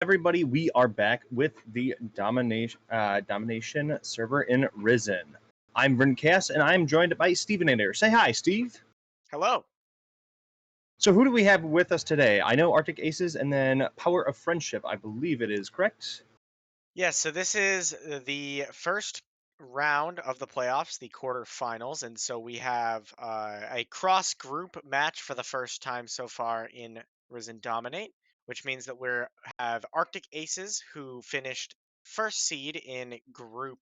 Everybody, we are back with the domination server in Risen. I'm Bryn Cass, and I'm joined by Steven Adair. Say hi, Steve. Hello. So who do we have with us today? I know Arctic Aces and then Power of Friendship, I believe it is, correct? Yes, so this is the first round of the playoffs, the quarterfinals, and so we have a cross group match for the first time so far in Risen Dominate, which means that we have Arctic Aces who finished first seed in Group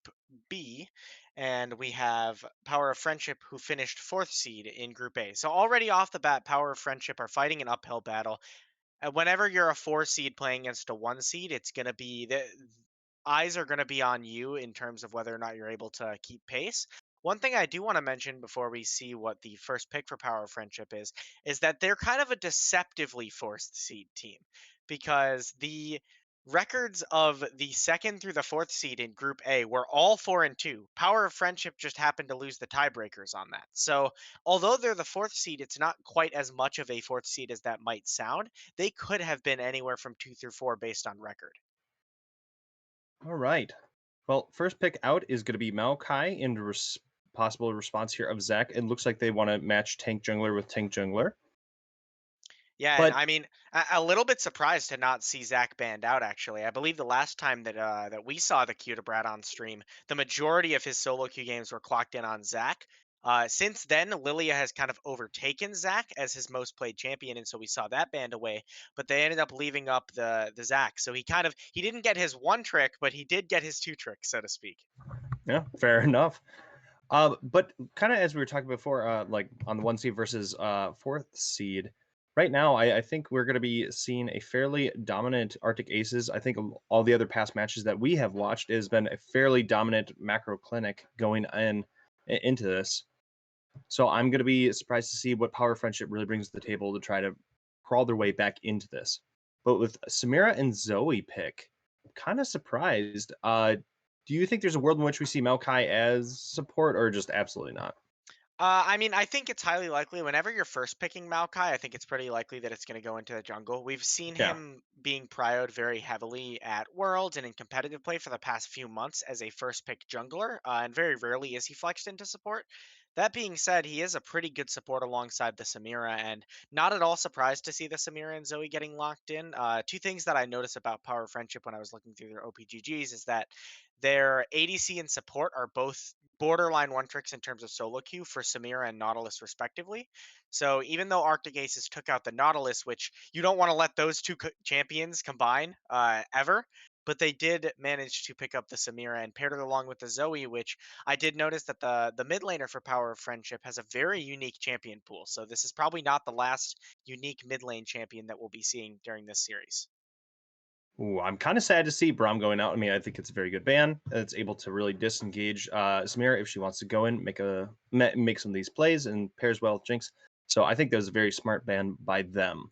B, and we have Power of Friendship who finished fourth seed in Group A. So already off the bat, Power of Friendship are fighting an uphill battle. Whenever you're a four seed playing against a one seed, it's going to be the eyes are going to be on you in terms of whether or not you're able to keep pace. One thing I do want to mention before we see what the first pick for Power of Friendship is that they're kind of a deceptively forced seed team because the records of the second through the fourth seed in Group A were all 4-2. Power of Friendship just happened to lose the tiebreakers on that. So, although they're the fourth seed, it's not quite as much of a fourth seed as that might sound. They could have been anywhere from 2 through 4 based on record. All right. Well, first pick out is going to be Maokai in possible response here of Zach. It looks like they want to match Tank Jungler with Tank Jungler. Yeah, and But I mean, a little bit surprised to not see Zach banned out. Actually, I believe the last time that we saw the Q to Brad on stream, the majority of his solo queue games were clocked in on Zach. Since then, Lilia has kind of overtaken Zach as his most played champion, and so we saw that banned away. But they ended up leaving up the Zach, so he didn't get his one trick, but he did get his two tricks, so to speak. yeah, fair enough. But kind of as we were talking before, like on the one seed versus fourth seed, right now I think we're going to be seeing a fairly dominant Arctic Aces. I think all the other past matches that we have watched has been a fairly dominant macro clinic going into this. So I'm going to be surprised to see what Power Friendship really brings to the table to try to crawl their way back into this. But with Samira and Zoe pick, I'm kind of surprised. Do you think there's a world in which we see Maokai as support, or just absolutely not? I mean, I think it's highly likely whenever you're first picking Maokai, I think it's pretty likely that it's going to go into the jungle. We've seen Yeah. him being prioed very heavily at Worlds and in competitive play for the past few months as a first pick jungler, and very rarely is he flexed into support. That being said, he is a pretty good support alongside the Samira, and not at all surprised to see the Samira and Zoe getting locked in. Two things that I noticed about Power Friendship when I was looking through their OPGGs is that their ADC and support are both borderline one tricks in terms of solo queue for Samira and Nautilus, respectively. So even though Arctic Aces took out the Nautilus, which you don't want to let those two champions combine ever, but they did manage to pick up the Samira and paired it along with the Zoe, which I did notice that the mid laner for Power of Friendship has a very unique champion pool. So this is probably not the last unique mid lane champion that we'll be seeing during this series. Ooh, I'm kind of sad to see Braum going out. I mean, I think it's a very good ban. It's able to really disengage Samira if she wants to go in, make some of these plays, and pairs well with Jinx. So I think that was a very smart ban by them.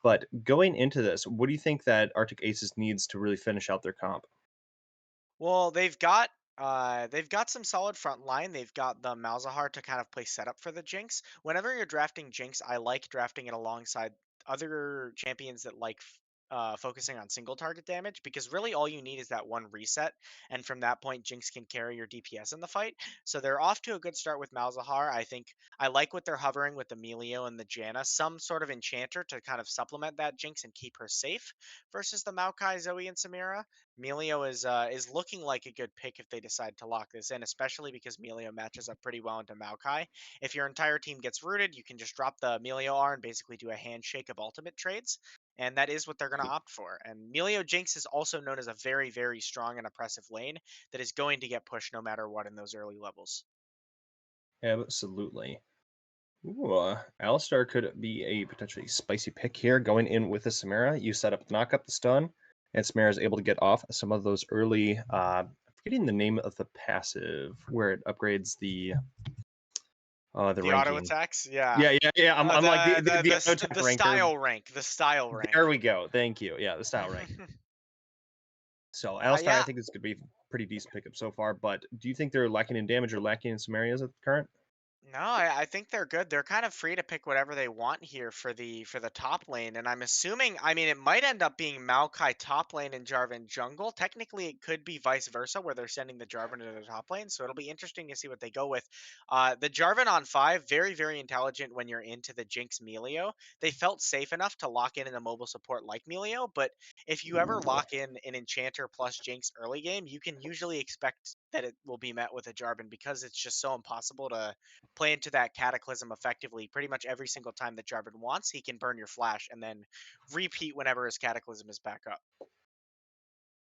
But going into this, what do you think that Arctic Aces needs to really finish out their comp? Well, they've got some solid front line. They've got the Malzahar to kind of play setup for the Jinx. Whenever you're drafting Jinx, I like drafting it alongside other champions that like focusing on single target damage because really all you need is that one reset, and from that point, Jinx can carry your DPS in the fight. So they're off to a good start with Malzahar. I think I like what they're hovering with the Melio and the Janna, some sort of enchanter to kind of supplement that Jinx and keep her safe versus the Maokai, Zoe, and Samira. Melio is looking like a good pick if they decide to lock this in, especially because Melio matches up pretty well into Maokai. If your entire team gets rooted, you can just drop the Melio R and basically do a handshake of ultimate trades, and that is what they're going to opt for. And Melio Jinx is also known as a very, very strong and oppressive lane that is going to get pushed no matter what in those early levels. Absolutely. Ooh, Alistar could be a potentially spicy pick here. Going in with the Samira, you set up, knock up the stun, and Samira is able to get off some of those early. I'm forgetting the name of the passive where it upgrades the The auto ranking. attacks, yeah. Yeah. I'm like the auto attack The ranker. style rank, the style There rank. we go. Thank you. Yeah, the style rank. So Alistar, I Yeah, think is going to be a pretty decent pickup so far. But do you think they're lacking in damage or lacking in some areas at the current? No, I think they're good. They're kind of free to pick whatever they want here for the top lane, and I'm assuming. I mean, it might end up being Maokai top lane and Jarvan jungle. Technically, it could be vice versa, where they're sending the Jarvan to the top lane. So it'll be interesting to see what they go with. The Jarvan on 5, very very intelligent when you're into the Jinx Melio. They felt safe enough to lock in a mobile support like Melio, but if you ever lock in an Enchanter plus Jinx early game, you can usually expect that it will be met with a Jarvan because it's just so impossible to play into that Cataclysm effectively pretty much every single time that Jarvan wants. He can burn your flash and then repeat whenever his Cataclysm is back up.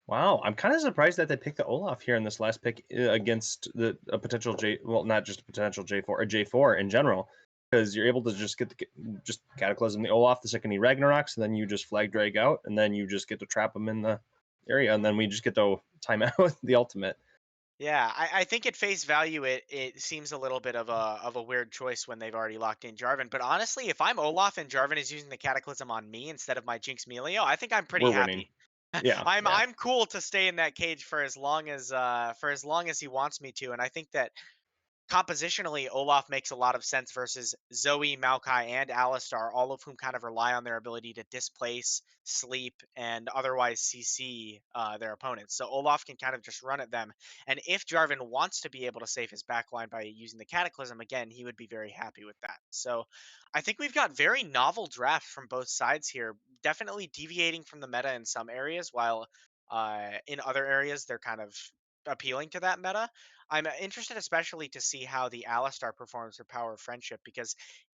Wow, I'm kind of surprised that they picked the Olaf here in this last pick against a potential J. Well, not just a potential J4, a J4 in general, because you're able to just just Cataclysm the Olaf the second he Ragnaroks, and then you just flag drag out, and then you just get to trap him in the area, and then we just get to time out the ultimate. Yeah, I think at face value it seems a little bit of a weird choice when they've already locked in Jarvan. But honestly, if I'm Olaf and Jarvan is using the Cataclysm on me instead of my Jinx Melio, I think I'm pretty We're winning. happy. Yeah, I'm yeah. I'm cool to stay in that cage for as long as he wants me to, and I think that compositionally, Olaf makes a lot of sense versus Zoe, Maokai, and Alistar, all of whom kind of rely on their ability to displace, sleep, and otherwise CC their opponents. So Olaf can kind of just run at them. And if Jarvan wants to be able to save his backline by using the Cataclysm, again, he would be very happy with that. So I think we've got very novel drafts from both sides here, definitely deviating from the meta in some areas, while in other areas they're kind of appealing to that meta. I'm interested especially to see how the Alistar performs for Power of Friendship because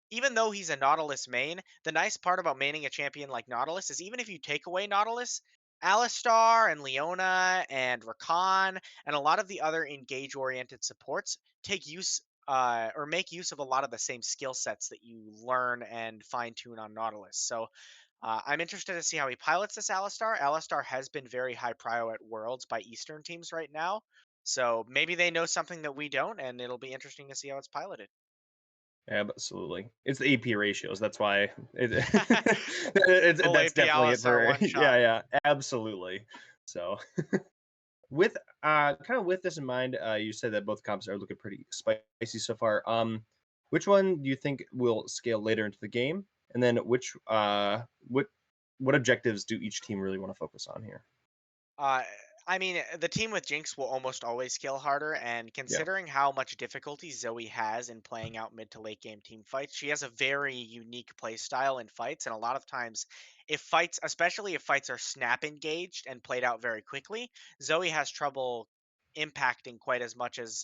even though he's a Nautilus main, the nice part about maining a champion like Nautilus is even if you take away Nautilus, Alistar and Leona and Rakan and a lot of the other engage oriented supports take use or make use of a lot of the same skill sets that you learn and fine tune on Nautilus. So I'm interested to see how he pilots this Alistar. Alistar has been very high prio at Worlds by Eastern teams right now. So maybe they know something that we don't, and it'll be interesting to see how it's piloted. Absolutely. It's the AP ratios. That's why Full that's AP definitely it Alistar for one yeah, shot. yeah, absolutely. So with kind of with this in mind, you said that both comps are looking pretty spicy so far. Which one do you think will scale later into the game? And then what objectives do each team really want to focus on here? Uh, I mean, the team with Jinx will almost always scale harder, and Yeah, considering how much difficulty Zoe has in playing out mid to late game team fights, she has a very unique play style in fights. And a lot of times, if fights, especially if fights are snap engaged and played out very quickly, Zoe has trouble impacting quite as much as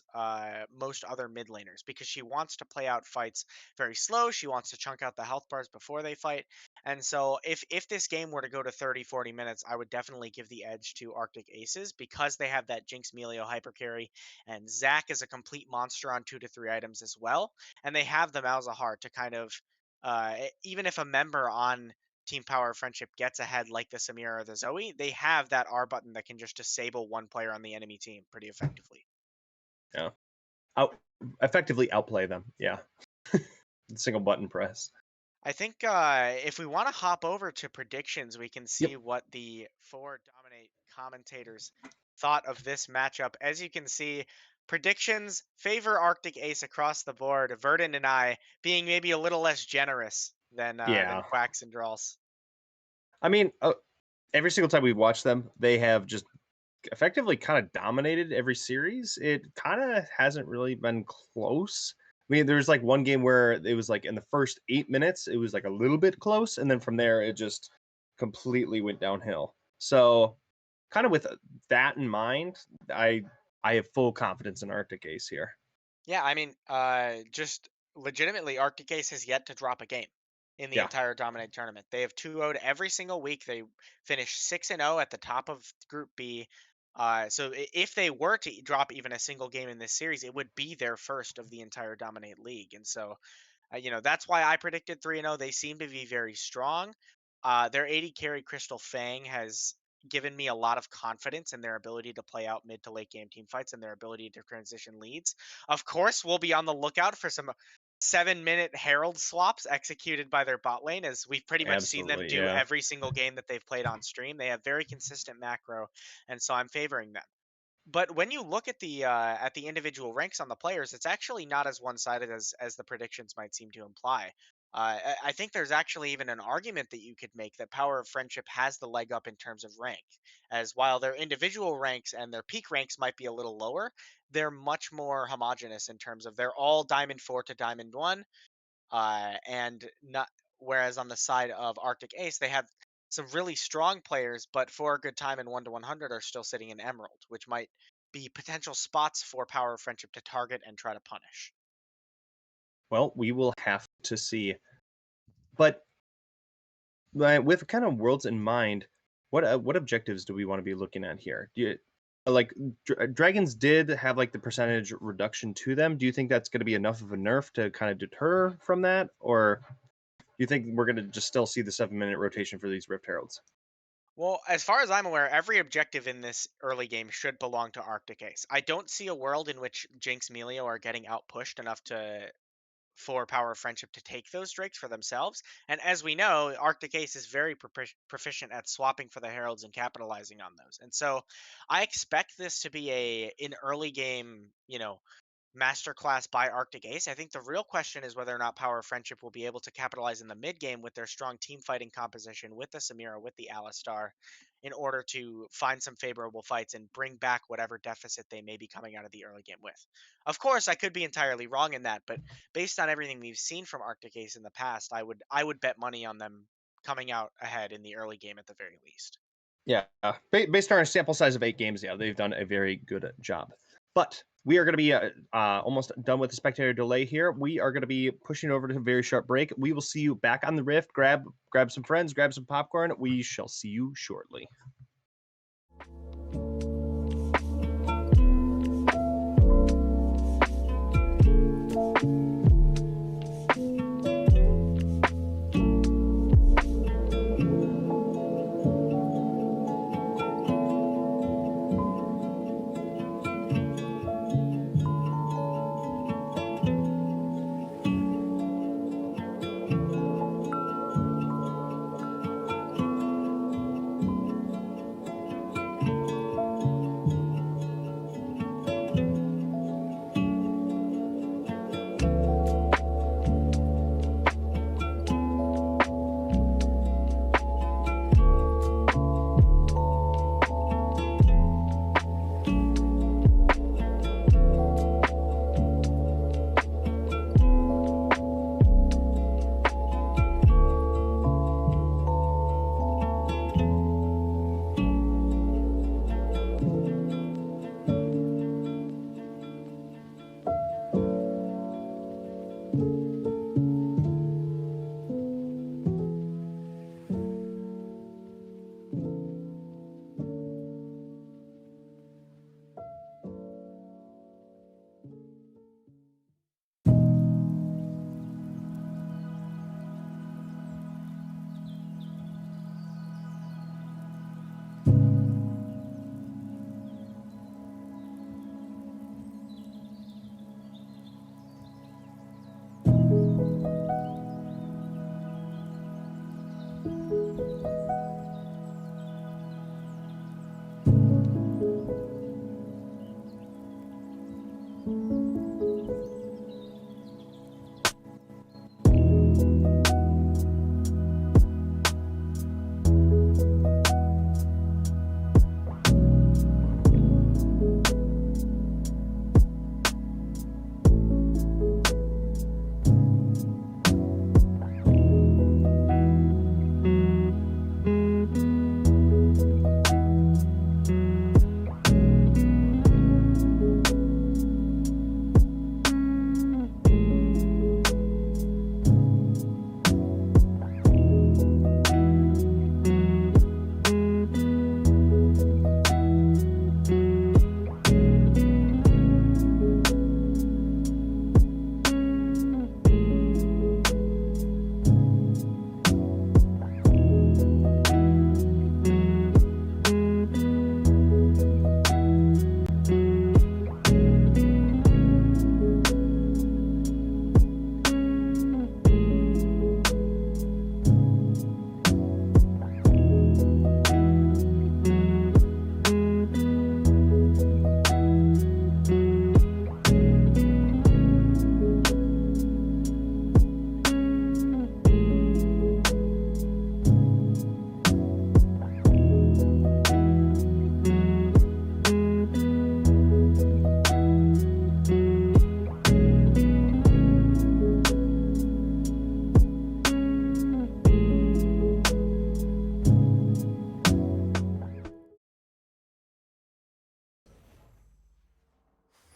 most other mid laners because she wants to play out fights very slow. She wants to chunk out the health bars before they fight. And so if this game were to go to 30, 40 minutes, I would definitely give the edge to Arctic Aces because they have that Jinx Melio hyper carry, and Zac is a complete monster on 2 to 3 items as well. And they have the Malzahar to kind of even if a member on Team Power Friendship gets ahead like the Samira or the Zoe, they have that R button that can just disable one player on the enemy team pretty effectively. yeah. Out effectively outplay them. Yeah, single button press. I think if we want to hop over to predictions, we can see Yep. what the four dominate commentators thought of this matchup. As you can see, predictions favor Arctic Ace across the board. Verdant and I being maybe a little less generous than Yeah. Quacks and Draws. I mean, every single time we've watched them, they have just effectively kind of dominated every series. It kind of hasn't really been close. I mean, there's like one game where it was like in the first 8 minutes, it was like a little bit close, and then from there, it just completely went downhill. So, kind of with that in mind, I have full confidence in Arctic Ace here. Yeah, I mean, just legitimately, Arctic Ace has yet to drop a game in the Yeah, entire Dominate tournament. They have 2-0'd every single week. They finished 6-0 at the top of Group B. So if they were to drop even a single game in this series, it would be their first of the entire Dominate League. And so that's why I predicted 3-0. They seem to be very strong. Their 80 carry Crystal Fang has given me a lot of confidence in their ability to play out mid to late game team fights and their ability to transition leads. Of course, we'll be on the lookout for some 7-minute Herald swaps executed by their bot lane, as we've pretty much seen them absolutely. do Yeah. every single game that they've played on stream. They have very consistent macro, and so I'm favoring them. But when you look at the individual ranks on the players, it's actually not as one-sided as the predictions might seem to imply. I think there's actually even an argument that you could make that Power of Friendship has the leg up in terms of rank, as while their individual ranks and their peak ranks might be a little lower, they're much more homogenous in terms of they're all Diamond 4 to Diamond 1, and not whereas on the side of Arctic Ace, they have some really strong players, but for a good time in 1 to 100 are still sitting in Emerald, which might be potential spots for Power of Friendship to target and try to punish. Well, we will have to see. But with kind of worlds in mind, what objectives do we want to be looking at here? Do you like dragons did have like the percentage reduction to them? Do you think that's going to be enough of a nerf to kind of deter from that, or do you think we're going to just still see the 7 minute rotation for these Rift Heralds? Well, as far as I'm aware, every objective in this early game should belong to Arctic Ace. I don't see a world in which Jinx Melio are getting outpushed enough to for Power of Friendship to take those drakes for themselves. And as we know, Arctic Ace is very proficient at swapping for the heralds and capitalizing on those. And so I expect this to be a an early game, masterclass by Arctic Ace. I think the real question is whether or not Power of Friendship will be able to capitalize in the mid game with their strong team fighting composition, with the Samira, with the Alistar, in order to find some favorable fights and bring back whatever deficit they may be coming out of the early game with. Of course, I could be entirely wrong in that, but based on everything we've seen from Arctic Ace in the past, I would bet money on them coming out ahead in the early game at the very least. Yeah, based on our sample size of 8 games, yeah, they've done a very good job. But we are going to be almost done with the spectator delay here. We are going to be pushing over to a very sharp break. We will see you back on the Rift. Grab some friends, grab some popcorn. We shall see you shortly.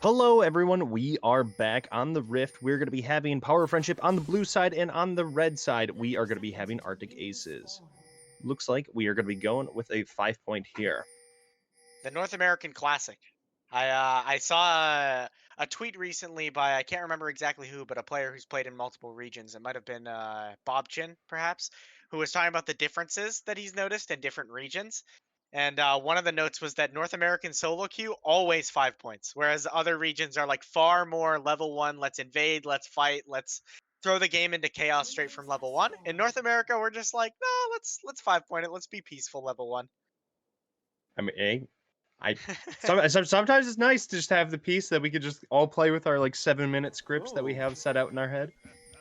Hello, everyone. We are back on the Rift. We're going to be having Power of Friendship on the blue side, and on the red side, we are going to be having Arctic Aces. Looks like we are going to be going with a 5-point here. The North American Classic. I saw a tweet recently by I can't remember exactly who, but a player who's played in multiple regions. It might have been Bob Chin, perhaps, who was talking about the differences that he's noticed in different regions. And one of the notes was that North American solo queue always 5 points, whereas other regions are like far more level one. Let's invade, let's fight, let's throw the game into chaos straight from level one. In North America, we're just like, no, let's 5 point it. Let's be peaceful level one. I mean, sometimes it's nice to just have the piece that we could just all play with our like 7-minute scripts that we Ooh. have set out in our head.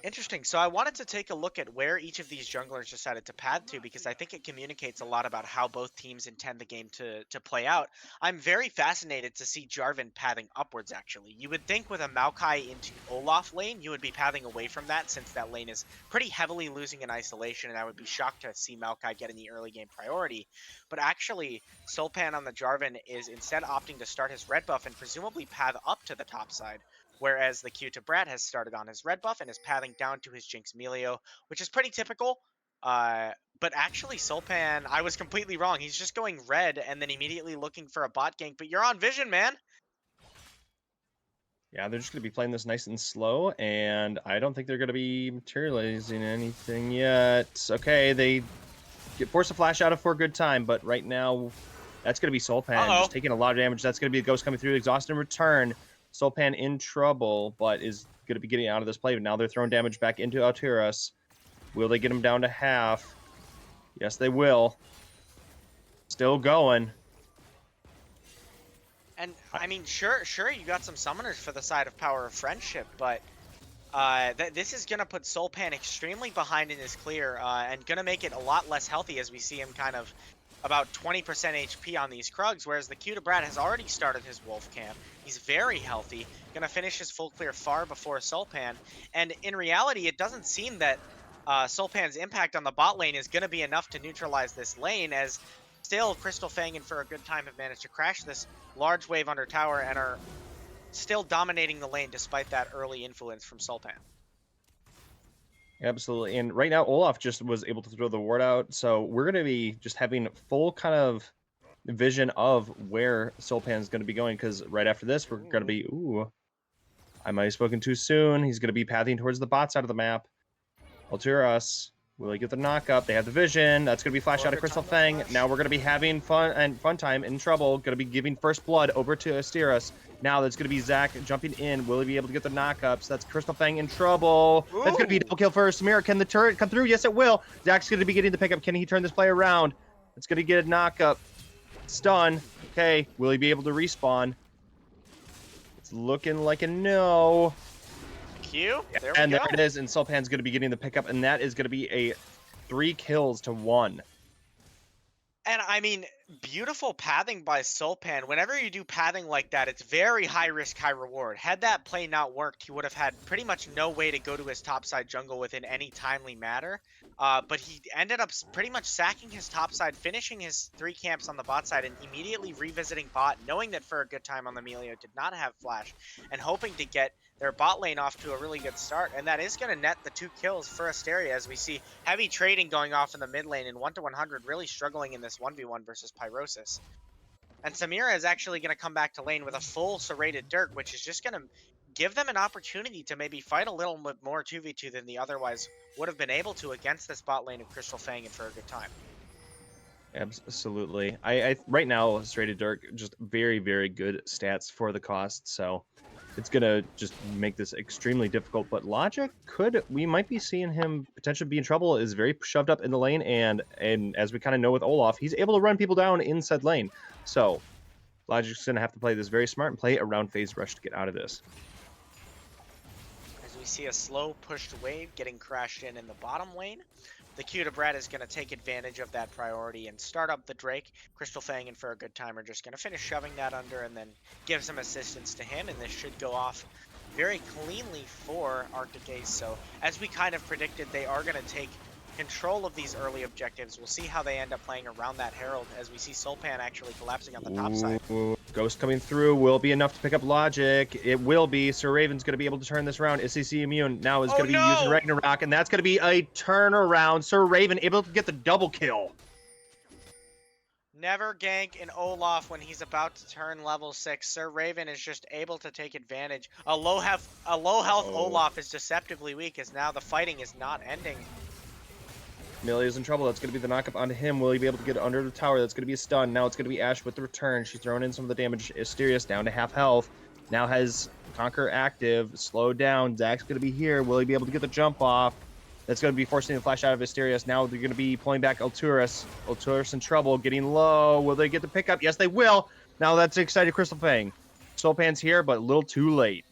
Interesting. So I wanted to take a look at where each of these junglers decided to pad to because I think it communicates a lot about how both teams intend the game to play out. I'm very fascinated to see Jarvan pathing upwards, actually. You would think with a Maokai into Olaf lane, you would be pathing away from that since that lane is pretty heavily losing in isolation, and I would be shocked to see Maokai getting the early game priority. But actually, Sulpan on the Jarvan is instead opting to start his red buff and presumably path up to the top side, whereas the Q to Brad has started on his red buff and is pathing down to his Jinx Melio, which is pretty typical. But actually, Sulpan, I was completely wrong. He's just going red and then immediately looking for a bot gank. But you're on vision, man. Yeah, they're just going to be playing this nice and slow, and I don't think they're going to be materializing anything yet. Okay, they force a flash out of for a good time, but right now, that's going to be Sulpan just taking a lot of damage. That's going to be a Ghost coming through, exhaust and return. Sulpan in trouble, but is going to be getting out of this play. But now they're throwing damage back into Altiras. Will they get him down to half? Yes, they will. Still going. And I mean, sure, you got some summoners for the side of Power of Friendship, but this is gonna put Sulpan extremely behind in his clear, and gonna make it a lot less healthy as we see him kind of about 20% HP on these Krugs, whereas the Q to Brad has already started his Wolf Camp. He's very healthy, gonna finish his full clear far before Sulpan, and in reality, it doesn't seem that Sulpan's impact on the bot lane is gonna be enough to neutralize this lane, as still Crystal Fang and For a Good Time have managed to crash this large wave under tower and are still dominating the lane despite that early influence from Sulpan. Absolutely. And right now, Olaf just was able to throw the ward out. So we're going to be just having full kind of vision of where Sulpan is going to be going. Because right after this, we're going to be, I might have spoken too soon. He's going to be pathing towards the bot side of the map. Altiras, will he get the knock up? They have the vision. That's going to be flash out of Crystal Fang. Now we're going to be having fun time in trouble. Going to be giving first blood over to Asteris. Now that's going to be Zach jumping in. Will he be able to get the knockups? That's Crystal Fang in trouble. Ooh. That's going to be a double kill for Samira. Can the turret come through? Yes, it will. Zach's going to be getting the pickup. Can he turn this play around? It's going to get a knockup. Stun. Okay. Will he be able to respawn? It's looking like a no. Q. There and there it is, and Sulpan's going to be getting the pickup, and that is going to be a 3 kills to 1. And I mean, beautiful pathing by Sulpan. Whenever you do pathing like that, it's very high risk, high reward. Had that play not worked, he would have had pretty much no way to go to his topside jungle within any timely manner. But he ended up pretty much sacking his topside, finishing his 3 camps on the bot side, and immediately revisiting bot, knowing that For a Good Time on the Melio did not have flash, and hoping to get their bot lane off to a really good start. And that is going to net the 2 kills for Asteria, as we see heavy trading going off in the mid lane, and 1-100 really struggling in this 1v1 versus Pyrosis. And Samira is actually going to come back to lane with a full serrated Dirk, which is just going to give them an opportunity to maybe fight a little bit more 2v2 than they otherwise would have been able to against this bot lane of Crystal Fang and For a Good Time. Absolutely. I right now, serrated Dirk, just very, very good stats for the cost, so it's going to just make this extremely difficult. But Logic we might be seeing him potentially be in trouble, is very shoved up in the lane, and as we kind of know with Olaf, he's able to run people down in said lane. So Logic's going to have to play this very smart and play around phase rush to get out of this. As we see a slow pushed wave getting crashed in the bottom lane. The Q to Brad is going to take advantage of that priority and start up the Drake. Crystal Fang and For a Good Time are just going to finish shoving that under and then give some assistance to him, and this should go off very cleanly for Arctic Ace. So as we kind of predicted, they are going to take control of these early objectives. We'll see how they end up playing around that Herald as we see Sulpan actually collapsing on the top side. Ooh, Ghost coming through will be enough to pick up Logic. It will be. Sir Raven's going to be able to turn this around. SCC Immune now is Oh going to be using no! Ragnarok, and that's going to be a turnaround. Sir Raven able to get the double kill. Never gank an Olaf when he's about to turn level 6. Sir Raven is just able to take advantage. A low health Olaf is deceptively weak as now the fighting is not ending. Millie is in trouble. That's going to be the knockup onto him. Will he be able to get under the tower? That's going to be a stun. Now it's going to be Ash with the return. She's throwing in some of the damage. Asterius down to half health. Now has Conquer active. Slowed down. Zach's going to be here. Will he be able to get the jump off? That's going to be forcing the flash out of Asterius. Now they're going to be pulling back Alturas. Alturas in trouble. Getting low. Will they get the pickup? Yes, they will. Now that's excited Crystal Fang. Soulpan's here, but a little too late.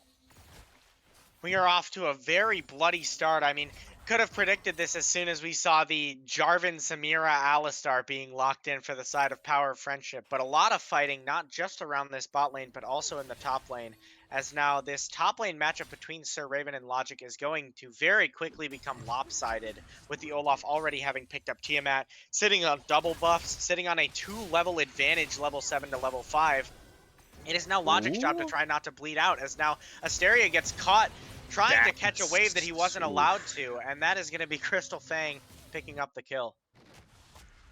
We are off to a very bloody start. I mean, could have predicted this as soon as we saw the Jarvan Samira Alistar being locked in for the side of Power of Friendship. But a lot of fighting, not just around this bot lane, but also in the top lane. As now this top lane matchup between Sir Raven and Logic is going to very quickly become lopsided, with the Olaf already having picked up Tiamat, sitting on double buffs, sitting on a 2-level advantage, level 7 to level 5. It is now Logic's job to try not to bleed out, as now Asteria gets caught trying to catch a wave that he wasn't allowed to, and that is going to be Crystal Fang picking up the kill.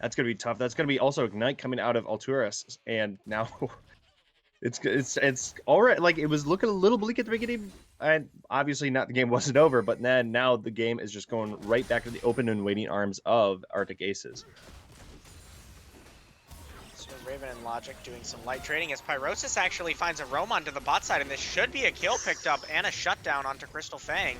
That's going to be tough. That's going to be also Ignite coming out of Alturas, and now it's all right. Like, it was looking a little bleak at the beginning, and obviously not the game wasn't over, but then now the game is just going right back to the open and waiting arms of Arctic Aces. Raven and Logic doing some light trading as Pyrosis actually finds a roam onto the bot side, and this should be a kill picked up and a shutdown onto Crystal Fang.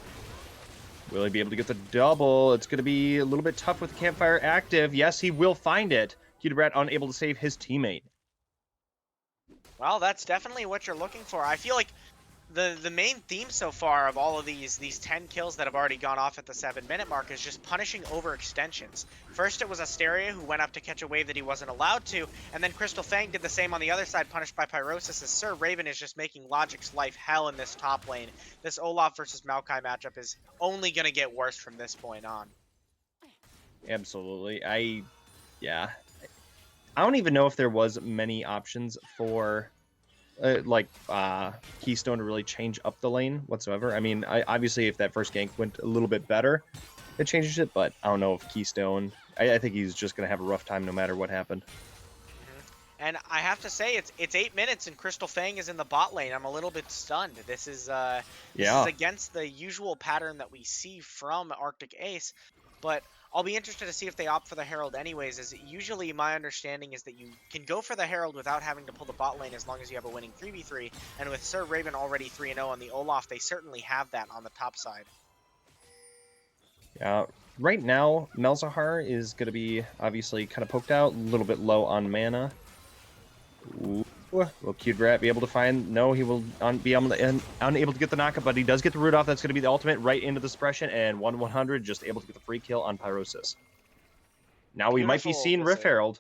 Will he be able to get the double? It's going to be a little bit tough with the Campfire active. Yes, he will find it. Hudibrat unable to save his teammate. Well, that's definitely what you're looking for. I feel like the main theme so far of all of these 10 kills that have already gone off at the 7-minute mark is just punishing overextensions. First it was Asteria who went up to catch a wave that he wasn't allowed to, and then Crystal Fang did the same on the other side, punished by Pyrosis, as Sir Raven is just making Logic's life hell in this top lane. This Olaf versus Maokai matchup is only going to get worse from this point on. Absolutely. I don't even know if there was many options for Keystone to really change up the lane whatsoever. I mean, obviously if that first gank went a little bit better, it changes it, but I don't know if Keystone, I think he's just going to have a rough time no matter what happened. And I have to say, it's 8 minutes and Crystal Fang is in the bot lane. I'm a little bit stunned. This is against the usual pattern that we see from Arctic Ace, but I'll be interested to see if they opt for the Herald anyways, as usually my understanding is that you can go for the Herald without having to pull the bot lane as long as you have a winning 3v3, and with Sir Raven already 3-0 on the Olaf, they certainly have that on the top side. Yeah, right now, Malzahar is going to be obviously kind of poked out, a little bit low on mana. Ooh. Will Cute Rat be able to find? No, he will be unable to get the knockup, but he does get the root off. That's going to be the ultimate right into the suppression, and 1/100 just able to get the free kill on Pyrosis. Now we might be seeing Rift Herald.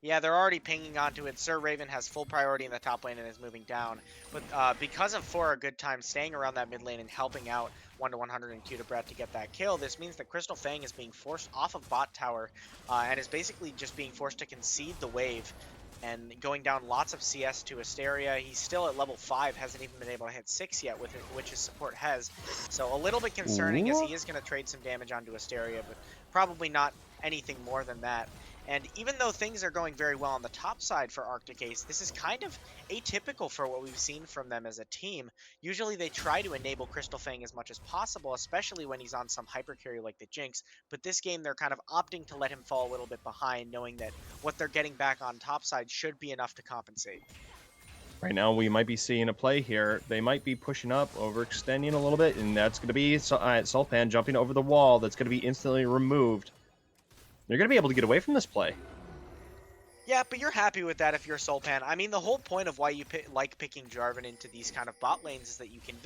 Yeah, they're already pinging onto it. Sir Raven has full priority in the top lane and is moving down. But because of For a Good Time staying around that mid lane and helping out 1/100 and Cutebrat to get that kill, this means that Crystal Fang is being forced off of bot tower and is basically just being forced to concede the wave and going down lots of CS to Asteria. He's still at level 5, hasn't even been able to hit 6 yet, with it, which his support has. So a little bit concerning as he is going to trade some damage onto Asteria, but probably not anything more than that. And even though things are going very well on the top side for Arctic Ace, this is kind of atypical for what we've seen from them as a team. Usually they try to enable Crystal Fang as much as possible, especially when he's on some hyper carry like the Jinx. But this game, they're kind of opting to let him fall a little bit behind, knowing that what they're getting back on top side should be enough to compensate. Right now, we might be seeing a play here. They might be pushing up, overextending a little bit, and that's going to be Sulpan jumping over the wall. That's going to be instantly removed. They're going to be able to get away from this play. Yeah, but you're happy with that if you're Sulpan. I mean, the whole point of why you like picking Jarvan into these kind of bot lanes is that you can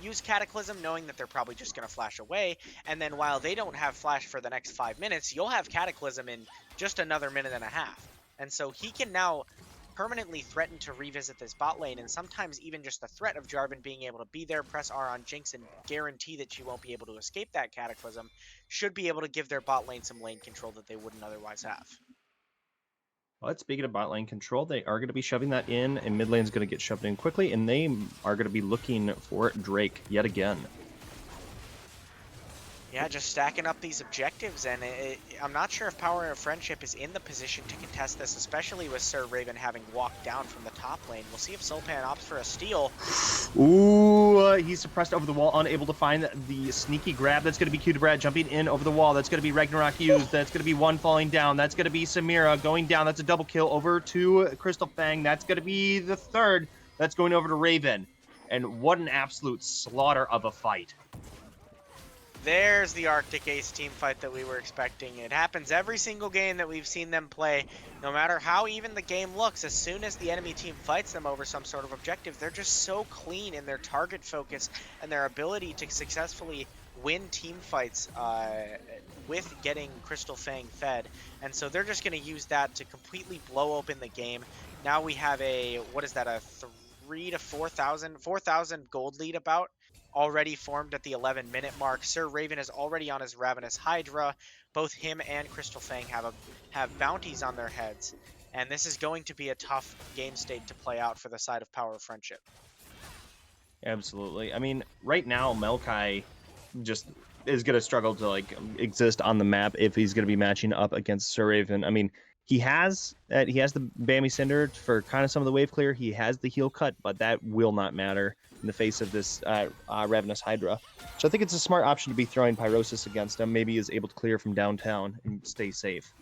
use Cataclysm knowing that they're probably just going to flash away, and then while they don't have flash for the next 5 minutes, you'll have Cataclysm in just another minute and a half. And so he can now permanently threaten to revisit this bot lane, and sometimes even just the threat of Jarvan being able to be there, press R on Jinx, and guarantee that she won't be able to escape that Cataclysm should be able to give their bot lane some lane control that they wouldn't otherwise have. But speaking of bot lane control, they are going to be shoving that in, and mid lane is going to get shoved in quickly, and they are going to be looking for Drake yet again. Yeah, just stacking up these objectives, and I'm not sure if Power of Friendship is in the position to contest this, especially with Sir Raven having walked down from the top lane. We'll see if Sulpan opts for a steal. Ooh, he's suppressed over the wall, unable to find the sneaky grab. That's going to be Q2Brad jumping in over the wall. That's going to be Ragnarok used. That's going to be one falling down. That's going to be Samira going down. That's a double kill over to Crystal Fang. That's going to be the third. That's going over to Raven. And what an absolute slaughter of a fight. There's the Arctic Ace team fight that we were expecting. It happens every single game that we've seen them play. No matter how even the game looks, as soon as the enemy team fights them over some sort of objective, they're just so clean in their target focus and their ability to successfully win team fights with getting Crystal Fang fed. And so they're just going to use that to completely blow open the game. Now we have a, what is that, a 3 to 4,000 gold lead about already formed at the 11-minute mark. Sir Raven is already on his Ravenous Hydra. Both him and Crystal Fang have bounties on their heads, and this is going to be a tough game state to play out for the side of Power of Friendship. Absolutely. I mean, right now, Maokai just is going to struggle to like exist on the map if he's going to be matching up against Sir Raven. I mean, he has the Bammy Cinder for kind of some of the wave clear. He has the heal cut, but that will not matter in the face of this Ravenous Hydra. So I think it's a smart option to be throwing Pyrosis against him. Maybe he's able to clear from downtown and stay safe.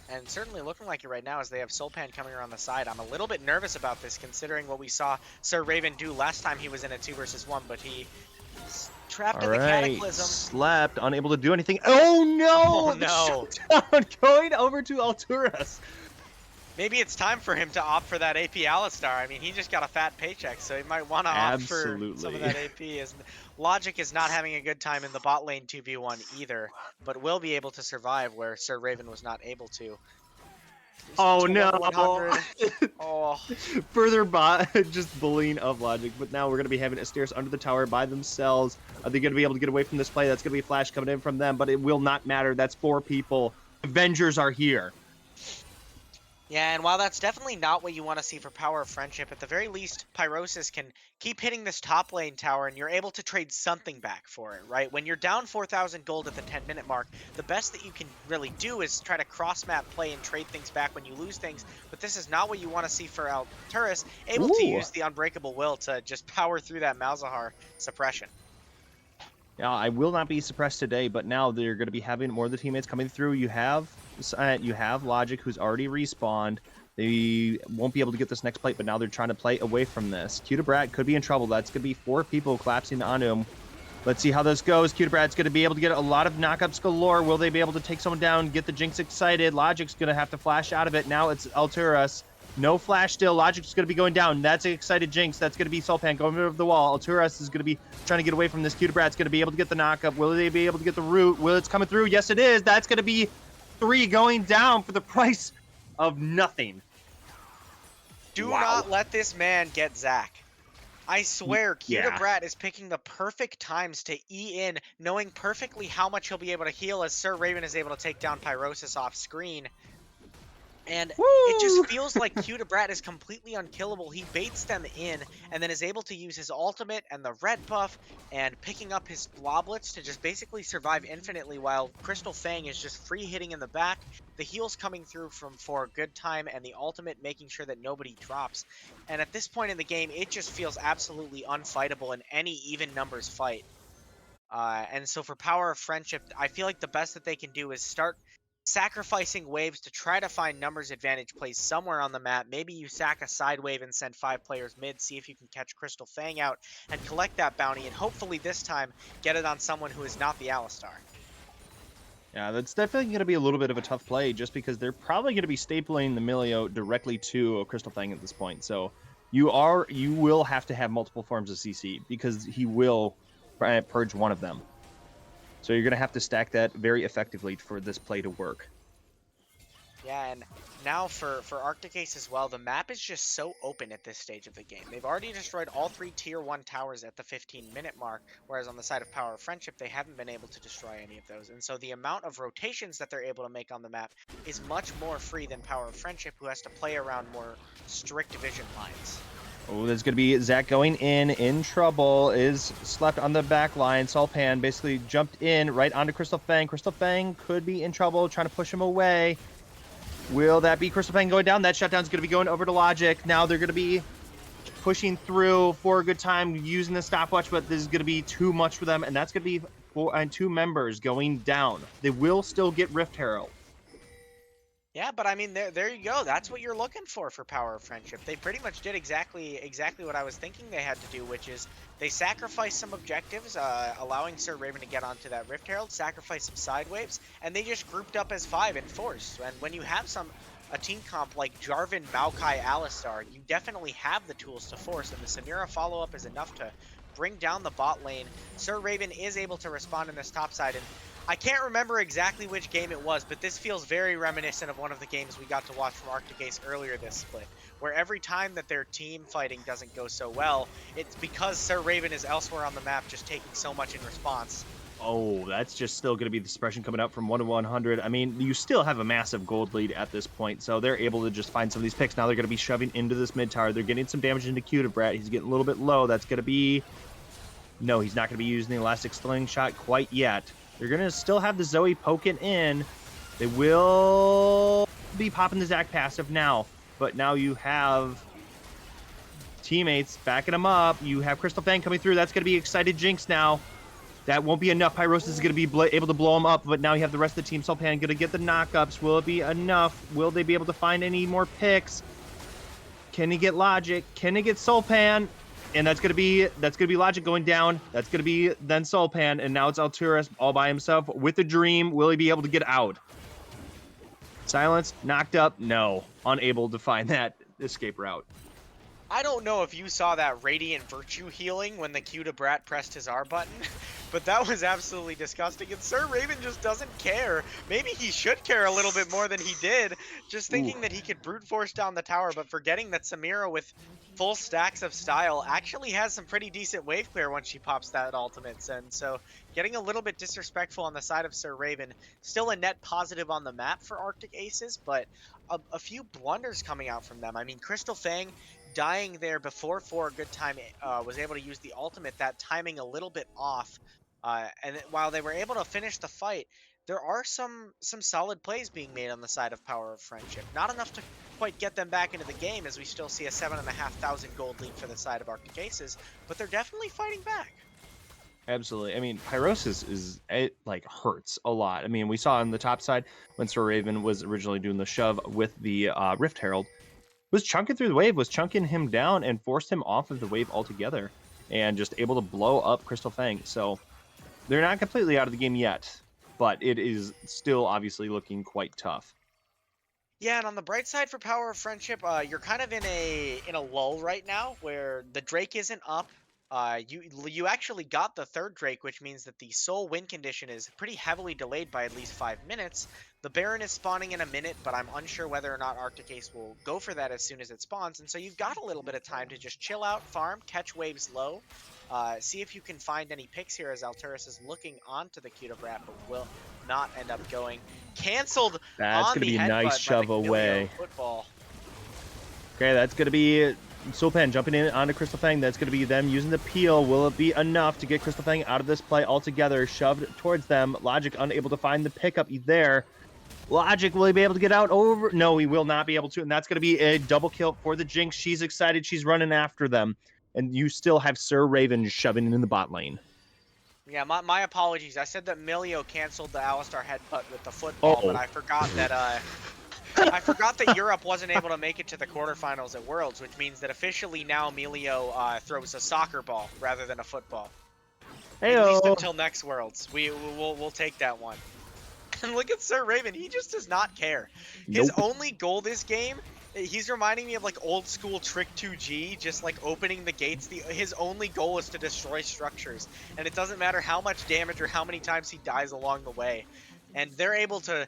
And certainly looking like it right now as they have Sulpan coming around the side. I'm a little bit nervous about this considering what we saw Sir Raven do last time he was in a 2-versus-1, but he trapped in the Cataclysm. Slept, unable to do anything. Oh no! Oh no! Shutdown going over to Alturas. Maybe it's time for him to opt for that AP Alistar. I mean, he just got a fat paycheck, so he might want to opt for some of that AP. Logic is not having a good time in the bot lane 2v1 either, but will be able to survive where Sir Raven was not able to. Oh no! Oh. Further bot just bullying of Logic, but now we're going to be having Asteris under the tower by themselves. Are they going to be able to get away from this play? That's going to be a flash coming in from them, but it will not matter. That's 4 people. Avengers are here. Yeah, and while that's definitely not what you want to see for Power of Friendship, at the very least, Pyrosis can keep hitting this top lane tower and you're able to trade something back for it, right? When you're down 4,000 gold at the 10-minute mark, the best that you can really do is try to cross-map play and trade things back when you lose things, but this is not what you want to see for Alturas, able to use the Unbreakable Will to just power through that Malzahar suppression. Yeah, I will not be suppressed today, but now they're going to be having more of the teammates coming through. You have Logic, who's already respawned. They won't be able to get this next plate, but now they're trying to play away from this. Q2Brad could be in trouble. That's going to be 4 people collapsing onto him. Let's see how this goes. Q2Brad's going to be able to get a lot of knockups galore. Will they be able to take someone down, get the Jinx excited? Logic's going to have to flash out of it. Now it's Alturas. No flash still. Logic's going to be going down. That's an excited Jinx. That's going to be Sulpan going over the wall. Alturas is going to be trying to get away from this. Q2Brad's going to be able to get the knockup. Will they be able to get the root? Will it's coming through? Yes, it is. That's going to be 3 going down for the price of nothing. Do not let this man get Zac. I swear, Q2Brad is picking the perfect times to E in, knowing perfectly how much he'll be able to heal as Sir Raven is able to take down Pyrosis off screen. And it just feels like Q2Brad is completely unkillable. He baits them in and then is able to use his ultimate and the red buff and picking up his bloblets to just basically survive infinitely while Crystal Fang is just free hitting in the back. The heals coming through for a good time and the ultimate making sure that nobody drops. And at this point in the game, it just feels absolutely unfightable in any even numbers fight. And so for Power of Friendship, I feel like the best that they can do is start sacrificing waves to try to find numbers advantage plays somewhere on the map. Maybe you sack a side wave and send 5 players mid, see if you can catch Crystal Fang out and collect that bounty, and hopefully this time get it on someone who is not the Alistar. Yeah, that's definitely going to be a little bit of a tough play just because they're probably going to be stapling the Milio directly to Crystal Fang at this point. So you will have to have multiple forms of CC because he will purge one of them. So you're going to have to stack that very effectively for this play to work. Yeah, and now for Arctic Ace as well, the map is just so open at this stage of the game. They've already destroyed all 3 tier 1 towers at the 15-minute mark, whereas on the side of Power of Friendship, they haven't been able to destroy any of those. And so the amount of rotations that they're able to make on the map is much more free than Power of Friendship, who has to play around more strict vision lines. Oh, there's going to be Zach going in trouble, is slept on the back line. Sulpan basically jumped in right onto Crystal Fang. Crystal Fang could be in trouble, trying to push him away. Will that be Crystal Fang going down? That shutdown's going to be going over to Logic. Now they're going to be pushing through for a good time, using the stopwatch, but this is going to be too much for them, and that's going to be 2 members going down. They will still get Rift Herald. Yeah, but I mean, there you go. That's what you're looking for Power of Friendship. They pretty much did exactly what I was thinking they had to do, which is they sacrificed some objectives, allowing Sir Raven to get onto that Rift Herald, sacrificed some side waves, and they just grouped up as 5 and forced. And when you have a team comp like Jarvan, Maokai, Alistar, you definitely have the tools to force, and the Samira follow-up is enough to bring down the bot lane. Sir Raven is able to respond in this top side, and I can't remember exactly which game it was, but this feels very reminiscent of one of the games we got to watch from Arctic Ace earlier this split, where every time that their team fighting doesn't go so well, it's because Sir Raven is elsewhere on the map just taking so much in response. Oh, that's just still going to be the suppression coming up from 1 to 100. I mean, you still have a massive gold lead at this point, so they're able to just find some of these picks. Now they're going to be shoving into this mid tower. They're getting some damage into Cudabrat. He's getting a little bit low. That's going to be... No, he's not going to be using the Elastic Slingshot quite yet. They're going to still have the Zoe poking in. They will be popping the Zac passive now, but now you have teammates backing him up. You have Crystal Fang coming through. That's going to be Excited Jinx now. That won't be enough. Pyrosis is going to be able to blow him up, but now you have the rest of the team. Sulpan going to get the knockups. Will it be enough? Will they be able to find any more picks? Can he get Logic? Can he get Sulpan? And that's gonna be Logic going down. That's gonna be then Sulpan, and now it's Alturas all by himself with a dream. Will he be able to get out? Silence, knocked up, no. Unable to find that escape route. I don't know if you saw that Radiant Virtue healing when the Q to Brat pressed his R button, but that was absolutely disgusting, and Sir Raven just doesn't care. Maybe he should care a little bit more than he did, just thinking that he could brute force down the tower, but forgetting that Samira with full stacks of style actually has some pretty decent wave clear once she pops that ultimates, and so getting a little bit disrespectful on the side of Sir Raven. Still a net positive on the map for Arctic Aces, but a few blunders coming out from them. I mean, Crystal Fang dying there before for a good time, was able to use the ultimate, that timing a little bit off, while they were able to finish the fight, there are some solid plays being made on the side of Power of Friendship. Not enough to quite get them back into the game, as we still see a 7,500 gold lead for the side of Arctic Aces, but they're definitely fighting back. Absolutely. I mean, Pyrosis it like hurts a lot. I mean, we saw on the top side when Sir Raven was originally doing the shove with the Rift Herald, was chunking through the wave, was chunking him down and forced him off of the wave altogether, and just able to blow up Crystal Fang. So they're not completely out of the game yet, but it is still obviously looking quite tough. Yeah, and on the bright side for Power of Friendship, you're kind of in a lull right now where the Drake isn't up. You actually got the third Drake, which means that the sole win condition is pretty heavily delayed by at least 5 minutes. The Baron is spawning in a minute, but I'm unsure whether or not Arctic Ace will go for that as soon as it spawns. And so you've got a little bit of time to just chill out, farm, catch waves low. See if you can find any picks here, as Alturas is looking onto the Cutobrat, but will not end up going. Cancelled That's on going to the be a nice headbutt by shove the away. football. Okay, that's going to be Sulpan jumping in onto Crystal Fang. That's going to be them using the peel. Will it be enough to get Crystal Fang out of this play altogether? Shoved towards them. Logic unable to find the pickup there. Logic, will he be able to get out over? No, he will not be able to. And that's going to be a double kill for the Jinx. She's excited. She's running after them. And you still have Sir Raven shoving in the bot lane. Yeah, my apologies. I said that Milio canceled the Alistar headbutt with the football, but I forgot that Europe wasn't able to make it to the quarterfinals at Worlds, which means that officially now Milio throws a soccer ball rather than a football. At least until next Worlds. We'll take that one. And look at Sir Raven. He just does not care. His only goal this game, he's reminding me of like old school Trick 2G, just like opening the gates. His only goal is to destroy structures. And it doesn't matter how much damage or how many times he dies along the way. And they're able to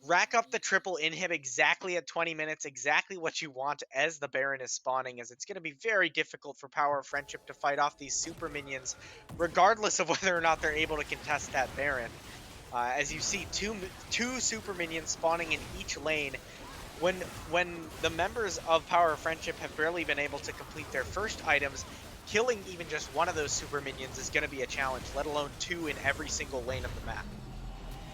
rack up the triple inhib exactly at 20 minutes, exactly what you want as the Baron is spawning, as it's going to be very difficult for Power of Friendship to fight off these super minions, regardless of whether or not they're able to contest that Baron. As you see, two super minions spawning in each lane, when the members of Power of Friendship have barely been able to complete their first items, killing even just one of those super minions is going to be a challenge, let alone two in every single lane of the map.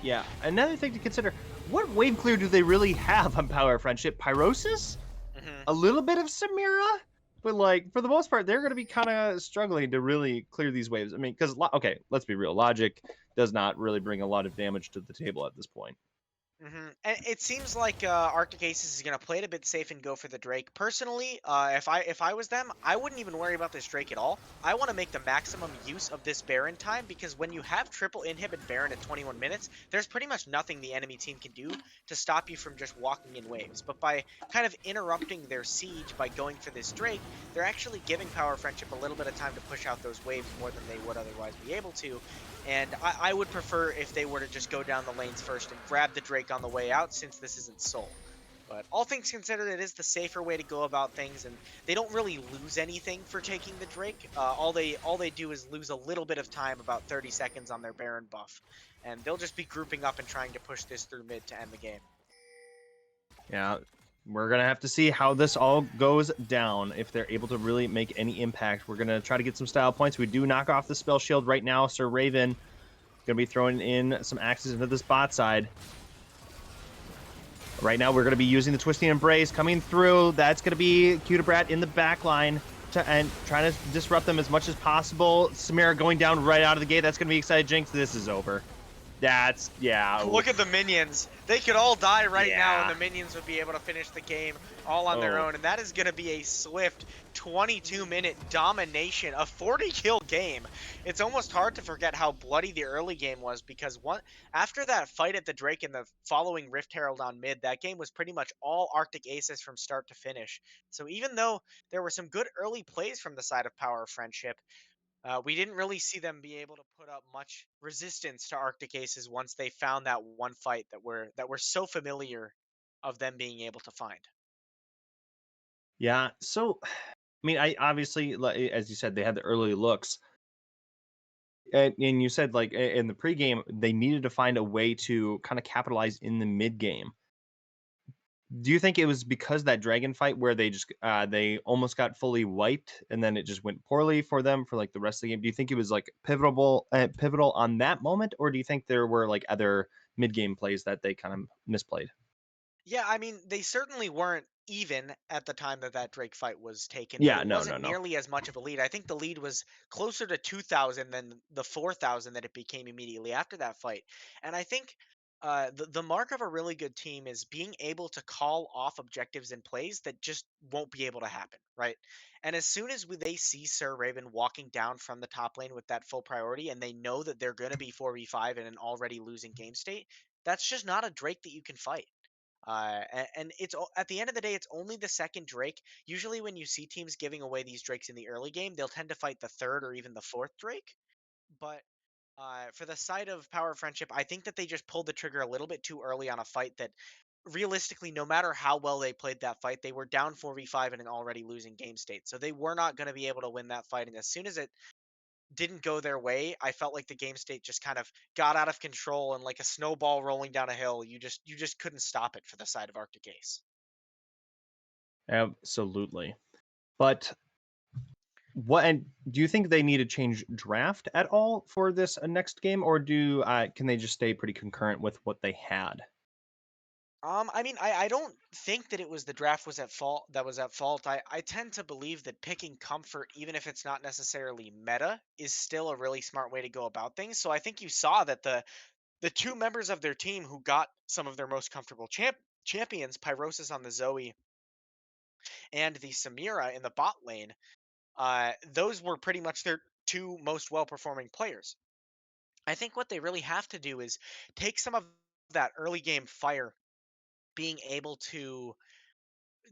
Yeah. Another thing to consider: what wave clear do they really have on Power of Friendship? Pyrosis, Hmm. a little bit of Samira, but like for the most part, they're going to be kind of struggling to really clear these waves. I mean, because okay, let's be real, logic does not really bring a lot of damage to the table at this point. And it seems like Arctic Aces is going to play it a bit safe and go for the Drake. Personally, if I was them, I wouldn't even worry about this Drake at all. I want to make the maximum use of this Baron time, because when you have triple inhibit Baron at 21 minutes, there's pretty much nothing the enemy team can do to stop you from just walking in waves. But by kind of interrupting their siege by going for this Drake, they're actually giving Power Friendship a little bit of time to push out those waves more than they would otherwise be able to. And I would prefer if they were to just go down the lanes first and grab the Drake on the way out, since this isn't Soul. But all things considered, it is the safer way to go about things, and they don't really lose anything for taking the Drake. All they do is lose a little bit of time, about 30 seconds on their Baron buff, and they'll just be grouping up and trying to push this through mid to end the game. Yeah, we're gonna have to see how this all goes down. If they're able to really make any impact, we're gonna try to get some style points. We do knock off the spell shield right now. Sir Raven gonna be throwing in some axes into this bot side. Right now, we're going to be using the Twisting Embrace coming through. That's going to be Cudabrat in the back line and trying to disrupt them as much as possible. Samira going down right out of the gate. That's going to be excited. Jinx, this is over. That's, yeah, Look at the oof. minions. They could all die right now, and Yeah. the minions would be able to finish the game all on their Oh, own. And that is going to be a swift 22-minute domination, a 40-kill game. It's almost hard to forget how bloody the early game was, because after that fight at the Drake and the following Rift Herald on mid, that game was pretty much all Arctic Aces from start to finish. So even though there were some good early plays from the side of Power of Friendship, we didn't really see them be able to put up much resistance to Arctic Aces once they found that one fight that we're so familiar of them being able to find. yeah. So, I mean, I obviously, as you said, they had the early looks. And you said, like, in the pregame, they needed to find a way to kind of capitalize in the mid game. Do you think it was because that dragon fight where they almost got fully wiped and then it just went poorly for them for like the rest of the game? Do you think it was like pivotal on that moment, or do you think there were like other mid game plays that they kind of misplayed? Yeah, I mean, they certainly weren't even at the time that that Drake fight was taken, but Yeah, it no, no, wasn't no. nearly as much of a lead. I think the lead was closer to 2,000 than the 4,000 that it became immediately after that fight. And I think the mark of a really good team is being able to call off objectives and plays that just won't be able to happen, right? And as soon as they see Sir Raven walking down from the top lane with that full priority, and they know that they're going to be 4v5 in an already losing game state, that's just not a Drake that you can fight. And at the end of the day, it's only the second Drake. Usually, when you see teams giving away these Drakes in the early game, they'll tend to fight the third or even the fourth Drake. But for the side of Power of Friendship, I think that they just pulled the trigger a little bit too early on a fight that, realistically, no matter how well they played that fight, they were down 4v5 in an already losing game state. So they were not going to be able to win that fight. And as soon as it didn't go their way, I felt like the game state just kind of got out of control, and like a snowball rolling down a hill, you just couldn't stop it for the side of Arctic Ace. Absolutely. But what and do you think they need to change draft at all for this next game, or do can they just stay pretty concurrent with what they had? I mean, I don't think that it was the draft was at fault that was at fault. I tend to believe that picking comfort, even if it's not necessarily meta, is still a really smart way to go about things. So I think you saw that the two members of their team who got some of their most comfortable champions, Pyrosis on the Zoe and the Samira in the bot lane, those were pretty much their two most well performing players. I think what they really have to do is take some of that early game fire, being able to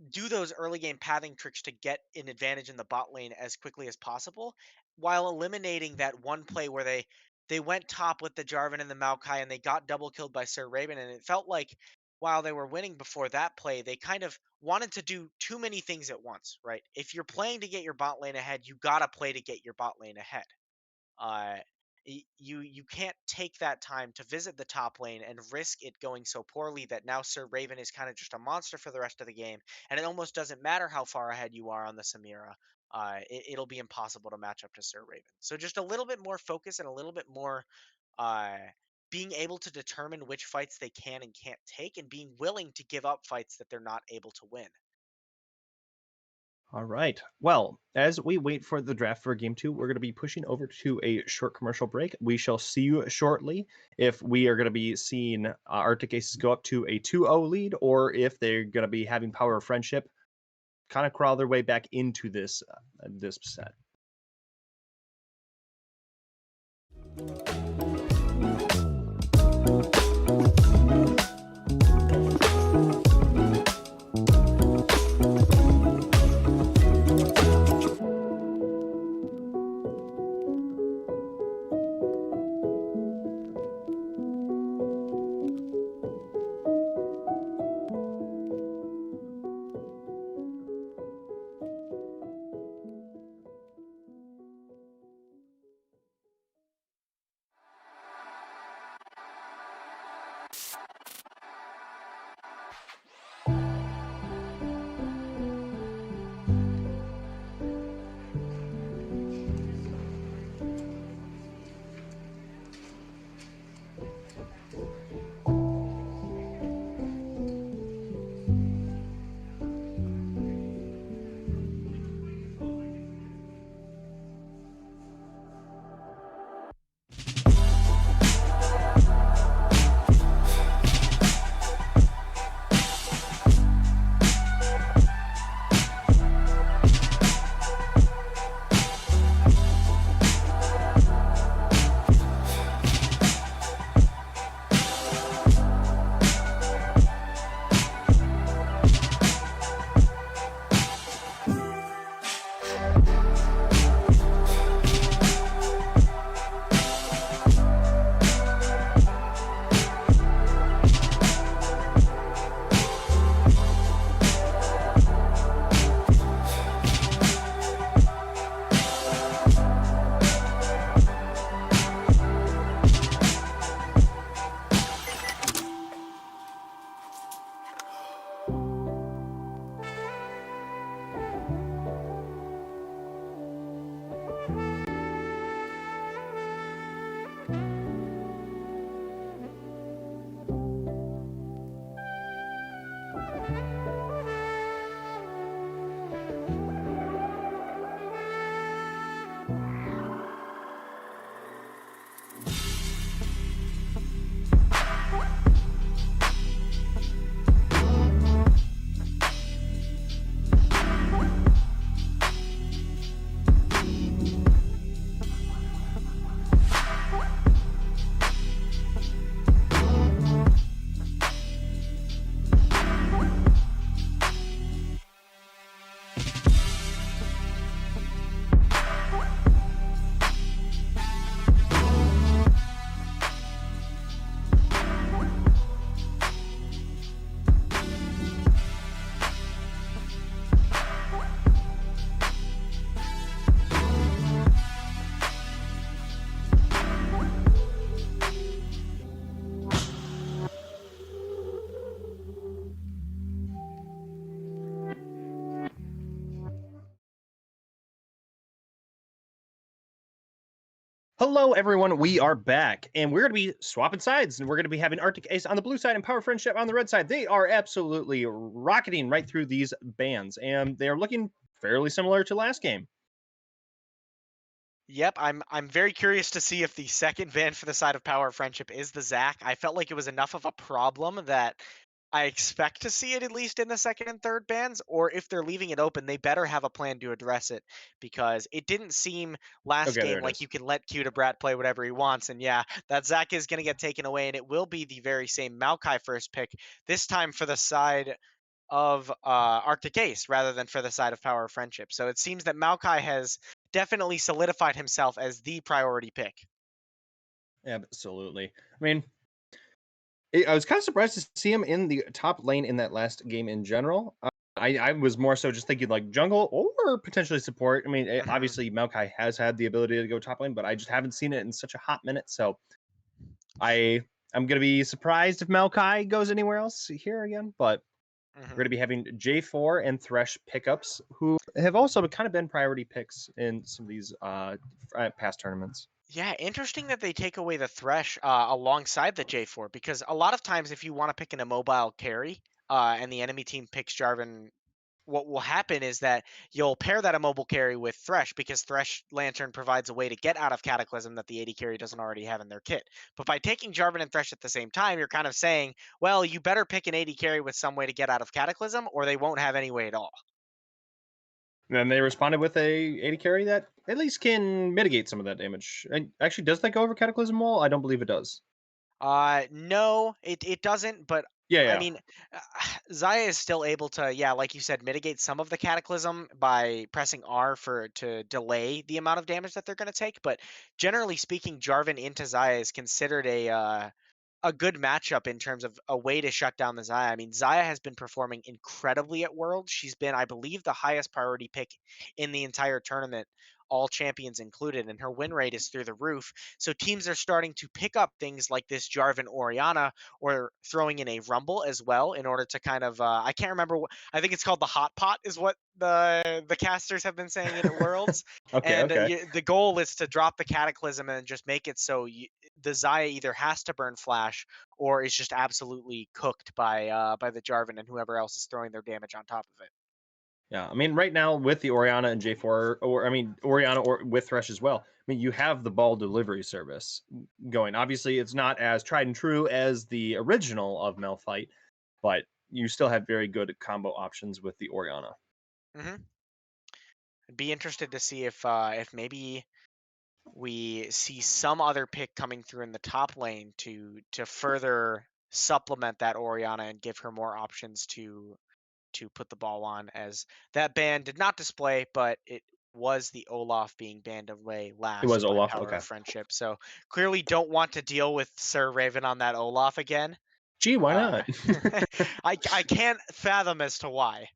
do those early game pathing tricks to get an advantage in the bot lane as quickly as possible, while eliminating that one play where they went top with the Jarvan and the Maokai, and they got double killed by Sir Raven, and it felt like while they were winning before that play, they kind of wanted to do too many things at once, right? If you're playing to get your bot lane ahead, you gotta play to get your bot lane ahead. uh, you can't take that time to visit the top lane and risk it going so poorly that now Sir Raven is kind of just a monster for the rest of the game, and it almost doesn't matter how far ahead you are on the Samira. It'll be impossible to match up to Sir Raven. So just a little bit more focus and a little bit more uh, being able to determine which fights they can and can't take, and being willing to give up fights that they're not able to win. All right. Well, as we wait for the draft for game two, we're going to be pushing over to a short commercial break. We shall see you shortly if we are going to be seeing Arctic Aces go up to a 2-0 lead, or if they're going to be having Power of Friendship kind of crawl their way back into this set. Hello, everyone. We are back, and we're going to be swapping sides, and we're going to be having Arctic Ace on the blue side and Power Friendship on the red side. They are absolutely rocketing right through these bands, and they are looking fairly similar to last game. Yep, I'm very curious to see if the second ban for the side of Power of Friendship is the Zac. I felt like it was enough of a problem that I expect to see it at least in the second and third bans, or if they're leaving it open, they better have a plan to address it, because it didn't seem last Okay, there game it like is. you can let Q to Brat play whatever he wants. And yeah, that Zac is going to get taken away, and it will be the very same Maokai first pick, this time for the side of Arctic Ace rather than for the side of Power of Friendship. So it seems that Maokai has definitely solidified himself as the priority pick. Absolutely. I mean, I was kind of surprised to see him in the top lane in that last game in general. I was more so just thinking like jungle or potentially support. I mean, Mhm. obviously Maokai has had the ability to go top lane, but I just haven't seen it in such a hot minute. So I I'm gonna be surprised if Maokai goes anywhere else here again. But we're Mhm. gonna be having J4 and Thresh pickups, who have also kind of been priority picks in some of these past tournaments. Yeah, interesting that they take away the Thresh alongside the J4 because a lot of times if you want to pick an immobile carry and the enemy team picks Jarvan, what will happen is that you'll pair that immobile carry with Thresh because Thresh Lantern provides a way to get out of Cataclysm that the AD carry doesn't already have in their kit. But by taking Jarvan and Thresh at the same time, you're kind of saying, well, you better pick an AD carry with some way to get out of Cataclysm or they won't have any way at all. And then they responded with a 80 carry that at least can mitigate some of that damage. And actually, does that go over Cataclysm Wall? I don't believe it does. No, it doesn't. But Yeah, I yeah. mean, uh, Zaya is still able to, yeah, like you said, mitigate some of the cataclysm by pressing R for to delay the amount of damage that they're going to take. But generally speaking, Jarvan into Zaya is considered a good matchup in terms of a way to shut down the Zaya. I mean, Zaya has been performing incredibly at Worlds. She's been, I believe, the highest priority pick in the entire tournament, all champions included, and her win rate is through the roof. So teams are starting to pick up things like this Jarvan Oriana or throwing in a Rumble as well in order to kind of, I can't remember what, I think it's called the Hot Pot is what the casters have been saying it at Worlds. Okay, And okay. the goal is to drop the Cataclysm and just make it so the Zaya either has to burn Flash or is just absolutely cooked by the Jarvan and whoever else is throwing their damage on top of it. Yeah, I mean, right now with the Oriana and J4, or I mean, Oriana or with Thresh as well. I mean, you have the ball delivery service going. Obviously, it's not as tried and true as the original of Malphite, but you still have very good combo options with the Oriana. Hmm. I'd be interested to see if maybe we see some other pick coming through in the top lane to further supplement that Oriana and give her more options to put the ball on, as that ban did not display, but it was the Olaf being banned away It was last by Olaf. Power Okay. of Friendship. So clearly don't want to deal with Sir Raven on that Olaf again. Gee, why Uh, not? I can't fathom as to why.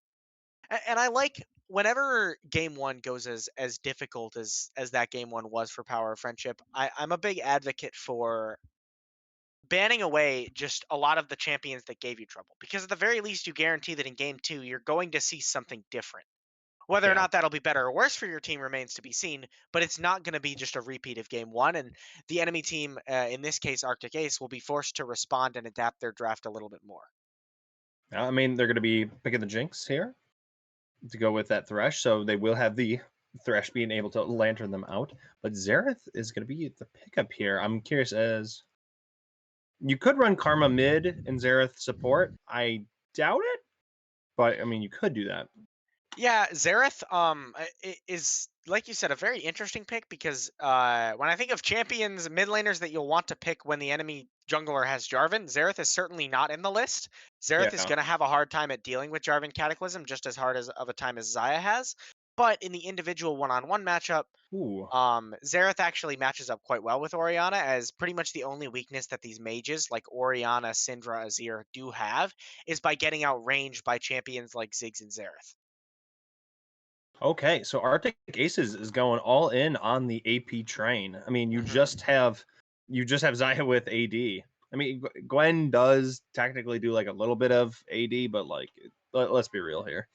And I like whenever game one goes as difficult as that game one was for Power of Friendship. I'm a big advocate for banning away just a lot of the champions that gave you trouble because at the very least you guarantee that in game two you're going to see something different. Whether or Yeah. not that'll be better or worse for your team remains to be seen, but it's not going to be just a repeat of game one. And the enemy team, in this case Arctic Ace, will be forced to respond and adapt their draft a little bit more. I mean, they're going to be picking the Jinx here to go with that Thresh, so they will have the Thresh being able to lantern them out. But Xerath is going to be the pickup here. I'm curious as you could run Karma mid and Xerath support. I doubt it, but I mean, you could do that. Yeah, Zareth is, like you said, a very interesting pick because when I think of champions, mid laners that you'll want to pick when the enemy jungler has Jarvan, Zareth is certainly not in the list. Zareth is Yeah. going to have a hard time at dealing with Jarvan Cataclysm, just as hard as of a time as Xayah has. But in the individual one-on-one matchup, Ooh. Zareth actually matches up quite well with Oriana, as pretty much the only weakness that these mages like Oriana, Syndra, Azir do have is by getting outranged by champions like Ziggs and Zareth. Okay, so Arctic Aces is going all in on the AP train. I mean, Hmm. you just have Zaya with AD. I mean, Gwen does technically do like a little bit of AD, but like let's be real here.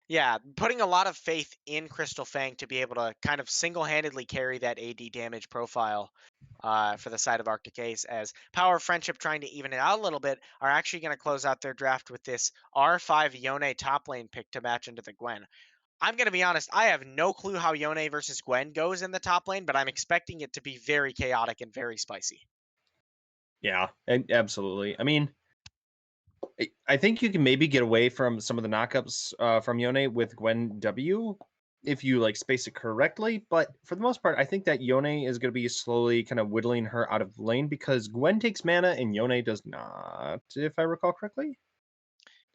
Yeah, putting a lot of faith in Crystal Fang to be able to kind of single-handedly carry that AD damage profile for the side of Arctic Ace, as Power of Friendship trying to even it out a little bit are actually going to close out their draft with this R5 Yone top lane pick to match into the Gwen. I'm going to be honest, I have no clue how Yone versus Gwen goes in the top lane, but I'm expecting it to be very chaotic and very spicy. Yeah, absolutely. I mean, I think you can maybe get away from some of the knockups from Yone with Gwen W if you like space it correctly. But for the most part, I think that Yone is going to be slowly kind of whittling her out of lane because Gwen takes mana and Yone does not, if I recall correctly.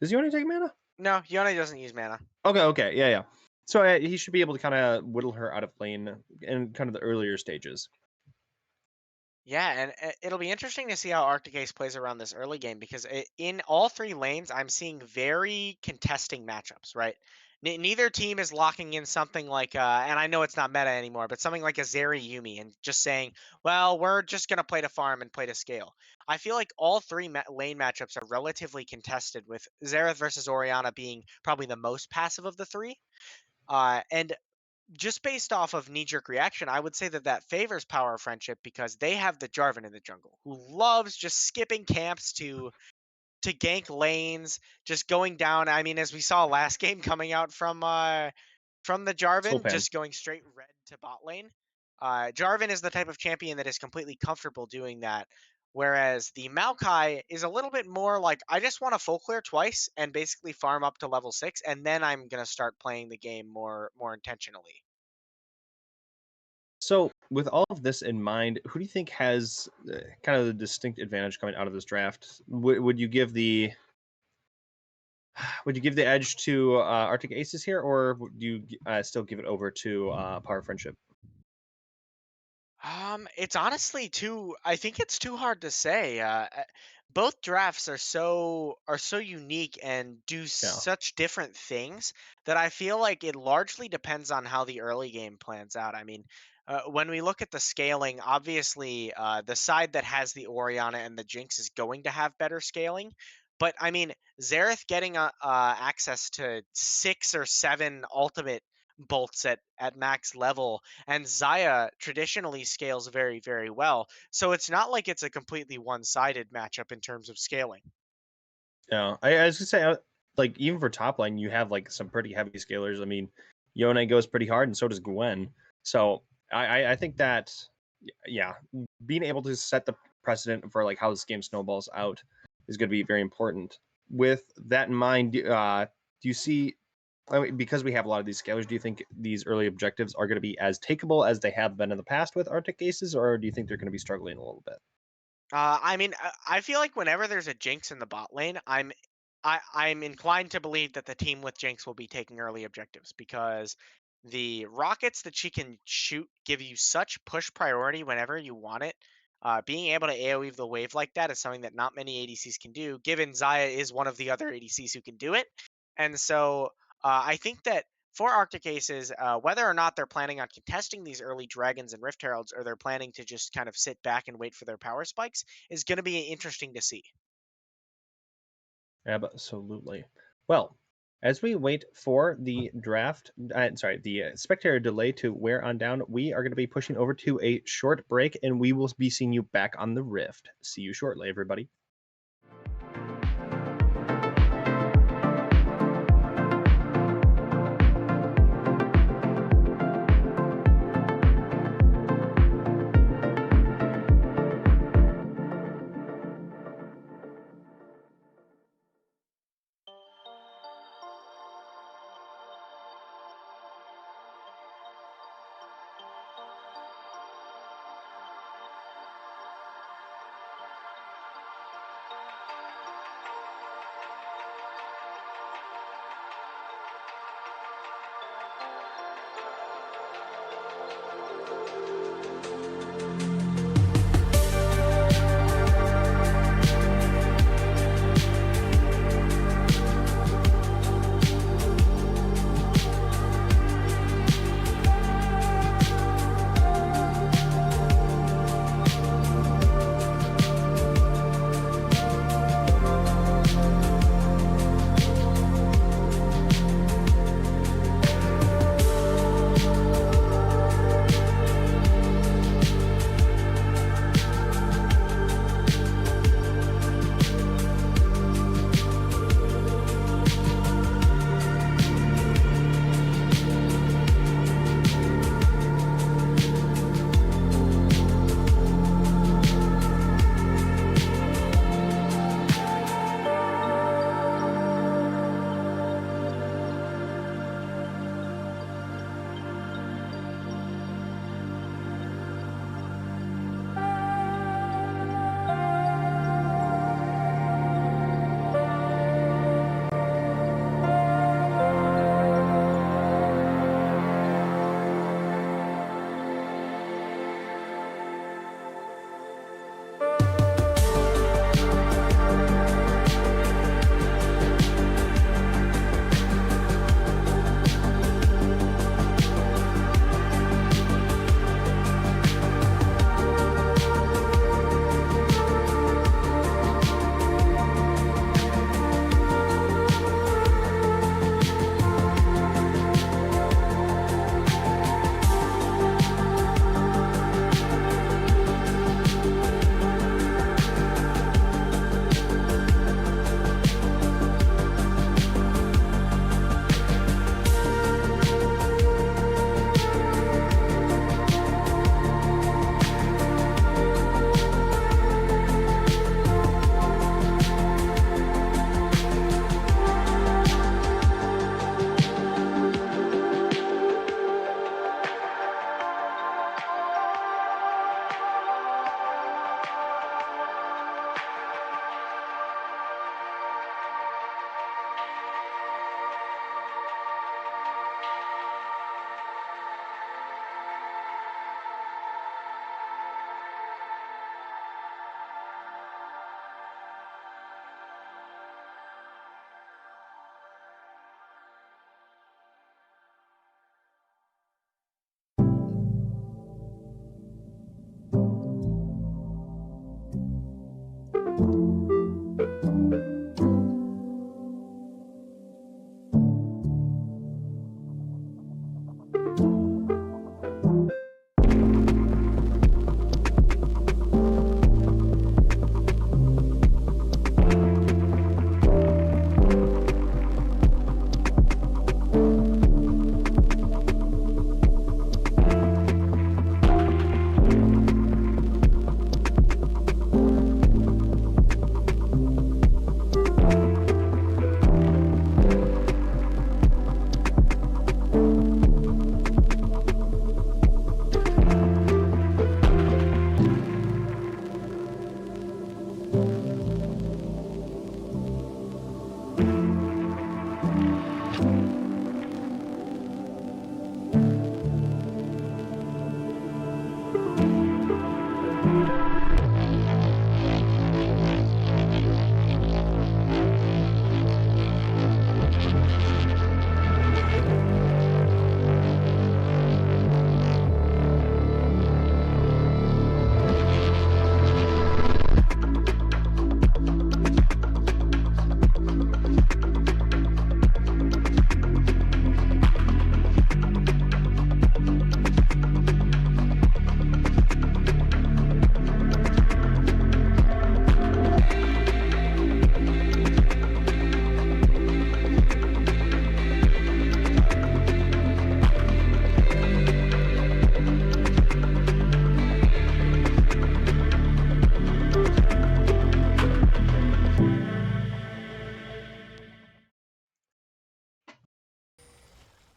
Does Yone take mana? No, Yone doesn't use mana. Okay, okay, yeah, yeah. So he should be able to kind of whittle her out of lane in kind of the earlier stages. Yeah, and it'll be interesting to see how Arctic Ace plays around this early game because in all three lanes, I'm seeing very contesting matchups, right? Neither team is locking in something like, and I know it's not meta anymore, but something like a Zeri Yumi and just saying, well, we're just going to play to farm and play to scale. I feel like all three lane matchups are relatively contested, with Xerath versus Orianna being probably the most passive of the three. And just based off of knee-jerk reaction, I would say that that favors Power of Friendship because they have the Jarvan in the jungle who loves just skipping camps to gank lanes, just going down. I mean, as we saw last game coming out from the Jarvan, Sul'Pan. just going straight red to bot lane. Jarvan is the type of champion that is completely comfortable doing that. Whereas the Maokai is a little bit more like, I just want to full clear twice and basically farm up to level 6, and then I'm gonna start playing the game more intentionally. So, with all of this in mind, who do you think has kind of the distinct advantage coming out of this draft? Would you give the edge to Arctic Aces here, or would you still give it over to Power Friendship? It's honestly too. I think it's too hard to say. Both drafts are so unique and do Yeah. such different things that I feel like it largely depends on how the early game plans out. I mean, when we look at the scaling, obviously, the side that has the Orianna and the Jinx is going to have better scaling. But I mean, Xerath getting access to 6 or 7 ultimate bolts at max level, and Zaya traditionally scales very, very well. So it's not like it's a completely one-sided matchup in terms of scaling. Yeah, I was gonna say, like even for top line, you have like some pretty heavy scalers. I mean, Yone goes pretty hard, and so does Gwen. So I think that yeah, being able to set the precedent for like how this game snowballs out is going to be very important. With that in mind, do you see? I mean, because we have a lot of these scalers, do you think these early objectives are going to be as takeable as they have been in the past with Arctic Aces, or do you think they're going to be struggling a little bit? I mean, I feel like whenever there's a Jinx in the bot lane, I'm inclined to believe that the team with Jinx will be taking early objectives because the rockets that she can shoot give you such push priority whenever you want it. Being able to AoE the wave like that is something that not many ADCs can do, given Zaya is one of the other ADCs who can do it. And so I think that for Arctic Aces, whether or not they're planning on contesting these early Dragons and Rift Heralds, or they're planning to just kind of sit back and wait for their power spikes, is going to be interesting to see. Absolutely. Well, as we wait for the draft, sorry, the spectator delay to wear on down, we are going to be pushing over to a short break, and we will be seeing you back on the Rift. See you shortly, everybody.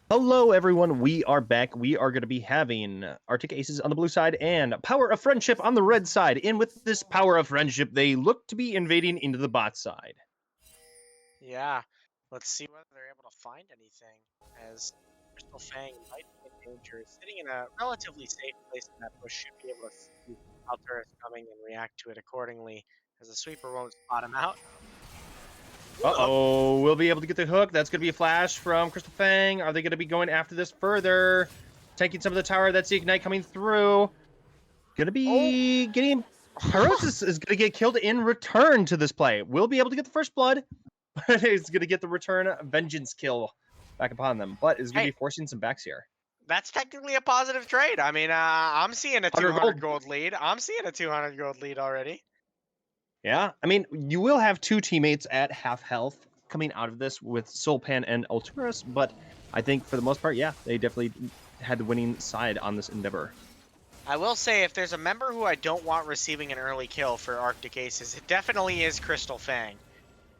Hello, everyone. We are back. We are going to be having Arctic Aces on the blue side and Power of Friendship on the red side. And with this Power of Friendship, they look to be invading into the bot side. Yeah, let's see whether they're able to find anything, as Crystal Fang might be in danger. Sitting in a relatively safe place in that bush should be able to see Altura is coming and react to it accordingly, as the sweeper won't spot him out. Ooh, Uh-oh, we'll be able to get the hook. That's going to be a flash from Crystal Fang. Are they going to be going after this further? Taking some of the tower. That's the Ignite coming through. Going to be getting... Pyrosis is going to get killed in return to this play. We'll be able to get the first blood, but it's going to get the return vengeance kill back upon them. But is going to Hey, be forcing some backs here. that's technically a positive trade. I mean, I'm seeing a 100 200 gold. gold lead. I'm seeing a 200 gold lead already. Yeah, I mean, you will have two teammates at half health coming out of this with Solpan and Alturas, but I think for the most part, yeah, they definitely had the winning side on this endeavor. I will say, if there's a member who I don't want receiving an early kill for Arctic Aces, it definitely is Crystal Fang.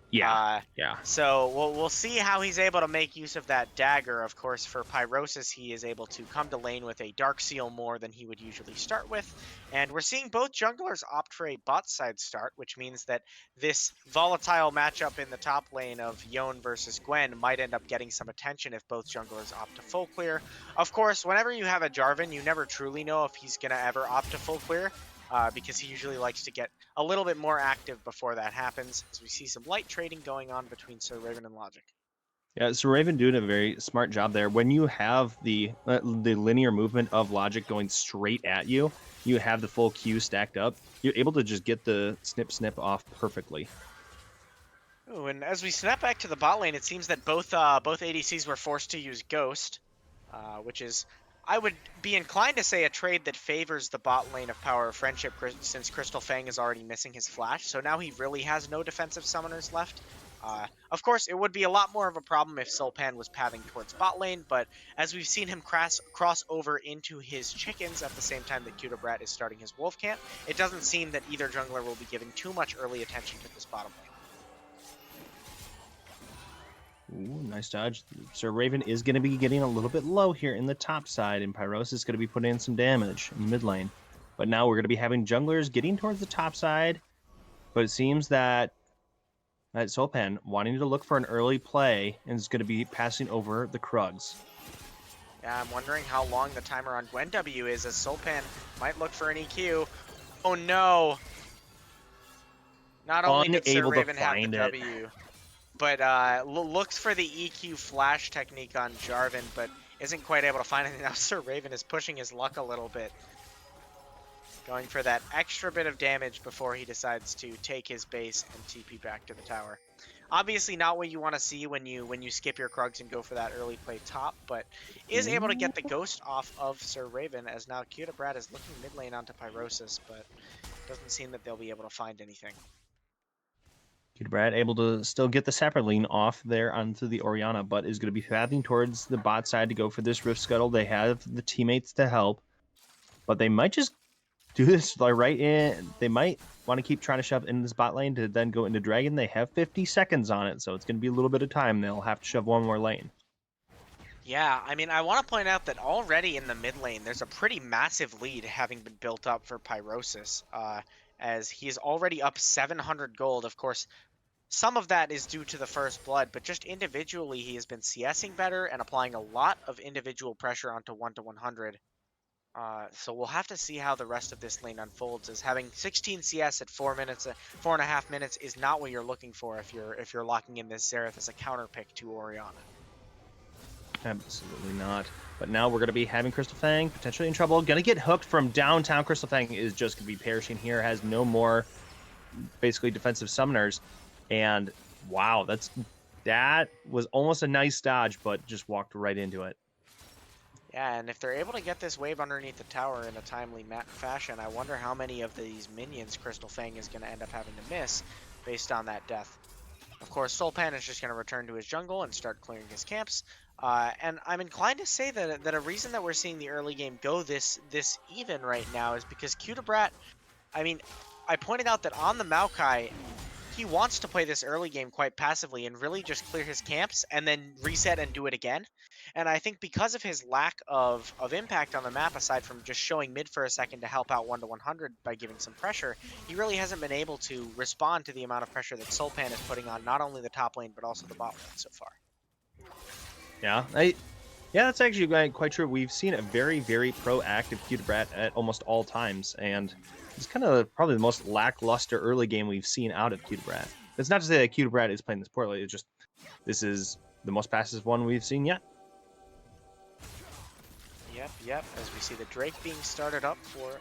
Yeah, Uh, yeah. so we'll see how he's able to make use of that dagger. Of course, for Pyrosis, he is able to come to lane with a Dark Seal more than he would usually start with. And we're seeing both junglers opt for a bot side start, which means that this volatile matchup in the top lane of Yone versus Gwen might end up getting some attention if both junglers opt to full clear. Of course, whenever you have a Jarvan, you never truly know if he's going to ever opt to full clear. Because he usually likes to get a little bit more active before that happens, as we see some light trading going on between Sir Raven and Logic. Yeah, so Raven doing a very smart job there. When you have the linear movement of Logic going straight at you, you have the full Q stacked up. You're able to just get the snip off perfectly. Ooh, and as we snap back to the bot lane, it seems that both ADCs were forced to use Ghost, which is, I would be inclined to say, a trade that favors the bot lane of Power of Friendship, since Crystal Fang is already missing his flash, so now he really has no defensive summoners left. Of course, it would be a lot more of a problem if Sulpan was pathing towards bot lane, but as we've seen him cross over into his chickens at the same time that Cutobrat is starting his wolf camp, it doesn't seem that either jungler will be giving too much early attention to this bottom lane. Ooh, nice dodge. Sir Raven is going to be getting a little bit low here in the top side, and Pyros is going to be putting in some damage in mid lane. But now we're going to be having junglers getting towards the top side, but it seems that Solpan wanting to look for an early play and is going to be passing over the Krugs. Yeah, I'm wondering how long the timer on Gwen W is, as Sulpan might look for an EQ. Oh no! Not only did Sir Unable to Raven have the find it. W, but looks for the EQ flash technique on Jarvan, but isn't quite able to find it. Now Sir Raven is pushing his luck a little bit, going for that extra bit of damage before he decides to take his base and TP back to the tower. Obviously not what you want to see when you skip your Krugs and go for that early play top, but is able to get the ghost off of Sir Raven, as now Cutobrat is looking mid lane onto Pyrosis, but doesn't seem that they'll be able to find anything. Brad able to still get the Sapperling off there onto the Orianna, but is going to be pathing towards the bot side to go for this Rift Scuttle. They have the teammates to help, but they might just do this like right in. They might want to keep trying to shove in this bot lane to then go into Dragon. They have 50 seconds on it, so it's going to be a little bit of time. They'll have to shove one more lane. Yeah, I mean, I want to point out that already in the mid lane, there's a pretty massive lead having been built up for Pyrosis, as he's already up 700 gold. Of course, some of that is due to the first blood, but just individually, he has been CSing better and applying a lot of individual pressure onto 1 to 100. So we'll have to see how the rest of this lane unfolds, as having 16 CS at 4.5 minutes is not what you're looking for if you're locking in this Xerath as a counter pick to Orianna. Absolutely not. But now we're going to be having Crystal Fang potentially in trouble. Going to get hooked from downtown. Crystal Fang is just going to be perishing here. Has no more basically defensive summoners. And wow, that was almost a nice dodge, but just walked right into it. Yeah, and if they're able to get this wave underneath the tower in a timely fashion, I wonder how many of these minions Crystal Fang is going to end up having to miss based on that death. Of course, Sulpan is just going to return to his jungle and start clearing his camps. And I'm inclined to say that a reason that we're seeing the early game go this even right now is because Cutobrat, I mean, I pointed out that on the Maokai, he wants to play this early game quite passively and really just clear his camps and then reset and do it again. And I think because of his lack of impact on the map, aside from just showing mid for a second to help out 1-100 by giving some pressure, he really hasn't been able to respond to the amount of pressure that Sulpan is putting on not only the top lane but also the bot lane so far. Yeah, yeah, that's actually quite true. We've seen a very, very proactive Cudibrat at almost all times, and it's kind of probably the most lackluster early game we've seen out of Cudibrat. It's not to say that Cudibrat is playing this poorly. It's just this is the most passive one we've seen yet. Yep. As we see the Drake being started up for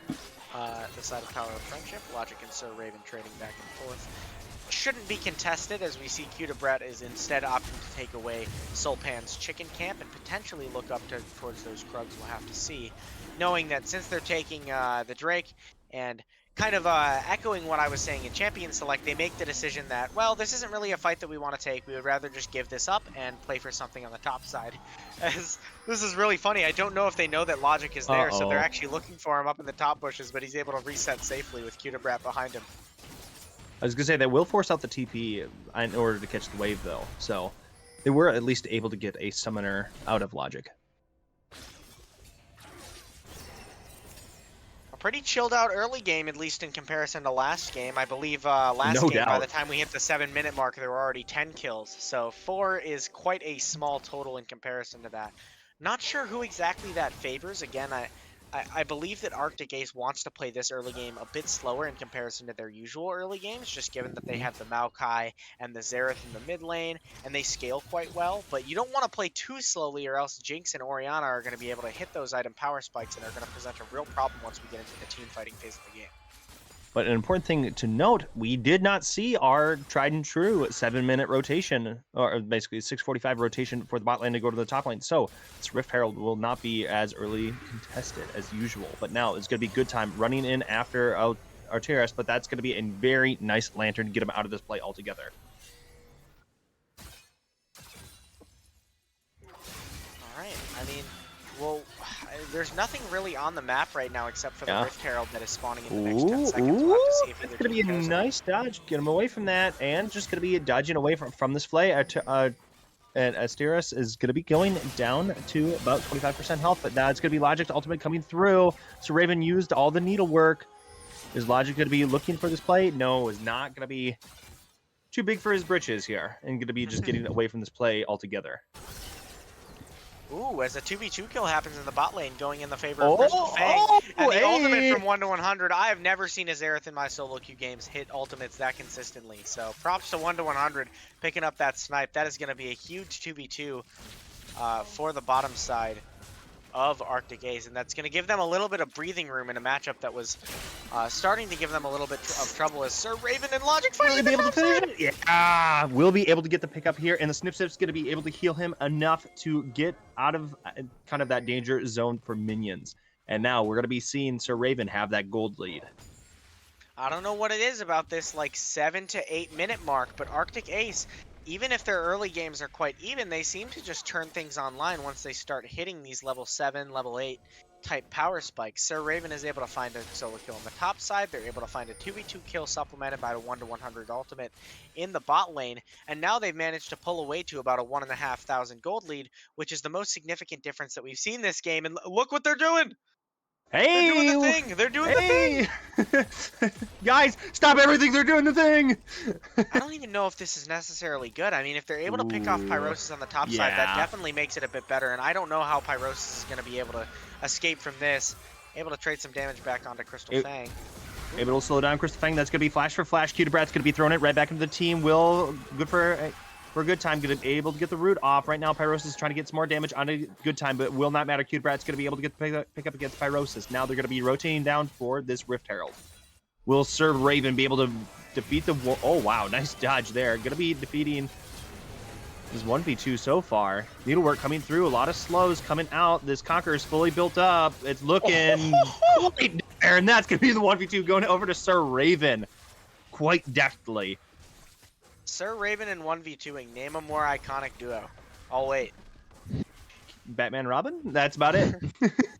the side of Power of Friendship, Logic and Sir Raven trading back and forth. Shouldn't be contested, as we see Cudibrat is instead opting to take away Sulpan's chicken camp and potentially look up towards those Krugs. We'll have to see, knowing that since they're taking the Drake and kind of echoing what I was saying in Champion Select, they make the decision that, well, this isn't really a fight that we want to take. We would rather just give this up and play for something on the top side. As this is really funny. I don't know if they know that Logic is there, so they're actually looking for him up in the top bushes, but he's able to reset safely with Cudibrat behind him. I was gonna say they will force out the TP in order to catch the wave, though. So they were at least able to get a summoner out of Logic. A pretty chilled out early game, at least in comparison to last game. I believe last game, by the time we hit the 7-minute mark, there were already 10 kills. So 4 is quite a small total in comparison to that. Not sure who exactly that favors. Again, I believe that Arctic Ace wants to play this early game a bit slower in comparison to their usual early games, just given that they have the Maokai and the Xerath in the mid lane, and they scale quite well. But you don't want to play too slowly, or else Jinx and Orianna are going to be able to hit those item power spikes and are going to present a real problem once we get into the team fighting phase of the game. But an important thing to note, we did not see our tried and true 7-minute rotation, or basically 6:45 rotation for the bot lane to go to the top lane. So this Rift Herald will not be as early contested as usual. But now it's going to be good time running in after Arteris, but that's going to be a very nice lantern to get him out of this play altogether. All right. I mean, well, there's nothing really on the map right now except for the Rift Herald that is spawning in the next 10 seconds. We'll have to see if that's going to be a nice dodge. Get him away from that, and just going to be dodging away from this play. And Asteris is going to be going down to about 25% health, but now it's going to be Logic's ultimate coming through. So Raven used all the needlework. Is Logic going to be looking for this play? No, is not going to be too big for his britches here, and going to be just getting away from this play altogether. Ooh, as a 2v2 kill happens in the bot lane, going in the favor of Crystal Fang. And the ultimate from 1-100. I have never seen a Xerath in my solo queue games hit ultimates that consistently. So props to 1-100 picking up that snipe. That is going to be a huge 2v2 for the bottom side of Arctic Ace, and that's going to give them a little bit of breathing room in a matchup that was starting to give them a little bit of trouble as Sir Raven and Logic fighting be able to finish it. Yeah, we'll be able to get the pickup here, and the Snip Snip's going to be able to heal him enough to get out of kind of that danger zone for minions. And now we're going to be seeing Sir Raven have that gold lead. I don't know what it is about this like 7 to 8 minute mark, but Arctic Ace, even if their early games are quite even, they seem to just turn things online once they start hitting these level 7, level 8 type power spikes. Sir Raven is able to find a solo kill on the top side. They're able to find a 2v2 kill supplemented by a 1-100 ultimate in the bot lane. And now they've managed to pull away to about a 1,500 gold lead, which is the most significant difference that we've seen this game. And look what they're doing! Hey! They're doing the thing! They're doing the thing! Guys, stop everything! They're doing the thing! I don't even know if this is necessarily good. I mean, if they're able to pick off Pyrosis on the top side, that definitely makes it a bit better. And I don't know how Pyrosis is going to be able to escape from this. Able to trade some damage back onto Crystal Fang. Able to slow down Crystal Fang. That's going to be flash for flash. Cudibrat's going to be throwing it right back into the team. Will, good for a good time. Going to be able to get the root off. Right now, Pyrosis is trying to get some more damage on a good time, but will not matter. Cudibrat's going to be able to get the pick up against Pyrosis. Now they're going to be rotating down for this Rift Herald. Will Sir Raven be able to defeat the... Oh, wow. Nice dodge there. Going to be defeating this 1v2 so far. Needlework coming through. A lot of slows coming out. This Conqueror is fully built up. It's looking quite there. And that's going to be the 1v2 going over to Sir Raven quite deftly. Sir Raven and 1v2ing. Name a more iconic duo. I'll wait. Batman Robin. That's about it.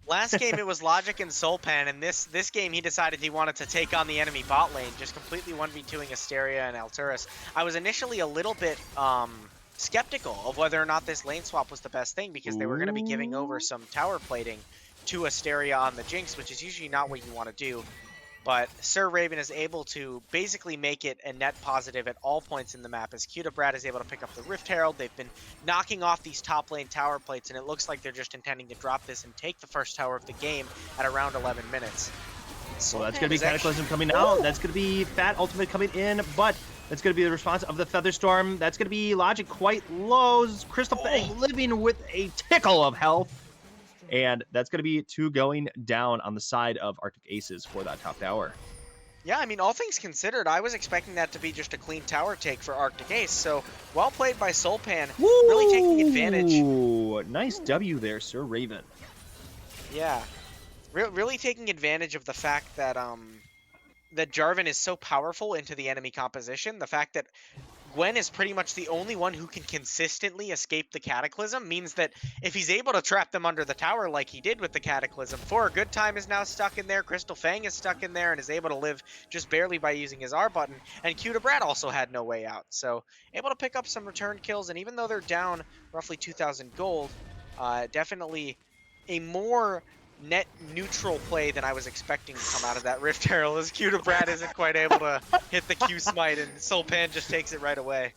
Last game it was Logic and Sulpan, and this game he decided he wanted to take on the enemy bot lane, just completely 1v2ing Asteria and Alturas. I was initially a little bit skeptical of whether or not this lane swap was the best thing, because they were going to be giving over Ooh. some tower plating to Asteria on the Jinx, which is usually not what you want to do. But Sir Raven is able to basically make it a net positive at all points in the map, as Brad is able to pick up the Rift Herald. They've been knocking off these top lane tower plates, and it looks like they're just intending to drop this and take the first tower of the game at around 11 minutes. So that's going to be Cataclysm coming out. That's going to be Fat Ultimate coming in, but that's going to be the response of the Featherstorm. That's going to be Logic quite low. Crystal Fang living with a tickle of health. And that's going to be 2 going down on the side of Arctic Aces for that top tower. Yeah, I mean, all things considered, I was expecting that to be just a clean tower take for Arctic Ace. So, well played by Sulpan, really taking advantage. Ooh, nice W there, Sir Raven. Yeah, really taking advantage of the fact that that Jarvan is so powerful into the enemy composition. The fact that Gwen is pretty much the only one who can consistently escape the Cataclysm means that if he's able to trap them under the tower like he did with the Cataclysm, For a Good Time is now stuck in there, Crystal Fang is stuck in there and is able to live just barely by using his R button, and Q to Brad also had no way out. So able to pick up some return kills, and even though they're down roughly 2,000 gold, definitely a more net neutral play than I was expecting to come out of that Rift Herald, as Q to Brad isn't quite able to hit the Q smite, and Sulpan just takes it right away.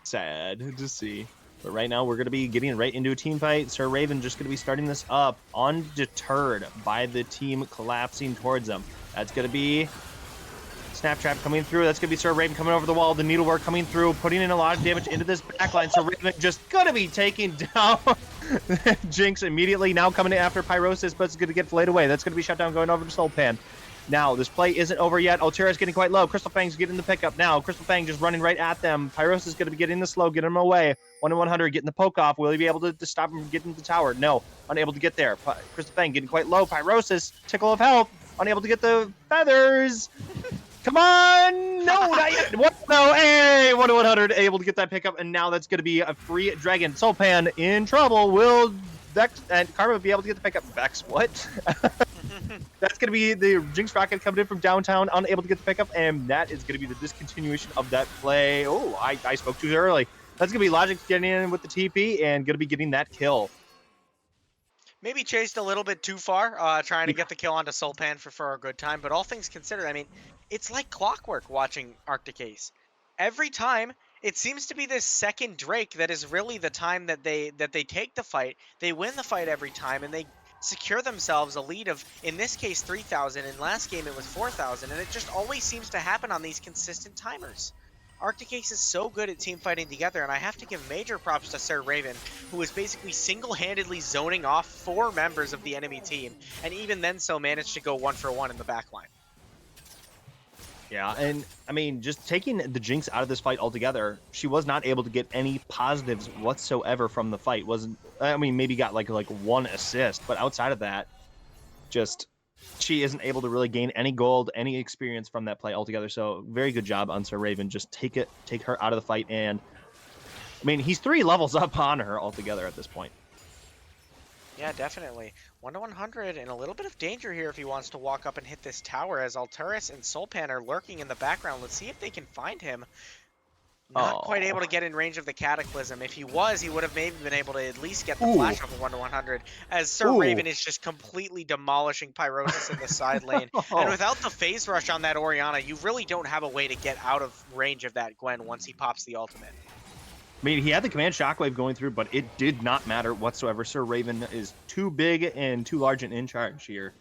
Sad to see. But right now, we're going to be getting right into a team fight. Sir Raven just going to be starting this up, undeterred by the team collapsing towards them. That's going to be Snap Trap coming through. That's going to be Sir Raven coming over the wall. The Needlework coming through, putting in a lot of damage into this backline. Sir Raven just going to be taking down Jinx immediately. Now coming in after Pyrosis, but it's going to get flayed away. That's going to be shut down going over to Sulpan. Now, this play isn't over yet. Altera's getting quite low. Crystal Fang's getting the pickup now. Crystal Fang just running right at them. Pyrosis is going to be getting the slow, getting him away. 1 in 100, getting the poke off. Will he be able to stop him from getting the tower? No, unable to get there. Crystal Fang getting quite low. Pyrosis, tickle of health, unable to get the feathers. Come on! No, not yet. No, hey, 1 in 100, able to get that pickup, and now that's going to be a free dragon. Sulpan in trouble. Will Vex and Karma be able to get the pickup? Vex, what? That's going to be the Jinx Rocket coming in from downtown, unable to get the pickup, and that is going to be the discontinuation of that play. Oh, I spoke too early. That's going to be Logic getting in with the TP and going to be getting that kill. Maybe chased a little bit too far, trying to get the kill onto Sulpan for a good time, but all things considered, I mean, it's like clockwork watching Arctic Ace. Every time, it seems to be this second Drake that is really the time that they take the fight. They win the fight every time, and they secure themselves a lead of, in this case, 3,000. In last game, it was 4,000, and it just always seems to happen on these consistent timers. Arctic Ace is so good at team fighting together, and I have to give major props to Sir Raven, who is basically single-handedly zoning off 4 members of the enemy team, and even then so managed to go 1-for-1 in the backline. Yeah, and I mean, just taking the Jinx out of this fight altogether, she was not able to get any positives whatsoever from the fight. I mean, maybe got like 1 assist, but outside of that, just she isn't able to really gain any gold, any experience from that play altogether. So very good job on Sir Raven. Just take her out of the fight, and I mean, he's 3 levels up on her altogether at this point. Yeah, definitely. 1 to 100 and a little bit of danger here if he wants to walk up and hit this tower, as Alturas and Sulpan are lurking in the background. Let's see if they can find him. Not quite able to get in range of the Cataclysm. If he was, he would have maybe been able to at least get the flash off of 1 to 100, as Sir Raven is just completely demolishing Pyrosis in the side lane. And without the phase rush on that Orianna, you really don't have a way to get out of range of that Gwen once he pops the ultimate. I mean, he had the command shockwave going through, but it did not matter whatsoever. Sir Raven is too big and too large and in charge here.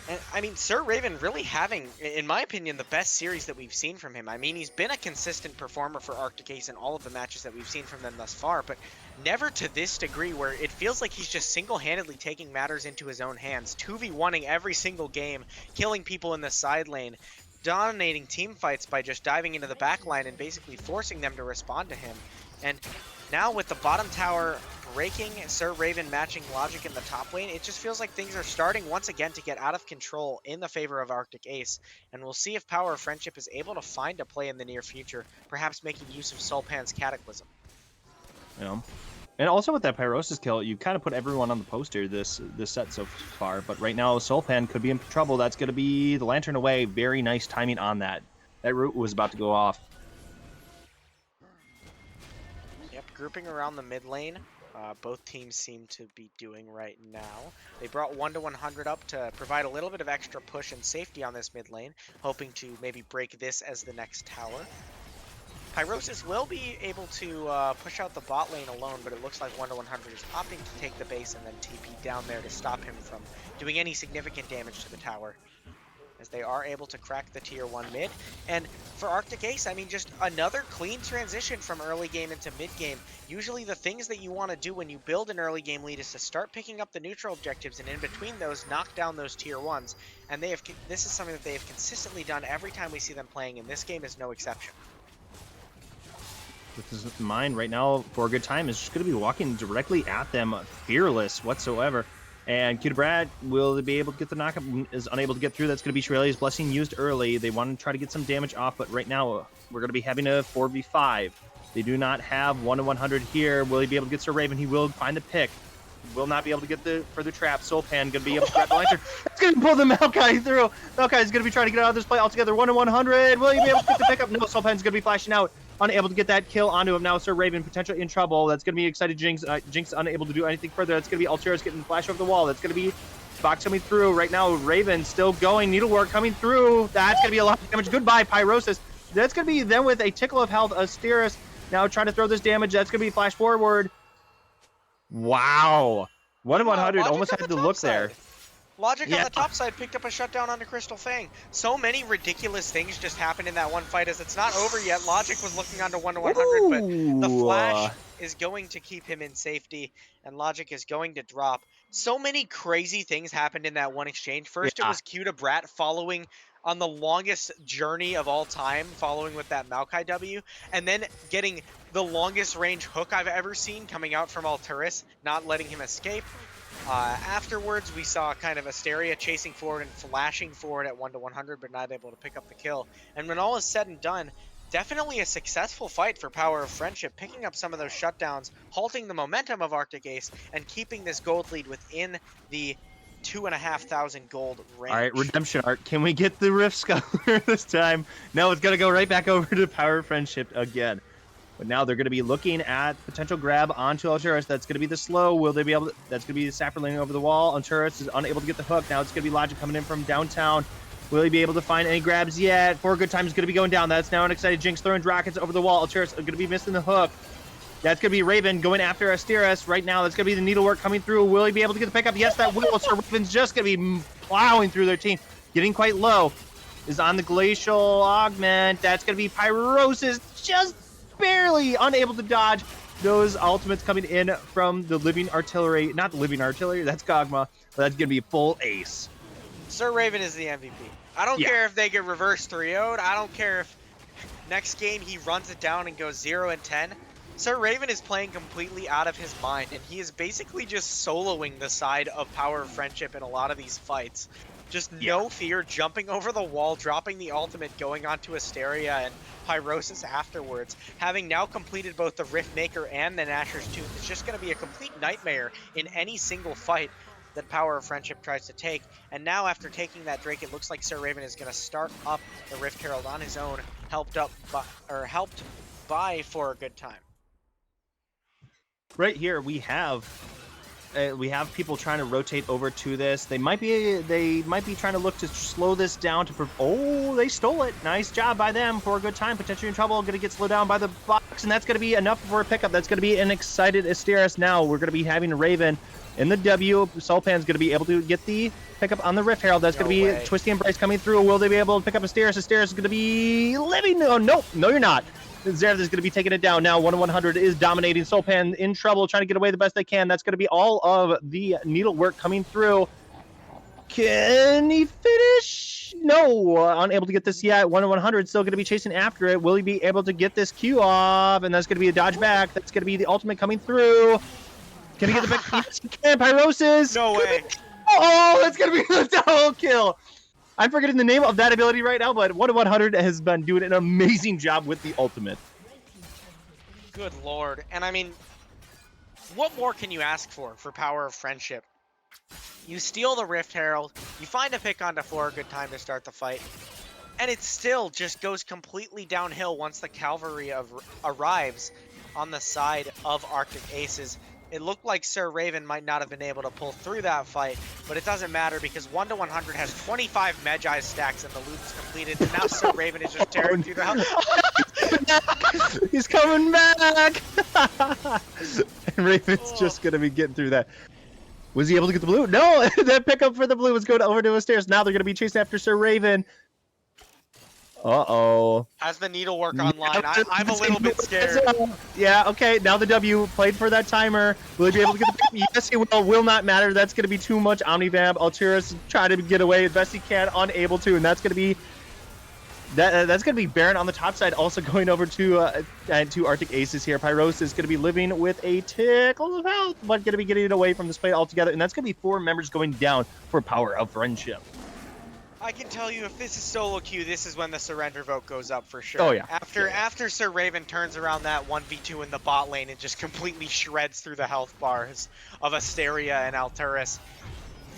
And I mean, Sir Raven really having, in my opinion, the best series that we've seen from him. I mean, he's been a consistent performer for Arctic Ace in all of the matches that we've seen from them thus far, but never to this degree, where it feels like he's just single-handedly taking matters into his own hands, 2v1ing every single game, killing people in the side lane, dominating team fights by just diving into the backline and basically forcing them to respond to him. And now with the bottom tower breaking, Sir Raven matching Logic in the top lane, it just feels like things are starting once again to get out of control in the favor of Arctic Ace. And we'll see if Power of Friendship is able to find a play in the near future, perhaps making use of Sulpan's Cataclysm. You know, And also with that Pyrosis kill, you kind of put everyone on the poster this set so far. But right now, Soulpan could be in trouble. That's going to be the Lantern away. Very nice timing on that. That root was about to go off. Yep, grouping around the mid lane. Both teams seem to be doing right now. They brought 1 to 100 up to provide a little bit of extra push and safety on this mid lane, hoping to maybe break this as the next tower. Pyrosis will be able to push out the bot lane alone, but it looks like 1 to 100 is opting to take the base and then TP down there to stop him from doing any significant damage to the tower, as they are able to crack the tier 1 mid. And for Arctic Ace, I mean, just another clean transition from early game into mid game. Usually the things that you want to do when you build an early game lead is to start picking up the neutral objectives, and in between those, knock down those tier 1s. And this is something that they have consistently done every time we see them playing, and this game is no exception. With this in mind, right now, For a Good Time is just going to be walking directly at them, fearless whatsoever. And Cute Brad will be able to get the knockup, is unable to get through. That's going to be Shirley's Blessing used early. They want to try to get some damage off, but right now we're going to be having a 4v5. They do not have 1 to 100 here. Will he be able to get Sir Raven? He will find the pick. Will not be able to get the further trap. Soulpan going to be able to grab the lantern. It's going to pull the Maokai through. Maokai is going to be trying to get out of this play altogether. 1 to 100. Will he be able to get the pickup? No, Soulpan's going to be flashing out. Unable to get that kill onto him. Now Sir Raven potentially in trouble. That's going to be excited Jinx. Jinx unable to do anything further. That's going to be Altera's getting the flash over the wall. That's going to be Fox coming through. Right now, Raven still going. Needlework coming through. That's going to be a lot of damage. Goodbye, Pyrosis. That's going to be then with a tickle of health. Asteris now trying to throw this damage. That's going to be flash forward. Wow. 1 to 100 almost had to look there. Logic on the top side picked up a shutdown onto Crystal Fang. So many ridiculous things just happened in that one fight, as it's not over yet. Logic was looking onto 1 to 100, but the flash is going to keep him in safety, and Logic is going to drop. So many crazy things happened in that one exchange. First, it was Q to Brat following on the longest journey of all time, following with that Maokai W, and then getting the longest range hook I've ever seen coming out from Alteris, not letting him escape. Afterwards, we saw kind of Asteria chasing forward and flashing forward at 1 to 100, but not able to pick up the kill. And when all is said and done, definitely a successful fight for Power of Friendship, picking up some of those shutdowns, halting the momentum of Arctic Ace, and keeping this gold lead within the 2,500 gold range. All right, Redemption Art. Can we get the Rift Scholar this time? No, it's going to go right back over to Power of Friendship again. But now they're going to be looking at potential grab onto Alteris. That's going to be the slow. Will they be able to? That's going to be the Sapperling over the wall. Alteris is unable to get the hook. Now it's going to be Logic coming in from downtown. Will he be able to find any grabs yet? For a Good Time is going to be going down. That's now an excited Jinx throwing rockets over the wall. Alteris is going to be missing the hook. That's going to be Raven going after Asteris right now. That's going to be the Needlework coming through. Will he be able to get the pickup? Yes, that will. So Raven's just going to be plowing through their team. Getting quite low. Is on the Glacial Augment. That's going to be Pyrosis. Just barely unable to dodge those ultimates coming in from the Living Artillery. Not the Living Artillery, that's Kog'Maw, but that's going to be full ace. Sir Raven is the MVP. I don't care if they get reverse 3-0'd. I don't care if next game he runs it down and goes 0 and 10. Sir Raven is playing completely out of his mind, and he is basically just soloing the side of Power of Friendship in a lot of these fights. Just no fear, jumping over the wall, dropping the ultimate, going onto Asteria and Pyrosis afterwards. Having now completed both the Rift Maker and the Nashor's Tooth, it's just going to be a complete nightmare in any single fight that Power of Friendship tries to take. And now after taking that Drake, it looks like Sir Raven is going to start up the Rift Herald on his own, helped by For a Good Time. Right here we have people trying to rotate over to this. They might be trying to look to slow this down to. Oh, they stole it. Nice job by them. For a Good Time. Potentially in trouble. Going to get slowed down by the box, and that's going to be enough for a pickup. That's going to be an excited Asteris. Now we're going to be having Raven in the W. Soulpan's going to be able to get the pickup on the Rift Herald. That's going to be Twisty Embrace coming through. Will they be able to pick up Asteris? Asteris is going to be living. Oh, nope. No, you're not. Xerath is going to be taking it down now. 1 to 100 is dominating. Soulpan in trouble, trying to get away the best they can. That's going to be all of the Needlework coming through. Can he finish? No, unable to get this yet. 1 to 100, still going to be chasing after it. Will he be able to get this Q off? And that's going to be a dodge back. That's going to be the ultimate coming through. Can he get the back? Yes, he can. Pyrosis. No way. Oh, that's going to be the double kill. I'm forgetting the name of that ability right now, but 1 to 100 has been doing an amazing job with the ultimate. Good lord. And I mean, What more can you ask for Power of Friendship? You steal the Rift Herald, you find a pick onto 4, a good time to start the fight, and it still just goes completely downhill once the cavalry arrives on the side of Arctic Aces. It looked like Sir Raven might not have been able to pull through that fight, but it doesn't matter because 1 to 100 has 25 Magi stacks and the loop is completed, and now Sir Raven is just tearing through the house. He's coming back! And Raven's just going to be getting through that. Was he able to get the blue? No! That pickup for the blue was going over to the stairs. Now they're going to be chasing after Sir Raven. Uh-oh. Has the needlework online? I'm a little bit scared. Yeah, okay. Now the W played for that timer. Will he be able to get the Yes, he will. Will not matter. That's going to be too much. Omnivamp, Alturas trying to get away as best he can. Unable to. And that's going to be... That's going to be Baron on the top side, also going over to Arctic Aces here. Pyros is going to be living with a tickle of health, but going to be getting it away from this fight altogether. And that's going to be 4 members going down for Power of Friendship. I can tell you, if this is solo queue, this is when the surrender vote goes up for sure. Oh, yeah. After Sir Raven turns around that 1v2 in the bot lane and just completely shreds through the health bars of Asteria and Alturas,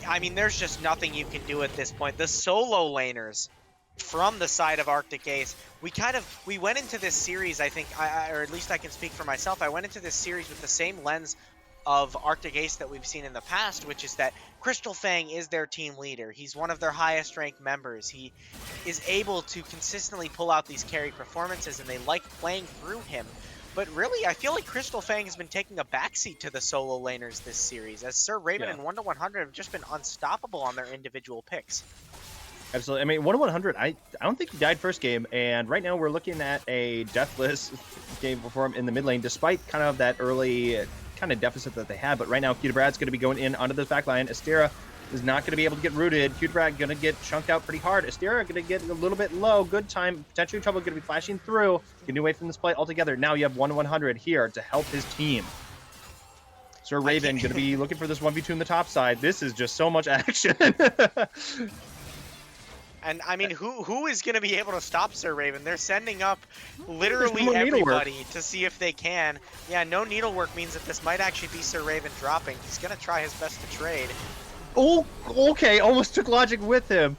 I mean, there's just nothing you can do at this point. The solo laners from the side of Arctic Ace, we went into this series, I think, or at least I can speak for myself, I went into this series with the same lens of Arctic Ace that we've seen in the past, which is that Crystal Fang is their team leader. He's one of their highest ranked members. He is able to consistently pull out these carry performances, and they like playing through him. But really, I feel like Crystal Fang has been taking a backseat to the solo laners this series, as Sir Raven and 1 to 100 have just been unstoppable on their individual picks. Absolutely. I mean, 1 to 100, I don't think he died first game, and right now we're looking at a deathless game for him in the mid lane, despite kind of that early kind of deficit that they had. But right now, Cutebrad's going to be going in onto this back line. Astera is not going to be able to get rooted. Cutebrad going to get chunked out pretty hard. Astera going to get a little bit low. Good time. Potentially trouble going to be flashing through. Getting away from this play altogether. Now you have 1 to 100 here to help his team. Sir Raven going to be looking for this 1v2 in the top side. This is just so much action. And I mean, who is going to be able to stop Sir Raven? They're sending up literally everybody to see if they can. Yeah, no needlework means that this might actually be Sir Raven dropping. He's going to try his best to trade. Oh, okay. Almost took logic with him.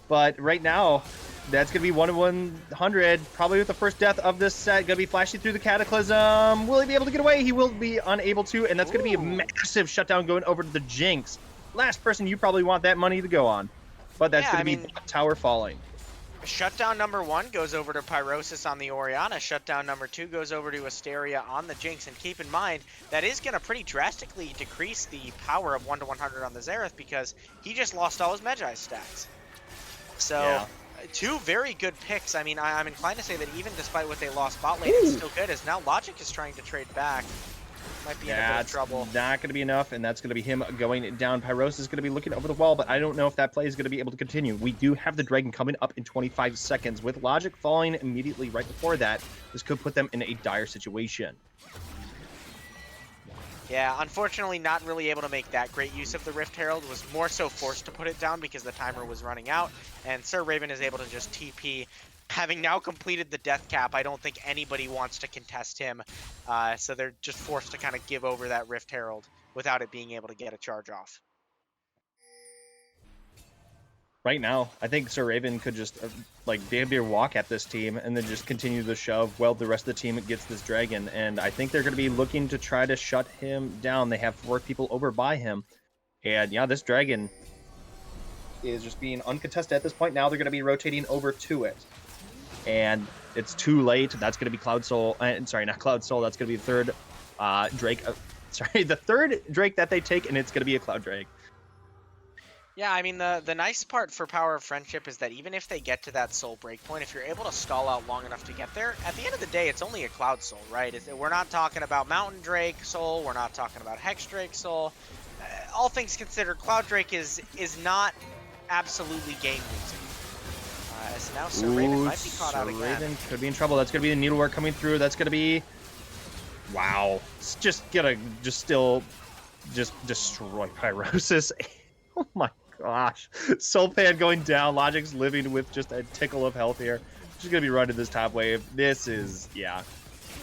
But right now, that's going to be 1 to 100. Probably with the first death of this set. Going to be flashing through the Cataclysm. Will he be able to get away? He will be unable to. And that's going to be a massive shutdown going over to the Jinx. Last person you probably want that money to go on. But that's going to be tower falling. Shutdown number 1 goes over to Pyrosis on the Orianna. Shutdown number 2 goes over to Asteria on the Jinx. And keep in mind, that is going to pretty drastically decrease the power of 1 to 100 on the Xerath because he just lost all his Magi stacks. So, 2 very good picks. I mean, I'm inclined to say that even despite what they lost bot lane, it's still good, as now Logic is trying to trade back. Might be in a bit of trouble. Not going to be enough, and that's going to be him going down. Pyros is going to be looking over the wall, but I don't know if that play is going to be able to continue. We do have the Dragon coming up in 25 seconds. With Logic falling immediately right before that, this could put them in a dire situation. Yeah, unfortunately not really able to make that great use of the Rift Herald. Was more so forced to put it down because the timer was running out, and Sir Raven is able to just TP. Having now completed the death cap, I don't think anybody wants to contest him, so they're just forced to kind of give over that Rift Herald without it being able to get a charge off. Right now, I think Sir Raven could just damn near walk at this team and then just continue the shove while the rest of the team gets this dragon. And I think they're going to be looking to try to shut him down. They have 4 people over by him. And yeah, this dragon is just being uncontested at this point. Now they're going to be rotating over to it. And it's too late. That's going to be Cloud Soul. Sorry, not Cloud Soul. That's going to be the third Drake. The third Drake that they take, and it's going to be a Cloud Drake. Yeah, I mean, the nice part for Power of Friendship is that even if they get to that Soul breakpoint, if you're able to stall out long enough to get there, at the end of the day, it's only a Cloud Soul, right? We're not talking about Mountain Drake Soul. We're not talking about Hex Drake Soul. All things considered, Cloud Drake is not absolutely game-losing. As now Sir Raven might be caught out again. Raven could be in trouble. That's going to be the needlework coming through. That's going to be... Wow. It's just going to still destroy Pyrosis. Oh my gosh. Soulpan going down. Logic's living with just a tickle of health here. Just going to be running this top wave. This is... Yeah.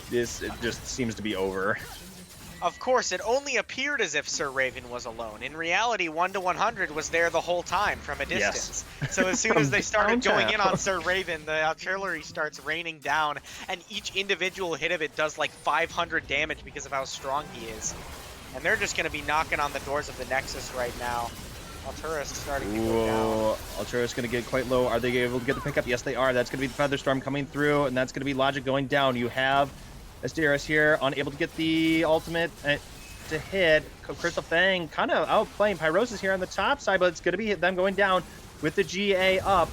This just seems to be over. Of course, it only appeared as if Sir Raven was alone. In reality, 1 to 100 was there the whole time from a Yes. distance. So as soon as From they started going downtown. in on Sir Raven, the artillery starts raining down, and each individual hit of it does like 500 damage because of how strong he is. And they're just going to be knocking on the doors of the Nexus right now. Altura starting to go down. Ooh, Altura's going to get quite low. Are they able to get the pickup? Yes, they are. That's going to be the Featherstorm coming through, and that's going to be Logic going down. You have Asterios here, unable to get the ultimate to hit. Crystal Fang kind of outplaying Pyrosis here on the top side, but it's going to be them going down with the GA up.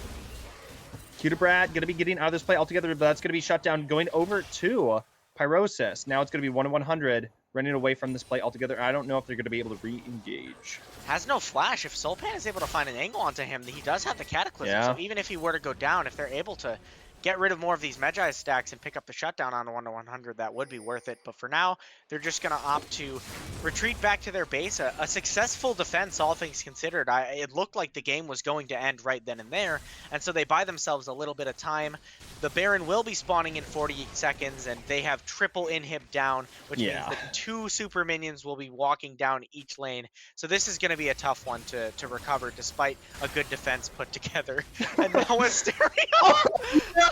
Cutebrat going to be getting out of this play altogether, but that's going to be shut down, going over to Pyrosis. Now it's going to be 1 to 100, running away from this play altogether. I don't know if they're going to be able to re-engage. Has no flash. If Sulpan is able to find an angle onto him, he does have the Cataclysm. So Yeah. even if he were to go down, if they're able to get rid of more of these Magi stacks and pick up the shutdown on 1 to 100, that would be worth it. But for now, they're just going to opt to retreat back to their base. A successful defense, all things considered. It looked like the game was going to end right then and there. And so they buy themselves a little bit of time. The Baron will be spawning in 40 seconds, and they have triple inhib down, which means Yeah. that 2 super minions will be walking down each lane. So this is going to be a tough one to recover, despite a good defense put together. And now Asterio.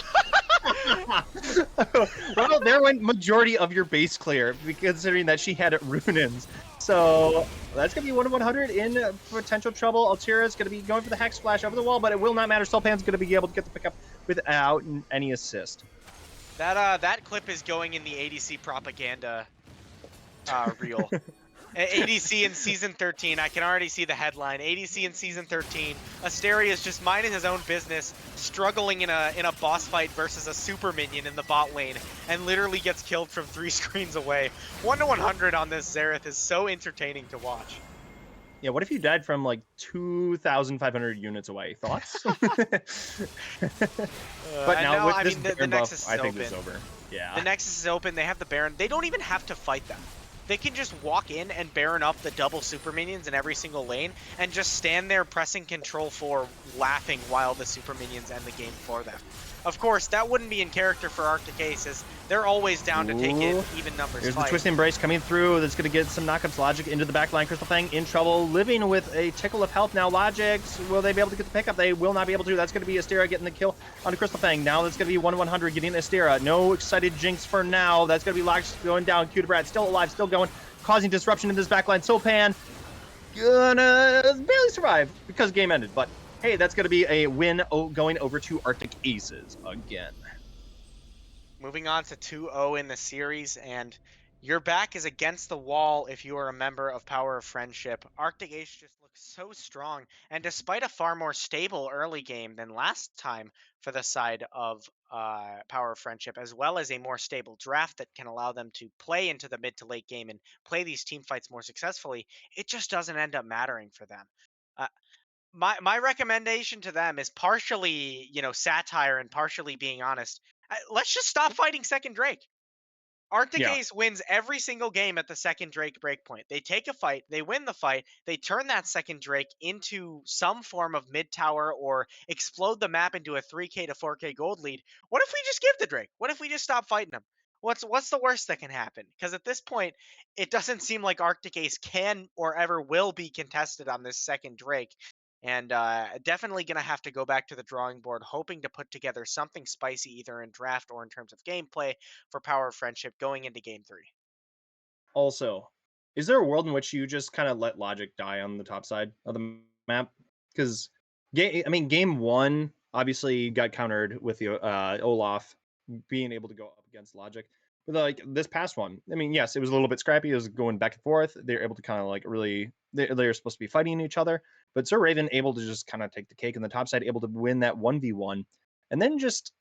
Well, there went majority of your base clear, considering that she had Runins. So that's going to be 1 to 100 in potential trouble. Altira is going to be going for the Hex Flash over the wall, but it will not matter. Sulpan's going to be able to get the pickup without any assist. That clip is going in the ADC propaganda reel. ADC in season 13, I can already see the headline. ADC in season 13, Asteria is just minding his own business, struggling in a boss fight versus a super minion in the bot lane, and literally gets killed from 3 screens away. 1 to 100 on this Xerath is so entertaining to watch. Yeah, what if you died from like 2,500 units away? Thoughts? But And now with I this mean, the Baron Nexus buff, is I think open. this is over. Yeah. The Nexus is open. They have the Baron. They don't even have to fight them. They can just walk in and Baron up the double super minions in every single lane and just stand there pressing control 4, laughing while the super minions end the game for them. Of course, that wouldn't be in character for Arctic Ace, as they're always down to take it even numbers Here's fight. the Twist Embrace coming through. That's going to get some knockups. Logic into the back line. Crystal Fang in trouble, living with a tickle of health now. Logic, will they be able to get the pickup? They will not be able to. That's going to be Astera getting the kill on Crystal Fang. Now that's going to be 1 100 getting Astera. No excited Jinx for now. That's going to be Logic going down. Cutebrat still alive, still going, causing disruption in this backline. Sopan gonna barely survive because game ended. But hey, that's going to be a win going over to Arctic Aces again. Moving on to 2-0 in the series, and your back is against the wall if you are a member of Power of Friendship. Arctic Ace just looks so strong, and despite a far more stable early game than last time for the side of Power of Friendship, as well as a more stable draft that can allow them to play into the mid to late game and play these team fights more successfully, it just doesn't end up mattering for them. Uh, my recommendation to them is partially, satire and partially being honest. Let's just stop fighting second Drake. Arctic Yeah. Ace wins every single game at the second Drake breakpoint. They take a fight, they win the fight, they turn that second Drake into some form of mid tower or explode the map into a 3K to 4K gold lead. What if we just give the Drake? What if we just stop fighting him? What's the worst that can happen? Because at this point, it doesn't seem like Arctic Ace can or ever will be contested on this second Drake. And definitely going to have to go back to the drawing board, hoping to put together something spicy either in draft or in terms of gameplay for Power of Friendship going into game 3. Also, is there a world in which you just kind of let Logic die on the top side of the map? Because game one obviously got countered with the Olaf being able to go up against Logic. But like this past one, I mean, yes, it was a little bit scrappy. It was going back and forth. They're able to kind of like really, they're supposed to be fighting each other. But Sir Raven able to just kind of take the cake on the top side, able to win that 1v1. And then just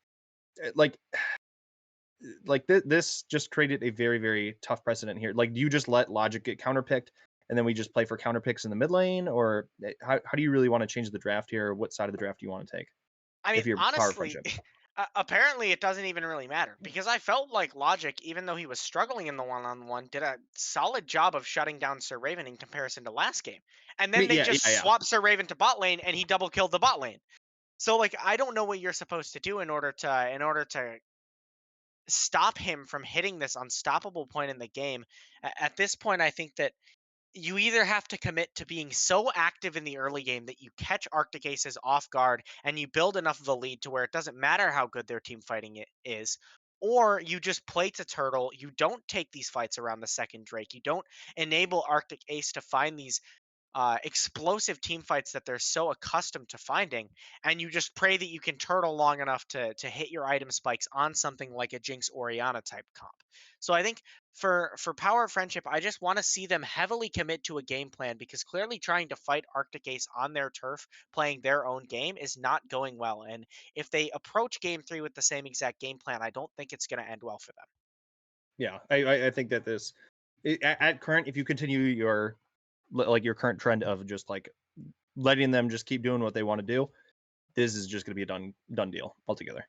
this just created a very, very tough precedent here. Like, do you just let Logic get counterpicked and then we just play for counterpicks in the mid lane? Or how do you really want to change the draft here? What side of the draft do you want to take I mean, if you're Power honestly, Friendship? apparently it doesn't even really matter because I felt like Logic, even though he was struggling in the one-on-one, did a solid job of shutting down Sir Raven in comparison to last game. And I then mean, they yeah, yeah, just yeah. swapped Sir Raven to bot lane and he double killed the bot lane. So like I don't know what you're supposed to do in order to stop him from hitting this unstoppable point in the game. At this point, I think that you either have to commit to being so active in the early game that you catch Arctic Aces off guard and you build enough of a lead to where it doesn't matter how good their team fighting it is, or you just play to turtle. You don't take these fights around the second Drake. You don't enable Arctic Ace to find these explosive team fights that they're so accustomed to finding, and you just pray that you can turtle long enough to hit your item spikes on something like a Jinx Oriana type comp. So I think for Power of Friendship, I just want to see them heavily commit to a game plan, because clearly trying to fight Arctic Ace on their turf, playing their own game, is not going well. And if they approach game three with the same exact game plan, I don't think it's going to end well for them. Yeah, I think that at current, if you continue your like your current trend of just like letting them just keep doing what they want to do, this is just going to be a done deal altogether.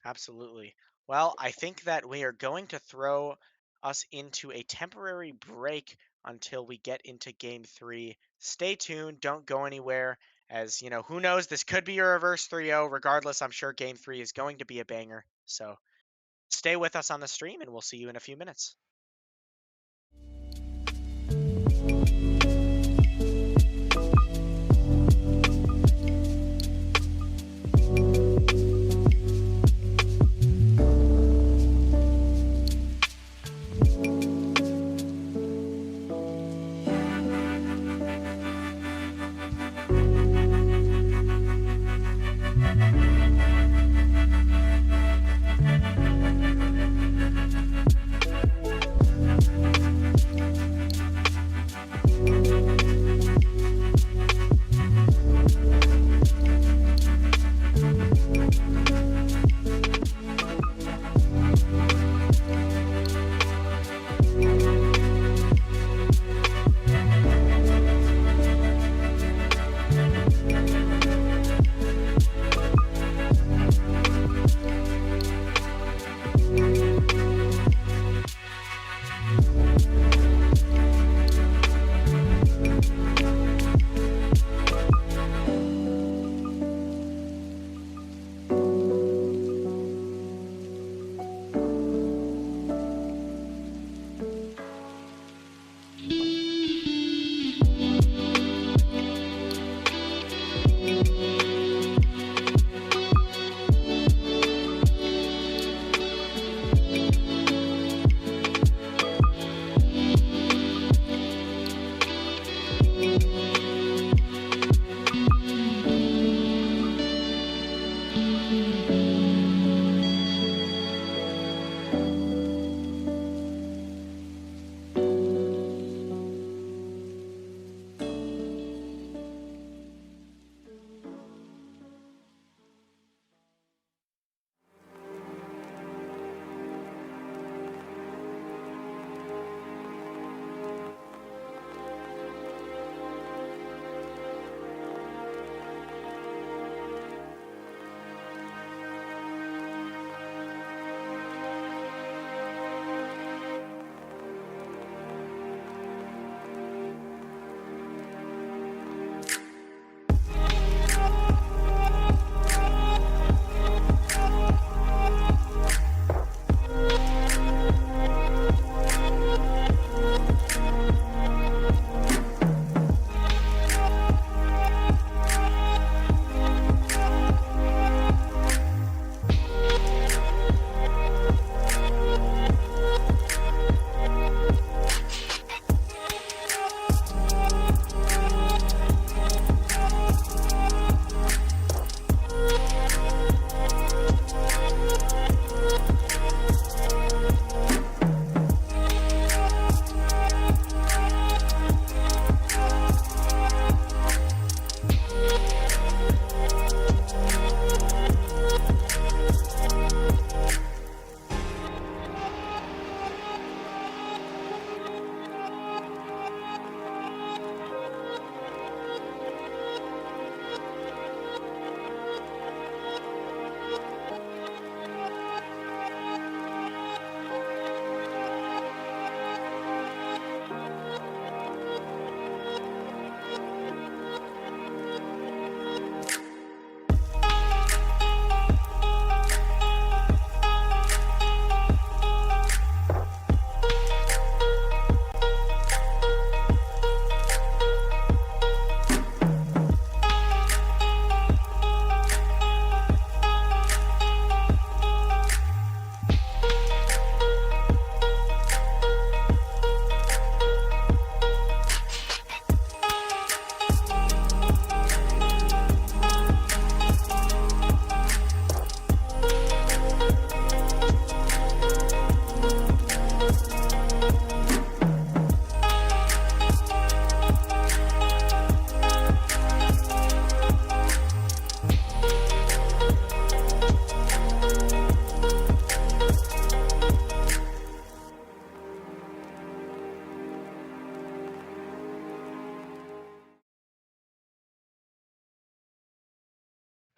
Absolutely. Well, I think that we are going to throw us into a temporary break until we get into game three. Stay tuned. Don't go anywhere. As you know, who knows? This could be a reverse 3-0. Regardless, I'm sure game three is going to be a banger. So stay with us on the stream, and we'll see you in a few minutes.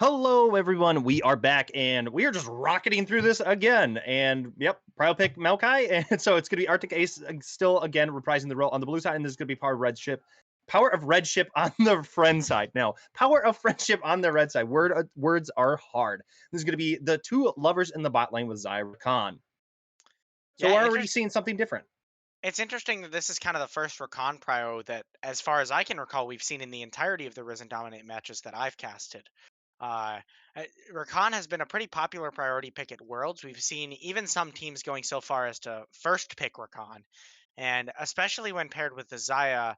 Hello, everyone. We are back, and we are just rocketing through this again. And yep, Prio pick Maokai, and so it's going to be Arctic Ace still again reprising the role on the blue side, and this is going to be Power of Red Ship on the friend side. Now, Power of Friendship on the red side. Words are hard. This is going to be the two lovers in the bot lane with Zyra Khan. So Yeah, we're already seeing something different. it's interesting that this is kind of the first Rakan prio that, as far as I can recall, we've seen in the entirety of the Risen Dominate matches that I've casted. Uh, Rakan has been a pretty popular priority pick at Worlds. We've seen even some teams going so far as to first pick Rakan. And especially when paired with the Zaya,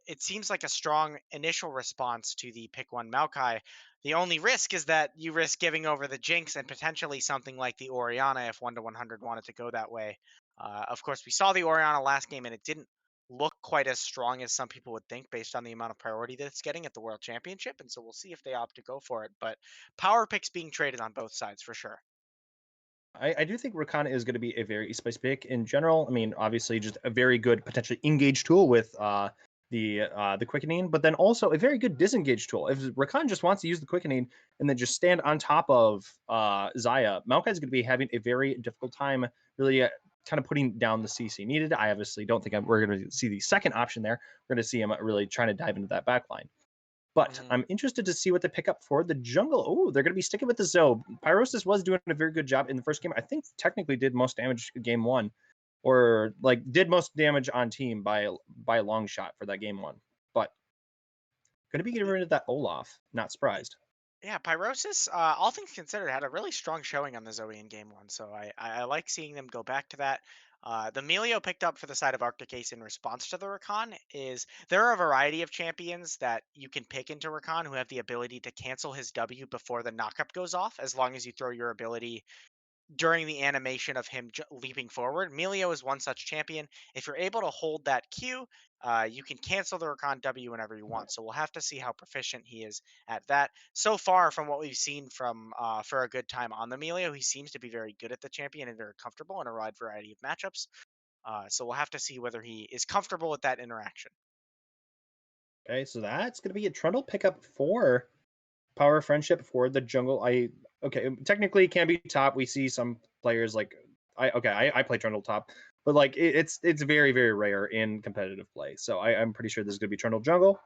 it seems like a strong initial response to the pick one Maokai. The only risk is that you risk giving over the Jinx and potentially something like the Oriana if 1 to 100 wanted to go that way. Of course, we saw the Oriana last game and it didn't look quite as strong as some people would think based on the amount of priority that it's getting at the World Championship. And so we'll see if they opt to go for it. But power picks being traded on both sides for sure. I do think Rakan is going to be a very spice pick in general. I mean, obviously, just a very good potentially engage tool with the quickening, but then also a very good disengage tool. If Rakan just wants to use the quickening and then just stand on top of Zaya, Maokai is going to be having a very difficult time really kind of putting down the CC needed. I obviously don't think we're going to see the second option there. We're going to see him really trying to dive into that backline. But Mhm. I'm interested to see what they pick up for the jungle. Oh, they're going to be sticking with the Zoe. Pyrosis was doing a very good job in the first game. I think technically did most damage game one, or like did most damage on team by a long shot for that game one. But going to be getting rid of that Olaf. Not surprised. Yeah, Pyrosis, all things considered, had a really strong showing on the Zoe in game one, so I like seeing them go back to that. The Melio picked up for the side of Arctic Ace in response to the Rakan is there are a variety of champions that you can pick into Rakan who have the ability to cancel his W before the knockup goes off, as long as you throw your ability during the animation of him leaping forward. Melio is one such champion. If you're able to hold that Q, you can cancel the Rakan W whenever you want. So we'll have to see how proficient he is at that. So far, from what we've seen from for a good time on the Melio, he seems to be very good at the champion and very comfortable in a wide variety of matchups. So we'll have to see whether he is comfortable with that interaction. Okay, so that's going to be a Trundle pickup for Power of Friendship for the jungle. Technically it can be top. We see some players like I play Trundle top, but like it's very very rare in competitive play. So I'm pretty sure this is gonna be Trundle jungle.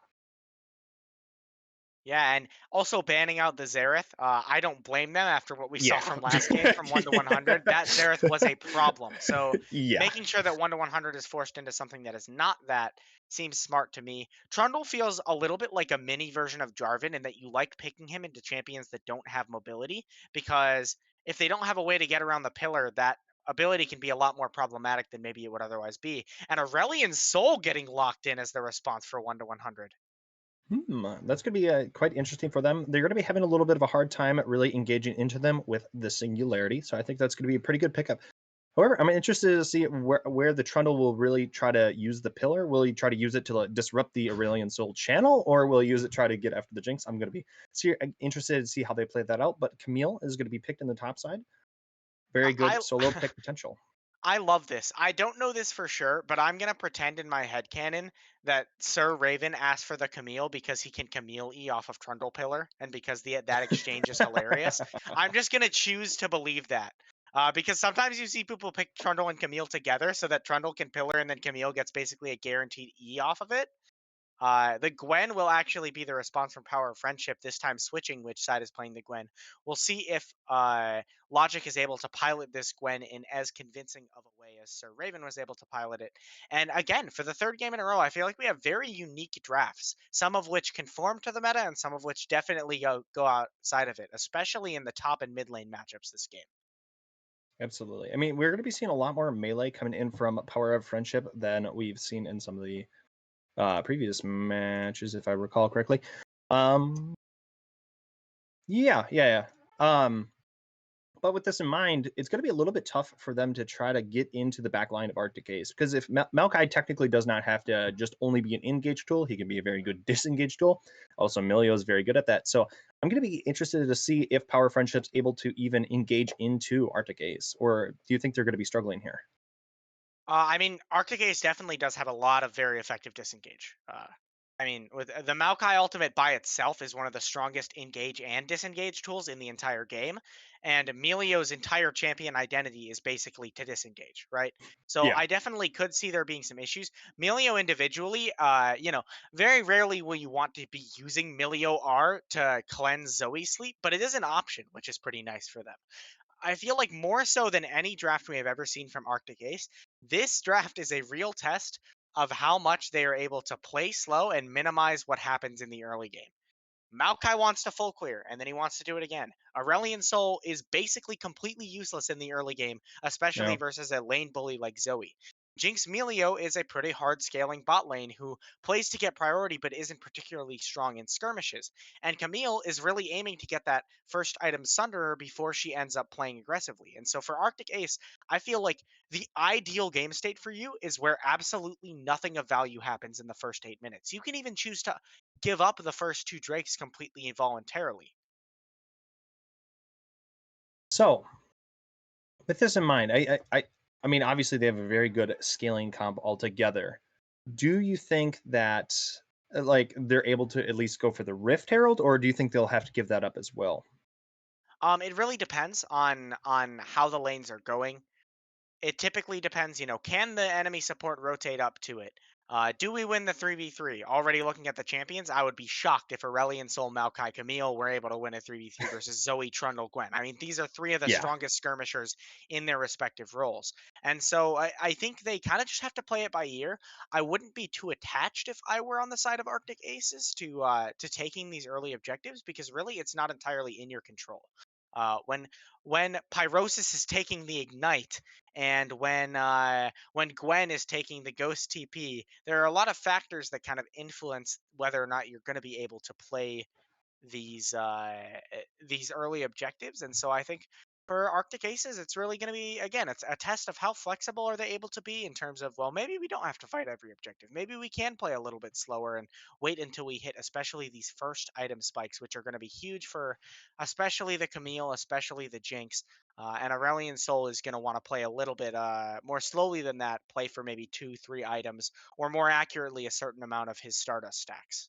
Yeah, and also banning out the Xerath. I don't blame them after what we saw Yeah. from last game from 1 to 100. That Xerath was a problem. So Yeah. making sure that 1 to 100 is forced into something that is not that seems smart to me. Trundle feels a little bit like a mini version of Jarvan in that you like picking him into champions that don't have mobility because if they don't have a way to get around the pillar, that ability can be a lot more problematic than maybe it would otherwise be. And Aurelion Soul getting locked in as the response for 1 to 100. That's going to be quite interesting for them. They're going to be having a little bit of a hard time really engaging into them with the singularity. So I think that's going to be a pretty good pickup. However, I'm interested to see where the Trundle will really try to use the pillar. Will he try to use it to disrupt the Aurelion Soul channel, or will he use it to try to get after the Jinx? I'm going to be interested to see how they play that out. But Camille is going to be picked in the top side. Very good I solo pick potential. I love this. I don't know this for sure, but I'm gonna pretend in my head canon that Sir Raven asked for the Camille because he can Camille E off of Trundle Pillar, and because the that exchange is hilarious. I'm just gonna choose to believe that. Because sometimes you see people pick Trundle and Camille together so that Trundle can pillar and then Camille gets basically a guaranteed E off of it. The Gwen will actually be the response from Power of Friendship, this time switching which side is playing the Gwen. We'll see if Logic is able to pilot this Gwen in as convincing of a way as Sir Raven was able to pilot it. And again, for the third game in a row, I feel like we have very unique drafts, some of which conform to the meta and some of which definitely go outside of it, especially in the top and mid lane matchups this game. Absolutely. I mean, we're going to be seeing a lot more melee coming in from Power of Friendship than we've seen in some of the previous matches, if I recall correctly. Um, yeah. But with this in mind, it's going to be a little bit tough for them to try to get into the back line of Arctic Ace. Because if Maokai technically does not have to just only be an engage tool, he can be a very good disengage tool. Also, Milio is very good at that. So I'm going to be interested to see if Power Friendship's able to even engage into Arctic Ace. Or do you think they're going to be struggling here? I mean, Arctic Ace definitely does have a lot of very effective disengage. I mean, with the Maokai ultimate by itself is one of the strongest engage and disengage tools in the entire game, and Emilio's entire champion identity is basically to disengage, right? So Yeah. I definitely could see there being some issues. Milio individually, very rarely will you want to be using Milio R to cleanse Zoe sleep, but it is an option, which is pretty nice for them. I feel like more so than any draft we have ever seen from Arctic Ace, this draft is a real test of how much they are able to play slow and minimize what happens in the early game. Maokai wants to full clear, and then he wants to do it again. Aurelion Sol is basically completely useless in the early game, especially Yeah. versus a lane bully like Zoe. Jinx Melio is a pretty hard scaling bot lane who plays to get priority but isn't particularly strong in skirmishes. And Camille is really aiming to get that first item Sunderer before she ends up playing aggressively. And so for Arctic Ace, I feel like the ideal game state for you is where absolutely nothing of value happens in the first 8 minutes. You can even choose to give up the first two Drakes completely involuntarily. So with this in mind, I mean, obviously they have a very good scaling comp altogether. Do you think that like they're able to at least go for the Rift Herald, or do you think they'll have to give that up as well? It really depends on how the lanes are going. It typically depends, can the enemy support rotate up to it? Do we win the 3v3? Already looking at the champions, I would be shocked if Aurelion Sol, Maokai, Camille were able to win a 3v3 versus Zoe, Trundle, Gwen. I mean, these are three of the Yeah, strongest skirmishers in their respective roles. And so I think they kind of just have to play it by ear. I wouldn't be too attached if I were on the side of Arctic Aces to taking these early objectives because really it's not entirely in your control. When Pyrosis is taking the ignite, and when Gwen is taking the Ghost TP, there are a lot of factors that kind of influence whether or not you're going to be able to play these early objectives. And so I think for Arctic Aces, it's really going to be again, it's a test of how flexible are they able to be in terms of well, maybe we don't have to fight every objective. Maybe we can play a little bit slower and wait until we hit, especially these first item spikes, which are going to be huge for especially the Camille, especially the Jinx. And Aurelion Soul is going to want to play a little bit more slowly than that, play for maybe two, three items, or more accurately, a certain amount of his Stardust stacks.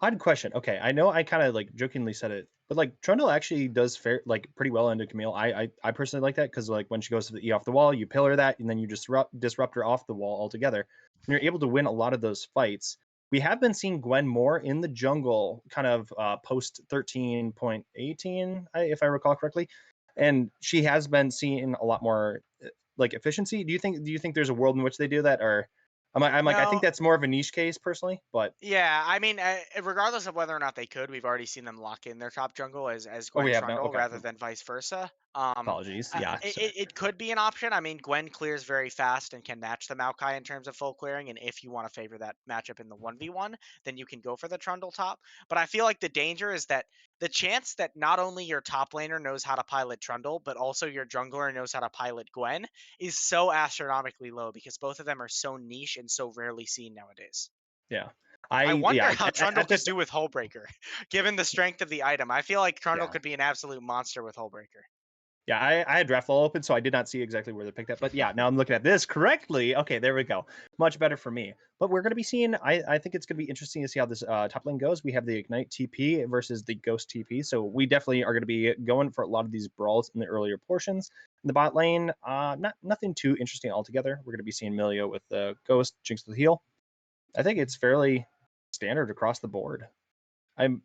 odd question. Okay, I know I kind of like jokingly said it, but like Trundle actually does fair like pretty well into Camille. I personally like that because like when she goes to the E off the wall, you pillar that, and then you disrupt her off the wall altogether, and you're able to win a lot of those fights. We have been seeing Gwen more in the jungle, kind of post 13.18, if I recall correctly, and she has been seeing a lot more like efficiency. Do you think there's a world in which they do that, or I'm like I think No, that's more of a niche case personally, but yeah, I mean, regardless of whether or not they could, we've already seen them lock in their top jungle as oh, Gwen we have now. Trundle Okay, rather than vice versa. apologies. Yeah, sorry. It could be an option. I mean, Gwen clears very fast and can match the Maokai in terms of full clearing. And if you want to favor that matchup in the 1v1, then you can go for the Trundle top. But I feel like the danger is that the chance that not only your top laner knows how to pilot Trundle, but also your jungler knows how to pilot Gwen is so astronomically low because both of them are so niche and so rarely seen nowadays. Yeah, I wonder yeah how Trundle at could this. do with Hullbreaker, given the strength of the item. I feel like Trundle Yeah, could be an absolute monster with Hullbreaker. yeah. I had draft all open, so I did not see exactly where they picked up. But yeah, now I'm looking at this correctly. Okay, there we go. Much better for me. But we're going to be seeing. I think it's going to be interesting to see how this top lane goes. We have the Ignite TP versus the Ghost TP, so we definitely are going to be going for a lot of these brawls in the earlier portions. In the bot lane, not nothing too interesting altogether. We're going to be seeing Milio with the Ghost, Jinx with the heal. I think it's fairly standard across the board. I'm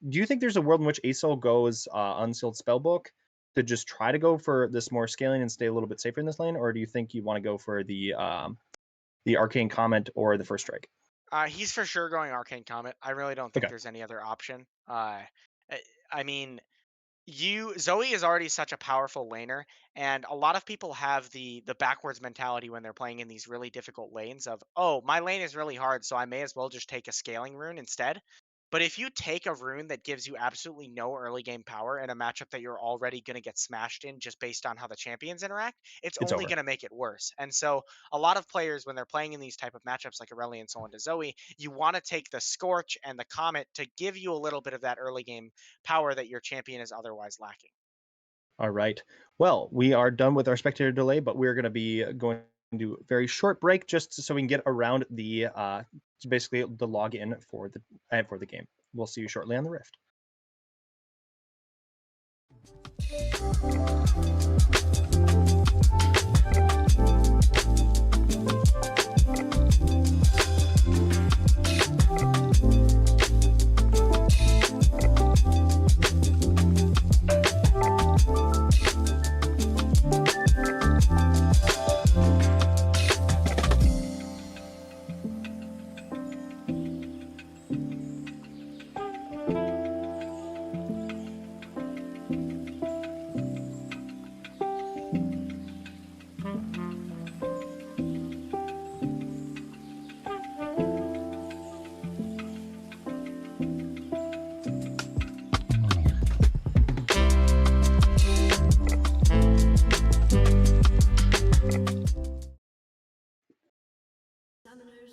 Do you think there's a world in which ASOL goes unsealed spellbook to just try to go for this more scaling and stay a little bit safer in this lane, or do you think you want to go for the arcane comment or the first strike? He's for sure going Arcane Comet. I really don't think Okay, there's any other option. I I mean, you Zoe is already such a powerful laner, and a lot of people have the backwards mentality when they're playing in these really difficult lanes of, oh, my lane is really hard, so I may as well just take a scaling rune instead. But if you take a rune that gives you absolutely no early game power in a matchup that you're already going to get smashed in just based on how the champions interact, it's it's only over. going to make it worse. And so a lot of players, when they're playing in these type of matchups like Aurelion Sol into Zoe, you want to take the Scorch and the Comet to give you a little bit of that early game power that your champion is otherwise lacking. All right. Well, we are done with our spectator delay, but we're going to be going do a very short break just so we can get around the basically the login for the game. We'll see you shortly on the Rift.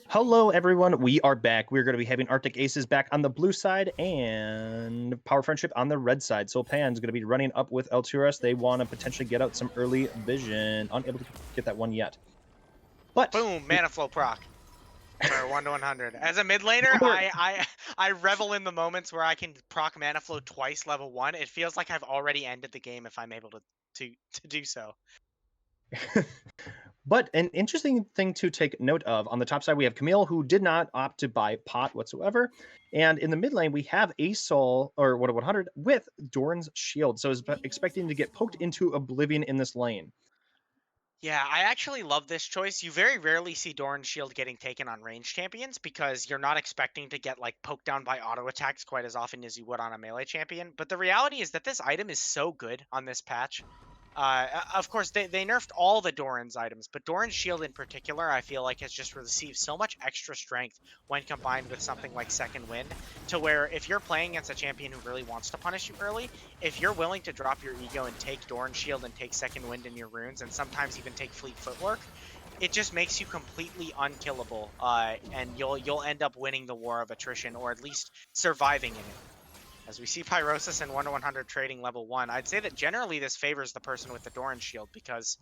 Hello, everyone. We are back. We're going to be having Arctic Aces back on the blue side and Power Friendship on the red side. So Pan's going to be running up with Elturas. They want to potentially get out some early vision. Unable to get that one yet. But Boom, mana flow proc for 1 to 100. As a mid laner, I revel in the moments where I can proc mana flow twice level 1. It feels like I've already ended the game if I'm able to do so. But an interesting thing to take note of, on the top side, we have Camille, who did not opt to buy pot whatsoever. And in the mid lane, we have a Soul, or 1 of 100, with Doran's Shield. So is expecting to get poked into oblivion in this lane. Yeah, I actually love this choice. You very rarely see Doran's Shield getting taken on range champions because you're not expecting to get like poked down by auto attacks quite as often as you would on a melee champion. But the reality is that this item is so good on this patch. Of course, they nerfed all the Doran's items, but Doran's Shield in particular, I feel like has just received so much extra strength when combined with something like Second Wind, to where if you're playing against a champion who really wants to punish you early, if you're willing to drop your ego and take Doran's Shield and take Second Wind in your runes, and sometimes even take Fleet Footwork, it just makes you completely unkillable, and you'll end up winning the war of attrition, or at least surviving in it. As we see Pyrosis and 1 to 100 trading level 1, I'd say that generally this favors the person with the Doran's Shield, because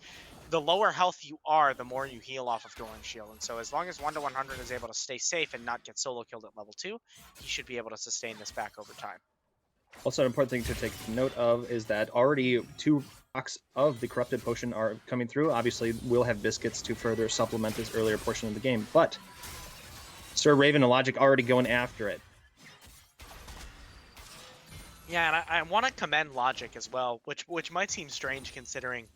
the lower health you are, the more you heal off of Doran's Shield. And so as long as 1 to 100 is able to stay safe and not get solo killed at level 2, he should be able to sustain this back over time. Also, an important thing to take note of is that already 2 rocks of the Corrupted Potion are coming through. Obviously, we'll have biscuits to further supplement this earlier portion of the game, but Sir Raven and Logic already going after it. Yeah, and I want to commend Logic as well, which might seem strange considering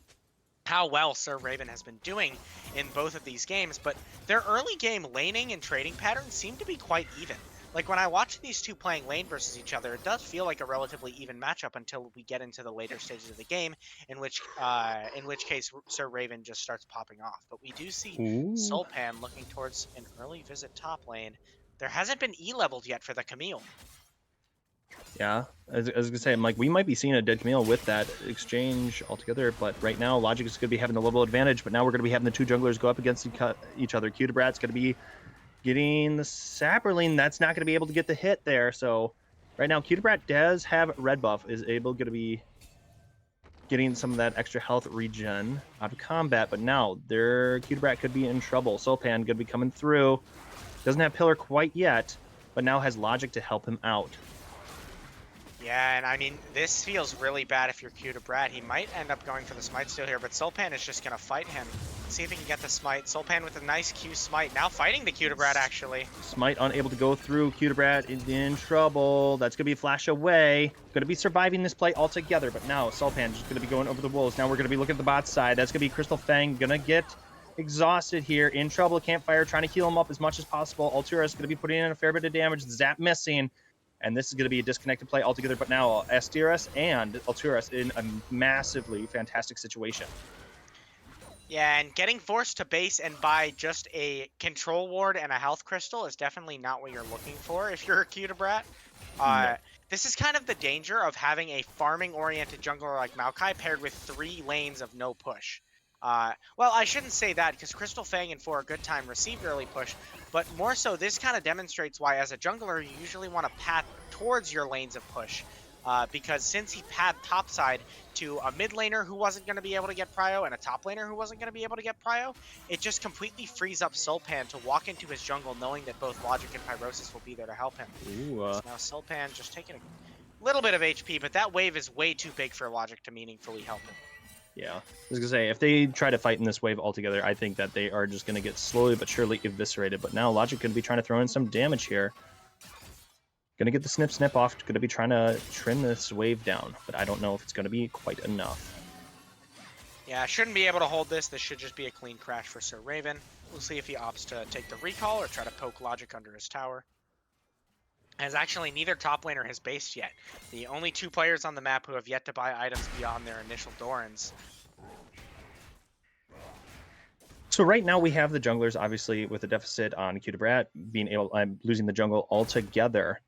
how well Sir Raven has been doing in both of these games, but their early game laning and trading patterns seem to be quite even. Like when I watch these two playing lane versus each other, it does feel like a relatively even matchup until we get into the later stages of the game, in which case Sir Raven just starts popping off. But we do see Sulpan looking towards an early visit top lane. There hasn't been E-leveled yet for the Camille. Yeah, as I was gonna say, I'm like, we might be seeing a dead Camille with that exchange altogether, but right now Logic is gonna be having the level advantage, but now we're gonna be having the 2 junglers go up against each other. Cutebrat's gonna be getting the Saproling. That's not gonna be able to get the hit there. So right now Cutebrat does have red buff, is gonna be getting some of that extra health regen out of combat, but now their Cutebrat could be in trouble. Sulpan gonna be coming through. Doesn't have Pillar quite yet, but now has Logic to help him out. Yeah, and I mean, this feels really bad if you're Cutebrat. He might end up going for the Smite Steal here, but Sulpan is just going to fight him. See if he can get the Smite. Sulpan with a nice Q Smite. Now fighting the Cutebrat, actually. Smite unable to go through. Cutebrat is in trouble. That's going to be a flash away. Going to be surviving this play altogether, but now Sulpan just going to be going over the wolves. Now we're going to be looking at the bot side. That's going to be Crystal Fang. Going to get exhausted here. In trouble. Campfire trying to heal him up as much as possible. Altura is going to be putting in a fair bit of damage. Zap missing. And this is going to be a disconnected play altogether. But now Asteris and Alturas in a massively fantastic situation. Yeah, and getting forced to base and buy just a control ward and a health crystal is definitely not what you're looking for if you're a Cutebrat. No. This is kind of the danger of having a farming-oriented jungler like Maokai paired with 3 lanes of no push. Well, I shouldn't say that, because Crystal Fang and For a Good Time received early push, but more so this kind of demonstrates why as a jungler you usually want to path towards your lanes of push. because since he had topside to a mid laner who wasn't going to be able to get prio and a top laner who wasn't going to be able to get prio, it just completely frees up Sulpan to walk into his jungle knowing that both Logic and Pyrosis will be there to help him. Ooh, So now Sulpan just taking a little bit of HP, but that wave is way too big for Logic to meaningfully help him. yeah. I was gonna say, if they try to fight in this wave altogether, I think that they are just gonna get slowly but surely eviscerated. But now Logic gonna be trying to throw in some damage here. Gonna get the snip off, gonna be trying to trim this wave down, but I don't know if it's gonna be quite enough. Yeah, shouldn't be able to hold this. This should just be a clean crash for Sir Raven. We'll see if he opts to take the recall or try to poke Logic under his tower. As actually neither top laner has based yet. The only 2 players on the map who have yet to buy items beyond their initial Dorans. So right now we have the junglers, obviously, with a deficit on Q2Brat, losing the jungle altogether.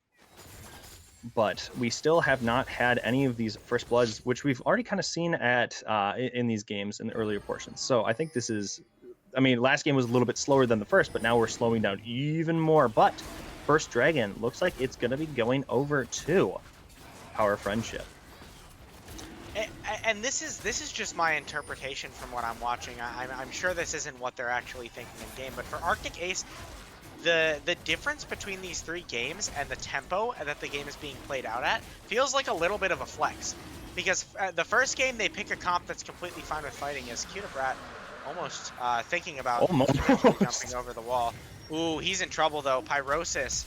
But we still have not had any of these first bloods, which we've already kind of seen at in these games in the earlier portions. So I think this is, I mean, last game was a little bit slower than the first, but now we're slowing down even more. But first dragon looks like it's going to be going over to Power of Friendship. And this is just my interpretation from what I'm watching. I'm sure this isn't what they're actually thinking in game, but for Arctic Ace, the difference between these 3 games and the tempo that the game is being played out at feels like a little bit of a flex. Because the first game, they pick a comp that's completely fine with fighting, as Q2Brat almost thinking about jumping over the wall. Ooh, he's in trouble, though. Pyrosis.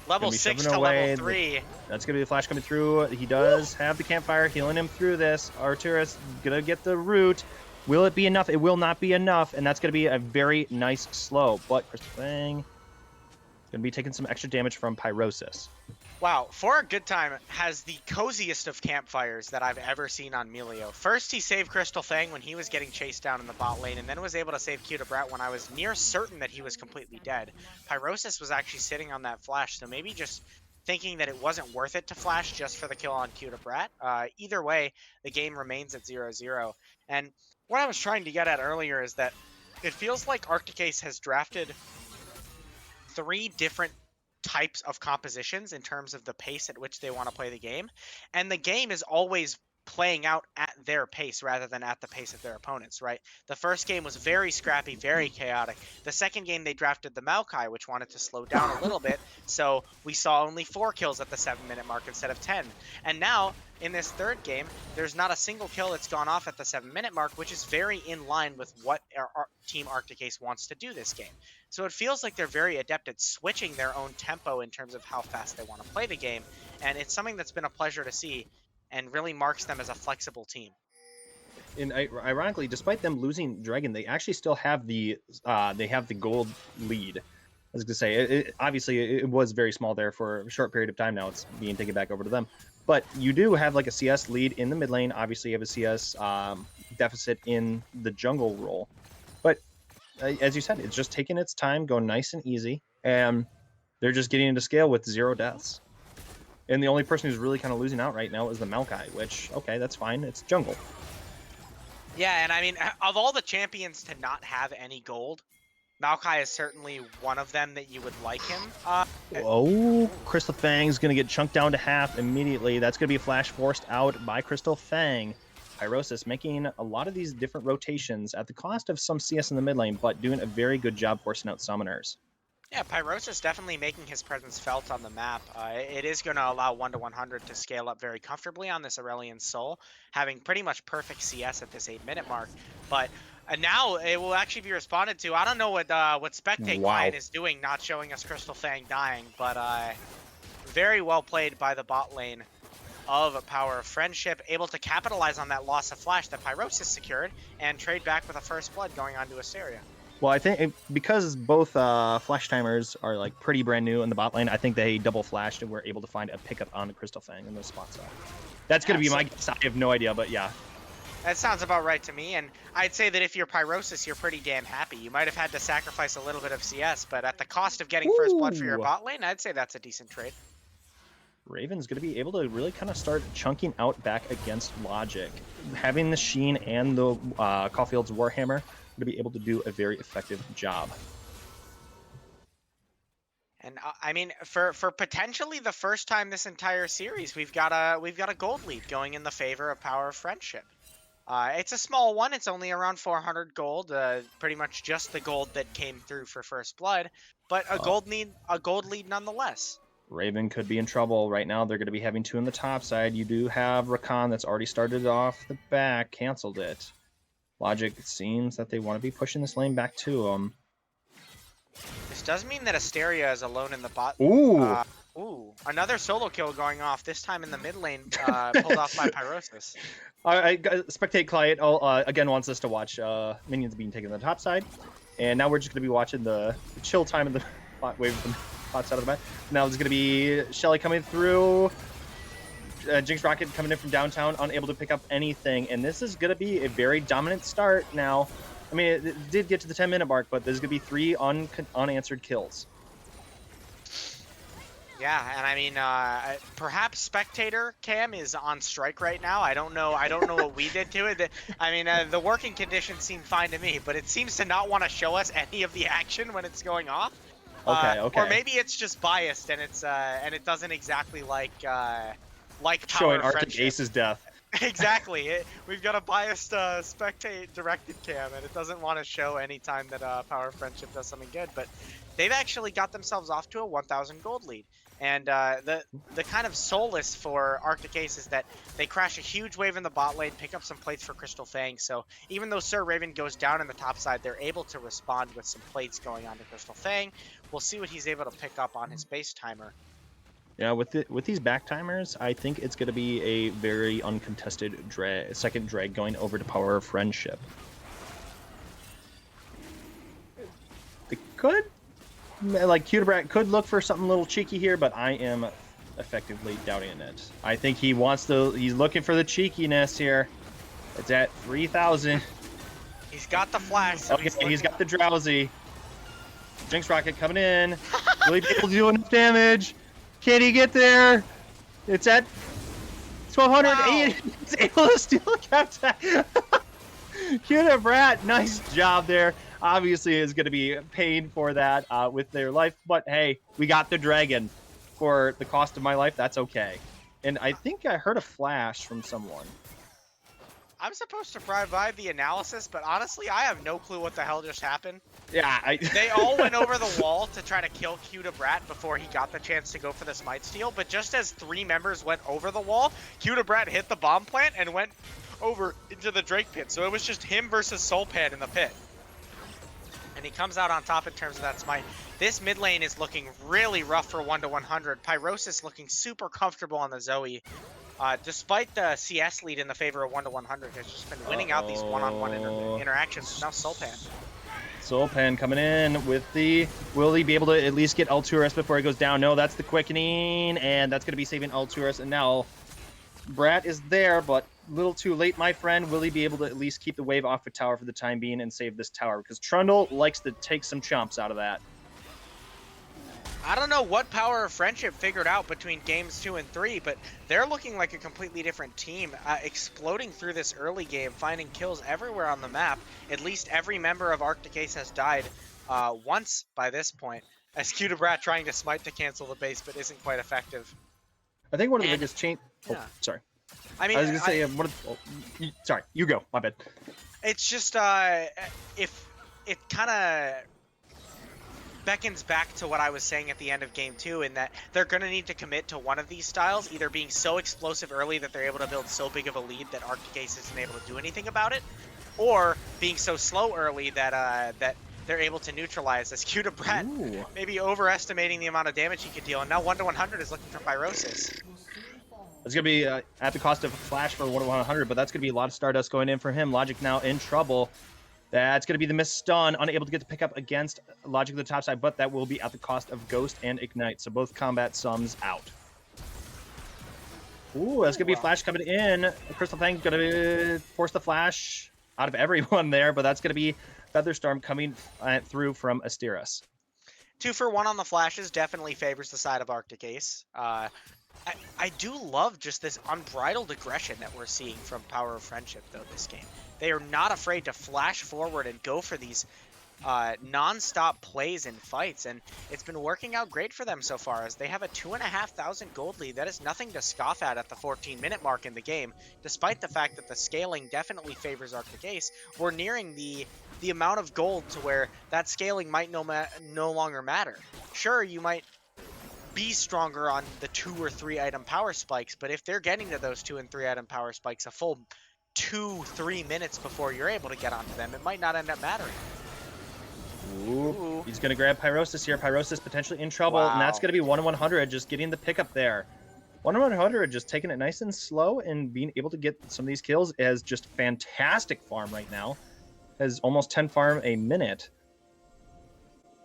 Level 6 to level 3. That's going to be the flash coming through. He does have the campfire healing him through this. Arturus going to get the root. Will it be enough? It will not be enough, and that's going to be a very nice slow. But Crystal Fang going to be taking some extra damage from Pyrosis. Wow, For a Good Time has the coziest of campfires that I've ever seen on Melio. First, he saved Crystal Fang when he was getting chased down in the bot lane, and then was able to save Q2Brat when I was near certain that he was completely dead. Pyrosis was actually sitting on that flash, so maybe just thinking that it wasn't worth it to flash just for the kill on Q2Brat. Either way, the game remains at 0-0. And what I was trying to get at earlier is that it feels like Arctic Ace has drafted 3 different types of compositions in terms of the pace at which they want to play the game, and the game is always playing out at their pace rather than at the pace of their opponents, right? The first game was very scrappy, very chaotic. The second game, they drafted the Maokai, which wanted to slow down a little bit, so we saw only 4 kills at the 7-minute mark instead of 10. And now, in this third game, there's not a single kill that's gone off at the 7-minute mark, which is very in line with what our Team Arctic Ace wants to do this game. So it feels like they're very adept at switching their own tempo in terms of how fast they want to play the game, and it's something that's been a pleasure to see and really marks them as a flexible team. And ironically, despite them losing Dragon, they actually still have the gold lead. I was gonna say, obviously it was very small there for a short period of time. Now it's being taken back over to them. But you do have like a CS lead in the mid lane. Obviously, you have a CS deficit in the jungle role. But as you said, it's just taking its time, going nice and easy, and they're just getting into scale with 0 deaths. And the only person who's really kind of losing out right now is the Maokai, which, okay, that's fine. It's jungle. Yeah, and I mean, of all the champions to not have any gold, Maokai is certainly one of them that you would like him. Oh, Crystal Fang's going to get chunked down to half immediately. That's going to be a flash forced out by Crystal Fang. Pyrosis making a lot of these different rotations at the cost of some CS in the mid lane, but doing a very good job forcing out summoners. Yeah, Pyrosis definitely making his presence felt on the map. It is going to allow 1-100 to scale up very comfortably on this Aurelion Soul, having pretty much perfect CS at this 8-minute mark. But now it will actually be responded to. I don't know what Spectate Client is doing, not showing us Crystal Fang dying, but very well played by the bot lane of Power of Friendship, able to capitalize on that loss of flash that Pyrosis secured and trade back with a first blood going on to Asteria. Well, I think because both flash timers are like pretty brand new in the bot lane, I think they double flashed and were able to find a pickup on the Crystal Fang in those spots. So that's going to be my guess. I have no idea, but yeah. That sounds about right to me, and I'd say that if you're Pyrosis, you're pretty damn happy. You might have had to sacrifice a little bit of CS, but at the cost of getting first blood for your bot lane, I'd say that's a decent trade. Raven's going to be able to really kind of start chunking out back against Logic. Having the Sheen and the Caulfield's Warhammer to be able to do a very effective job. And I mean, for potentially the first time this entire series, we've got a gold lead going in the favor of Power of Friendship. It's a small one. It's only around 400 gold, pretty much just the gold that came through for First Blood, but Uh, a gold lead nonetheless. Raven could be in trouble right now. They're going to be having two on the top side. You do have Rakan that's already started off the back, canceled it. Logic, it seems that they want to be pushing this lane back to them. This does mean that Asteria is alone in the bot. Ooh. Ooh, another solo kill going off. This time in the mid lane, pulled off by Pyrosis. Spectate client again wants us to watch minions being taken to the top side, and now we're just going to be watching the chill time in the bot wave from the bot side of the map. Now there's going to be Shelly coming through, Jinx Rocket coming in from downtown, unable to pick up anything, and this is going to be a very dominant start now. I mean, it did get to the 10-minute mark, but there's going to be 3 unanswered kills. Yeah, and I mean, perhaps spectator cam is on strike right now. I don't know. I don't know what we did to it. I mean, the working conditions seem fine to me, but it seems to not want to show us any of the action when it's going off. Okay. Or maybe it's just biased and it doesn't exactly like showing Power of Arctic Friendship. Ace's death. Exactly. We've got a biased spectate directed cam, and it doesn't want to show any time that Power of Friendship does something good. But they've actually got themselves off to a 1,000 gold lead. And the kind of solace for Arctic Ace is that they crash a huge wave in the bot lane, pick up some plates for Crystal Fang. So even though Sir Raven goes down in the top side, they're able to respond with some plates going on to Crystal Fang. We'll see what he's able to pick up on his base timer. Yeah, with these back timers, I think it's going to be a very uncontested second drag going over to Power of Friendship. They could, like, Cutebrat could look for something a little cheeky here, but I am effectively doubting it. I think he's looking for the cheekiness here. It's at 3,000. He's got the flash. So okay, he's got the drowsy. Jinx Rocket coming in. Will he be able to do enough damage? Can he get there? It's at 1,208. Wow. He's able to steal a captain. Cutebrat, nice job there. Obviously, is going to be paid for that with their life, but hey, we got the dragon for the cost of my life. That's okay. And I think I heard a flash from someone. I'm supposed to provide the analysis, but honestly, I have no clue what the hell just happened. Yeah, They all went over the wall to try to kill Cutebrat before he got the chance to go for the smite steal, but just as 3 members went over the wall, Cutebrat hit the bomb plant and went over into the Drake pit. So it was just him versus Soulpan in the pit. And he comes out on top in terms of that smite. This mid lane is looking really rough for 1-100. Pyrosis looking super comfortable on the Zoe. Despite the CS lead in the favor of 1-100, has just been winning out these one-on-one interactions. Now Soulpan coming in with the... Will he be able to at least get Alturas before he goes down? No, that's the quickening, and that's going to be saving Alturas. And now Brat is there, but a little too late, my friend. Will he be able to at least keep the wave off the tower for the time being and save this tower? Because Trundle likes to take some chumps out of that. I don't know what Power of Friendship figured out between games 2 and 3, but they're looking like a completely different team, exploding through this early game, finding kills everywhere on the map. At least every member of Arctic Ace has died once by this point, as Cutebrat trying to smite to cancel the base, but isn't quite effective. I think one of the biggest change... Yeah. Oh, sorry. I mean, I was going to say, sorry, you go, my bad. It's just, if it kind of beckons back to what I was saying at the end of game 2, in that they're going to need to commit to one of these styles, either being so explosive early that they're able to build so big of a lead that Arctic Ace isn't able to do anything about it, or being so slow early that that they're able to neutralize, as Cutebrat maybe overestimating the amount of damage he could deal, and now 1-100 is looking for Pyrosis. It's going to be at the cost of Flash for 1-100, but that's going to be a lot of Stardust going in for him. Logic now in trouble. That's going to be the missed stun, unable to get the pickup against Logic to the top side, but that will be at the cost of Ghost and Ignite. So both combat sums out. Ooh, that's going to be a Flash coming in. Crystal Fang's going to force the Flash out of everyone there, but that's going to be Featherstorm coming through from Asteris. 2 for 1 on the Flashes definitely favors the side of Arctic Ace. I do love just this unbridled aggression that we're seeing from Power of Friendship, though, this game. They are not afraid to flash forward and go for these non-stop plays and fights, and it's been working out great for them so far as they have a 2,500 gold lead. That is nothing to scoff at the 14-minute mark in the game, despite the fact that the scaling definitely favors Arctic Ace. We're nearing the amount of gold to where that scaling might no longer matter. Sure, you might be stronger on the 2 or 3 item power spikes, but if they're getting to those 2 and 3 item power spikes a full 2-3 minutes before you're able to get onto them, it might not end up mattering. Ooh. He's going to grab Pyrosis here. Pyrosis potentially in trouble, Wow. and that's going to be 1-100, just getting the pickup there. 1-100, just taking it nice and slow and being able to get some of these kills as just fantastic farm right now. Has almost 10 farm a minute.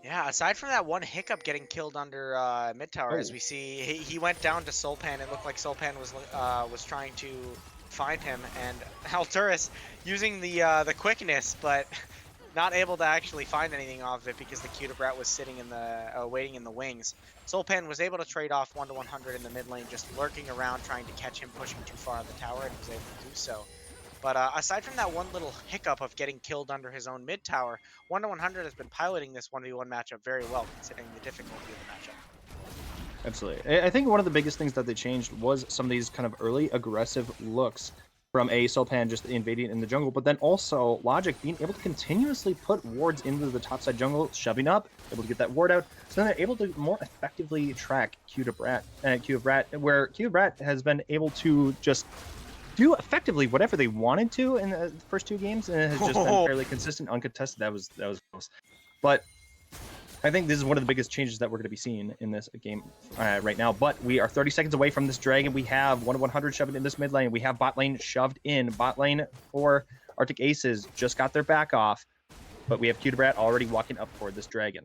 Yeah, aside from that one hiccup getting killed under mid tower, as we see, he went down to Sulpan. It looked like Sulpan was trying to find him, and Alturas using the quickness, but not able to actually find anything off of it because the Cutibrat was sitting in the waiting in the wings. Sulpan was able to trade off 1-100 in the mid lane, just lurking around trying to catch him pushing too far on the tower, and he was able to do so. But aside from that one little hiccup of getting killed under his own mid tower, 1-100 has been piloting this 1v1 matchup very well, considering the difficulty of the matchup. Absolutely. I think one of the biggest things that they changed was some of these kind of early aggressive looks from a Sulpan just invading in the jungle, but then also Logic being able to continuously put wards into the topside jungle, shoving up, able to get that ward out, so then they're able to more effectively track Cutibrat, where Cutibrat has been able to just do effectively whatever they wanted to in the first 2 games, and it has just been fairly consistent, uncontested. That was close. But I think this is one of the biggest changes that we're going to be seeing in this game right now. But we are 30 seconds away from this dragon. We have 1-100 shoved in this mid lane. We have bot lane shoved in. Bot lane for Arctic Aces just got their back off, but we have Cutibrat already walking up toward this dragon.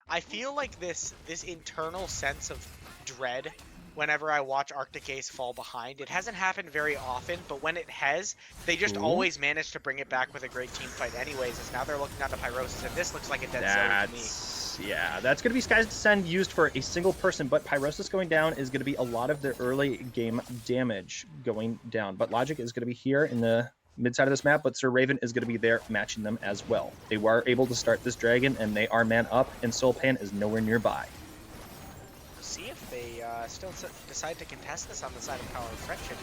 I feel like this internal sense of dread whenever I watch Arctic Ace fall behind. It hasn't happened very often, but when it has, they just always manage to bring it back with a great team fight anyways, as now they're looking on the Pyrosis, and this looks like a dead zone to me. Yeah, that's going to be Sky's Descend used for a single person, but Pyrosis going down is going to be a lot of the early game damage going down. But Logic is going to be here in the mid side of this map, but Sir Raven is going to be there matching them as well. They were able to start this dragon, and they are man up, and Sulpan is nowhere nearby. See if they still decide to contest this on the side of Power of Friendship.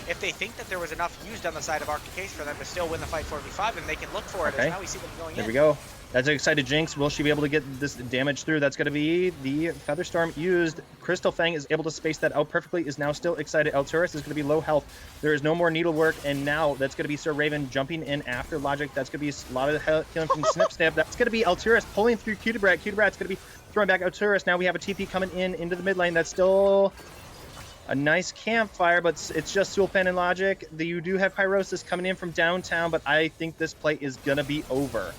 If they think that there was enough used on the side of Arctic Ace for them to still win the fight 4v5, then they can look for it. Okay. As now we see them going in. There we go. That's an excited Jinx. Will she be able to get this damage through? That's going to be the Featherstorm used. Crystal Fang is able to space that out perfectly, is now still excited. Alturas is going to be low health. There is no more needlework, and now that's going to be Sir Raven jumping in after Logic. That's going to be a lot of killing from Snip Snap. That's going to be Alturas pulling through Cutibrat. Cutibrat's going to be throwing back Alturas. Now we have a TP coming into the mid lane. That's still a nice campfire, but it's just Sulpan and Logic. You do have Pyrosis coming in from downtown, but I think this play is going to be over.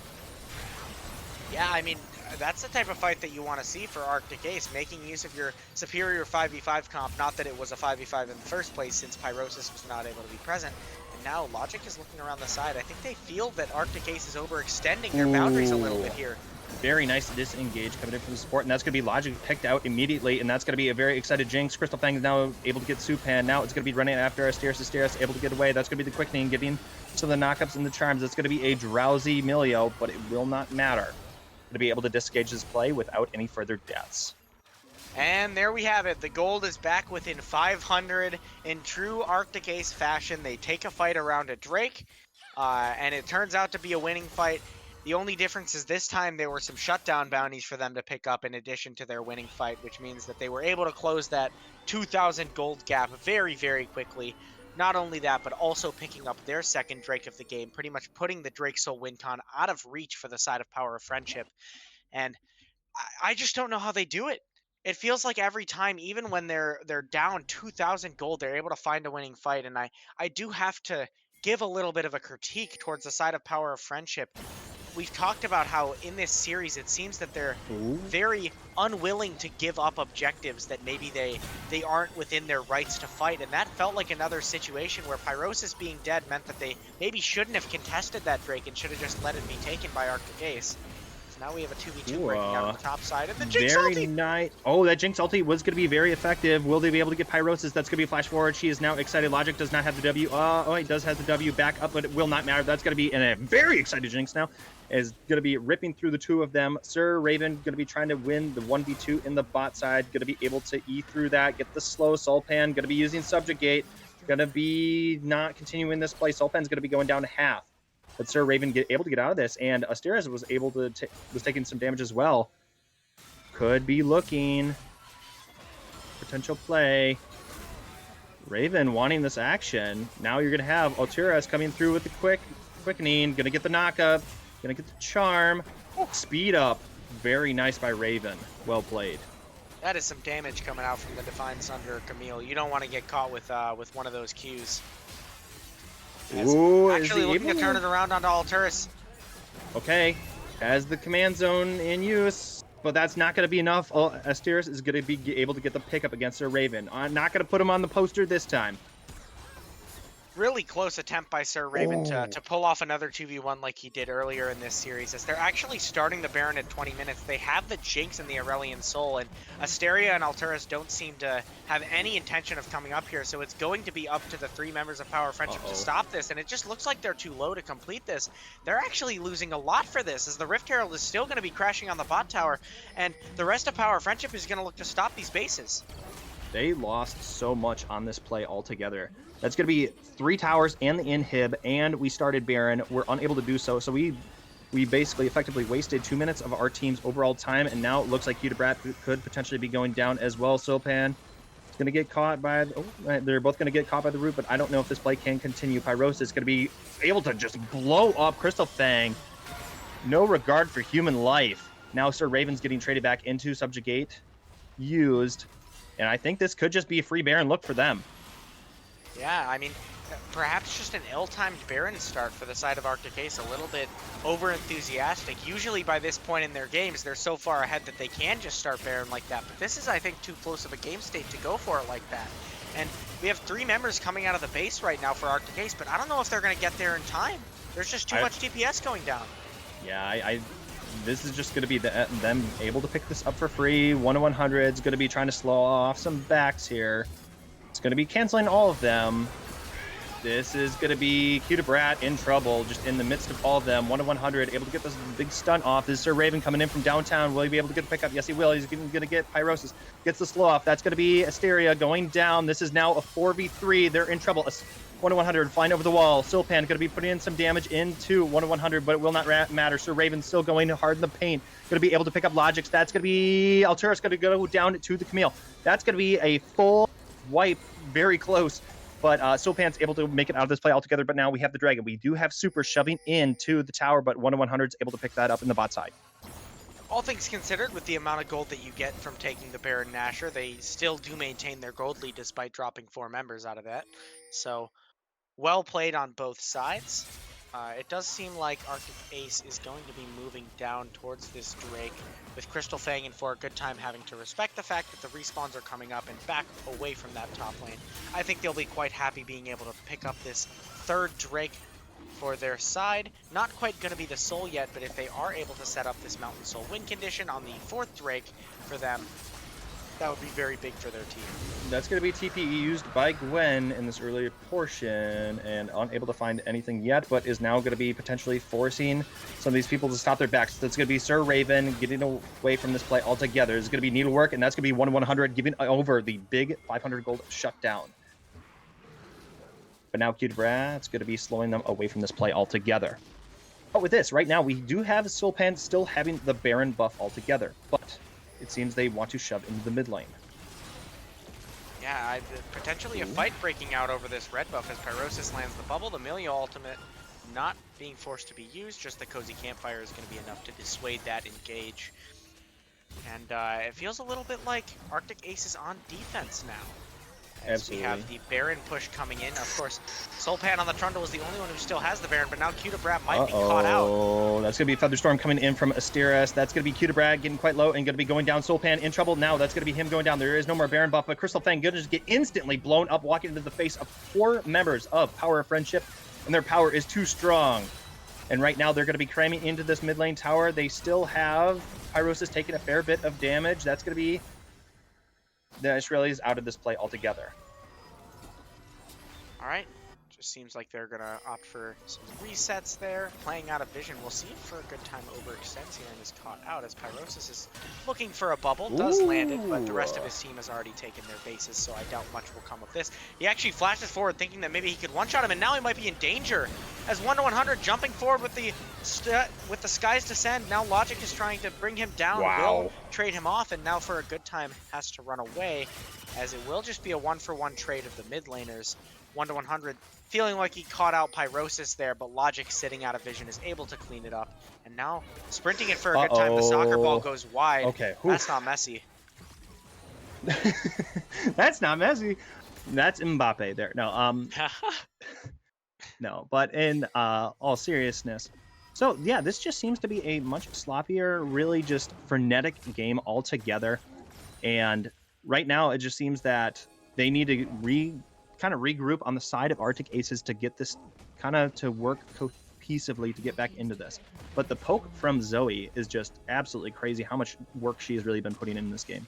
Yeah, I mean, that's the type of fight that you want to see for Arctic Ace, making use of your superior 5v5 comp. Not that it was a 5v5 in the first place, since Pyrosis was not able to be present. And now Logic is looking around the side. I think they feel that Arctic Ace is overextending their boundaries a little bit here. Very nice disengage coming in from the support, and that's going to be Logic picked out immediately, and that's going to be a very excited Jinx. Crystal Fang is now able to get Sulpan. Now it's going to be running after Asteris, able to get away. That's going to be the quickening, getting some of the knockups and the charms. It's going to be a drowsy Milio, but it will not matter. To be able to disengage this play without any further deaths. And there we have it. The gold is back within 500 in true Arctic Ace fashion. They take a fight around a Drake, and it turns out to be a winning fight. The only difference is this time there were some shutdown bounties for them to pick up in addition to their winning fight, which means that they were able to close that 2,000 gold gap very, very quickly. Not only that, but also picking up their second Drake of the game, pretty much putting the Drake Soul Wincon out of reach for the side of Power of Friendship. And I just don't know how they do it. It feels like every time, even when they're down 2,000 gold, they're able to find a winning fight. And I do have to give a little bit of a critique towards the side of Power of Friendship. We've talked about how in this series it seems that they're very unwilling to give up objectives that maybe they aren't within their rights to fight, and that felt like another situation where Pyrosis being dead meant that they maybe shouldn't have contested that Drake and should have just let it be taken by Arctic Ace. So now we have a 2v2 breaking out on the top side, and the Jinx ulti! Very nice. Oh, that Jinx ulti was going to be very effective. Will they be able to get Pyrosis? That's going to be a flash forward. She is now excited. Logic does not have the W. Oh, he does have the W back up, but it will not matter. That's going to be a very excited Jinx now. is going to be ripping through the two of them. Sir Raven going to be trying to win the 1v2 in the bot side, going to be able to E through that, get the slow. Sulpan going to be using Subjugate, going to be not continuing this play. Sulpan's going to be going down to half. But Sir Raven able to get out of this, and Asteris was able to was taking some damage as well. Could be looking potential play. Raven wanting this action. Now you're gonna have Altiras coming through with the quickening. Gonna get the knockup. Gonna get the charm. Speed up. Very nice by Raven. Well played. That is some damage coming out from the Divine Sunder Camille. You don't want to get caught with one of those Qs. Ooh, actually looking to turn it around onto Alteris. Okay, has the command zone in use, but that's not going to be enough. Asteris is going to be able to get the pickup against Sir Raven. I'm not going to put him on the poster this time. Really close attempt by Sir Raven to pull off another 2v1 like he did earlier in this series, as they're actually starting the Baron at 20 minutes. They have the Jinx and the Aurelian Soul, and Asteria and Alteris don't seem to have any intention of coming up here, so it's going to be up to the 3 members of Power Friendship to stop this, and it just looks like they're too low to complete this. They're actually losing a lot for this, as the Rift Herald is still going to be crashing on the bot tower, and the rest of Power Friendship is going to look to stop these bases. They lost so much on this play altogether. That's going to be 3 towers and the inhib, and we started Baron. We're unable to do so, so we basically effectively wasted 2 minutes of our team's overall time, and now it looks like Brat could potentially be going down as well. Sulpan is going to get caught by... they're both going to get caught by the root, but I don't know if this play can continue. Pyrosis is going to be able to just blow up Crystal Fang. No regard for human life. Now Sir Raven's getting traded back into Subjugate. Used. And I think this could just be a free Baron look for them. Yeah, I mean, perhaps just an ill-timed Baron start for the side of Arctic Ace, a little bit over-enthusiastic. Usually by this point in their games, they're so far ahead that they can just start Baron like that. But this is, I think, too close of a game state to go for it like that. And we have 3 members coming out of the base right now for Arctic Ace, but I don't know if they're going to get there in time. There's just too much DPS going down. Yeah, this is just going to be them able to pick this up for free. 1-100 is going to be trying to slow off some backs here. It's going to be canceling all of them. This is going to be Brat in trouble, just in the midst of all of them. 1-100, able to get this big stun off. This is Sir Raven coming in from downtown. Will he be able to get the pickup? Yes, he will. He's going to get Pyrosis. Gets the slow off. That's going to be Asteria going down. This is now a 4v3. They're in trouble. 1-100 flying over the wall. Sulpan going to be putting in some damage into 1-100, but it will not matter. Sir Raven's still going hard in the paint. Going to be able to pick up Logics. That's going to be... Altera's going to go down to the Camille. That's going to be a full wipe, very close. But Sulpan's able to make it out of this play altogether, but now we have the Dragon. We do have Super shoving into the tower, but 1-100 is able to pick that up in the bot side. All things considered, with the amount of gold that you get from taking the Baron Nashor, they still do maintain their gold lead despite dropping 4 members out of that. So, well played on both sides. It does seem like Arctic Ace is going to be moving down towards this Drake, with Crystal Fang and for a good time having to respect the fact that the respawns are coming up and back away from that top lane. I think they'll be quite happy being able to pick up this 3rd Drake for their side. Not quite going to be the Soul yet, but if they are able to set up this Mountain Soul win condition on the 4th Drake for them, that would be very big for their team. That's going to be TPE used by Gwen in this earlier portion, and unable to find anything yet, but is now going to be potentially forcing some of these people to stop their backs. That's going to be Sir Raven getting away from this play altogether. It's going to be Needlework, and that's going to be 1-100 giving over the big 500 gold shutdown. But now Brat's going to be slowing them away from this play altogether. But with this, right now, we do have Sulpan still having the Baron buff altogether, but it seems they want to shove into the mid lane. Yeah, potentially a fight breaking out over this red buff as Pyrosis lands the bubble. The Milio ultimate not being forced to be used, just the Cozy Campfire is going to be enough to dissuade that engage. And it feels a little bit like Arctic Ace is on defense now. As Absolutely. We have the Baron push coming in. Of course, Sulpan on the Trundle is the only one who still has the Baron, but now Brat might be caught out. Oh, that's going to be Featherstorm coming in from Asteris. That's going to be Brat getting quite low and going to be going down. Sulpan in trouble now. That's going to be him going down. There is no more Baron buff, but Crystal Fang going to just get instantly blown up, walking into the face of 4 members of Power of Friendship, and their power is too strong. And right now, they're going to be cramming into this mid lane tower. They still have Pyrosis taking a fair bit of damage. That's going to be the Israelis out of this play altogether. All right, Just seems like they're gonna opt for some resets there. Playing out of vision. We'll see if for a good time overextends here and is caught out as Pyrosis is looking for a bubble. Does land it, but the rest of his team has already taken their bases, so I doubt much will come of this. He actually flashes forward thinking that maybe he could one-shot him, and now he might be in danger. As 1-100 jumping forward with the Skies Descend. Now Logic is trying to bring him down. Wow. Will trade him off, and now for a good time has to run away, as it will just be a 1-for-1 trade of the mid laners. 1-100 feeling like he caught out Pyrosis there, but Logic sitting out of vision is able to clean it up. And now sprinting it for a good time. The soccer ball goes wide. Okay. That's not messy. That's not messy. That's Mbappe there. No, no. But in all seriousness, so yeah, this just seems to be a much sloppier, really just frenetic game altogether. And right now, it just seems that they need to kind of regroup on the side of Arctic Aces to get this kind of to work cohesively to get back into this. But the poke from Zoe is just absolutely crazy how much work she has really been putting in this game.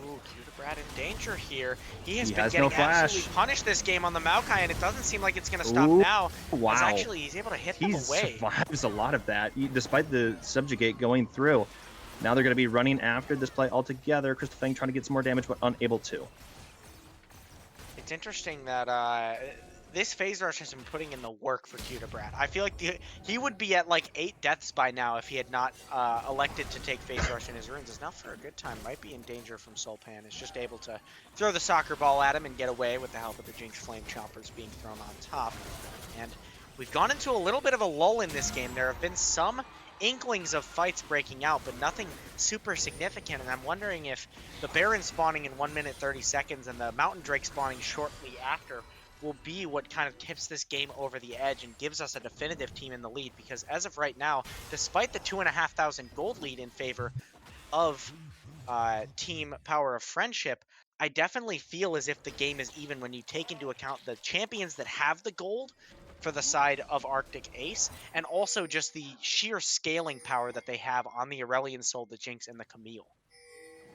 Ooh, Brad in danger here. He has been has getting no flash. absolutely punished this game on the Maokai, and it doesn't seem like it's going to stop now. Wow. As actually, he's able to hit them away. He survives a lot of that, despite the subjugate going through. Now they're going to be running after this play altogether. Crystal Fang trying to get some more damage, but unable to. It's interesting that this phase rush has been putting in the work for Brad. I feel like he would be at like 8 deaths by now if he had not elected to take phase rush in his runes. Is now for a good time. Might be in danger from Sulpan. Is just able to throw the soccer ball at him and get away with the help of the Jinx Flame Choppers being thrown on top. And we've gone into a little bit of a lull in this game. There have been some inklings of fights breaking out, but nothing super significant. And I'm wondering if the Baron spawning in 1 minute 30 seconds and the Mountain Drake spawning shortly after will be what kind of tips this game over the edge and gives us a definitive team in the lead. Because as of right now, despite the 2,500 gold lead in favor of Team Power of Friendship, I definitely feel as if the game is even when you take into account the champions that have the gold for the side of Arctic Ace, and also just the sheer scaling power that they have on the Aurelion Soul, the Jinx, and the Camille.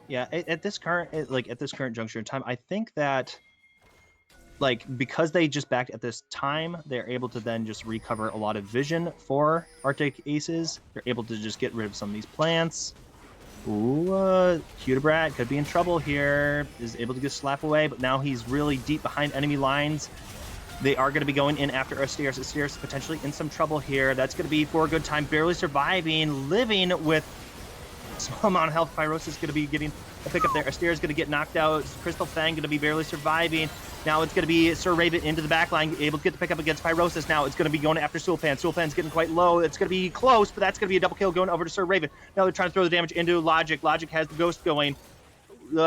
Yeah, at this current juncture in time, I think that because they just backed at this time, they're able to then just recover a lot of vision for Arctic Aces. They're able to just get rid of some of these plants. Ooh, Cutebrat could be in trouble here. Is able to get slap away, but now he's really deep behind enemy lines. They are going to be going in after Asterios. Asterios potentially in some trouble here. That's going to be for a good time. Barely surviving, living with a small amount of health. Pyrosis is going to be getting a pickup there. Asterios is going to get knocked out. Crystal Fang going to be barely surviving. Now it's going to be Sir Raven into the back line, able to get the pickup against Pyrosis. Now it's going to be going after Sulpan. Sulpan's getting quite low. It's going to be close, but that's going to be a double kill going over to Sir Raven. Now they're trying to throw the damage into Logic. Logic has the ghost going. It's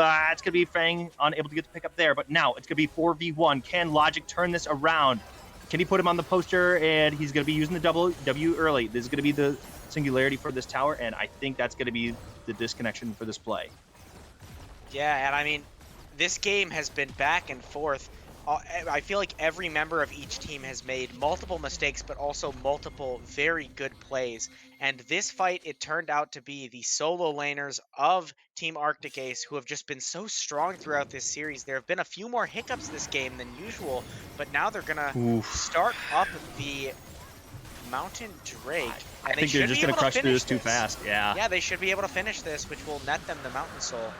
going to be Fang unable to get the pick up there, but now it's going to be 4v1. Can Logic turn this around? Can he put him on the poster? And he's going to be using the W early. This is going to be the singularity for this tower, and I think that's going to be the disconnection for this play. Yeah, and I mean, this game has been back and forth. I feel like every member of each team has made multiple mistakes, but also multiple very good plays. And this fight, it turned out to be the solo laners of Team Arctic Ace who have just been so strong throughout this series. There have been a few more hiccups this game than usual, but now they're going to start up the Mountain Drake. And I think they're just going to crush through this too fast. Yeah. Yeah, they should be able to finish this, which will net them the Mountain Soul.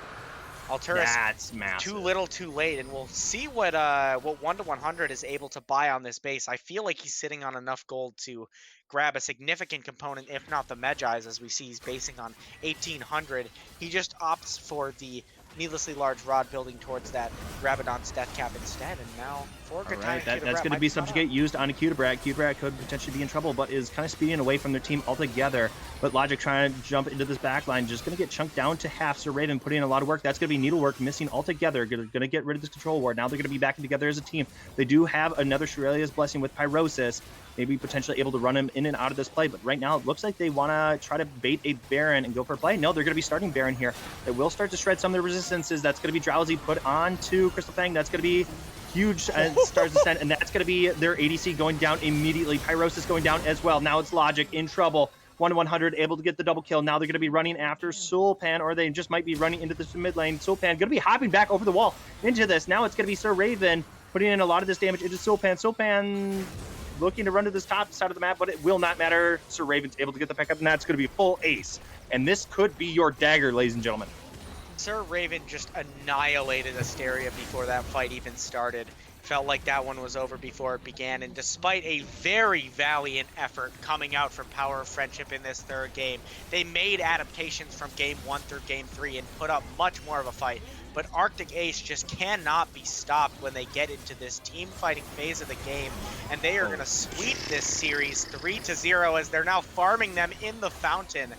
Alturas, that's massive. Too little, too late, and we'll see what 1-100 is able to buy on this base. I feel like he's sitting on enough gold to grab a significant component, if not the Medjais, as we see he's basing on 1,800. He just opts for the needlessly large rod building towards that Rabadon's death cap instead, and now for a good time, that's going to be subjugate used on a Cutebrat. Cutebrat could potentially be in trouble, but is kind of speeding away from their team altogether. But Logic trying to jump into this back line, just going to get chunked down to half. Sir Raven putting in a lot of work. That's going to be Needlework missing altogether. Going to get rid of this control ward. Now they're going to be backing together as a team. They do have another Shurelia's Blessing with Pyrosis, maybe potentially able to run him in and out of this play. But right now, it looks like they want to try to bait a Baron and go for a play. No, they're going to be starting Baron here. They will start to shred some of the resistances. That's going to be Drowsy put on to Crystal Fang. That's going to be huge Stars Descent, and that's going to be their ADC going down immediately. Pyrosis going down as well. Now it's Logic in trouble. 1-100 able to get the double kill. Now they're going to be running after Sulpan, or they just might be running into this mid lane. Sulpan going to be hopping back over the wall into this. Now it's going to be Sir Raven putting in a lot of this damage into Sopan. Sopan looking to run to this top side of the map, but it will not matter. Sir Raven's able to get the pick up, and that's going to be full ace. And this could be your dagger, ladies and gentlemen. Sir Raven just annihilated Asteria before that fight even started. Felt like that one was over before it began, and despite a very valiant effort coming out from Power of Friendship in this third game, they made adaptations from game 1 through game 3 and put up much more of a fight. But Arctic Ace just cannot be stopped when they get into this team fighting phase of the game, and they are going to sweep this series 3-0 as they're now farming them in the fountain.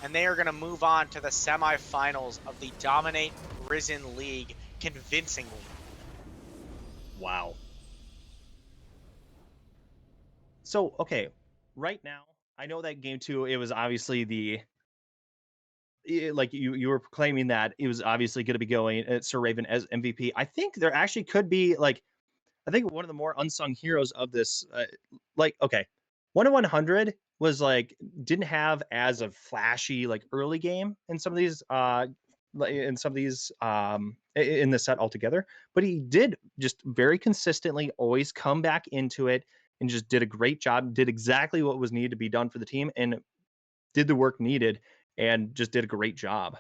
And they are going to move on to the semifinals of the Dominate Risen League convincingly. Wow. So, okay, right now, I know that game 2, it was obviously like you were proclaiming that it was obviously going to be going at Sir Raven as MVP. I think there actually could be like I think one of the more unsung heroes of this, like, okay, 1-100 was like didn't have as a flashy like early game in some of these, in some of these, in the set altogether, but he did just very consistently always come back into it and just did a great job, did exactly what was needed to be done for the team, and did the work needed, and just did a great job.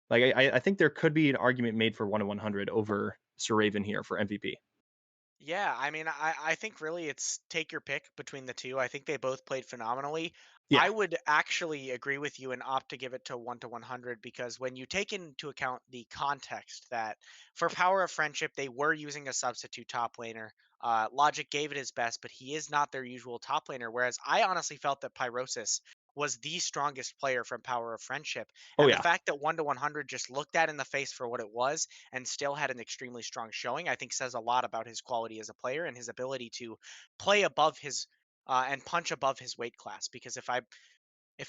Like I think there could be an argument made for 1-100 over Sir Raven here for MVP. Yeah, I mean, I think really it's take your pick between the two. I think they both played phenomenally. I Yeah. would actually agree with you and opt to give it to 1-100 because when you take into account the context that for Power of Friendship, they were using a substitute top laner. Logic gave it his best, but he is not their usual top laner. Whereas I honestly felt that Pyrosis was the strongest player from Power of Friendship. Oh And the yeah. fact that 1-100 just looked at in the face for what it was and still had an extremely strong showing, I think says a lot about his quality as a player and his ability to play above his and punch above his weight class. Because if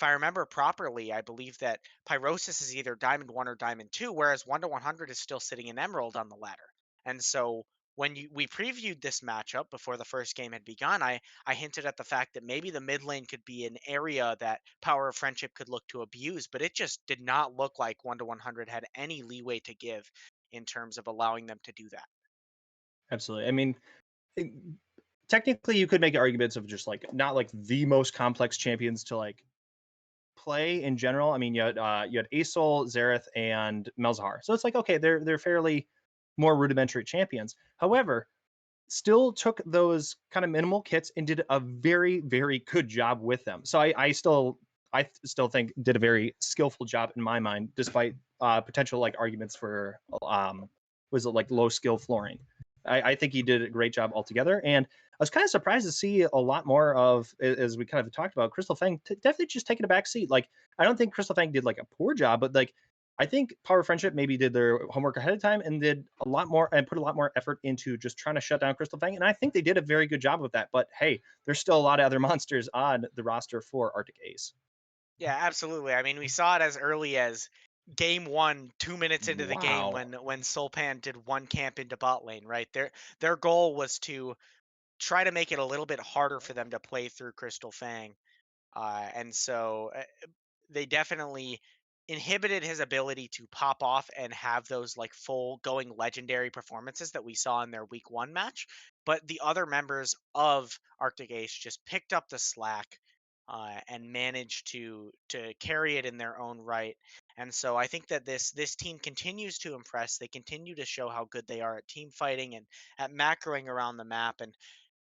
I remember properly, I believe that Pyrosis is either Diamond 1 or Diamond 2, whereas 1-100 is still sitting in Emerald on the ladder. And so when we previewed this matchup before the first game had begun, I hinted at the fact that maybe the mid lane could be an area that Power of Friendship could look to abuse, but it just did not look like 1-100 had any leeway to give in terms of allowing them to do that. Absolutely. I mean, it- technically, you could make arguments of just like not like the most complex champions to like play in general. I mean, you had Asol, Zareth, and Melzahar, so it's like okay, they're fairly more rudimentary champions. However, still took those kind of minimal kits and did a very very good job with them. So I still think did a very skillful job in my mind, despite potential like arguments for was it like low skill flooring. I think he did a great job altogether, and I was kind of surprised to see a lot more of, as we kind of talked about, Crystal Fang definitely just taking a back seat. Like I don't think Crystal Fang did like a poor job, but like I think Power Friendship maybe did their homework ahead of time and did a lot more and put a lot more effort into just trying to shut down Crystal Fang. And I think they did a very good job with that. But hey, there's still a lot of other monsters on the roster for Arctic Ace. Yeah, absolutely. I mean, we saw it as early as game 1, 2 minutes into the game Wow. when Sulpan did one camp into bot lane, right? Their goal was to try to make it a little bit harder for them to play through Crystal Fang. And so they definitely inhibited his ability to pop off and have those like full going legendary performances that we saw in their week 1 match. But the other members of Arctic Ace just picked up the slack and managed to carry it in their own right. And so I think that this team continues to impress. They continue to show how good they are at team fighting and at macroing around the map. And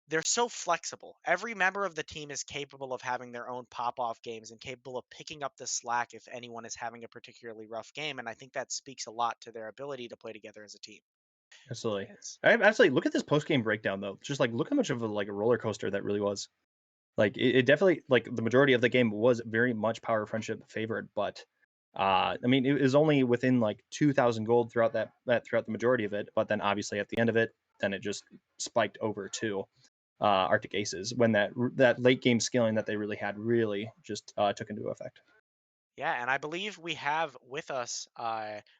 they're so flexible. Every member of the team is capable of having their own pop off games and capable of picking up the slack if anyone is having a particularly rough game. And I think that speaks a lot to their ability to play together as a team. Absolutely. Yes. I absolutely look at this post game breakdown though. Just like look how much of a like a roller coaster that really was. Like it definitely like the majority of the game was very much Power Friendship favored, but I mean it was only within like 2,000 gold throughout that throughout the majority of it. But then obviously at the end of it, then it just spiked over to Arctic Aces when that late game scaling that they really had really just took into effect. Yeah. And I believe we have with us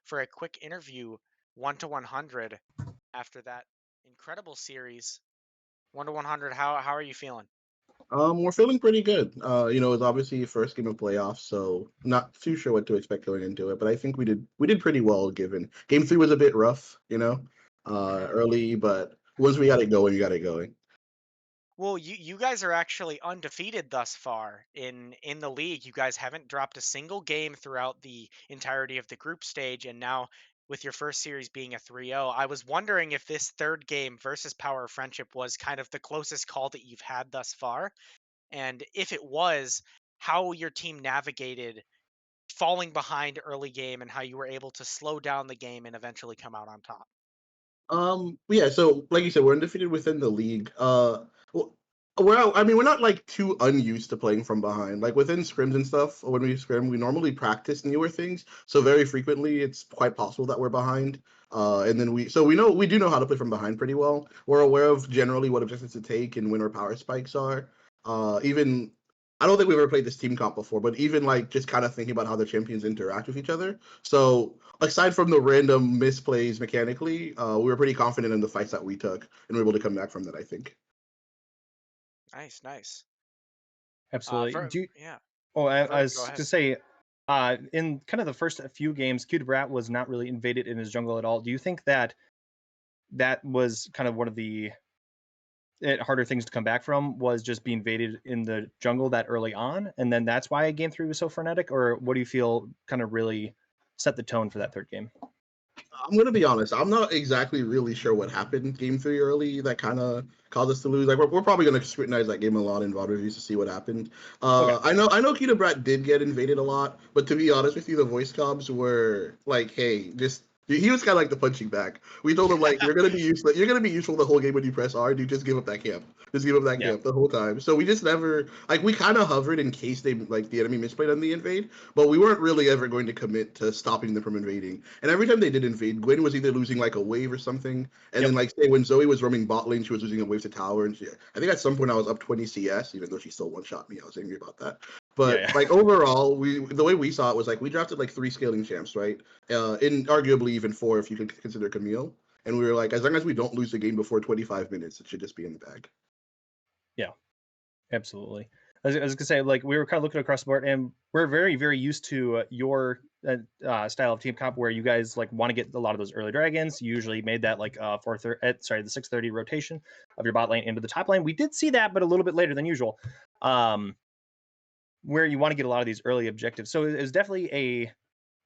for a quick interview 1-100 after that incredible series. 1-100, how are you feeling? We're feeling pretty good. It's obviously first game of playoffs, so not too sure what to expect going into it. But I think we did pretty well given game 3 was a bit rough, Hmm. early, but once we got it going, we got it going. Well, you guys are actually undefeated thus far in the league. You guys haven't dropped a single game throughout the entirety of the group stage, and now with your first series being a 3-0, I was wondering if this third game versus Power of Friendship was kind of the closest call that you've had thus far, and if it was, how your team navigated falling behind early game and how you were able to slow down the game and eventually come out on top. Yeah, so like you said, we're undefeated within the league. Well, I mean, we're not like too unused to playing from behind. Like within scrims and stuff, when we scrim, we normally practice newer things. So very frequently, it's quite possible that we're behind. And then so we do know how to play from behind pretty well. We're aware of generally what objectives to take and when our power spikes are. Even I don't think we've ever played this team comp before, but even like just kind of thinking about how the champions interact with each other. So aside from the random misplays mechanically, we were pretty confident in the fights that we took and we were able to come back from that, I think. Nice, nice. Absolutely. For yeah, Oh, I Vert, go was ahead. gonna say, in kind of the first few games, Cute Brat was not really invaded in his jungle at all. Do you think that that was kind of one of the harder things to come back from, was just being invaded in the jungle that early on, and then that's why game three was so frenetic? Or what do you feel kind of really set the tone for that third game? I'm gonna be honest. I'm not exactly really sure what happened game three early that kind of caused us to lose. Like we're probably gonna scrutinize that game a lot in VOD reviews to see what happened. Okay. I know Kita Brat did get invaded a lot, but to be honest with you, the voice comms were like, hey, just he was kind of like the punching bag. We told him like you're gonna be useless. You're gonna be useful the whole game when you press R. Dude, just give up that camp. Just give up that Yeah. camp the whole time. So we just never like we kind of hovered in case they like the enemy misplayed on the invade, but we weren't really ever going to commit to stopping them from invading. And every time they did invade, Gwen was either losing like a wave or something, and then Yep. like say when Zoe was roaming bot lane, she was losing a wave to tower, and I think at some point I was up 20 CS, even though she still one shot me. I was angry about that. Yeah. But Yeah. like overall, the way we saw it was like we drafted like 3 scaling champs, right? In arguably even 4 if you can consider Camille. And we were like, as long as we don't lose the game before 25 minutes, it should just be in the bag. Yeah. Absolutely. I was gonna say, like, we were kind of looking across the board, and we're very, very used to your style of team comp, where you guys like want to get a lot of those early dragons. You usually made that like the 6:30 rotation of your bot lane into the top lane. We did see that, but a little bit later than usual, where you want to get a lot of these early objectives. So it was definitely a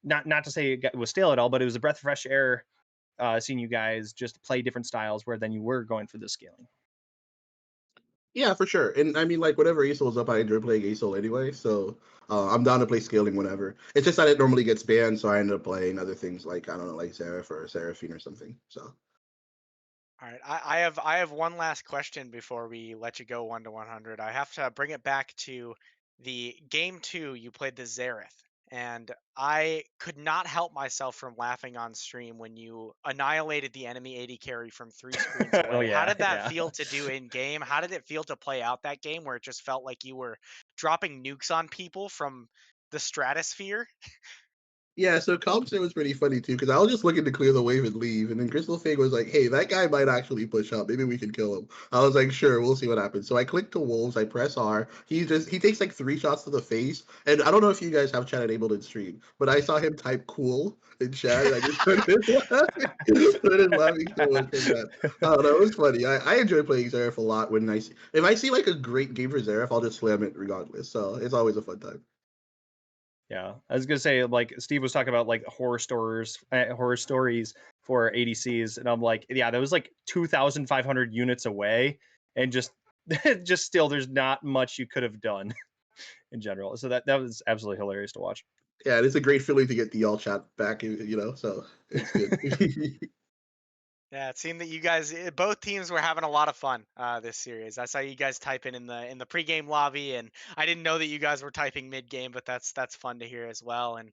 not to say it was stale at all, but it was a breath of fresh air seeing you guys just play different styles where then you were going for the scaling. Yeah, for sure. And I mean, like, whatever ASOL is up, I enjoy playing ASOL anyway. So I'm down to play scaling whenever. It's just that it normally gets banned, so I end up playing other things like, I don't know, like Seraph or Seraphine or something. So. All right, I have one last question before we let you go 1 to 100. I have to bring it back to the game two. You played the Xerath, and I could not help myself from laughing on stream when you annihilated the enemy AD carry from 3 screens Oh away. How yeah, did that yeah. feel to do in game? How did it feel to play out that game where it just felt like you were dropping nukes on people from the stratosphere? Yeah, so Compton was pretty funny too, because I was just looking to clear the wave and leave, and then Crystal Fang was like, "Hey, that guy might actually push up. Maybe we can kill him." I was like, "Sure, we'll see what happens." So I click to wolves, I press R. He takes like 3 shots to the face, and I don't know if you guys have chat enabled in stream, but I saw him type "cool" in chat, and I just started laughing, started laughing so much from that. I don't know, it was funny. I enjoy playing Xerath a lot when if I see like a great game for Xerath, I'll just slam it regardless. So it's always a fun time. Yeah, I was gonna say, like Steve was talking about like horror stories for ADCs, and I'm like, yeah, that was like 2,500 units away, and just just still, there's not much you could have done in general. So that was absolutely hilarious to watch. Yeah, and it's a great feeling to get the all chat back, so it's good. Yeah, it seemed that you guys, both teams were having a lot of fun this series. I saw you guys typing in the pregame lobby, and I didn't know that you guys were typing mid game, but that's fun to hear as well. And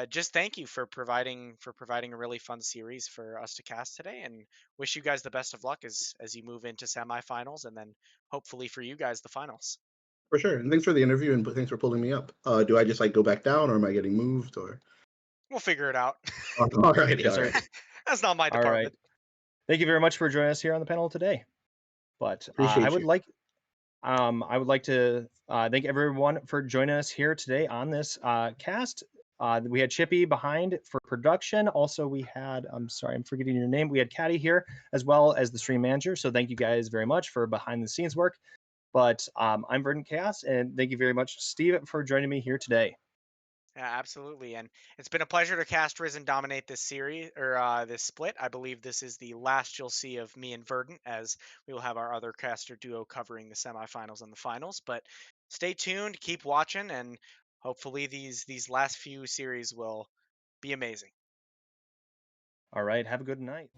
just thank you for providing a really fun series for us to cast today, and wish you guys the best of luck as you move into semifinals, and then hopefully for you guys the finals. For sure. And thanks for the interview and thanks for pulling me up. Do I just like go back down or am I getting moved or? We'll figure it out. All righty, Yes, all sir. right. That's not my All right. department. Thank you very much for joining us here on the panel today. But Appreciate you. I would like to thank everyone for joining us here today on this cast. We had Chippy behind for production. Also, we had, I'm sorry, I'm forgetting your name. We had Caddy here as well as the stream manager. So thank you guys very much for behind the scenes work. But I'm Verdant Chaos, and thank you very much, Steve, for joining me here today. Yeah, absolutely. And it's been a pleasure to cast Riz and dominate this series or this split. I believe this is the last you'll see of me and Verdant, as we will have our other caster duo covering the semifinals and the finals. But stay tuned, keep watching, and hopefully these last few series will be amazing. All right, have a good night.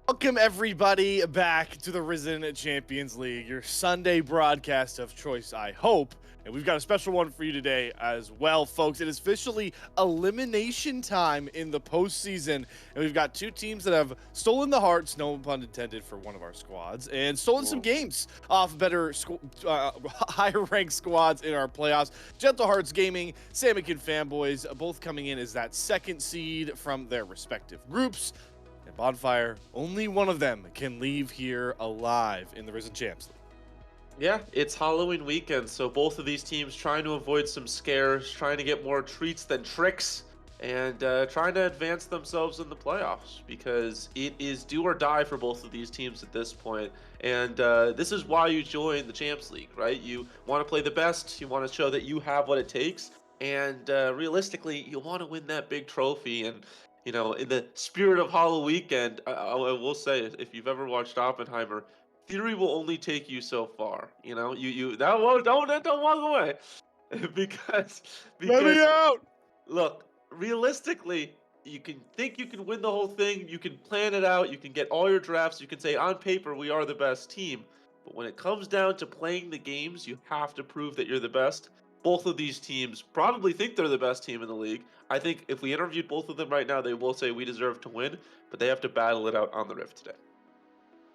Welcome, everybody, back to the Risen Champions League, your Sunday broadcast of choice, I hope. And we've got a special one for you today as well, folks. It is officially elimination time in the postseason. And we've got two teams that have stolen the hearts, no pun intended, for one of our squads, and stolen some games off better, higher-ranked squads in our playoffs. Gentle Hearts Gaming, Samikin Fanboys, both coming in as that second seed from their respective groups. And Bonfire, only one of them can leave here alive in the Risen Champs League. Yeah, it's Halloween weekend, so both of these teams trying to avoid some scares, trying to get more treats than tricks, and trying to advance themselves in the playoffs, because it is do or die for both of these teams at this point. And this is why you join the Champs League, right? You want to play the best, you want to show that you have what it takes, and realistically, you want to win that big trophy. And you know, in the spirit of Halloween weekend, I will say, if you've ever watched Oppenheimer, theory will only take you so far. You know, you that won't don't walk away because Let me out! look, realistically, you can think you can win the whole thing, you can plan it out, you can get all your drafts, you can say on paper we are the best team. But when it comes down to playing the games, you have to prove that you're the best. both of these teams probably think they're the best team in the league. I think if we interviewed both of them right now, they will say we deserve to win, but they have to battle it out on the Rift today.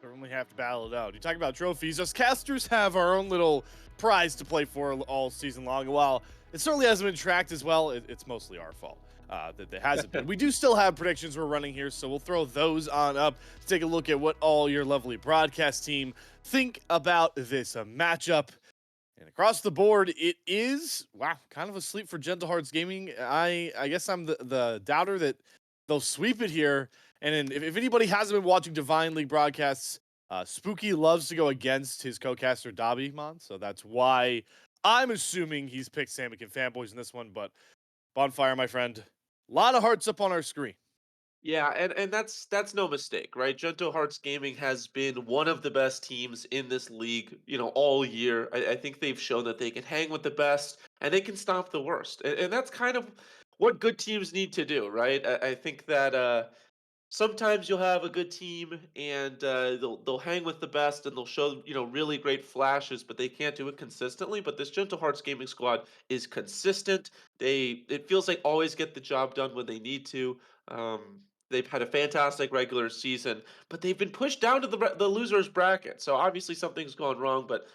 Certainly have to battle it out. You talk about trophies. Us casters have our own little prize to play for all season long. And while it certainly hasn't been tracked as well, it's mostly our fault that it hasn't been. We do still have predictions we're running here, so we'll throw those on up to take a look at what all your lovely broadcast team think about this matchup. And across the board, it is, wow, kind of a sleep for Gentle Hearts Gaming. I guess I'm the doubter that they'll sweep it here. And then if anybody hasn't been watching Divine League broadcasts, Spooky loves to go against his co-caster Dobby Mon, so that's why I'm assuming he's picked Samick Fanboys in this one. But Bonfire, my friend, a lot of hearts up on our screen. Yeah, and that's no mistake, right? Gentle Hearts Gaming has been one of the best teams in this league, all year. I think they've shown that they can hang with the best and they can stop the worst. And that's kind of what good teams need to do, right? I think that sometimes you'll have a good team and they'll hang with the best and they'll show really great flashes, but they can't do it consistently. But this Gentle Hearts Gaming squad is consistent. It feels like always get the job done when they need to. They've had a fantastic regular season, but they've been pushed down to the losers bracket. So obviously something's gone wrong. But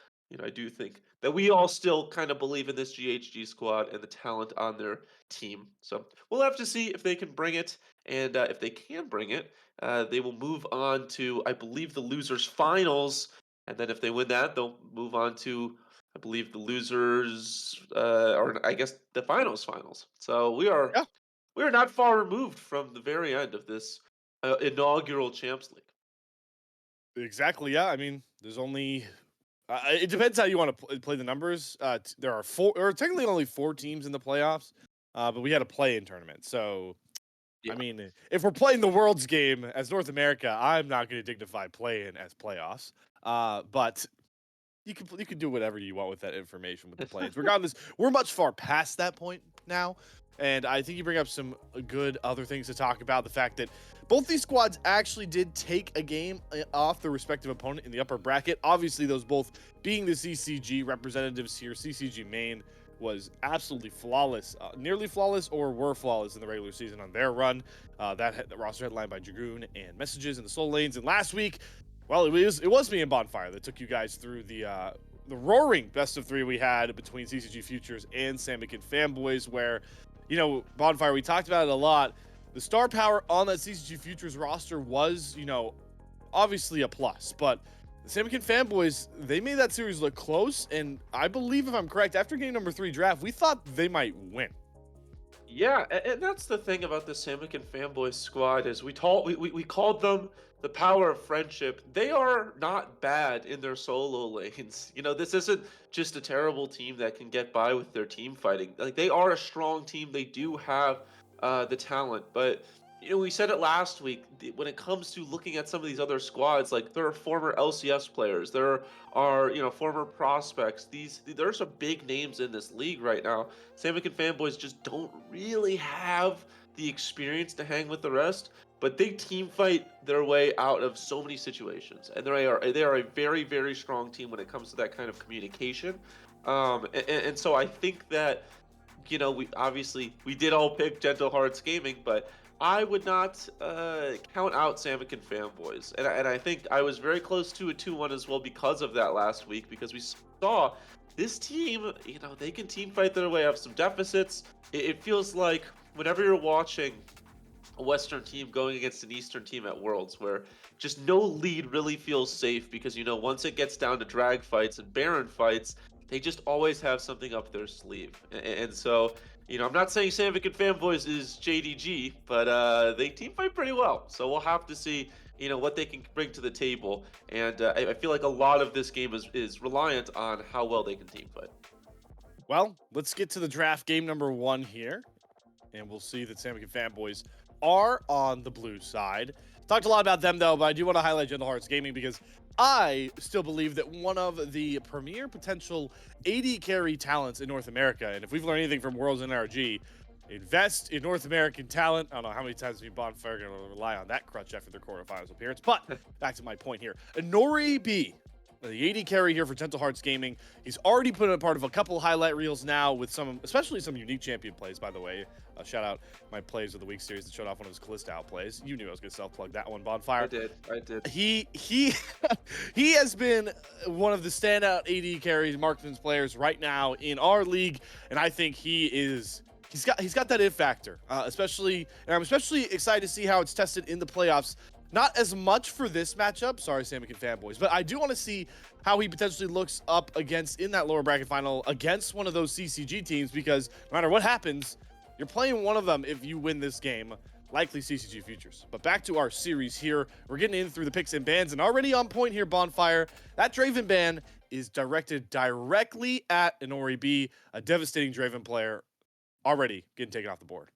I do think that we all still kind of believe in this GHG squad and the talent on their team. So we'll have to see if they can bring it. And if they can bring it, they will move on to, I believe, the losers finals. And then if they win that, they'll move on to, I believe, the losers, or I guess the finals. So Yeah, we are not far removed from the very end of this inaugural Champs League. exactly. Yeah, I mean, there's only it depends how you want to play the numbers. There are four, or technically only 4 teams in the playoffs, but we had a play-in tournament. So, I Yeah. mean, if we're playing the World's game as North America, I'm not going to dignify play-in as playoffs. But you can do whatever you want with that information with the play-ins. Regardless, we're much far past that point now, and I think you bring up some good other things to talk about. The fact that both these squads actually did take a game off their respective opponent in the upper bracket. Obviously, those both being the CCG representatives here. CCG main was absolutely flawless, nearly flawless, or were flawless in the regular season on their run. The roster headlined by Dragoon and Messages in the Soul Lanes. And last week, well, it was me and Bonfire that took you guys through the roaring best of 3 we had between CCG Futures and Samick Fanboys, where, Bonfire, we talked about it a lot. The star power on that CCG Futures roster was, obviously a plus, but the Samick Fanboys, they made that series look close, and I believe, if I'm correct, after game number 3 draft, we thought they might win. Yeah, and that's the thing about the Samick Fanboy squad is we called them the power of friendship. They are not bad in their solo lanes. This isn't just a terrible team that can get by with their team fighting. Like, they are a strong team. They do have the talent, but we said it last week. When it comes to looking at some of these other squads, like, there are former LCS players, there are former prospects. There's some big names in this league right now. Samick Fanboys just don't really have the experience to hang with the rest, but they team fight their way out of so many situations, and they are a very, very strong team when it comes to that kind of communication. And so I think that we did all pick Gentle Hearts Gaming, but I would not count out Samick Fanboys, and I think I was very close to a 2-1 as well because of that last week, because we saw this team, they can team fight their way out of some deficits. It feels like whenever you're watching a Western team going against an Eastern team at Worlds, where just no lead really feels safe, because once it gets down to drag fights and Baron fights, they just always have something up their sleeve. And so, I'm not saying Samick Fanboys is JDG, but they team fight pretty well. So we'll have to see, what they can bring to the table. And I feel like a lot of this game is reliant on how well they can team fight. Well, let's get to the draft game number 1 here, and we'll see that Samick Fanboys are on the blue side. Talked a lot about them, though, but I do want to highlight Gentle Hearts Gaming because I still believe that one of the premier potential AD carry talents in North America, and if we've learned anything from Worlds and NRG, invest in North American talent. I don't know how many times Bonfire are going to rely on that crutch after their quarterfinals appearance, but back to my point here. Nori B the AD carry here for Gentle Hearts Gaming. He's already put in a part of a couple highlight reels now with especially some unique champion plays, by the way. Shout out my Plays of the Week series that showed off one of his Callista out plays. You knew I was going to self-plug that one, Bonfire. I did. He he has been one of the standout AD carries, marksman's players right now in our league, and I think he's got that it factor, and I'm especially excited to see how it's tested in the playoffs. Not as much for this matchup, sorry, Samican fanboys, but I do want to see how he potentially looks up in that lower bracket final against one of those CCG teams, because no matter what happens, you're playing one of them if you win this game, likely CCG Futures. But back to our series here. We're getting in through the picks and bans, and already on point here, Bonfire. That Draven ban is directed directly at an Ori B, a devastating Draven player already getting taken off the board.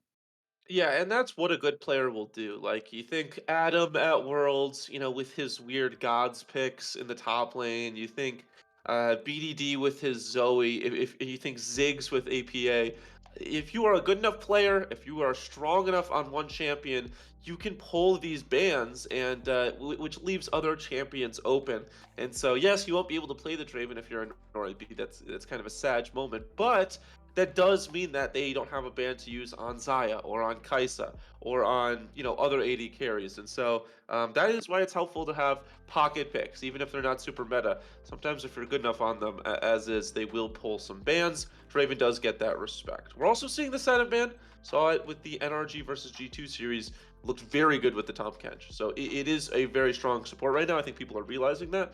Yeah, and that's what a good player will do. Like, you think Adam at Worlds, with his weird gods picks in the top lane. You think BDD with his Zoe. If you think Ziggs with APA. If you are a good enough player, if you are strong enough on one champion, you can pull these bans, and which leaves other champions open. And so, yes, you won't be able to play the Draven if you're an RIB. That's kind of a sad moment, but that does mean that they don't have a ban to use on Xayah or on Kai'Sa or on other AD carries, and so that is why it's helpful to have pocket picks, even if they're not super meta. Sometimes if you're good enough on them, as is, they will pull some bans. Draven does get that respect. We're also seeing this Adam ban. Saw it with the NRG versus G2 series. Looked very good with the Tahm Kench. So it is a very strong support right now. I think people are realizing that.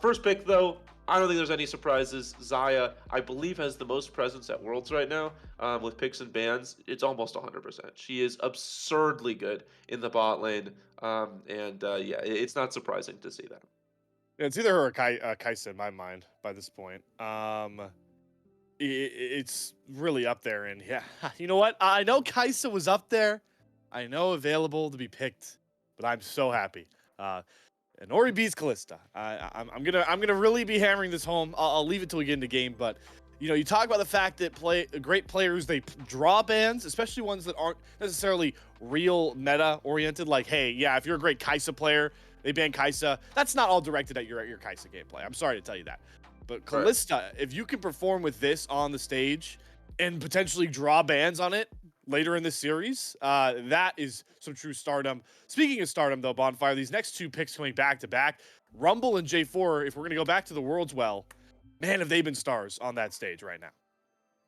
First pick, though, I don't think there's any surprises. Xayah, I believe, has the most presence at Worlds right now with picks and bans. It's almost 100%. She is absurdly good in the bot lane. Yeah, it's not surprising to see that. Yeah, it's either her or Kai'Sa in my mind by this point. It's really up there, and yeah, you know what? I know Kai'Sa was up there. I know available to be picked, but I'm so happy. And Ori B's Callista. I'm gonna really be hammering this home. I'll leave it till we get into game, but you talk about the fact that great players, they draw bans, especially ones that aren't necessarily real meta oriented. Like, hey, yeah, if you're a great Kai'Sa player, they ban Kai'Sa. That's not all directed at your Kai'Sa gameplay. I'm sorry to tell you that. But Callista, if you can perform with this on the stage and potentially draw bans on it later in the series, that is some true stardom. Speaking of stardom, though, Bonfire, these next two picks coming back to back, Rumble and J4, if we're going to go back to the Worlds, man, have they been stars on that stage right now.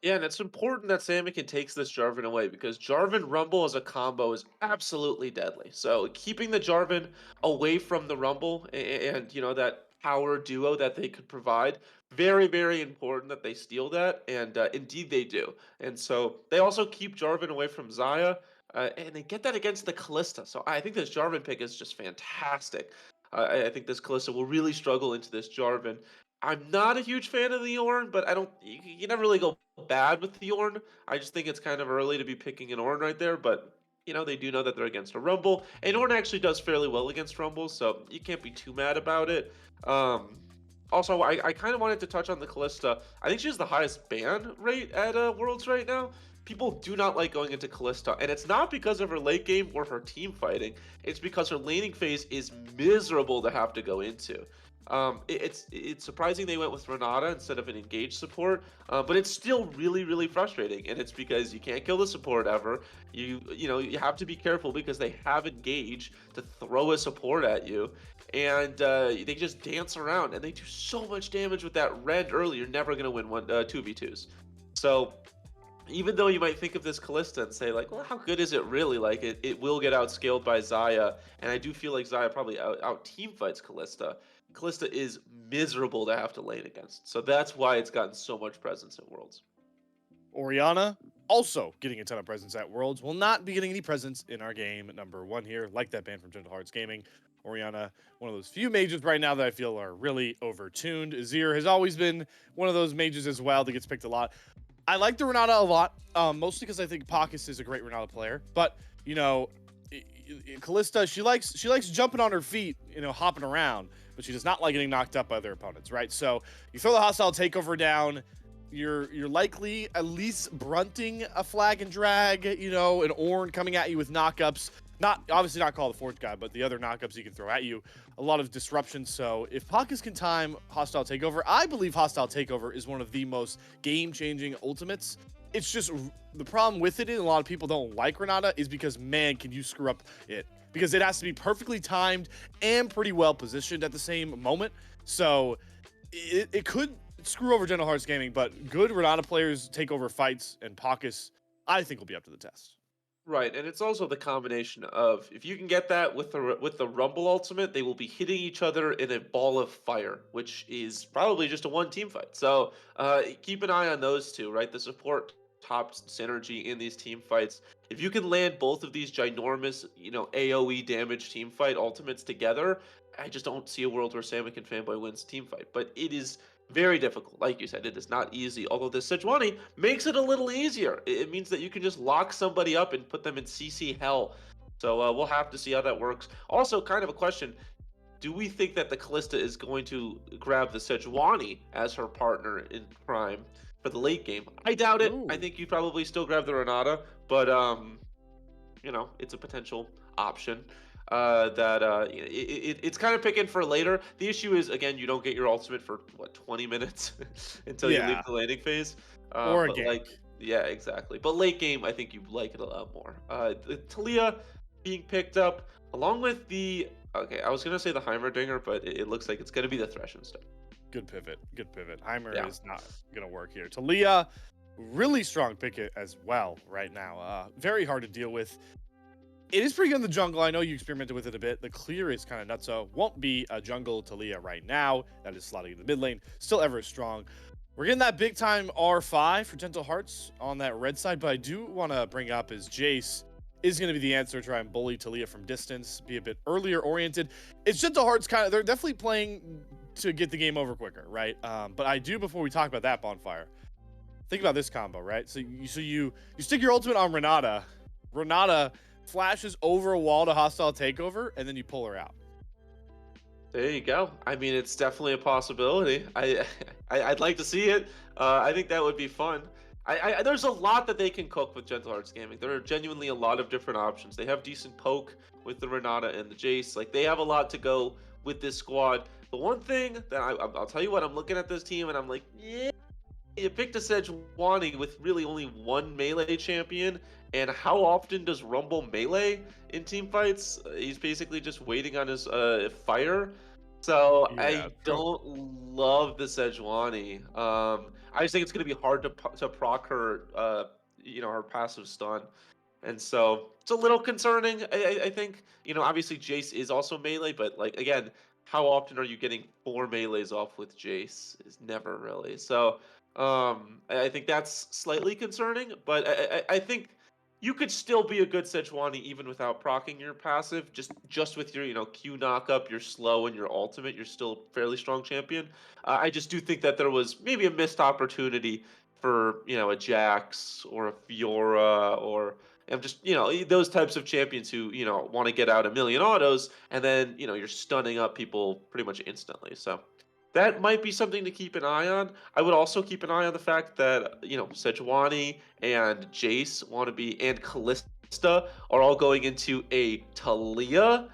Yeah, and it's important that Samican takes this Jarvan away, because Jarvan Rumble as a combo is absolutely deadly. So keeping the Jarvan away from the Rumble and that power duo that they could provide, very, very important that they steal that, and indeed they do. And so they also keep Jarvan away from Xayah, and they get that against the Callista. So I think this Jarvan pick is just fantastic. I think this Callista will really struggle into this Jarvan. I'm not a huge fan of the Ornn, but you never really go bad with the Ornn. I just think it's kind of early to be picking an Ornn right there, but they do know that they're against a Rumble, and Ornn actually does fairly well against Rumble, so you can't be too mad about it. Also, I kind of wanted to touch on the Callista. I think she has the highest ban rate at Worlds right now. People do not like going into Callista, and it's not because of her late game or her team fighting. It's because her laning phase is miserable to have to go into. It's surprising they went with Renata instead of an engaged support, but it's still really, really frustrating, and it's because you can't kill the support ever. You have to be careful because they have engage to throw a support at you, and they just dance around, and they do so much damage with that red early. You're never gonna win 2v2s. So even though you might think of this Callista and say, like, well, how good is it really? Like, it will get outscaled by Xayah, and I do feel like Xayah probably out team fights Callista. Callista is miserable to have to lane against, so that's why it's gotten so much presence at Worlds. Orianna, also getting a ton of presence at Worlds, will not be getting any presence in our game number 1 here, like that ban from Gentle Hearts Gaming. Orianna, one of those few mages right now that I feel are really overtuned. Azir has always been one of those mages as well that gets picked a lot. I like the Renata a lot, mostly because I think Pakis is a great Renata player. But, Callista, she likes jumping on her feet, hopping around, but she does not like getting knocked up by their opponents, right? So you throw the hostile takeover down, you're likely at least brunting a flag and drag, an Ornn coming at you with knockups. obviously not call the fourth guy, but the other knockups he can throw at you. A lot of disruption. So if Pakis can time Hostile Takeover, I believe Hostile Takeover is one of the most game-changing ultimates. It's just the problem with it, and a lot of people don't like Renata, is because, man, can you screw up it. Because it has to be perfectly timed and pretty well positioned at the same moment. So it could screw over Gentle Hearts Gaming, but good Renata players take over fights, and Pakis, I think, will be up to the test. Right, and it's also the combination of if you can get that with the Rumble Ultimate, they will be hitting each other in a ball of fire, which is probably just a one team fight. So keep an eye on those two, right? The support top synergy in these team fights. If you can land both of these ginormous, AOE damage team fight ultimates together, I just don't see a world where Samick and Fanboy wins team fight. But it is very difficult. Like you said, it is not easy. Although this Sejuani makes it a little easier. It means that you can just lock somebody up and put them in CC hell. So we'll have to see how that works. Also, kind of a question. Do we think that the Callista is going to grab the Sejuani as her partner in crime for the late game? I doubt it. I think you'd probably still grab the Renata, but it's a potential option. It's kind of picking for later. The issue is, again, you don't get your ultimate for 20 minutes until you leave the landing phase. Or a but gank. yeah, exactly. But late game, I think you like it a lot more. The Talia being picked up along with the I was gonna say the Heimerdinger, but it looks like it's gonna be the Thresh instead. Good pivot. Heimer is not gonna work here. Talia, really strong pick as well right now. Very hard to deal with. It is pretty good in the jungle. I know you experimented with it a bit. The clear is kind of nutso. Won't be a jungle Talia right now. That is slotting in the mid lane. Still ever strong. We're getting that big time R5 for Gentle Hearts on that red side, but I do want to bring up is Jace is going to be the answer to try and bully Talia from distance, be a bit earlier oriented. It's Gentle Hearts they're definitely playing to get the game over quicker, right? But I do, before we talk about that bonfire, think about this combo, right? So you stick your ultimate on Renata. Renata flashes over a wall to Hostile Takeover, and then you pull her out. There you go. I mean, it's definitely a possibility. I'd like to see it. I think that would be fun. There's a lot that they can cook with Gentle Hearts Gaming. There are genuinely a lot of different options. They have decent poke with the Renata and the Jace. Like, they have a lot to go with this squad. The one thing that I'll tell you what, I'm looking at this team and I'm like, yeah, you picked a Sejuani with really only one melee champion, and how often does Rumble melee in team fights? He's basically just waiting on his fire. So I don't love the Sejuani. I just think it's going to be hard to proc her, her passive stun. And so it's a little concerning, I think. Obviously Jace is also melee, but like again, how often are you getting 4 melees off with Jace? Is never really. So I think that's slightly concerning, but I think you could still be a good Sejuani even without proccing your passive. Just with your Q knockup, your slow, and your ultimate, you're still a fairly strong champion. I just do think that there was maybe a missed opportunity for a Jax or a Fiora or just those types of champions who want to get out a million autos, and then you're stunning up people pretty much instantly. So that might be something to keep an eye on. I would also keep an eye on the fact that Sejuani and Jace and Callista are all going into a Talia,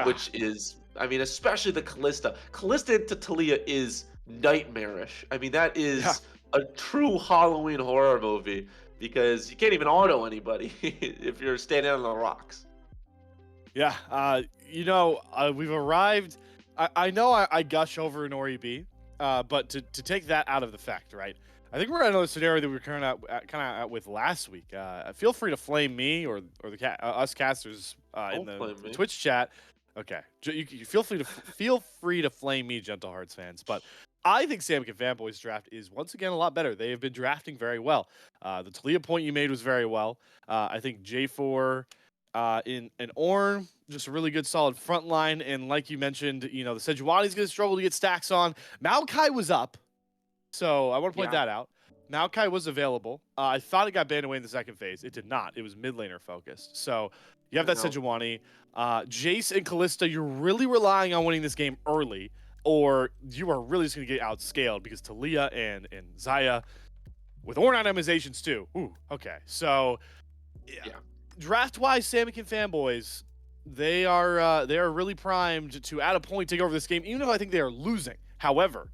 which is, I mean, especially the Callista. Callista into Talia is nightmarish. I mean, that is a true Halloween horror movie because you can't even auto anybody if you're standing on the rocks. Yeah, we've arrived. I know I gush over an Ori-B, but to take that out of the fact, right? I think we're at another scenario that we were kind of out with last week. Feel free to flame me or us casters in the Twitch chat. Okay, you feel free to flame me, Gentle Hearts fans. But I think Samick and Fanboy's draft is once again a lot better. They have been drafting very well. The Talia point you made was very well. I think J4 in Ornn, just a really good solid front line. And like you mentioned, the Sejuani's going to struggle to get stacks on. Maokai was up, so I want to point that out. Maokai was available. I thought it got banned away in the second phase. It did not. It was mid laner focused. So you have that Sejuani. Jace and Callista, you're really relying on winning this game early, or you are really just going to get outscaled because Talia and Xayah with Ornn itemizations too. Ooh, okay. So draft-wise, Samikin fanboys, they are really primed to, at a point, take over this game, even if I think they are losing. However,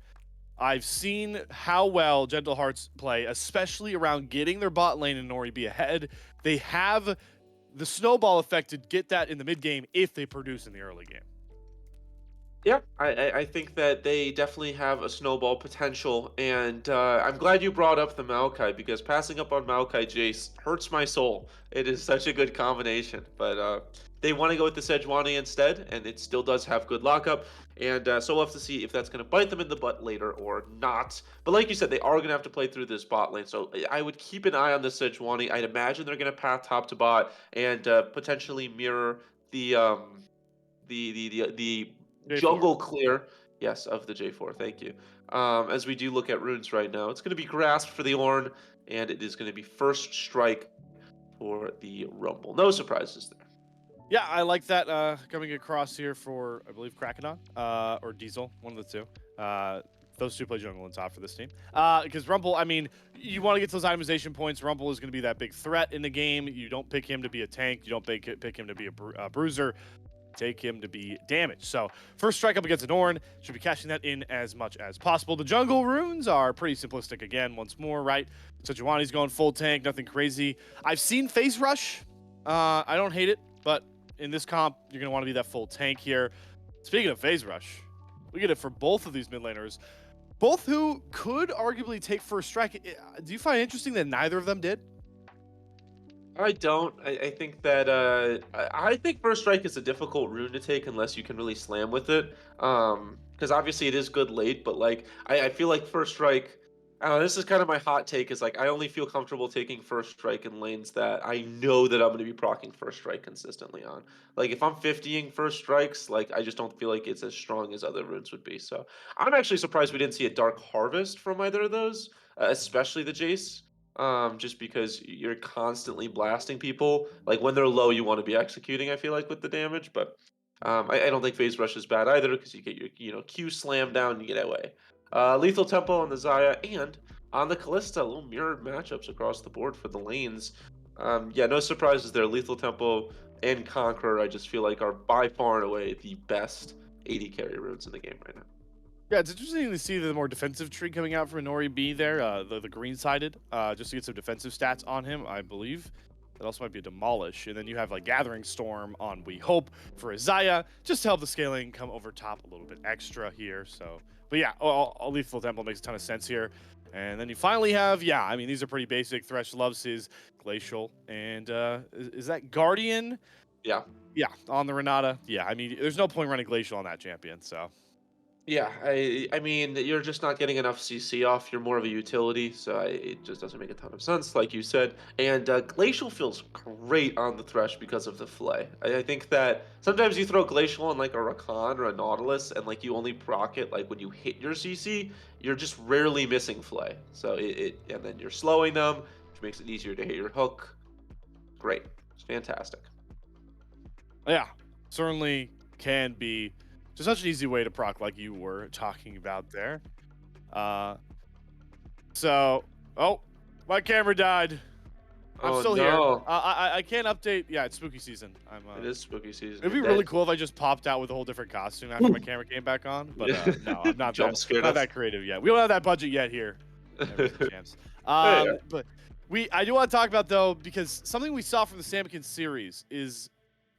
I've seen how well Gentle Hearts play, especially around getting their bot lane and Nori B ahead. They have the snowball effect to get that in the mid game if they produce in the early game. Yeah, I think that they definitely have a snowball potential, and I'm glad you brought up the Maokai because passing up on Maokai Jace hurts my soul. It is such a good combination, but they want to go with the Sejuani instead, and it still does have good lockup, and so we'll have to see if that's going to bite them in the butt later or not. But like you said, they are going to have to play through this bot lane, so I would keep an eye on the Sejuani. I'd imagine they're going to path top to bot and potentially mirror the the J4. jungle clear, yes, of the J4. Thank you. As we do look at runes right now, it's going to be grasp for the Ornn, and it is going to be first strike for the Rumble. No surprises there. Yeah, I like that coming across here for, I believe, Krakenon or Diesel, one of the two. Those two play jungle and top for this team. Because Rumble, I mean, you want to get those itemization points. Rumble is going to be that big threat in the game. You don't pick him to be a tank. You don't pick him to be a bruiser. Take him to be damaged. So first strike up against an Ornn, should be cashing that in as much as possible. The jungle runes are pretty simplistic again, once more, right? So Sejuani's going full tank, nothing crazy. I've seen Phase Rush. I don't hate it, but in this comp, you're going to want to be that full tank here. Speaking of Phase Rush, we get it for both of these mid laners, both who could arguably take first strike. Do you find it interesting that neither of them did? I don't. I think that I think first strike is a difficult rune to take unless you can really slam with it. Because obviously it is good late, but like I feel like first strike. I don't know, this is kind of my hot take. Is like I only feel comfortable taking first strike in lanes that I know that I'm going to be proccing first strike consistently on. Like if I'm 50ing first strikes, like I just don't feel like it's as strong as other runes would be. So I'm actually surprised we didn't see a dark harvest from either of those, especially the Jace, just because you're constantly blasting people. Like when they're low, you want to be executing. I feel like with the damage, but I don't think phase rush is bad either because you get your Q slam down, and you get away. Lethal tempo on the Zaya and on the Callista, little mirrored matchups across the board for the lanes. Yeah, no surprises there. Lethal tempo and Conqueror, I just feel like are by far and away the best AD carry runes in the game right now. Yeah, it's interesting to see the more defensive tree coming out from Nori B there, the green-sided, just to get some defensive stats on him, I believe. That also might be a Demolish. And then you have like Gathering Storm on We Hope for Isaiah, just to help the scaling come over top a little bit extra here. So, but yeah, all Lethal Temple makes a ton of sense here. And then you finally have, yeah, I mean, these are pretty basic. Thresh loves his Glacial. And is that Guardian? Yeah. Yeah, on the Renata. Yeah, I mean, there's no point running Glacial on that champion, so. Yeah, I mean, you're just not getting enough CC off. You're more of a utility, so it just doesn't make a ton of sense, like you said. And Glacial feels great on the Thresh because of the Flay. I think that sometimes you throw Glacial on like a Rakan or a Nautilus, and like you only proc it like when you hit your CC. You're just rarely missing Flay. So and then you're slowing them, which makes it easier to hit your hook. Great, it's fantastic. Yeah, certainly can be just such an easy way to proc like you were talking about there. So, oh, my camera died. I'm still here. I can't update. Yeah, it's spooky season. It is spooky season. It'd be really cool if I just popped out with a whole different costume after my camera came back on. But no, I'm not that creative yet. We don't have that budget yet here. Chance. But I do want to talk about though, because something we saw from the Samikin series is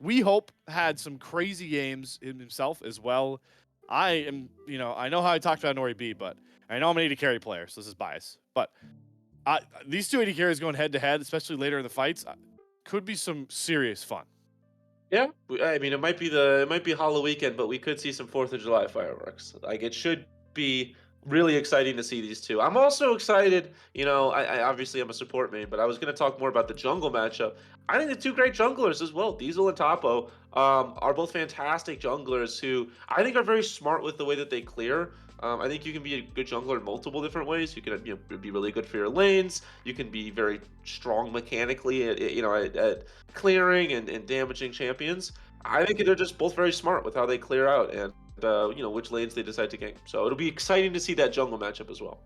We Hope had some crazy games himself as well. I know how I talked about Nori B, but I know I'm an AD carry player, so this is bias. But these two AD carries going head to head, especially later in the fights, could be some serious fun. Yeah, I mean, it might be Hollow Weekend, but we could see some 4th of July fireworks. Like it should be really exciting to see these two. I'm also excited. I obviously am a support main, but I was going to talk more about the jungle matchup. I think the two great junglers as well, Diesel and Topo, are both fantastic junglers who I think are very smart with the way that they clear. I think you can be a good jungler in multiple different ways. You can be really good for your lanes. You can be very strong mechanically at clearing and damaging champions. I think they're just both very smart with how they clear out and which lanes they decide to gank. So it'll be exciting to see that jungle matchup as well.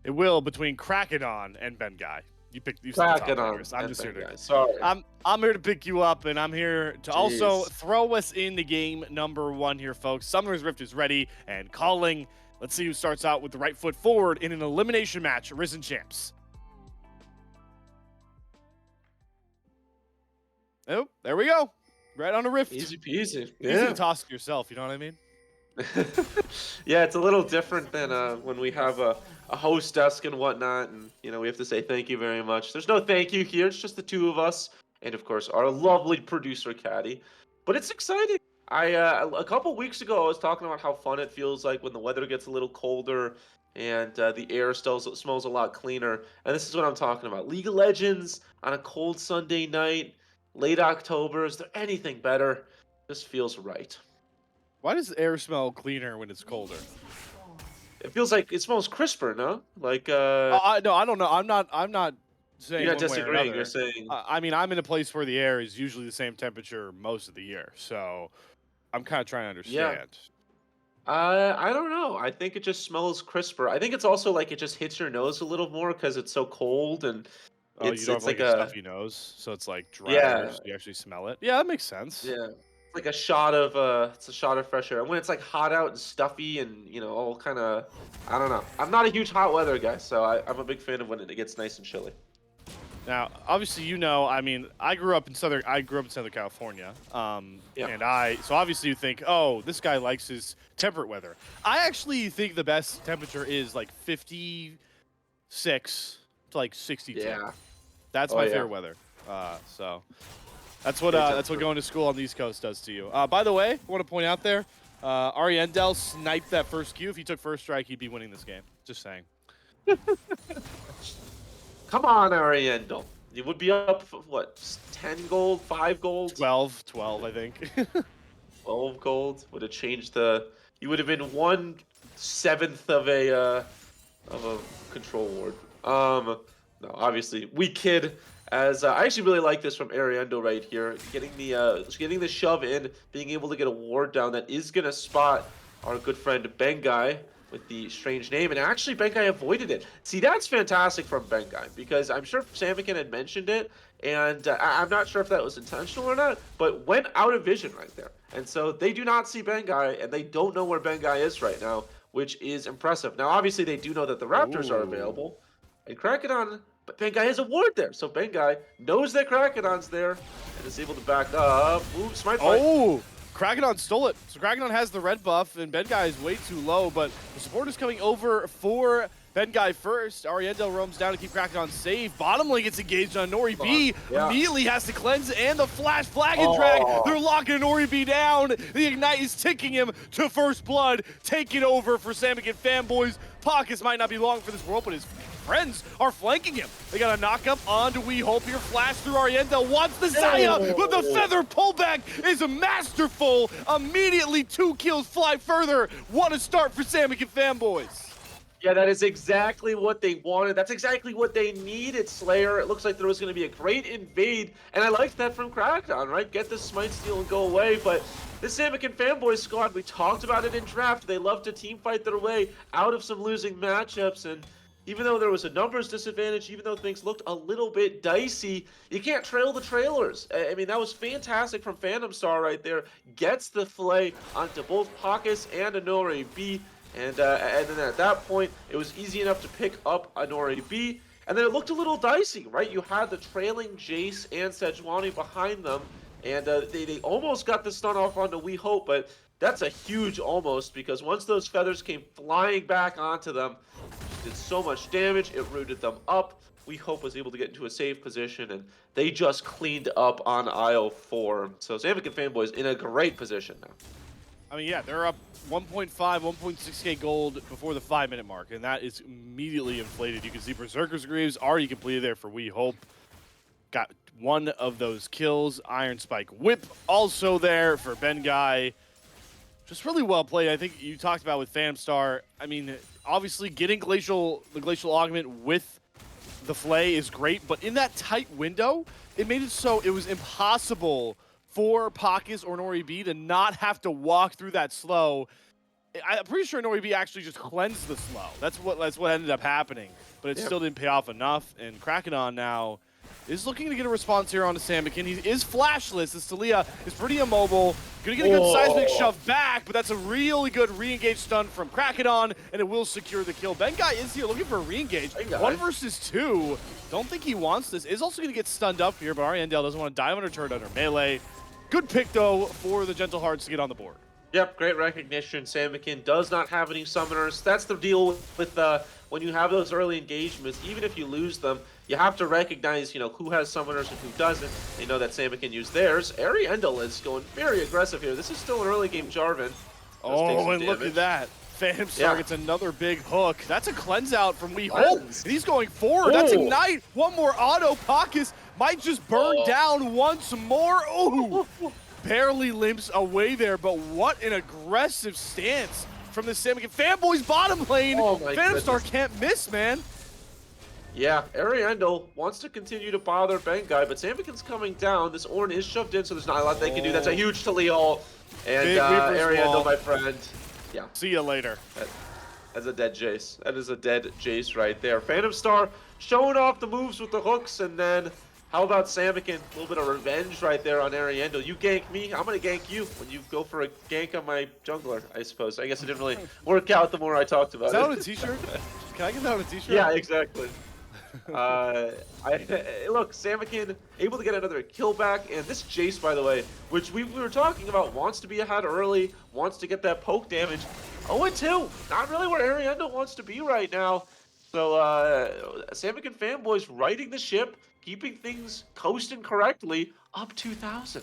It will, between Krakenon and Ben Guy. You said the top Cracking on. players. I'm just here to. Guys. Sorry. I'm here to pick you up, and I'm here to also Jeez. throw us into game number 1 here, folks. Summoner's Rift is ready and calling. Let's see who starts out with the right foot forward in an elimination match. Risen champs. Oh, there we go. Right on a Rift. Easy peasy. Easy to toss it yourself. You know what I mean? Yeah, it's a little different than when we have a host desk and whatnot, and we have to say thank you very much. There's no thank you here. It's just the two of us, and of course our lovely producer Caddy. But it's exciting. A couple weeks ago I was talking about how fun it feels like when the weather gets a little colder and the air still smells a lot cleaner. And this is what I'm talking about. League of Legends on a cold Sunday night, late October. Is there anything better? This feels right. Why does air smell cleaner when it's colder? It feels like it smells crisper, no? Like No, I don't know. I'm not saying you're not one way or disagreeing. another. You're saying I mean, I'm in a place where the air is usually the same temperature most of the year, so I'm kind of trying to understand. I don't know. I think it just smells crisper. I think it's also like it just hits your nose a little more because it's so cold and Oh, it's you don't have like like a a stuffy nose, so it's like drier, yeah so you actually smell it. Yeah, that makes sense. yeah. It's like a shot of it's a shot of fresh air. And when it's like hot out and stuffy and all kind of I don't know. I'm not a huge hot weather guy, so I'm a big fan of when it gets nice and chilly. Now, obviously, I mean, I grew up in Southern California, Yeah. and so obviously you think, oh, this guy likes his temperate weather. I actually think the best temperature is like 56 to like 62. Yeah. That's Oh, my yeah. favorite weather. So that's what Great that's what temperature. going to school on the East Coast does to you. By the way, I want to point out there, Ariendel sniped that first Q. If he took first strike, he'd be winning this game. Just saying. Come on, Ariendel. You would be up for, what, 10 gold, 5 gold? 12, I think. 12 gold would have changed the. You would have been 1/7 of a control ward. No, obviously we kid. As I actually really like this from Ariendo right here, getting the shove in, being able to get a ward down that is gonna spot our good friend Bengai with the strange name, and actually Bengai avoided it. See, that's fantastic from Bengai because I'm sure Samikin had mentioned it, and I'm not sure if that was intentional or not, but went out of vision right there. And so they do not see Bengai, and they don't know where Bengai is right now, which is impressive. Now, obviously, they do know that the Raptors are available, and Krakedon, but Bengai has a ward there, so Bengai knows that Krakedon's there and is able to back up. Ooh, smite fight. Oh! Krakedon stole it. So Krakedon has the red buff, and Bengai is way too low, but the support is coming over for Bengai first. Ariendel roams down to keep Krakedon safe. Bottom lane gets engaged on Nori B. Yeah. Immediately has to cleanse, and the flash flag and drag. They're locking Nori B down. The Ignite is ticking him to first blood. Taking over for Samikin fanboys. Pockets might not be long for this world, but his friends are flanking him. They got a knockup onto We Hope here. Flash through Ariendel. Wants the Zaya, but the feather pullback is masterful. Immediately 2 kills fly further. What a start for Samikin fanboys. Yeah, that is exactly what they wanted. That's exactly what they needed, Slayer. It looks like there was going to be a great invade, and I liked that from Crackdown, right? Get the smite steal and go away, but this Samikin fanboy squad, we talked about it in draft. They love to team fight their way out of some losing matchups, and even though there was a numbers disadvantage, even though things looked a little bit dicey, you can't trail the trailers. I mean, that was fantastic from Phantom Star right there. Gets the fillet onto both Pockets and Anori B. And then at that point, it was easy enough to pick up Anori B. And then it looked a little dicey, right? You had the trailing Jace and Sejuani behind them. And they almost got the stun off onto We Hope, but that's a huge almost because once those feathers came flying back onto them, did so much damage, it rooted them up. We Hope was able to get into a safe position, and they just cleaned up on aisle 4. So Samikin fanboys in a great position now. I mean, yeah, they're up 1.5, 1.6k gold before the 5-minute mark, and that is immediately inflated. You can see Berserker's Greaves already completed there for We Hope. Got one of those kills. Iron Spike Whip also there for Bengai. Just really well played. I think you talked about with Phantom Star. I mean, obviously getting the Glacial Augment with the Flay is great, but in that tight window, it made it so it was impossible for Pockets or Nori B to not have to walk through that slow. I'm pretty sure NoEB actually just cleansed the slow. That's what ended up happening, but it still didn't pay off enough. And Krakenon now is looking to get a response here onto Samikin. He is flashless, as Talia is pretty immobile. Gonna get a good seismic shove back, but that's a really good re-engage stun from Krakenon, and it will secure the kill. Bengai is here looking for a re-engage. 1 versus 2. Don't think he wants this. Is also gonna get stunned up here, but Ariandel doesn't want to dive under turret under melee. Good pick, though, for the Gentle Hearts to get on the board. Yep, great recognition. Samikin does not have any summoners. That's the deal with when you have those early engagements. Even if you lose them, you have to recognize, who has summoners and who doesn't. They know that Samikin used theirs. Ariandel is going very aggressive here. This is still an early game Jarvan. Oh, and look at that. Phantom Star gets another big hook. That's a cleanse out from We Hope. And he's going forward. That's Ignite. One more auto. Pockets might just burn down once more. Oh, barely limps away there, but what an aggressive stance from the Samikin. Fanboy's bottom lane. Phantom Star can't miss, man. Yeah, Ariandel wants to continue to bother Bengai, but Samikin's coming down. This Ornn is shoved in, so there's not a lot they can do. That's a huge Talia ult. And Ariandel, my friend. Yeah. See you later. That's a dead Jace. That is a dead Jace right there. Phantom Star showing off the moves with the hooks, and then how about Samikin? A little bit of revenge right there on Ariandel. You gank me, I'm gonna gank you when you go for a gank on my jungler, I suppose. I guess it didn't really work out the more I talked about it. Is that on a t-shirt? Can I get that on a t-shirt? Yeah, exactly. Look, Samikin able to get another kill back, and this Jace, by the way, which we were talking about, wants to be ahead early, wants to get that poke damage. 0-2, not really where Ariandel wants to be right now. So Samikin fanboys righting the ship, keeping things coasting correctly, up 2,000.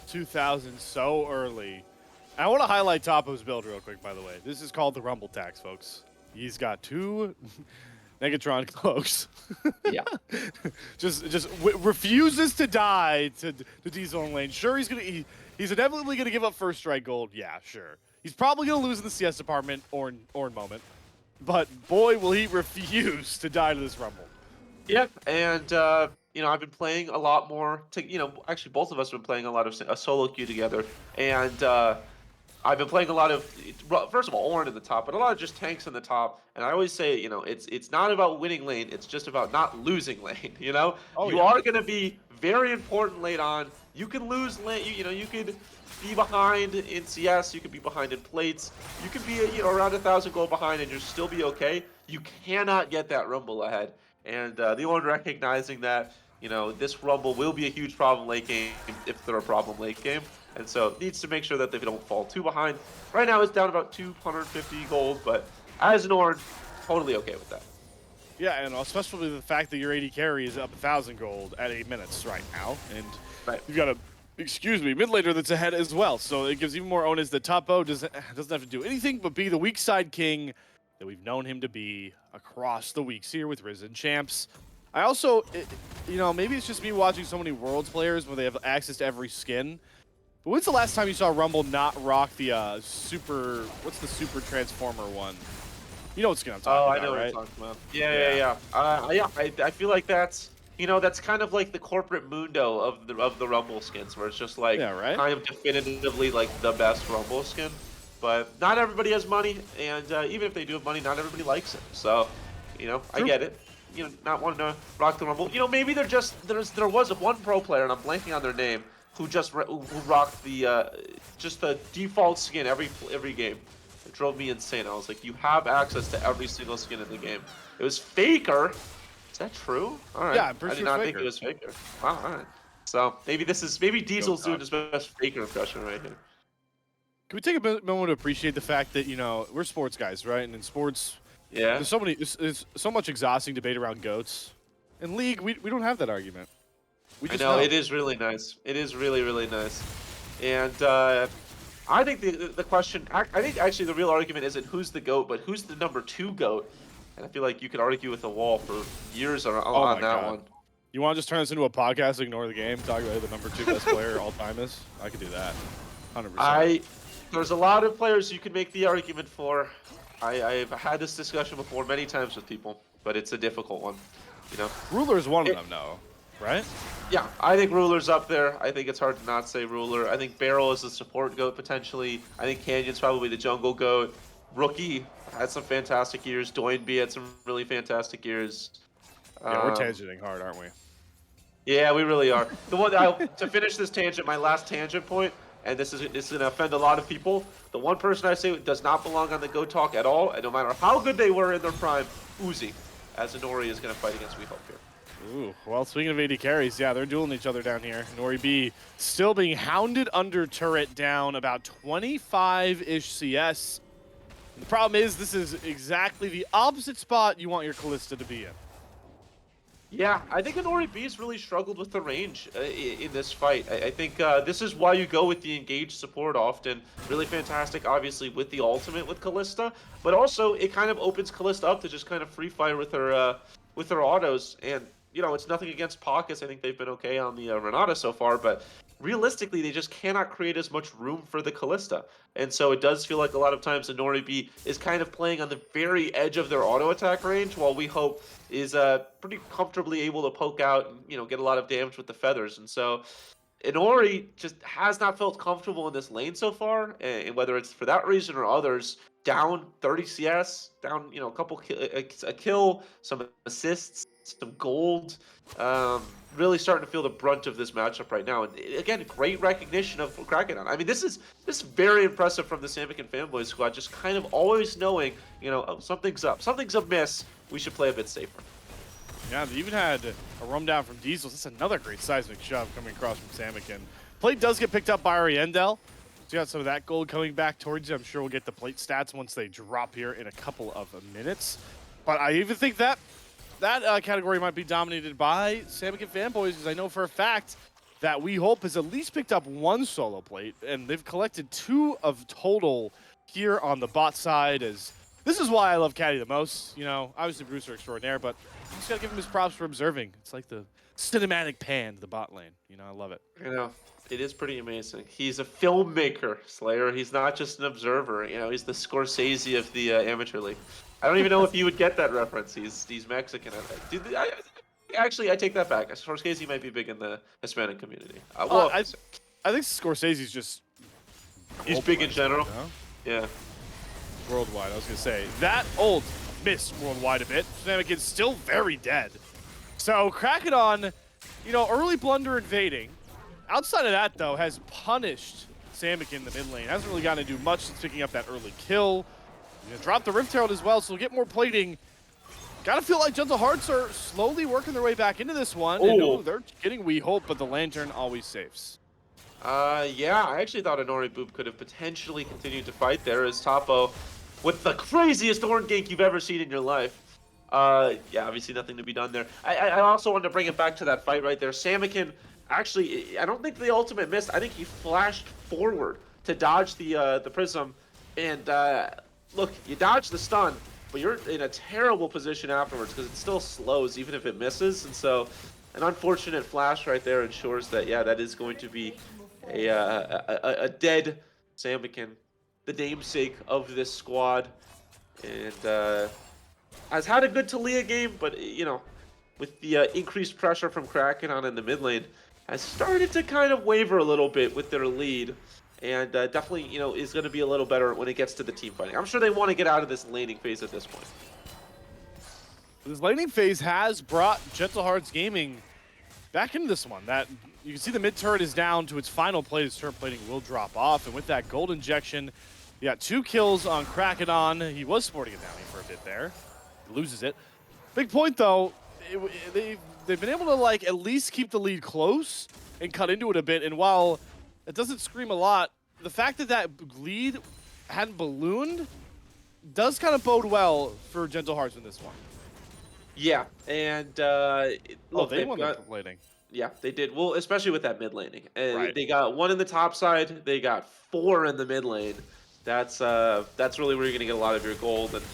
2,000 so early. I want to highlight Topo's build real quick, by the way. This is called the Rumble Tax, folks. He's got 2 Negatron cloaks. Yeah. just refuses to die to Diesel in lane. Sure, he's inevitably gonna give up first strike gold. Yeah, sure. He's probably gonna lose in the CS department or moment. But boy, will he refuse to die to this Rumble. Yep, and I've been playing a lot more. Actually, both of us have been playing a lot of a solo queue together, and I've been playing a lot of, first of all, Ornn in the top, but a lot of just tanks in the top. And I always say, it's not about winning lane, it's just about not losing lane. You are going to be very important late on. You can lose lane. You could be behind in CS. You could be behind in plates. You could be around 1,000 gold behind, and you'll still be okay. You cannot get that Rumble ahead. And the Ornn recognizing that, this Rumble will be a huge problem late game if they're a problem late game. And so needs to make sure that they don't fall too behind. Right now it's down about 250 gold, but as an Ornn, totally okay with that. Yeah, and especially the fact that your AD carry is up 1,000 gold at 8 minutes right now. And you've got a, mid laner that's ahead as well. So it gives even more onus that Topo doesn't have to do anything but be the weak side king that we've known him to be across the weeks here with Risen Champs. I also, maybe it's just me watching so many Worlds players where they have access to every skin. But when's the last time you saw Rumble not rock the what's the super transformer one? You know what skin I'm talking about, I know right? what you're talking about. Yeah. I feel like that's kind of like the corporate mundo of the Rumble skins, where it's just like kind of definitively like the best Rumble skin. But not everybody has money, and even if they do have money, not everybody likes it. So, I get it. Not wanting to rock the Rumble. Maybe there was one pro player, and I'm blanking on their name, who rocked the just the default skin every game. It drove me insane. I was like, you have access to every single skin in the game. It was Faker. Is that true? All right. Yeah, I'm pretty I did sure not think it was Faker. Wow. All right. So maybe Diesel's doing his best Faker impression right here. Can we take a moment to appreciate the fact that we're sports guys, right? And in sports, there's so much exhausting debate around goats. In League, we don't have that argument. I know, it is really nice. It is really, really nice. And I think the question, I think actually the real argument isn't who's the GOAT, but who's the number 2 GOAT. And I feel like you could argue with the wall for years on that one. You want to just turn this into a podcast, ignore the game, talk about who the number 2 best player all time is? I could do that. 100%. There's a lot of players you can make the argument for. I've had this discussion before many times with people, but it's a difficult one. Ruler is one of them, though. right? Yeah, I think Ruler's up there. I think it's hard to not say Ruler. I think Barrel is the support goat potentially. I think Canyon's probably the jungle goat. Rookie had some fantastic years. Doinby had some really fantastic years. Yeah, we're Um, tangenting hard, aren't we? yeah, we really are. To finish this tangent, my last tangent point, and this is gonna offend a lot of people. The one person I say does not belong on the Go Talk at all, and no matter how good they were in their prime, Uzi, as Inori is gonna fight against We Hope here. Ooh, well, speaking of AD carries, yeah, they're dueling each other down here. Nori B still being hounded under turret, down about 25-ish CS. And the problem is, this is exactly the opposite spot you want your Callista to be in. Yeah, I think Inori B's really struggled with the range in this fight. I think this is why you go with the engaged support often. Really fantastic, obviously, with the ultimate with Callista, but also it kind of opens Callista up to just kind of free fire with her autos. And you know, it's nothing against Pockets. I think they've been okay on the Renata so far, but realistically, they just cannot create as much room for the Callista. And so it does feel like a lot of times Inori B is kind of playing on the very edge of their auto attack range, while We Hope is pretty comfortably able to poke out and, you know, get a lot of damage with the feathers. And so Inori just has not felt comfortable in this lane so far, and whether it's for that reason or others, down 30 CS, down, you know, a kill, some assists, some gold, really starting to feel the brunt of this matchup right now. And again, great recognition of Kraken. I mean, this is very impressive from the Samican fanboys squad, just kind of always knowing, you know, oh, something's up, something's amiss. We should play a bit safer. Yeah, they even had a roam down from Diesel. That's another great seismic shove coming across from Samican. Plate does get picked up by Ariendel. So you got some of that gold coming back towards you. I'm sure we'll get the plate stats once they drop here in a couple of minutes. But I even think that category might be dominated by Samican fanboys, because I know for a fact that We Hope has at least picked up one solo plate, and they've collected 2 of total here on the bot side. As this is why I love Caddy the most. You know, obviously Brewster extraordinaire, but you just gotta give him his props for observing. It's like the cinematic pan to the bot lane. You know, I love it. You know, it is pretty amazing. He's a filmmaker, Slayer. He's not just an observer. You know, he's the Scorsese of the amateur league. I don't even know if you would get that reference. He's Mexican. Actually, I take that back. Scorsese might be big in the Hispanic community. Well, I think Scorsese's just he's big in general. You know? Yeah. Worldwide, I was gonna say. That old miss worldwide a bit. Samican's still very dead. So Kraken, you know, early blunder invading. Outside of that, though, has punished Samican in the mid lane. Hasn't really gotten to do much since picking up that early kill. You know, dropped the Rift Herald as well, so we'll get more plating. Gotta feel like Gentle Hearts are slowly working their way back into this one. And, oh, they're getting We Hope, but the Lantern always saves. Yeah, I actually thought Inori Boop could have potentially continued to fight there as Topo, with the craziest Horn gank you've ever seen in your life. Yeah, obviously nothing to be done there. I also wanted to bring it back to that fight right there. Samican, actually, I don't think the ultimate missed. I think he flashed forward to dodge the Prism. And look, you dodge the stun, but you're in a terrible position afterwards because it still slows even if it misses. And so an unfortunate flash right there ensures that, yeah, that is going to be a dead Samican, the namesake of this squad. And has had a good Talia game, but, you know, with the increased pressure from Kraken on in the mid lane, has started to kind of waver a little bit with their lead. And definitely, you know, is going to be a little better when it gets to the team fighting. I'm sure they want to get out of this laning phase at this point. This laning phase has brought Gentle Hearts Gaming back into this one. That you can see the mid turret is down to its final plate. His turret plating will drop off, and with that gold injection, you got 2 kills on Kraken. He was sporting it down for a bit there. He loses it. Big point though, they've been able to like at least keep the lead close and cut into it a bit. And while it doesn't scream a lot, the fact that that lead hadn't ballooned does kind of bode well for Gentle Hearts in this one. Yeah, and look, they won the laning. Yeah, they did. Well, especially with that mid laning. Right. They got 1 in the top side. They got 4 in the mid lane. That's really where you're gonna get a lot of your gold. And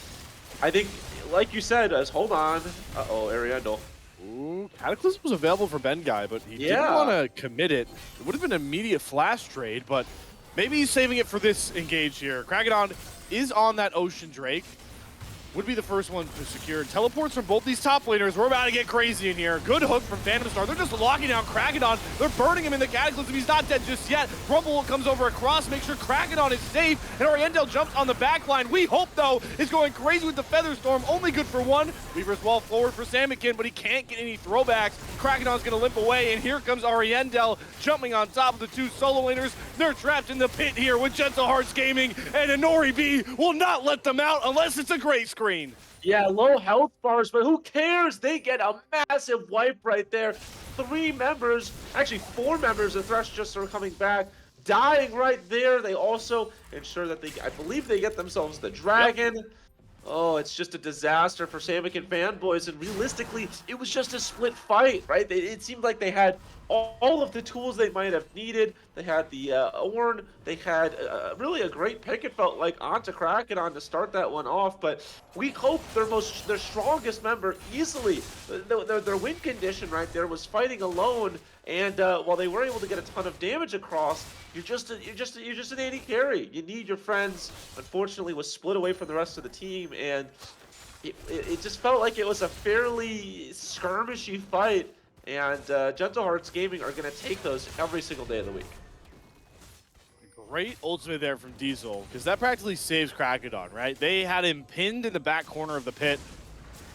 I think, like you said, hold on. Uh-oh, Ariandel. Ooh, Cataclysm was available for Ben Guy, but he didn't want to commit it. It would have been an immediate flash trade, but maybe he's saving it for this engage here. Kraken is on that Ocean Drake. would be the first one to secure. Teleports from both these top laners. We're about to get crazy in here. Good hook from Phantom Star. They're just locking down Krakenon. They're burning him in the Cataclysm. He's not dead just yet. Rumble comes over across, makes sure Krakenon is safe, and Oriental jumps on the back line. We hope, though, is going crazy with the Feather Storm. Only good for one. Weaver's wall forward for Samikin, but he can't get any throwbacks. Krakenon's going to limp away, and here comes Oriental jumping on top of the two solo laners. They're trapped in the pit here with Gentle Hearts Gaming, and Anori B will not let them out unless it's a gray screen. Yeah, low health bars, but who cares? They get a massive wipe right there. 3 members, actually 4 members of Thresh just are coming back, dying right there. They also ensure that I believe they get themselves the dragon. Yep. Oh, it's just a disaster for Samick and fanboys, and realistically, it was just a split fight, right? It seemed like they had all of the tools they might have needed. They had the Ornn, they had really a great pick, it felt like, onto Krakenon to start that one off, but we hope their strongest member easily, their win condition right there was fighting alone, and while they were able to get a ton of damage across, you're just an AD carry. You need your friends. Unfortunately, was split away from the rest of the team, and it just felt like it was a fairly skirmishy fight. And Gentle Hearts Gaming are going to take those every single day of the week. Great ultimate there from Diesel, because that practically saves Krakenon, right? They had him pinned in the back corner of the pit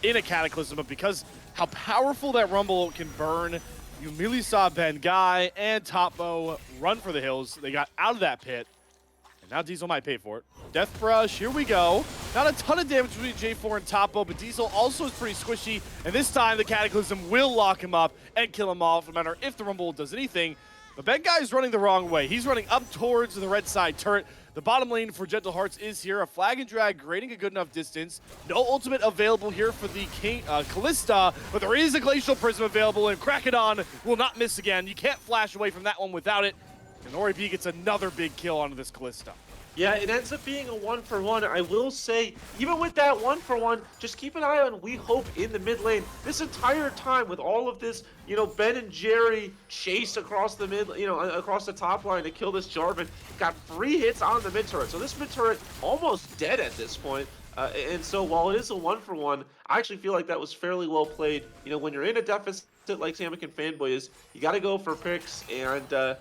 in a Cataclysm, but because how powerful that Rumble can burn, you immediately saw Ben Guy and Topmo run for the hills. They got out of that pit, and now Diesel might pay for it. Death Brush, here we go. Not a ton of damage between J4 and Topmo, but Diesel also is pretty squishy, and this time the Cataclysm will lock him up and kill him off, no matter if the Rumble does anything. But Ben Guy is running the wrong way. He's running up towards the red side turret. The bottom lane for Gentle Hearts is here. A flag and drag grading a good enough distance. No ultimate available here for the King Callista, but there is a Glacial Prism available, and Krakenon will not miss again. You can't flash away from that one without it. And Ori B gets another big kill onto this Callista. Yeah, it ends up being a 1-for-1. I will say, even with that 1-for-1, just keep an eye on We Hope in the mid lane. This entire time, with all of this, Ben and Jerry chase across the across the top line to kill this Jarvan, got 3 hits on the mid turret. So this mid turret almost dead at this point. And so while it is a 1-for-1, I actually feel like that was fairly well played. When you're in a deficit like Samick and Fanboy is, you got to go for picks, and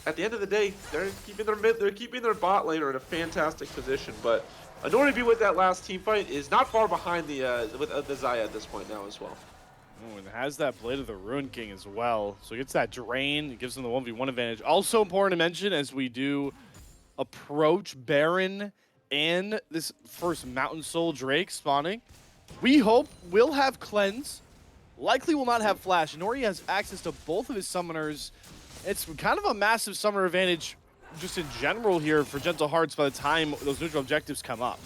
at the end of the day, they're keeping their bot laner in a fantastic position. But Anori B with that last team fight is not far behind the Xayah at this point now as well. Oh, and has that Blade of the Ruin King as well. So he gets that drain. It gives him the 1v1 advantage. Also important to mention as we do approach Baron and this first Mountain Soul Drake spawning, We Hope will have Cleanse. Likely will not have Flash. Nori has access to both of his summoners. It's kind of a massive summoner advantage just in general here for Gentle Hearts by the time those neutral objectives come up.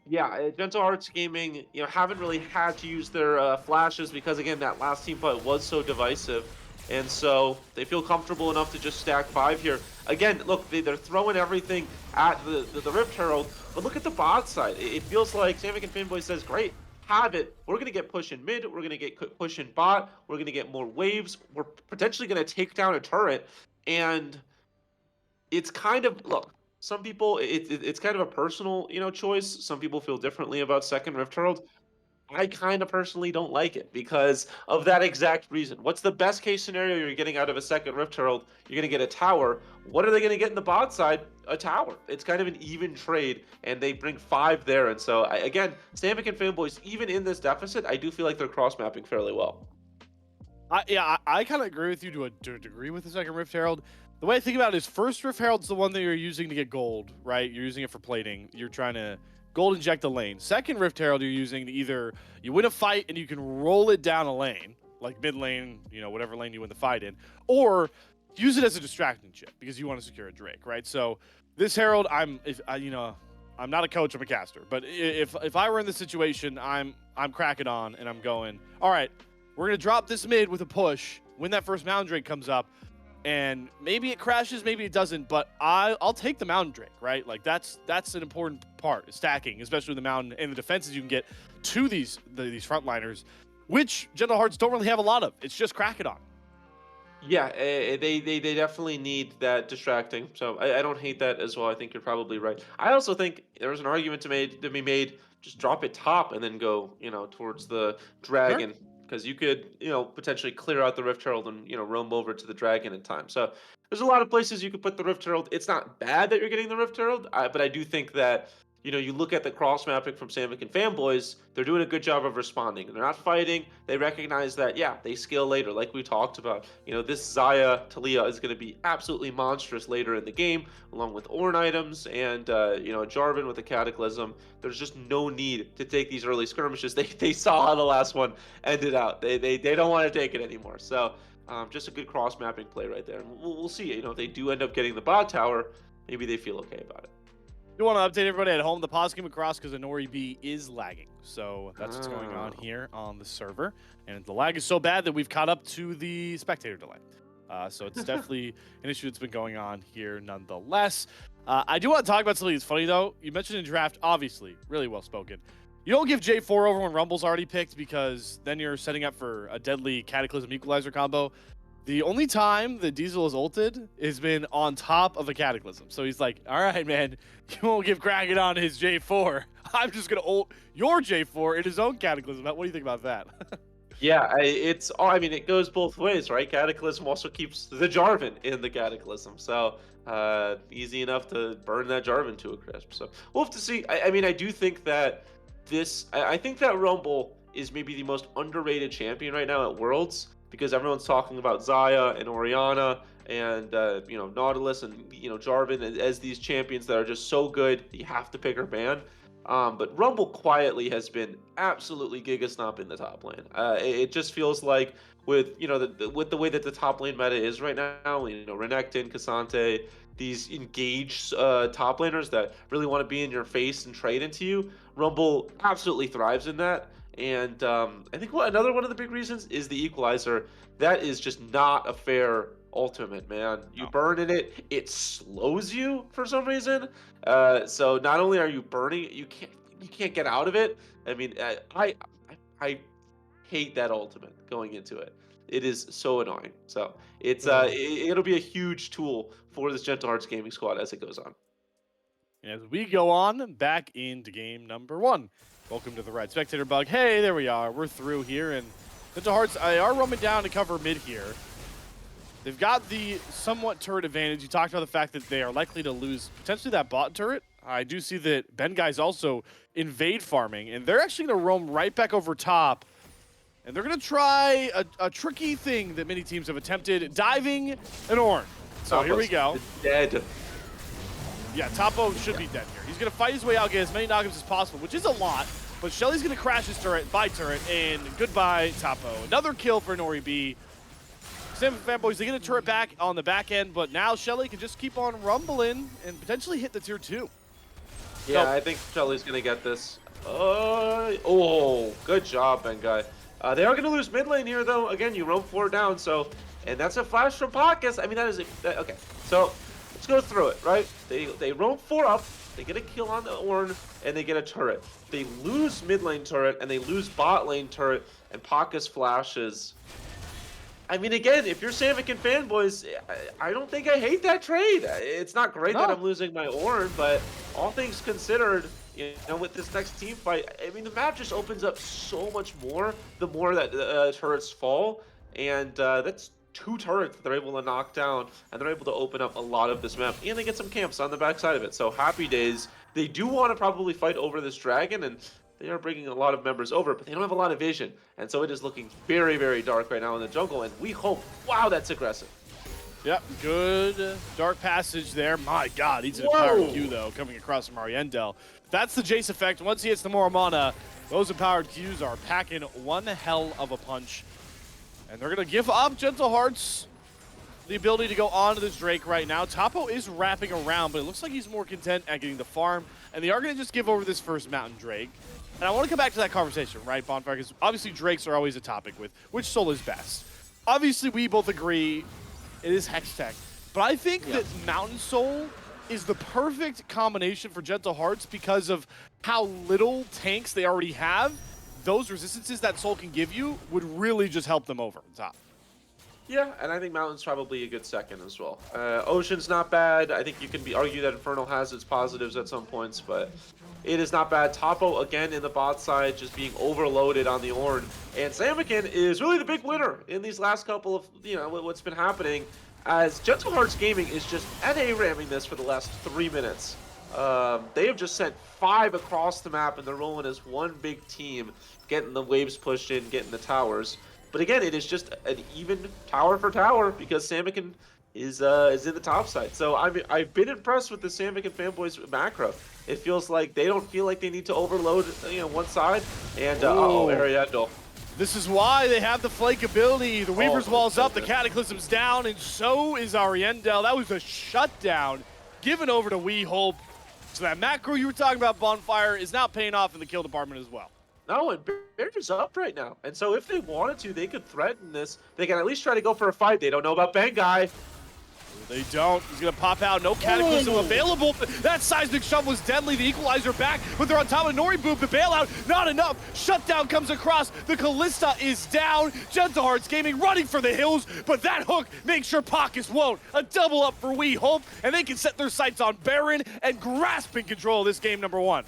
Yeah, Gentle Hearts Gaming, haven't really had to use their flashes because, again, that last team fight was so divisive. And so they feel comfortable enough to just stack 5 here. Again, look, they're throwing everything at the Rift Herald, but look at the bot side. It feels like Samick and Fanboy says, great, have it. We're going to get push in mid. We're going to get push in bot. We're going to get more waves. We're potentially going to take down a turret. And it's kind of, look, some people, it's kind of a personal, choice. Some people feel differently about second Rift Herald. I kind of personally don't like it because of that exact reason. What's the best case scenario you're getting out of a second Rift Herald? You're going to get a tower. What are they going to get in the bot side? A tower. It's kind of an even trade, and they bring 5 there. And so, again, Samick and Fanboys, even in this deficit, I do feel like they're cross-mapping fairly well. I kind of agree with you to a degree with the second Rift Herald. The way I think about it is first Rift Herald's the one that you're using to get gold, right? You're using it for plating. You're trying to gold inject the lane. Second Rift Herald you're using to either you win a fight and you can roll it down a lane, like mid lane, whatever lane you win the fight in, or use it as a distracting chip because you want to secure a Drake, right? So this Herald, I'm not a coach, I'm a caster, but if I were in this situation, I'm cracking on and I'm going, all right, we're gonna drop this mid with a push when that first Mountain Drake comes up. And maybe it crashes, maybe it doesn't, but I'll take the Mountain Drake, right? Like that's an important part, stacking, especially the Mountain and the defenses you can get to these frontliners, which Gentle Hearts don't really have a lot of. It's just Krakenon. Yeah, they definitely need that distracting. So I don't hate that as well. I think you're probably right. I also think there's an argument to be made just drop it top and then go, towards the dragon. Because you could, potentially clear out the Rift Herald and, roam over to the dragon in time. So there's a lot of places you could put the Rift Herald. It's not bad that you're getting the Rift Herald, but I do think that, you look at the cross mapping from Samick and Fanboys, they're doing a good job of responding. They're not fighting. They recognize that, yeah, they scale later, like we talked about. This Zaya Talia is going to be absolutely monstrous later in the game, along with Ornn items and, Jarvan with the Cataclysm. There's just no need to take these early skirmishes. They saw how the last one ended out. They don't want to take it anymore. So just a good cross mapping play right there. And we'll see. If they do end up getting the bot tower, maybe they feel okay about it. You want to update everybody at home. The pause came across because Nori B is lagging. So that's what's going on here on the server. And the lag is so bad that we've caught up to the spectator delay. So it's definitely an issue that's been going on here nonetheless. I do want to talk about something that's funny, though. You mentioned in draft, obviously, really well spoken. You don't give J4 over when Rumble's already picked because then you're setting up for a deadly Cataclysm Equalizer combo. The only time that Diesel has ulted has been on top of a Cataclysm. So he's like, all right, man, you won't give Kraken on his J4. I'm just going to ult your J4 in his own Cataclysm. What do you think about that? Yeah, it goes both ways, right? Cataclysm also keeps the Jarvan in the Cataclysm. So easy enough to burn that Jarvan to a crisp. So we'll have to see. I do think that I think that Rumble is maybe the most underrated champion right now at Worlds, because everyone's talking about Zaya and Orianna and Nautilus and Jarvan as these champions that are just so good you have to pick or ban. But Rumble quietly has been absolutely gigastomp in the top lane. It just feels like with with the way that the top lane meta is right now, Renekton, Cassante, these engaged top laners that really want to be in your face and trade into you, Rumble absolutely thrives in that. And I think another one of the big reasons is the Equalizer. That is just not a fair ultimate, man. You burn in it, it slows you for some reason. So not only are you burning, you can't get out of it. I mean, I hate that ultimate going into it. It is so annoying. So it'll be a huge tool for this Gentle Hearts gaming squad as it goes on. As we go on back into game number 1. Welcome to the Red Spectator Bug. Hey, there we are. We're through here, and Gentle Hearts they are roaming down to cover mid here. They've got the somewhat turret advantage. You talked about the fact that they are likely to lose potentially that bot turret. I do see that Ben Guy's also invade farming, and they're actually going to roam right back over top. And they're going to try a tricky thing that many teams have attempted, diving an Ornn. So here we go. Dead. Yeah, Topo should be dead here. He's going to fight his way out, get as many knockouts as possible, which is a lot. But Shelly's going to crash his turret, buy turret, and goodbye, Topo. Another kill for Nori B. Sam Fanboys, they get a turret back on the back end, but now Shelly can just keep on rumbling and potentially hit the tier 2. Yeah, I think Shelly's going to get this. Oh, good job, Ben Guy. They are going to lose mid lane here, though. Again, you roam 4 down, and that's a flash from Pockets. I mean, that is okay. So let's go through it, right? They roam 4 up, they get a kill on the Ornn, and they get a turret. They lose mid lane turret, and they lose bot lane turret, and Pockets flashes. I mean, again, if you're Samick and Fanboys, I don't think I hate that trade. It's not great that I'm losing my Ornn, but all things considered, with this next team fight, I mean, the map just opens up so much more the more that turrets fall, and that's 2 turrets that they're able to knock down, and they're able to open up a lot of this map, and they get some camps on the backside of it. So happy days. They do want to probably fight over this dragon, and they are bringing a lot of members over, but they don't have a lot of vision. And so it is looking very, very dark right now in the jungle, and we hope, wow, that's aggressive. Yep, good dark passage there. My God, he's an empowered Q, though, coming across from Ariendel. That's the Jace effect. Once he hits the more mana, those empowered Qs are packing one hell of a punch. And they're going to give up Gentle Hearts the ability to go on to this Drake right now. Topo is wrapping around, but it looks like he's more content at getting the farm. And they are going to just give over this first Mountain Drake. And I want to come back to that conversation, right, Bonfire? Because obviously Drakes are always a topic with which soul is best. Obviously, we both agree it is Hextech. But I think that Mountain Soul is the perfect combination for Gentle Hearts because of how little tanks they already have. Those resistances that Soul can give you would really just help them over the top. Yeah, and I think Mountain's probably a good second as well. Ocean's not bad. I think you can argue that Infernal has its positives at some points, but it is not bad. Topo, again, in the bot side, just being overloaded on the Ornn. And Samikin is really the big winner in these last couple of, what's been happening, as Gentle Hearts Gaming is just NA-ramming this for the last 3 minutes. They have just sent 5 across the map, and they're rolling as one big team, getting the waves pushed in, getting the towers. But again, it is just an even tower for tower because Samikin is in the top side. So I've been impressed with the Samikin fanboys macro. It feels like they don't feel like they need to overload one side. And Ariandel. This is why they have the flank ability. The Weaver's Wall's up, the goodness. Cataclysm's down, and so is Ariandel. That was a shutdown given over to We Hope. So that macro you were talking about, Bonfire, is now paying off in the kill department as well. No, and Bear's up right now. And so if they wanted to, they could threaten this. They can at least try to go for a fight. They don't know about Bangai. They don't. He's going to pop out. No Cataclysm available. That seismic shove was deadly. The equalizer back, but they're on top of Nori Boom. The bailout, not enough. Shutdown comes across. The Callista is down. Gentle Hearts Gaming running for the hills, but that hook makes sure Pacus won't. A double up for We Hope, and they can set their sights on Baron and grasping control of this game number 1.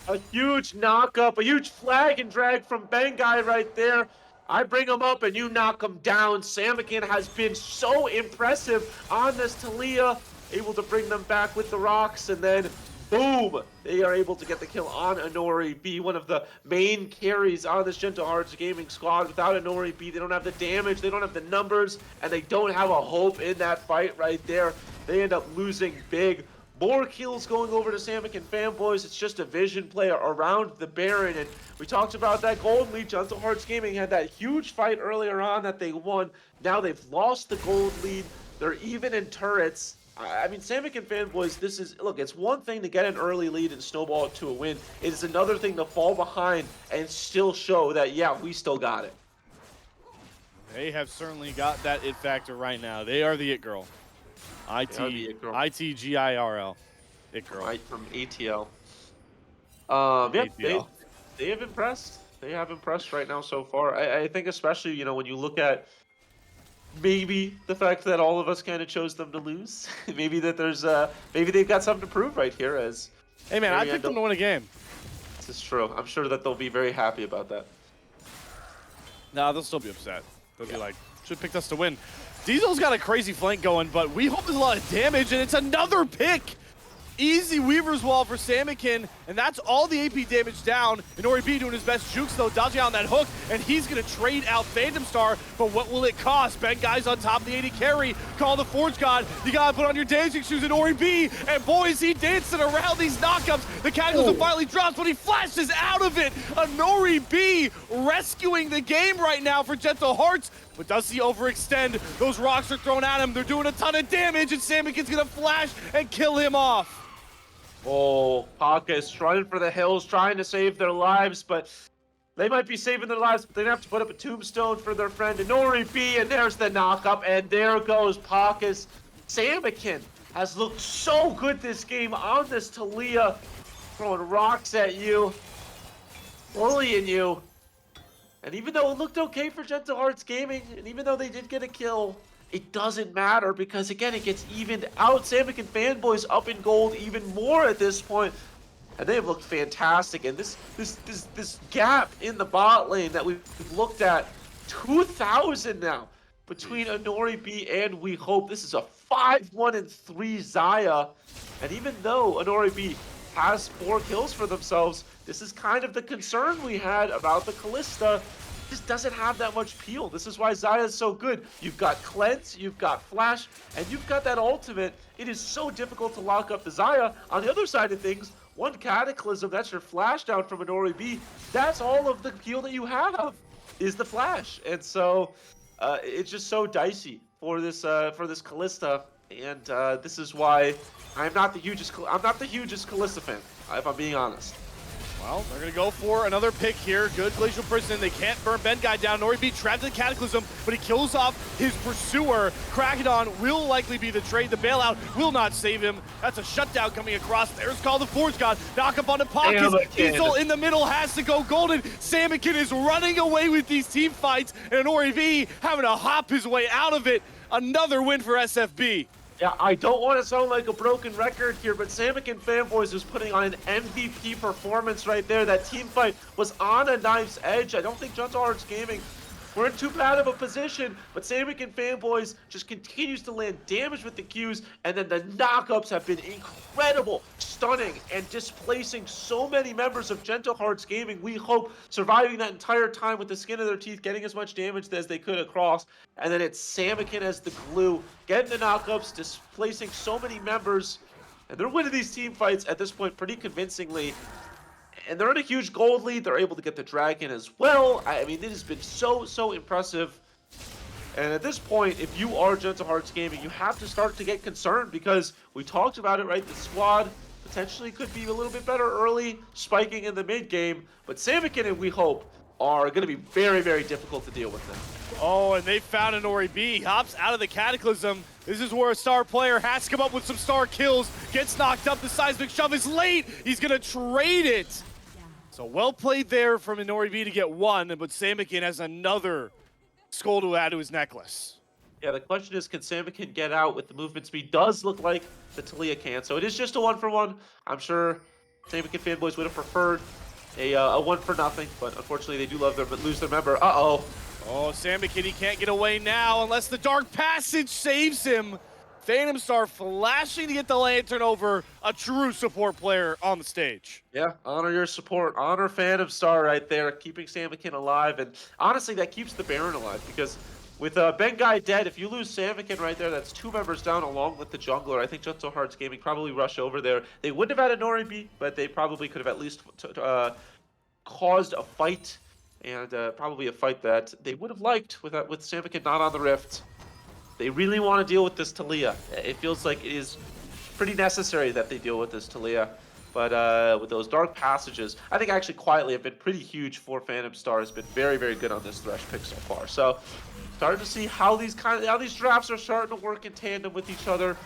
A huge knock-up, a huge flag and drag from Bangai right there. I bring him up and you knock him down. Samikin has been so impressive on this Talia, able to bring them back with the rocks, and then boom, they are able to get the kill on Anori B, one of the main carries on this Gentle Hearts Gaming squad. Without Anori B, they don't have the damage, they don't have the numbers, and they don't have a hope in that fight right there. They end up losing big. More kills going over to Samikin fanboys. It's just a vision play around the Baron. And we talked about that gold lead. Gentle Hearts Gaming had that huge fight earlier on that they won. Now they've lost the gold lead. They're even in turrets. I mean, Samikin fanboys, this is, look, it's one thing to get an early lead and snowball it to a win. It is another thing to fall behind and still show that, yeah, we still got it. They have certainly got that it factor right now. They are the it girl. ITGIRL. It girl. Right from ATL. ATL. They have impressed. They have impressed right now so far. I think especially, when you look at maybe the fact that all of us kind of chose them to lose. Maybe that there's maybe they've got something to prove right here as Hey man, I picked them to win a game. This is true. I'm sure that they'll be very happy about that. Nah, they'll still be upset. They'll be like, should have picked us to win. Diesel's got a crazy flank going, but We Hope there's a lot of damage, and it's another pick. Easy Weaver's Wall for Samikin, and that's all the AP damage down. Inori B doing his best jukes, though, dodging on that hook, and he's going to trade out Phantom Star, but what will it cost? Bangai's on top of the 80 carry. Call the Forge God. You got to put on your dancing shoes, Inori B, and boys, he dancing around these knockups. The Cataclysm finally drops, but he flashes out of it. Inori B rescuing the game right now for Gentle Hearts, but does he overextend? Those rocks are thrown at him. They're doing a ton of damage, and Samikin's going to flash and kill him off. Oh, Pacus running for the hills, trying to save their lives, but they might be saving their lives, but they're going to have to put up a tombstone for their friend Inori B, and there's the knock-up, and there goes Pacus. Samikin has looked so good this game on this Talia, throwing rocks at you, bullying you. And even though it looked okay for Gentle Hearts Gaming, and even though they did get a kill, it doesn't matter because, again, it gets evened out. Samikin fanboys up in gold even more at this point, and they have looked fantastic. And this gap in the bot lane that we've looked at, 2,000 now between Inori B and We Hope. This is a 5-1-3 Xayah, and even though Inori B has 4 kills for themselves, this is kind of the concern we had about the Callista. Just doesn't have that much peel. This is why Xayah is so good. You've got Cleanse, you've got Flash, and you've got that ultimate. It is so difficult to lock up the Xayah. On the other side of things, one Cataclysm, that's your Flash down from Inori B. That's all of the peel that you have, is the Flash. And so it's just so dicey for this Callista. And this is why I'm not the hugest Callista fan, if I'm being honest. Well, they're going to go for another pick here. Good Glacial Prison. They can't burn Ben Guy down. Nori trapped in the Cataclysm, but he kills off his pursuer. Krakedon will likely be the trade. The bailout will not save him. That's a shutdown coming across. There's called the Forge God. Knock up on the pockets. Diesel in the middle has to go golden. Samikin is running away with these team fights, and Nori V having to hop his way out of it. Another win for SFB. Yeah, I don't want to sound like a broken record here, but Samikin Fanboys was putting on an MVP performance right there. That team fight was on a knife's edge. I don't think Gentle Hearts Gaming were in too bad of a position, but Samikin Fanboys just continues to land damage with the Qs, and then the knockups have been incredible, stunning, and displacing so many members of Gentle Hearts Gaming. We hope surviving that entire time with the skin of their teeth, getting as much damage as they could across, and then it's Samikin as the glue, getting the knockups, displacing so many members, and they're winning these team fights at this point pretty convincingly. And they're in a huge gold lead. They're able to get the dragon as well. I mean, it has been so impressive. And at this point, if you are Gentle Hearts Gaming, you have to start to get concerned because we talked about it, right? The squad potentially could be a little bit better early, spiking in the mid game. But Samikin and we hope are going to be very difficult to deal with them. Oh, and they found an Nori B. Hops out of the Cataclysm. This is where a star player has to come up with some star kills. Gets knocked up. The seismic shove is late. He's going to trade it. So well played there from Nori V to get one, but Samikin has another skull to add to his necklace. Yeah, the question is, can Samikin get out with the movement speed? Does look like the Talia can, so it is just a 1-for-1. I'm sure Samikin fanboys would have preferred a 1 for nothing, but unfortunately they do lose their member. Uh-oh. Oh, Samikin, he can't get away now unless the Dark Passage saves him. Phantom Star flashing to get the lantern over, a true support player on the stage. Yeah, honor your support. Honor Phantom Star right there, keeping Samikin alive. And honestly, that keeps the Baron alive because with Ben Guy dead, if you lose Samikin right there, that's 2 members down along with the jungler. I think Gentle Hearts Gaming probably rush over there. They wouldn't have had a Nori B, but they probably could have at least caused a fight. And probably a fight that they would have liked with Samikin not on the Rift. They really want to deal with this Talia. It feels like it is pretty necessary that they deal with this Talia. But with those dark passages, I think actually quietly have been pretty huge for Phantom Star. Has been very good on this Thresh pick so far. So starting to see how these drafts are starting to work in tandem with each other.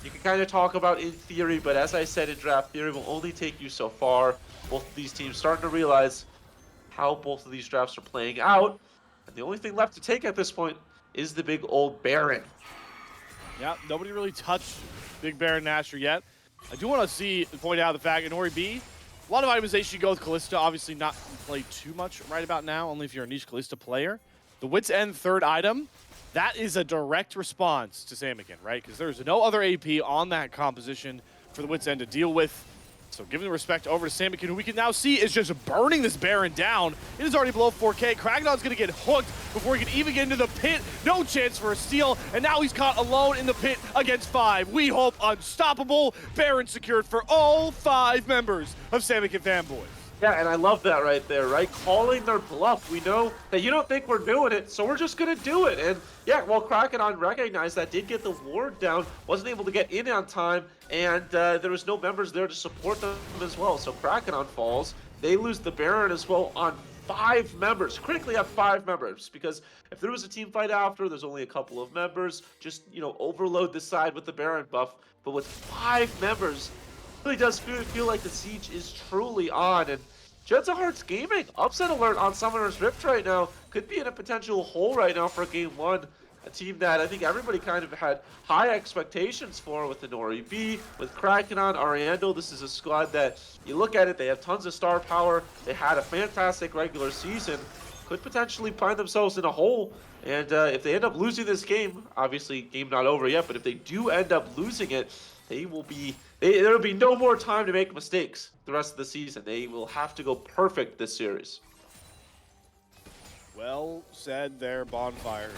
You can kind of talk about in theory, but as I said, in draft theory will only take you so far. Both of these teams starting to realize how both of these drafts are playing out. And the only thing left to take at this point is the big old Baron. Yeah, nobody really touched Big Baron Nashor yet. I do want to point out the fact in Nori B, a lot of itemization you go with Kalista, obviously not play too much right about now, only if you're a niche Kalista player. The Wit's End third item, that is a direct response to Samikin, right? Because there's no other AP on that composition for the Wit's End to deal with. So giving the respect over to Samikin, who we can now see is just burning this Baron down. It is already below 4K. Krakedon's going to get hooked before he can even get into the pit. No chance for a steal, and now he's caught alone in the pit against 5. We hope unstoppable. Baron secured for all 5 members of Samikin Fanboys. Yeah, and I love that right there, right? Calling their bluff. We know that you don't think we're doing it, so we're just going to do it. And yeah, well, Krakedon recognized that, did get the ward down, wasn't able to get in on time, and there was no members there to support them as well. So Krakedon falls. They lose the Baron as well on 5 members. Critically have 5 members, because if there was a team fight after, there's only a couple of members. Just, overload the side with the Baron buff. But with 5 members, really does feel like the siege is truly on, and Gentle Hearts Gaming, upset alert on Summoner's Rift right now, could be in a potential hole right now for Game 1. A team that I think everybody kind of had high expectations for with the Nori B, with Krakedon, Ariando. This is a squad that, you look at it, they have tons of star power, they had a fantastic regular season, could potentially find themselves in a hole. And if they end up losing this game, obviously game not over yet, but if they do end up losing it, there will be no more time to make mistakes the rest of the season. They will have to go perfect this series. Well said there, Bonfire.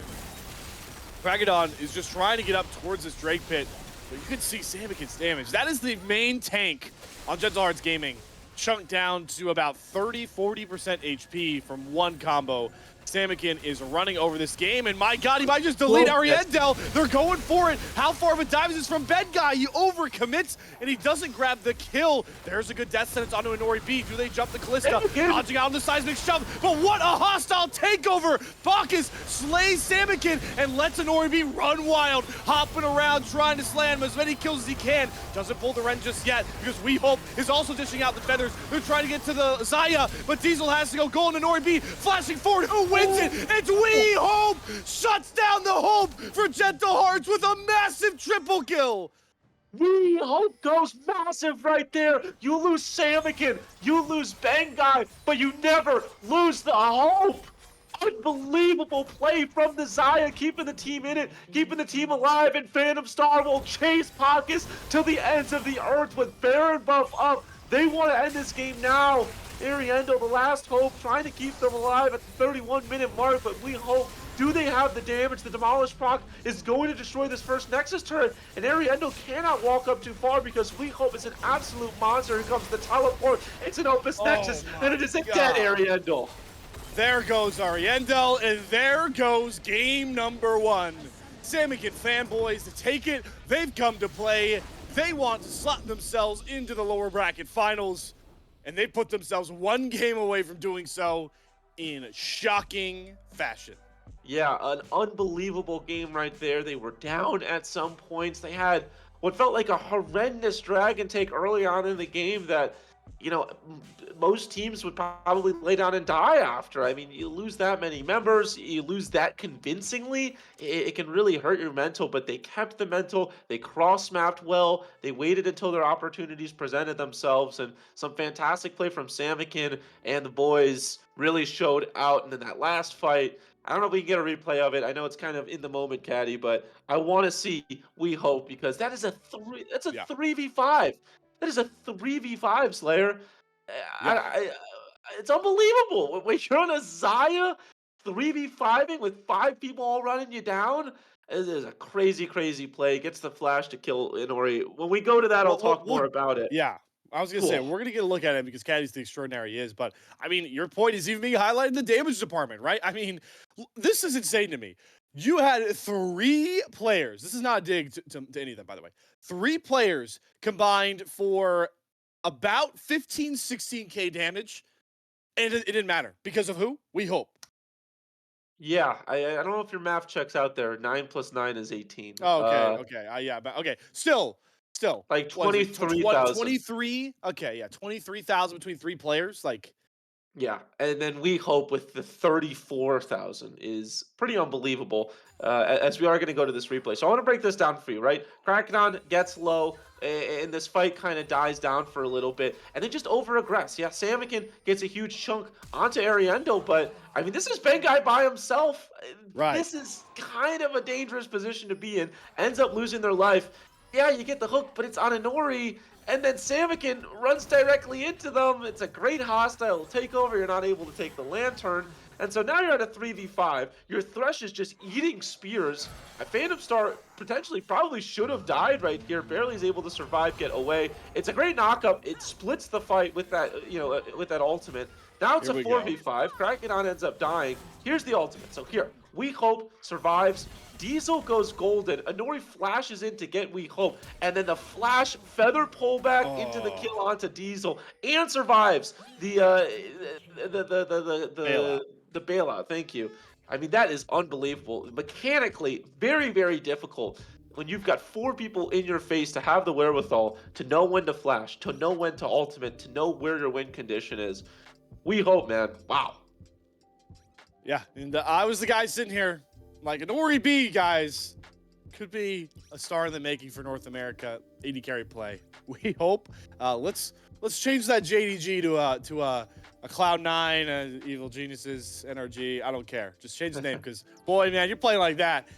Krakedon is just trying to get up towards this Drake pit, but you can see Samikin's damage. That is the main tank on Gentle Hearts Gaming, chunked down to about 30-40% HP from one combo. Samikin is running over this game, and my God, he might just delete Ariendel. They're going for it. How far of a dive is this from Bed Guy? He overcommits, and he doesn't grab the kill. There's a good death sentence onto Inori B. Do they jump the Callista? Dodging out on the seismic shove, but what a hostile takeover! Bacchus slays Samikin and lets Inori B run wild, hopping around, trying to slam as many kills as he can. Doesn't pull the Ren just yet, because We Hope is also dishing out the feathers. They're trying to get to the Zaya, but Diesel has to go. Goal and Inori B flashing forward. Who wins it? It's We Hope! Shuts down the hope for Gentle Hearts with a massive triple kill! We Hope goes massive right there. You lose Samikin, you lose Bangai, but you never lose the hope. Unbelievable play from the Zaya, keeping the team in it, keeping the team alive, and Phantom Star will chase Pockets to the ends of the earth with Baron buff up. They want to end this game now. Ariendo, the last hope, trying to keep them alive at the 31-minute mark, but We Hope, do they have the damage? The Demolish proc is going to destroy this first Nexus turret, and Ariendo cannot walk up too far because We Hope is an absolute monster. Here comes the teleport. It's an Opus Nexus, and it is a dead Ariendo. There goes Ariendel, and there goes game number one. Samikin fanboys to take it. They've come to play. They want to slot themselves into the lower bracket finals, and they put themselves one game away from doing so in shocking fashion. Yeah, an unbelievable game right there. They were down at some points. They had what felt like a horrendous dragon take early on in the game that, you know, most teams would probably lay down and die after. I mean, you lose that many members, you lose that convincingly, it can really hurt your mental, but they kept the mental, they cross-mapped well, they waited until their opportunities presented themselves, and some fantastic play from Samikin and the boys really showed out. And then that last fight, I don't know if we can get a replay of it. I know it's kind of in the moment, Caddy, but I want to see We Hope, because that is a 3v5. That is a 3v5, Slayer. It's unbelievable. When you're on a Zaya 3v5ing with 5 people all running you down, it is a crazy, crazy play. Gets the flash to kill Inori. When we go to that, I'll talk more about it. Yeah. I was going to say, we're going to get a look at it because Caddy's the extraordinary he is. But, I mean, your point is even being highlighted in the damage department, right? I mean, this is insane to me. You had 3 players. This is not a dig to any of them, by the way. 3 players combined for about 15, 16K damage. And it didn't matter. Because of who? We Hope. Yeah, I don't know if your math checks out there. 9 + 9 is 18. Oh, okay, okay. Yeah, but okay. Still. Like 23,000. 23? Okay, yeah. 23,000 between 3 players. Like, yeah, and then We Hope with the 34,000 is pretty unbelievable, as we are going to go to this replay. So I want to break this down for you, right? Krakenon gets low, and this fight kind of dies down for a little bit, and then just over-aggress. Yeah, Samikin gets a huge chunk onto Ariendo, but, I mean, this is Bangai by himself. Right. This is kind of a dangerous position to be in. Ends up losing their life. Yeah, you get the hook, but it's on Inori, and then Samikin runs directly into them. It's a great hostile takeover. You're not able to take the lantern. And so now you're at a 3v5. Your Thresh is just eating spears. A Phantom Star potentially probably should have died right here. Barely is able to survive, get away. It's a great knockup. It splits the fight with that, with that ultimate. Now it's a 4v5. Krakenon ends up dying. Here's the ultimate. So here, We Hope survives. Diesel goes golden. Inori flashes in to get We Hope, and then the flash feather pullback into the kill onto Diesel, and survives the bailout. Thank you. I mean, that is unbelievable. Mechanically, very, very difficult when you've got 4 people in your face to have the wherewithal to know when to flash, to know when to ultimate, to know where your win condition is. We Hope, man. Wow. yeah. And I was the guy sitting here like, Inori B, guys, could be a star in the making for North America. 80 carry play. We Hope. Let's change that JDG to a Cloud9, Evil Geniuses, NRG. I don't care. Just change the name because, boy, man, you're playing like that.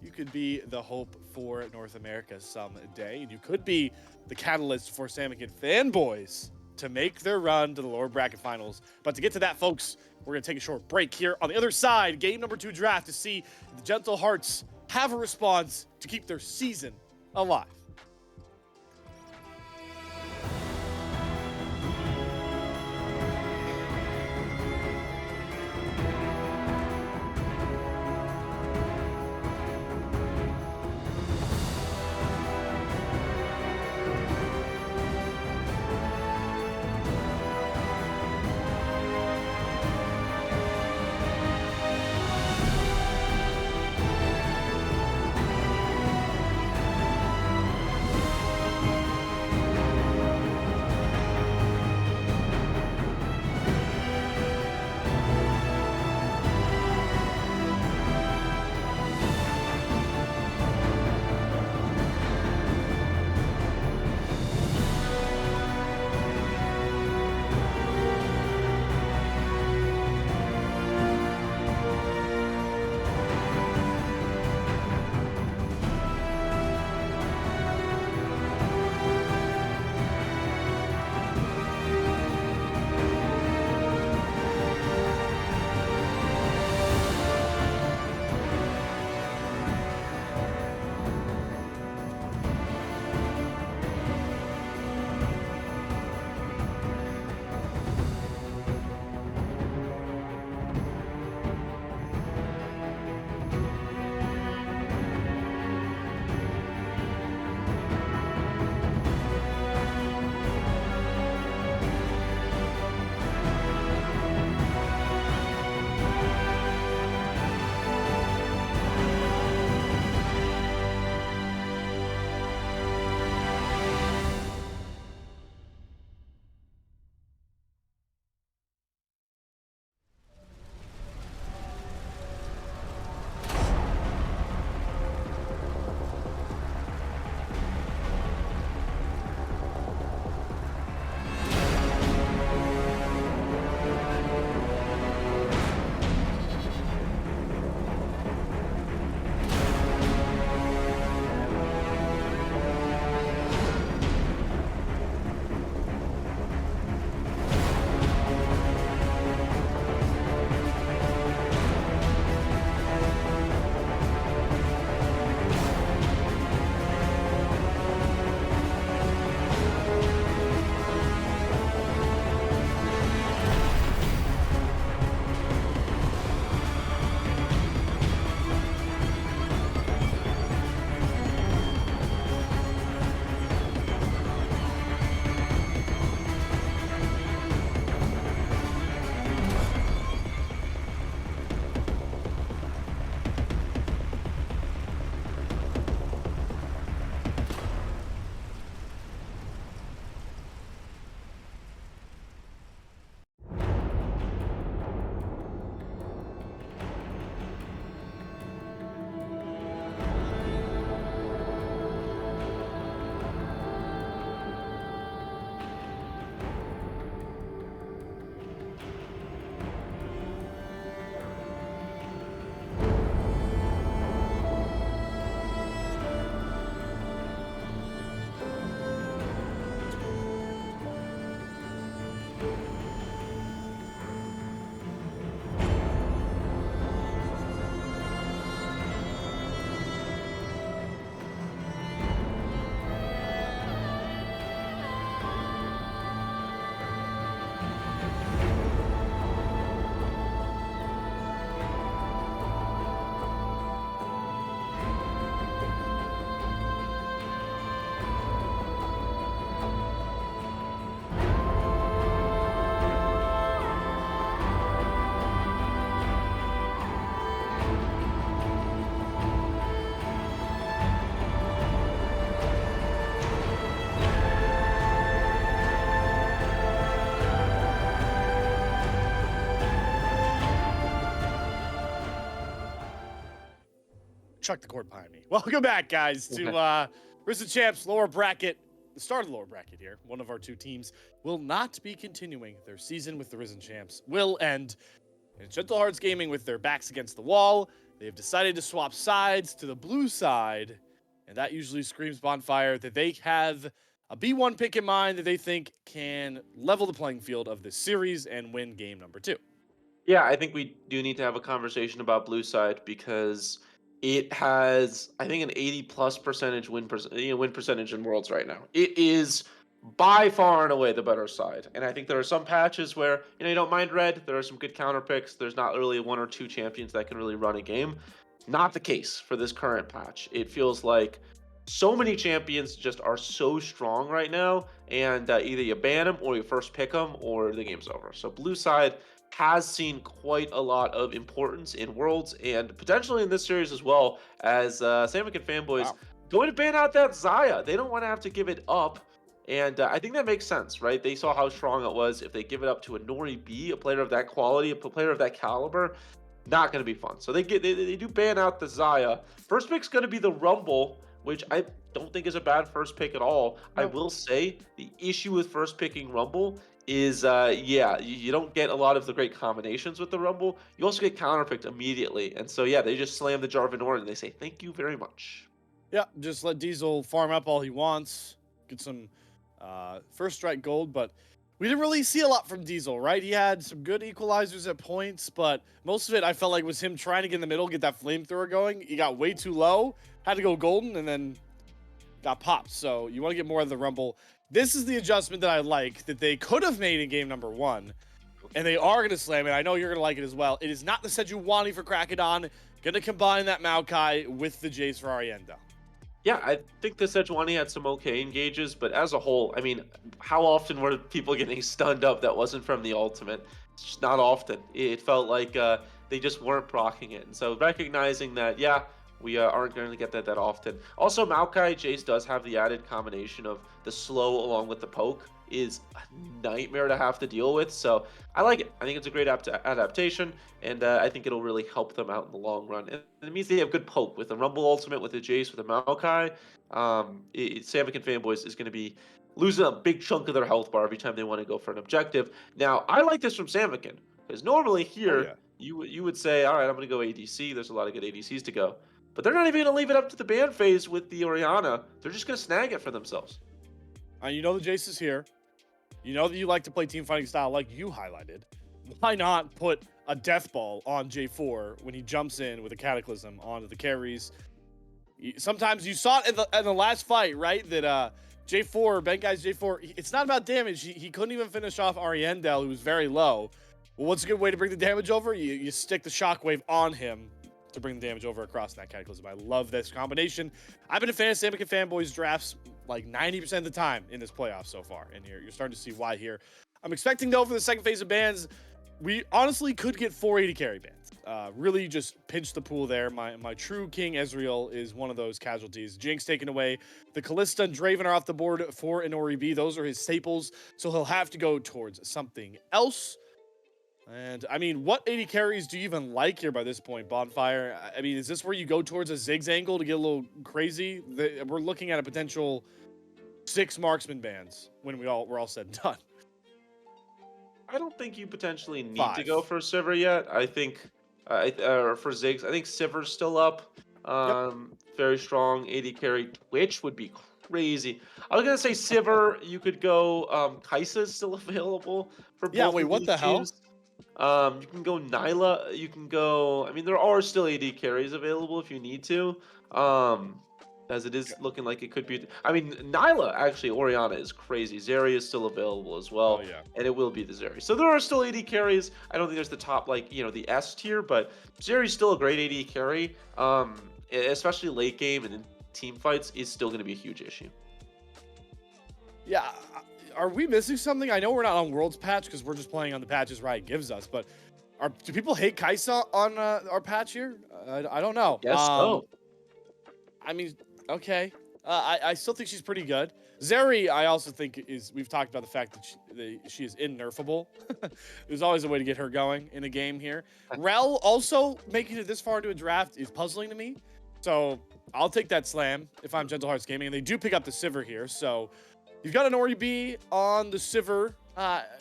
You could be the hope for North America someday, and you could be the catalyst for Samikin fanboys to make their run to the lower bracket finals. But to get to that, folks, we're going to take a short break here. On the other side, game number 2 draft to see if the Gentle Hearts have a response to keep their season alive. chuck the court behind me. Welcome back, guys, to Risen Champs lower bracket. The start of the lower bracket here. One of our two teams will not be continuing their season with the Risen Champs. Will end in Gentle Hearts Gaming with their backs against the wall. They have decided to swap sides to the blue side, and that usually screams Bonfire that they have a B1 pick in mind that they think can level the playing field of this series and win game number 2. Yeah, I think we do need to have a conversation about Blue Side because it has, I think, an 80+ percentage win percentage in Worlds right now. It is by far and away the better side, and I think there are some patches where you don't mind red. There are some good counter picks. There's not really one or two champions that can really run a game. Not the case for this current patch. It feels like so many champions just are so strong right now, and either you ban them or you first pick them, or the game's over. So Blue Side has seen quite a lot of importance in Worlds and potentially in this series as well, as Samick and Fanboys going to ban out that Zaya. They don't want to have to give it up. And I think that makes sense, right? They saw how strong it was. If they give it up to a Nori B, a player of that quality, a player of that caliber, not going to be fun. So they do ban out the Zaya. First pick's going to be the Rumble, which I don't think is a bad first pick at all. I will say the issue with first picking Rumble is, you don't get a lot of the great combinations with the Rumble. You also get counterpicked immediately. And so, yeah, they just slam the Jarvan Ornn and they say, thank you very much. Yeah, just let Diesel farm up all he wants, get some first strike gold, but we didn't really see a lot from Diesel, right? He had some good equalizers at points, but most of it I felt like was him trying to get in the middle, get that flamethrower going. He got way too low, had to go golden, and then got popped. So you want to get more of the Rumble. This is the adjustment that I like that they could have made in game number 1, and they are going to slam it. I know you're going to like it as well. It is not the Sejuani for Krakodon. Going to combine that Maokai with the Jace for Arienda. Yeah, I think the Sejuani had some okay engages, but as a whole, I mean, how often were people getting stunned up that wasn't from the ultimate? It's just not often. It felt like they just weren't proccing it. And so recognizing that, yeah, we aren't going to get that often. Also, Maokai Jace does have the added combination of the slow along with the poke is a nightmare to have to deal with. So I like it. I think it's a great adaptation, and I think it'll really help them out in the long run. And it means they have good poke with the Rumble Ultimate, with the Jace, with the Maokai. Samick and Fanboys is going to be losing a big chunk of their health bar every time they want to go for an objective. Now, I like this from Samikin, because normally here, you would say, all right, I'm going to go ADC. There's a lot of good ADCs to go. But they're not even going to leave it up to the ban phase with the Orianna. They're just going to snag it for themselves. You know the Jace is here. You know that you like to play team fighting style like you highlighted. Why not put a death ball on J4 when he jumps in with a Cataclysm onto the carries? Sometimes you saw it in the last fight, right? That J4, Benkai's J4, it's not about damage. He couldn't even finish off Ariendel, who was very low. Well, what's a good way to bring the damage over? You stick the shockwave on him to bring the damage over across that Cataclysm. I love this combination. I've been a fan of Samick and Fanboys drafts like 90% of the time in this playoff so far, and you're starting to see why here. I'm expecting, though, for the second phase of bans, we honestly could get 480 carry bans. Really just pinch the pool there. My true King Ezreal is one of those casualties. Jinx taken away. The Kalista and Draven are off the board for Inori B. Those are his staples, so he'll have to go towards something else. And, I mean, what 80 carries do you even like here by this point, Bonfire? I mean, is this where you go towards a Ziggs angle to get a little crazy? We're looking at a potential 6 marksman bans when we're all said and done. I don't think you potentially need 5. to go for Sivir yet. I think, or for Ziggs, I think Sivir's still up. Very strong 80 carry. Twitch would be crazy. I was gonna say Sivir. You could go. Kai'Sa's still available for both wait, of what these the hell? teams. You can go Nyla. You can go. I mean, there are still AD carries available if you need to. As it is looking like it could be. I mean, Nyla actually, Orianna is crazy. Zeri is still available as well, and it will be the Zeri. So there are still AD carries. I don't think there's the top, like, the S tier, but Zeri's still a great AD carry. Especially late game and in team fights is still going to be a huge issue. Yeah, are we missing something? I know we're not on Worlds patch because we're just playing on the patches Riot gives us, but do people hate Kai'Sa on our patch here? I don't know. Yes, so. I mean, okay. I still think she's pretty good. Zeri, I also think we've talked about the fact that she is in-nerfable. There's always a way to get her going in a game here. Rel also making it this far into a draft is puzzling to me. So I'll take that slam if I'm Gentle Hearts Gaming, and they do pick up the Sivir here. So you've got an Ori B on the Sivir.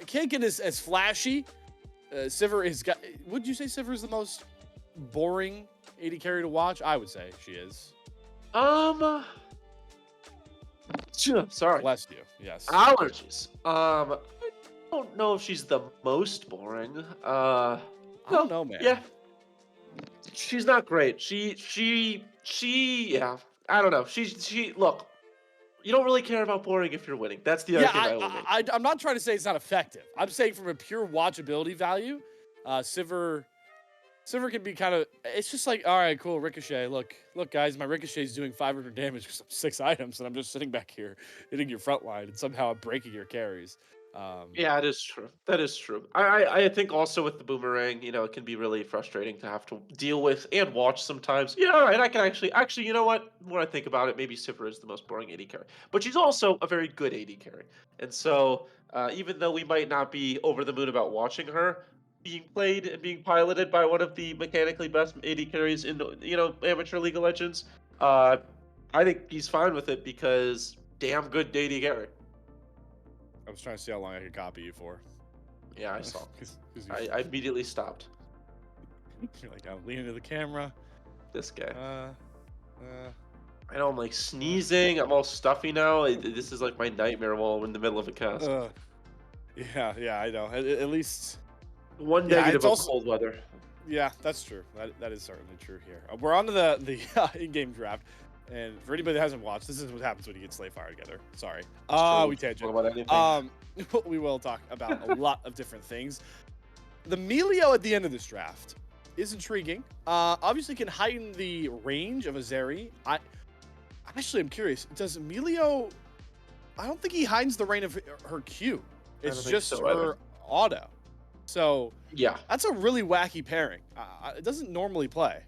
Can't get as flashy. Sivir is got. Would you say Sivir is the most boring AD carry to watch? I would say she is. Sorry. Bless you. Yes. Allergies. I don't know if she's the most boring. I don't know, man. Yeah, she's not great. Yeah. I don't know. She. Look, you don't really care about boring if you're winning. That's the Yeah, argument I will make. I'm not trying to say it's not effective. I'm saying from a pure watchability value, Sivir can be kind of. It's just like, all right, cool, Ricochet. Look, guys, my Ricochet is doing 500 damage because I'm 6 items, and I'm just sitting back here hitting your front line, and somehow I'm breaking your carries. Yeah, it is true. That is true. I think also with the boomerang, it can be really frustrating to have to deal with and watch sometimes. Yeah, all right, I can actually, you know what? The more I think about it, maybe Sifra is the most boring AD carry, but she's also a very good AD carry. And so, even though we might not be over the moon about watching her being played and being piloted by one of the mechanically best AD carries in amateur League of Legends, I think he's fine with it because damn good AD carry. I was trying to see how long I could copy you for. Yeah, I saw. 'Cause I immediately stopped. you're like, I'm leaning to the camera. This guy. Uh, I know I'm like sneezing. I'm all stuffy now. This is like my nightmare while I'm in the middle of a cast. yeah, I know. At least, One yeah, negative it's of also- cold weather. yeah, that's true. That is certainly true here. We're on to the in-game draft. And for anybody that hasn't watched, this is what happens when you get Slayfire together. Sorry. We tangent. Talk about anything. We will talk about a lot of different things. The Melio at the end of this draft is intriguing. Obviously can heighten the range of a Zeri. Actually, I'm curious. Does Melio... I don't think he heightens the range of her Q. It's just her auto. So Yeah. that's a really wacky pairing. It doesn't normally play.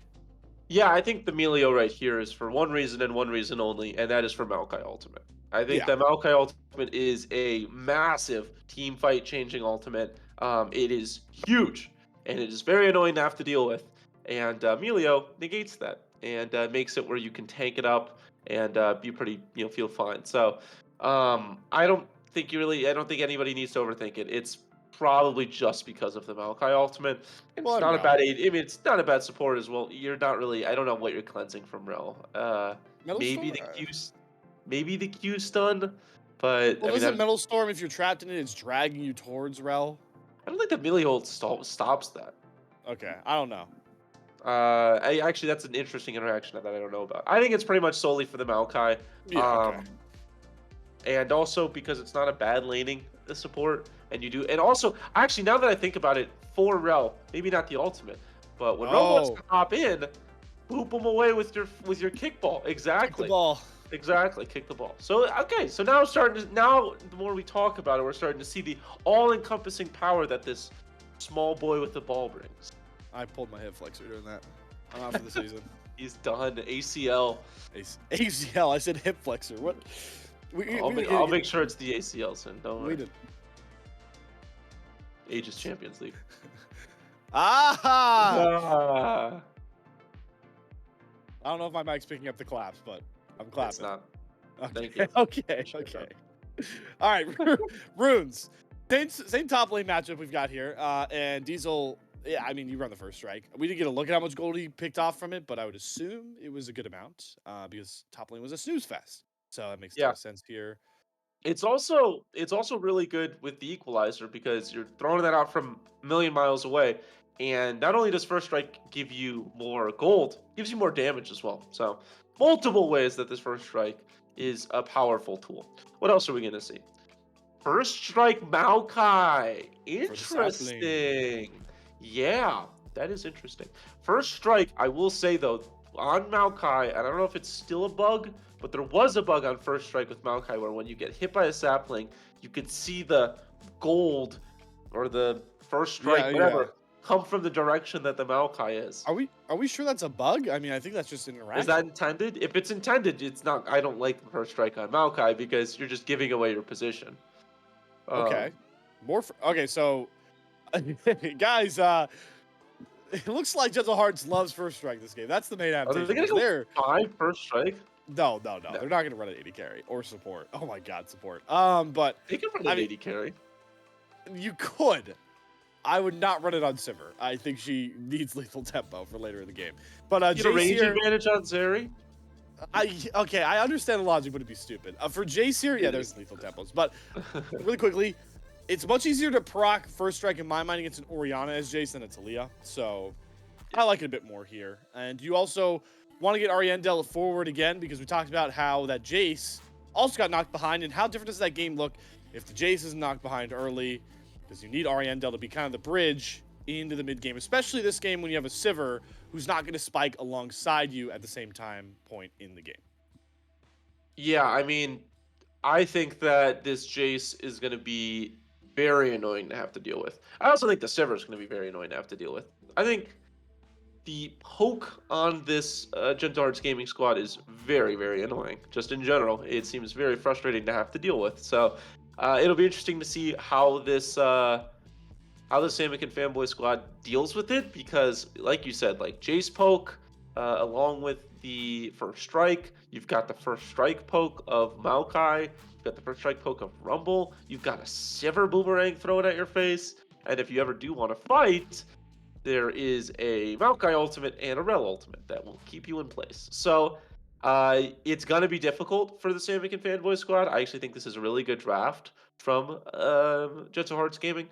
Yeah, I think the Melio right here is for one reason and one reason only, and that is for Maokai Ultimate. I think that Maokai Ultimate is a massive team fight changing ultimate. It is huge, and it is very annoying to have to deal with. And Melio negates that and makes it where you can tank it up and be pretty, feel fine. So I don't think anybody needs to overthink it. It's probably just because of the Maokai Ultimate. And Well, it's not a Rel. bad aid. I mean, it's not a bad support as well. You're not really. I don't know what you're cleansing from Rel. Metal Maybe Storm? maybe the Q stun, but Well, I mean, doesn't Metal Storm, if you're trapped in it, it's dragging you towards Rel? I don't think the melee hold stops that. Okay, I don't know. Actually, that's an interesting interaction that I don't know about. I think it's pretty much solely for the Maokai. Yeah, okay. And also because it's not a bad laning support, and also actually now that I think about it, for Rel, maybe not the ultimate, but when Rel wants to hop in, boop him away with your kickball. Exactly. Kick the ball. Exactly, kick the ball. So okay, so now the more we talk about it, we're starting to see the all-encompassing power that this small boy with the ball brings. I pulled my hip flexor doing that. I'm out for the season. He's done. ACL. ACL. I said hip flexor. What? I'll make sure it's the ACL soon. Don't worry. We did. Aegis Champions League. Ah! I don't know if my mic's picking up the claps, but I'm clapping. It's not. Okay. Thank you. Okay. All right, runes. Same top lane matchup we've got here, and Diesel. Yeah, I mean, you run the first strike. We didn't get a look at how much gold he picked off from it, but I would assume it was a good amount because top lane was a snooze fest. So that makes a ton of sense here. It's also really good with the equalizer because you're throwing that out from a million miles away, and not only does first strike give you more gold, it gives you more damage as well. So multiple ways that this first strike is a powerful tool. What else are we gonna see? First strike Maokai. Interesting. Yeah, that is interesting. First strike, I will say though, on Maokai, and I don't know if it's still a bug, but there was a bug on first strike with Maokai where when you get hit by a sapling, you could see the gold or the first strike, whatever, come from the direction that the Maokai is. Are we sure that's a bug? I mean, I think that's just interaction. Is that intended? If it's intended, it's not. I don't like the first strike on Maokai because you're just giving away your position. Okay. Okay, so guys, It looks like Gentle Hearts loves first strike this game. That's the main Are they adaptation. going to They're go 5 first strike? no. No. They're not going to run an 80 carry or support. Oh my god, support. But They can run I an mean, 80 carry. you could. I would not run it on Sivir. I think she needs lethal tempo for later in the game. But Get a Jace range here, advantage on Zeri. I understand the logic, but it'd be stupid. For Jace here, yeah, It there's is. lethal tempos. But really quickly, it's much easier to proc first strike in my mind against an Orianna as Jace than a Talia. So I like it a bit more here. And you also want to get Ariandel forward again because we talked about how that Jace also got knocked behind. And how different does that game look if the Jace is knocked behind early? Because you need Ariandel to be kind of the bridge into the mid game, especially this game when you have a Sivir who's not going to spike alongside you at the same time point in the game. Yeah, I mean, I think that this Jace is going to be very annoying to have to deal with. I also think the Sivir is going to be very annoying to have to deal with. I think the poke on this Gentle Hearts Gaming squad is very, very annoying. Just in general, it seems very frustrating to have to deal with. So it'll be interesting to see how this how the Samick and Fanboy squad deals with it, because, like you said, like Jace poke, along with the first strike, you've got the first strike poke of Maokai, you've got the first strike poke of Rumble, you've got a Sivir boomerang thrown at your face, and if you ever do want to fight, there is a Maokai ultimate and a Rel ultimate that will keep you in place. So it's going to be difficult for the Samick and Fanboy squad. I actually think this is a really good draft from Gentle Hearts Gaming.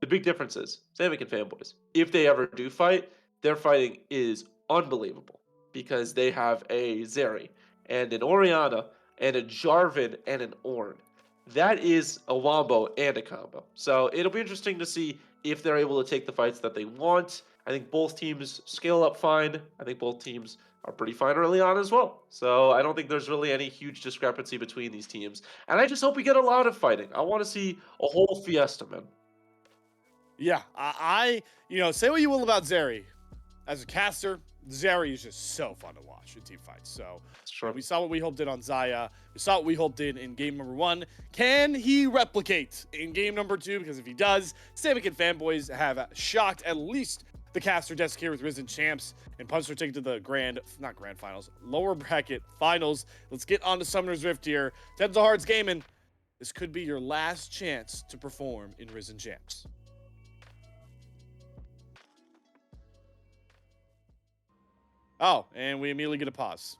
The big difference is Samick and Fanboys, if they ever do fight, their fighting is unbelievable because they have a Zeri and an Orianna and a Jarvan and an Ornn. That is a wombo and a combo. So it'll be interesting to see if they're able to take the fights that they want. I think both teams scale up fine. I think both teams are pretty fine early on as well. So I don't think there's really any huge discrepancy between these teams. And I just hope we get a lot of fighting. I want to see a whole fiesta, man. Yeah, say what you will about Zeri. As a caster, Zeri is just so fun to watch in team fights. So Sure. we saw what we hoped in on Zaya. We saw what we hoped in game number 1. Can he replicate in game number 2? Because if he does, Samick and Fanboys have shocked at least the caster desk here with Risen Champs, and Punch are taking to the not grand finals, lower bracket finals. Let's get on to Summoner's Rift here. Gentle Hearts Gaming, this could be your last chance to perform in Risen Champs. Oh, and we immediately get a pause.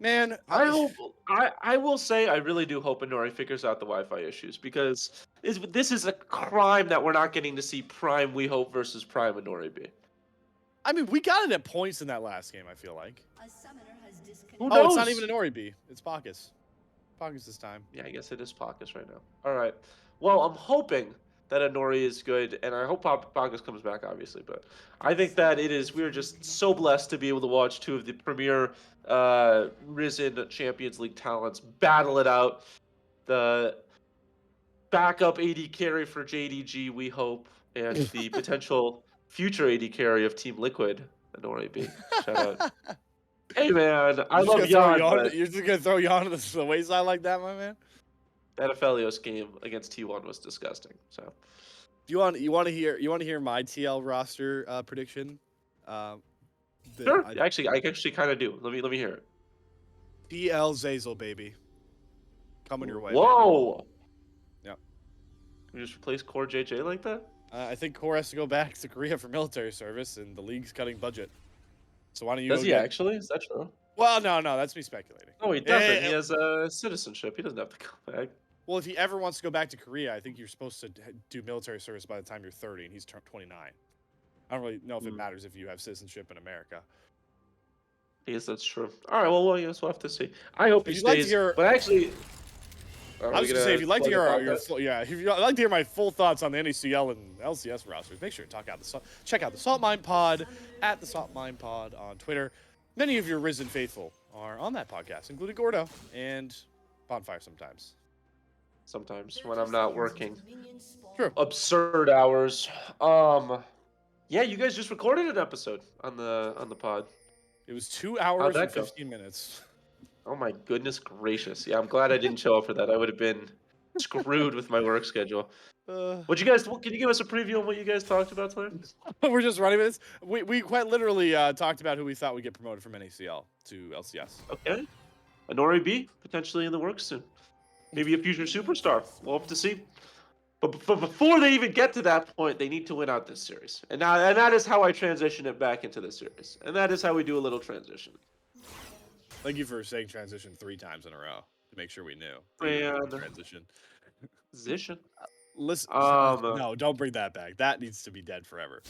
Man, I will say I really do hope Inori figures out the Wi-Fi issues, because this is a crime that we're not getting to see Prime We Hope versus Prime Inori B. I mean, we got it at points in that last game, I feel like. Who Oh, knows? it's not even Inori B. It's Bacchus. Bacchus this time. Yeah, I guess it is Pacus right now. All right. Well, I'm hoping that Inori is good, and I hope Pacus comes back, obviously. But I think that we're just so blessed to be able to watch two of the premier Risen Champions League talents battle it out. The backup AD carry for JDG, we hope, and the potential future AD carry of Team Liquid, Inori B. Shout out. Hey, man, I love Yon, but You're just going to throw Yon to the wayside like that, my man? that Aphelios game against T1 was disgusting. So, Do you want to hear my TL roster prediction? sure. I actually kind of do. Let me hear it. TL Zazel, baby. Coming your way. Whoa. Baby. Yep. Can we just replace Core JJ like that? I think Core has to go back to Korea for military service, and the league's cutting budget. So why don't you? Does he actually? Is that true? Well, no, that's me speculating. No, he doesn't. He has citizenship. He doesn't have to go back. Well, if he ever wants to go back to Korea, I think you're supposed to do military service by the time you're 30, and he's 29. I don't really know if it matters if you have citizenship in America. I guess that's true. All right, well, I guess we'll have to see. I hope he stays. But actually, I was gonna say, if you'd like to hear if you'd like to hear my full thoughts on the NACL and LCS rosters, make sure to check out the Salt Mine Pod at the Salt Mine Pod on Twitter. Many of your Risen faithful are on that podcast, including Gordo and Bonfire sometimes. Sometimes when I'm not working. True. Absurd hours. Yeah, you guys just recorded an episode on the pod. It was 2 hours and 15 minutes. Oh my goodness gracious. Yeah, I'm glad I didn't show up for that. I would have been screwed with my work schedule. What you guys? Can you give us a preview on what you guys talked about tonight? We're just running with this. We quite literally talked about who we thought would get promoted from NACL to LCS. Okay. Honore B potentially in the works soon. Maybe a future superstar. We'll have to see. But before they even get to that point, they need to win out this series. And that is how I transition it back into this series. And that is how we do a little transition. Thank you for saying transition 3 times in a row to make sure we knew. that you were doing transition. Position. Listen, no, don't bring that back. That needs to be dead forever.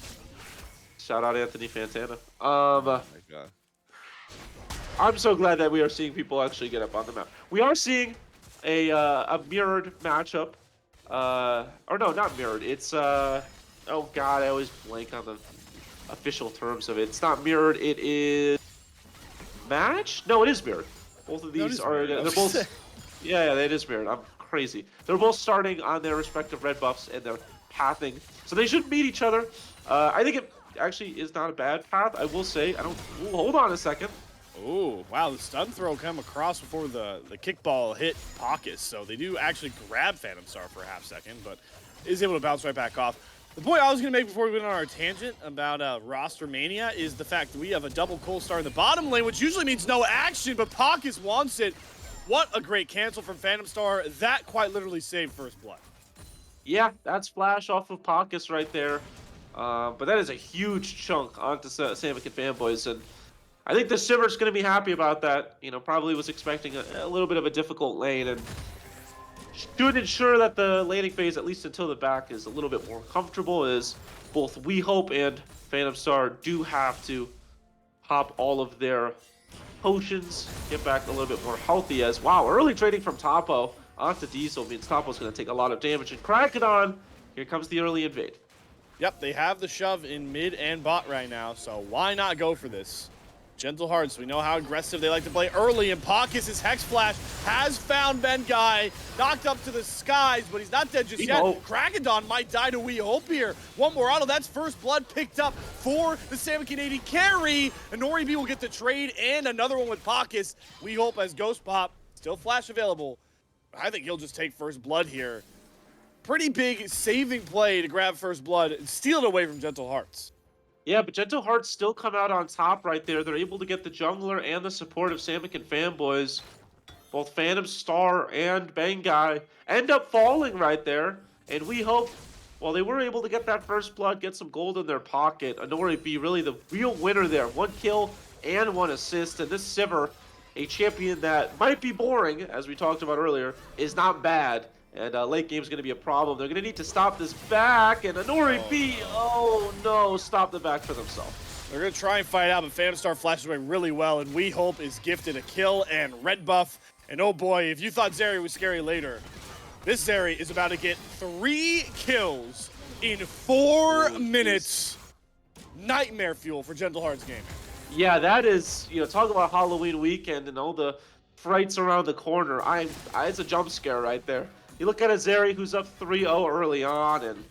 Shout out Anthony Fantana. Oh my God. I'm so glad that we are seeing people actually get up on the map. We are seeing a mirrored matchup. Or no, not mirrored. It's oh God, I always blank on the official terms of it. It's not mirrored. It is match. No, it is mirrored. Both of these are. They're both. Yeah, it is mirrored. I'm crazy. They're both starting on their respective red buffs and they're pathing, so they should meet each other. I think it actually is not a bad path. I will say. I don't. Ooh, hold on a second. Oh, wow, the stun throw come across before the kickball hit Pockets, so they do actually grab Phantom Star for a half second, but is able to bounce right back off. The point I was going to make before we went on our tangent about roster mania is the fact that we have a double Cold Star in the bottom lane, which usually means no action, but Pockets wants it. What a great cancel from Phantom Star. That quite literally saved First Blood. Yeah, that's flash off of Pockets right there. But that is a huge chunk onto Samick and Fanboys, and I think the Sivers going to be happy about that. You know, probably was expecting a little bit of a difficult lane, and should ensure that the laning phase, at least until the back, is a little bit more comfortable, as both We Hope and Phantom Star do have to pop all of their potions, get back a little bit more healthy, as, wow, early trading from Topo onto Diesel means Topo's going to take a lot of damage, and Krakedon, here comes the early invade. Yep, they have the shove in mid and bot right now, so why not go for this? Gentle Hearts, we know how aggressive they like to play early, and Pockets' Hex Flash has found Bengai, knocked up to the skies, but he's not dead just yet. Krakedon might die to We Hope here. One more auto, that's First Blood picked up for the Samick 80 carry, and Nori B will get the trade, and another one with Pockets. We Hope as Ghost Pop, still Flash available. I think he'll just take First Blood here. Pretty big saving play to grab First Blood and steal it away from Gentle Hearts. Yeah, but Gentle Hearts still come out on top right there. They're able to get the jungler and the support of Samick and Fanboys. Both Phantom Star and Bengai end up falling right there. And We Hope, well, they were able to get that First Blood, get some gold in their pocket. Honore B really the real winner there. 1 kill and 1 assist. And this Sivir, a champion that might be boring, as we talked about earlier, is not bad. And late game is going to be a problem. They're going to need to stop this back. And Honore B, oh no, stop the back for themselves. They're going to try and fight out, but Phantom Star flashes away really well. And We Hope is gifted a kill and red buff. And oh boy, if you thought Zeri was scary later, this Zeri is about to get 3 kills in 4 minutes. Nightmare fuel for Gentle Hearts Gaming. Yeah, that is, you know, talk about Halloween weekend and all the frights around the corner. It's a jump scare right there. You look at a Zeri who's up 3-0 early on, and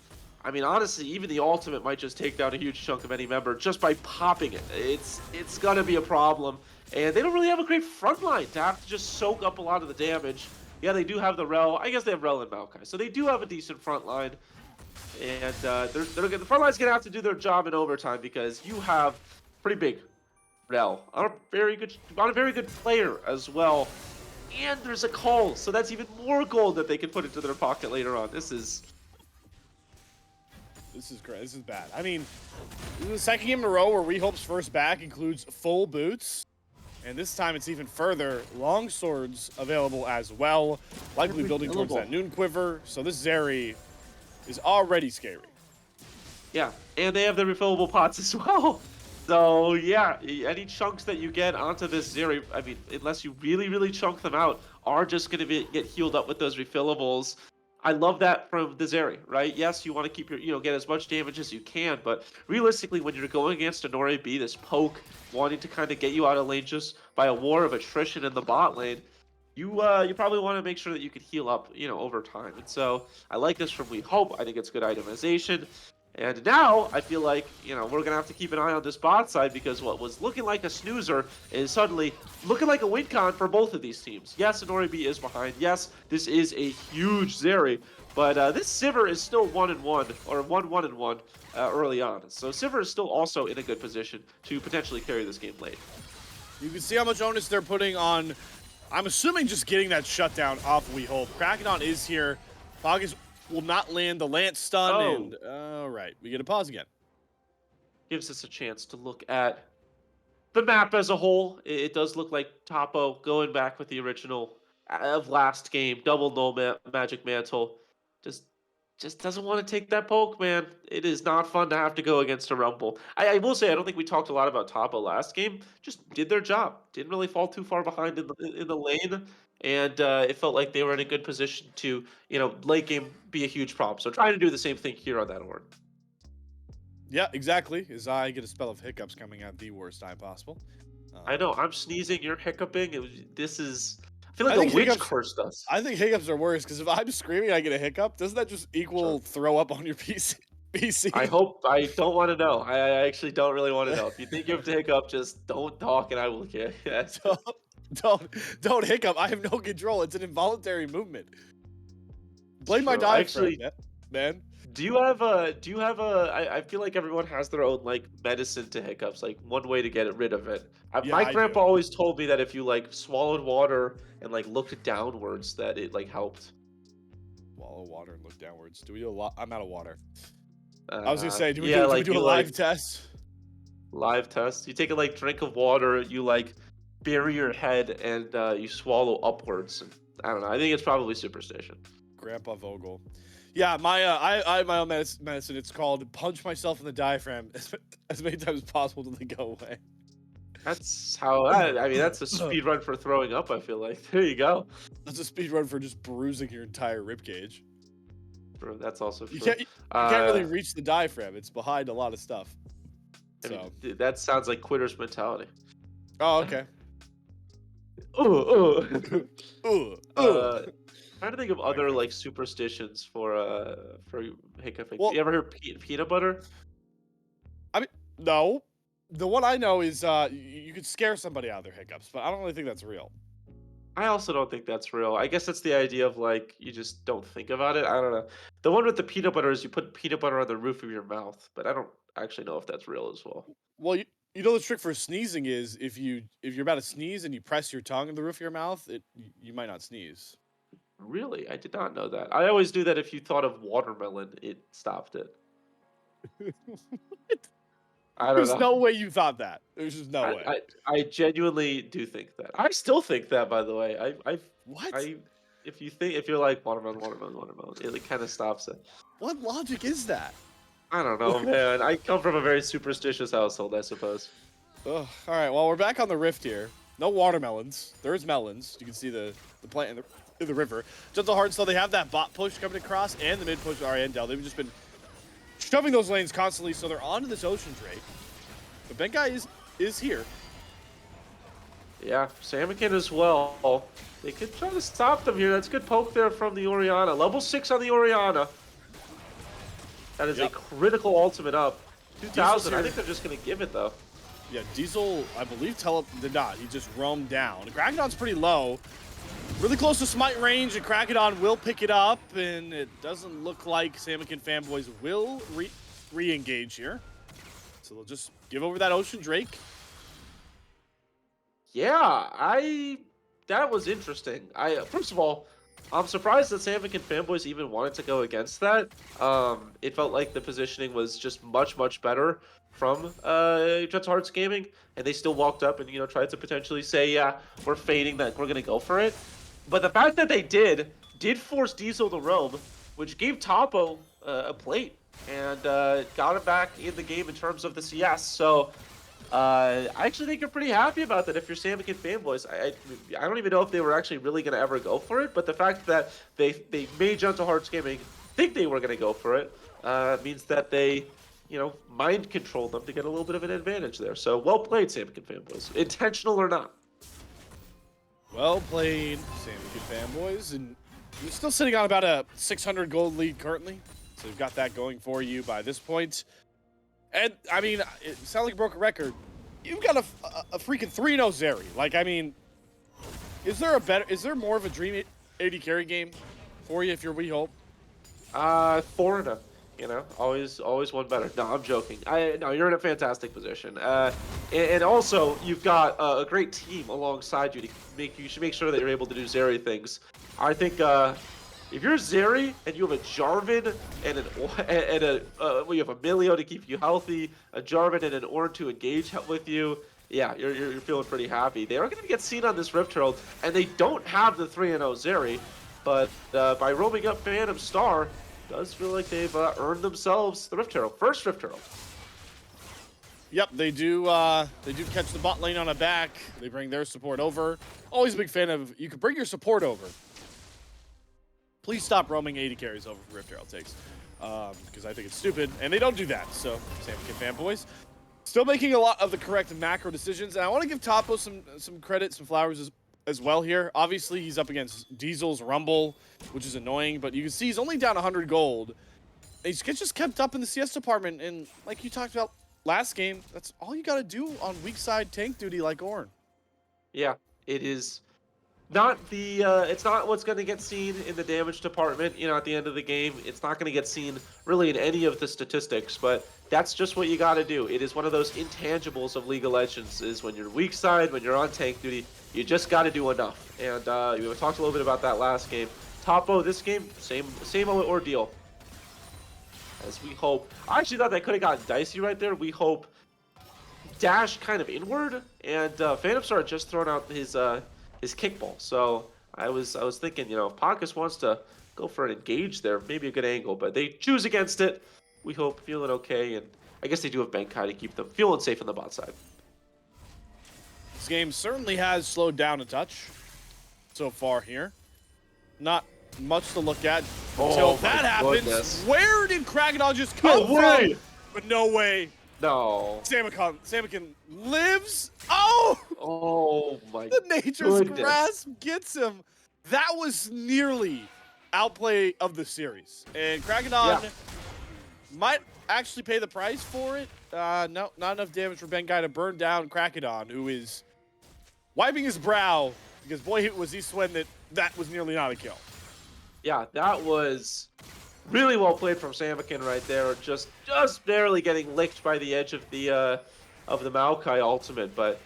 I mean, honestly, even the ultimate might just take down a huge chunk of any member just by popping it. It's gonna be a problem, and they don't really have a great front line to have to just soak up a lot of the damage. Yeah, they do have the Rel. I guess they have Rel and Maokai, so they do have a decent front line, and the front line's gonna have to do their job in overtime because you have pretty big Rel on a very good player as well. And there's a call, so that's even more gold that they can put into their pocket later on. This is great. This is bad. I mean, this is the second game in a row where We Hope's first back includes full boots. And this time it's even further. Long swords available as well. Likely building towards that Noon Quiver. So this Zeri is already scary. Yeah, and they have the refillable pots as well. So yeah, any chunks that you get onto this Zeri, I mean, unless you really chunk them out, are just going to get healed up with those refillables. I love that from the Zeri, right? Yes, you want to keep your, get as much damage as you can, but realistically, when you're going against Honore B, this poke, wanting to kind of get you out of lane just by a war of attrition in the bot lane, you probably want to make sure that you can heal up, over time. And so I like this from We Hope. I think it's good itemization. And now I feel like, we're going to have to keep an eye on this bot side because what was looking like a snoozer is suddenly looking like a win con for both of these teams. Yes, Noribi is behind. Yes, this is a huge Zeri, but this Sivir is still 1-1 or 1-1 early on. So Sivir is still also in a good position to potentially carry this game late. You can see how much onus they're putting on, I'm assuming, just getting that shutdown off We Hope. Krakenon is here. Poggers will not land the Lance stun, and all right, we get a pause again. Gives us a chance to look at the map as a whole. It does look like Topo going back with the original of last game, double no magic mantle. Just doesn't want to take that poke, man. It is not fun to have to go against a Rumble. I will say I don't think we talked a lot about Topo last game. Just did their job. Didn't really fall too far behind in the lane, and it felt like they were in a good position to late game be a huge problem. So trying to do the same thing here on that orb. Yeah, exactly. As I get a spell of hiccups coming at the worst time possible. I know. I'm sneezing. You're hiccuping. This is. I feel like a witch curse does. I think hiccups are worse because if I'm screaming, I get a hiccup. Doesn't that just equal throw up on your PC? I hope. I don't want to know. I actually don't really want to know. If you think you have to hiccup, just don't talk, and I will get. Yes. Don't hiccup. I have no control. It's an involuntary movement. Blame my diaphragm, man. Do you have a? I feel like everyone has their own like medicine to hiccups, like one way to get rid of it. My grandpa always told me that if you like swallowed water and like looked downwards, that it like helped. Swallow water and look downwards. Do we do a lot? I'm out of water. I was gonna say, do we do a live test? Live test. You take a drink of water. You bury your head and you swallow upwards. And, I don't know. I think it's probably superstition. Grandpa Vogel. Yeah, I have my own medicine. It's called punch myself in the diaphragm as many times as possible till they go away. That's how. I mean, that's a speed run for throwing up. I feel like there you go. That's a speed run for just bruising your entire rib cage. Bro, that's also true. You can't really reach the diaphragm. It's behind a lot of stuff. I mean, that sounds like quitter's mentality. Oh, okay. Trying to think of other superstitions for hiccuping. You ever heard peanut butter? I mean, no. The one I know is you could scare somebody out of their hiccups, but I don't really think that's real. I also don't think that's real. I guess that's the idea of you just don't think about it. I don't know. The one with the peanut butter is you put peanut butter on the roof of your mouth, but I don't actually know if that's real as well. Well, you know the trick for sneezing is if you're about to sneeze and you press your tongue in the roof of your mouth, you might not sneeze. Really? I did not know that. I always knew that if you thought of watermelon, it stopped it. I don't know. There's no way you thought that. There's just no way. I genuinely do think that. I still think that, by the way. If you're like watermelon, it kind of stops it. What logic is that? I don't know, man. I come from a very superstitious household, I suppose. Ugh. All right, well, we're back on the rift here. No watermelons. There is melons. You can see the plant in the river. Gentle Hearts, though, they have that bot push coming across and the mid push Ariandel. They've just been shoving those lanes constantly, so they're onto this Ocean Drake. But Benkai is here. Yeah, Salmon as well. They could try to stop them here. That's good poke there from the Orianna. Level 6 on the Orianna. That is a critical ultimate up. 2,000. I think they're just going to give it, though. Yeah, Diesel, I believe, did not. He just roamed down. Krakenon's pretty low. Really close to smite range, and Krakenon will pick it up, and it doesn't look like Salmon fanboys will re-engage here. So they'll just give over that Ocean Drake. Yeah, that was interesting. First of all, I'm surprised that Salmon fanboys even wanted to go against that. It felt like the positioning was just much, much better from Gentle Hearts Gaming, and they still walked up and tried to potentially say, yeah, we're fading that, we're gonna go for it. But the fact that they did force Diesel to roam, which gave Topo a plate and got him back in the game in terms of the CS. So I actually think you're pretty happy about that if you're Salmon fanboys. I don't even know if they were actually really going to ever go for it, but the fact that they made Gentle Hearts Gaming think they were going to go for it means that they mind controlled them to get a little bit of an advantage there. So well played, Salmon fanboys, intentional or not. Well played, Salmon fanboys, and you're still sitting on about a 600 gold lead currently. So you've got that going for you by this point. And, I mean, it sounds like a broken record. You've got a freaking 3-0 Zeri. Like, I mean, is there more of a dream AD carry game for you if you're We Hope? 4-0. You know, always one better. No, I'm joking. No, you're in a fantastic position. And also you've got a great team alongside you. You should make sure that you're able to do Zeri things. I think if you're Zeri and you have a Jarvan and you have a Milio to keep you healthy, a Jarvan and an Ornn to engage with you. Yeah, you're feeling pretty happy. They are going to get seen on this Rift Herald, and they don't have the 3-0 Zeri, but by roaming up Phantom Star, does feel like they've earned themselves the Rift Herald, first Rift Herald. Yep, they do catch the bot lane on a back. They bring their support over. Always a big fan of, you can bring your support over. Please stop roaming 80 carries over for Rift Herald takes, because I think it's stupid, and they don't do that. So, Samkin fanboys, still making a lot of the correct macro decisions, and I want to give Topo some credit, some flowers as well here. Obviously, he's up against Diesel's Rumble, which is annoying, but you can see he's only down 100 gold. He's just kept up in the CS department, and like you talked about last game, that's all you got to do on weak side tank duty like Ornn. Yeah, it is not the it's not what's going to get seen in the damage department, you know, at the end of the game. It's not going to get seen really in any of the statistics, but that's just what you got to do. It is one of those intangibles of League of Legends, is when you're weak side, when you're on tank duty, you just got to do enough. And we talked a little bit about that last game. Topo, this game, same ordeal. As We Hope, I actually thought that could have gotten dicey right there. We Hope dash kind of inward, and Phantom Star just thrown out his kickball. So I was thinking, you know, if Pacus wants to go for an engage there, maybe a good angle, but they choose against it. We Hope feeling okay, and I guess they do have Bankai to keep them feeling safe on the bot side. This game certainly has slowed down a touch so far here. Not much to look at until that happens. Goodness. Where did Kragadon just come from? But no way. No. Samikin lives. Oh! Oh my The Nature's goodness. Grasp gets him. That was nearly outplay of the series. And Kragadon might actually pay the price for it. No, not enough damage for Bankai to burn down Kragadon, who is wiping his brow because boy, was he sweating that was nearly not a kill. Yeah, that was really well played from Samikin right there. Just barely getting licked by the edge of the Maokai ultimate, but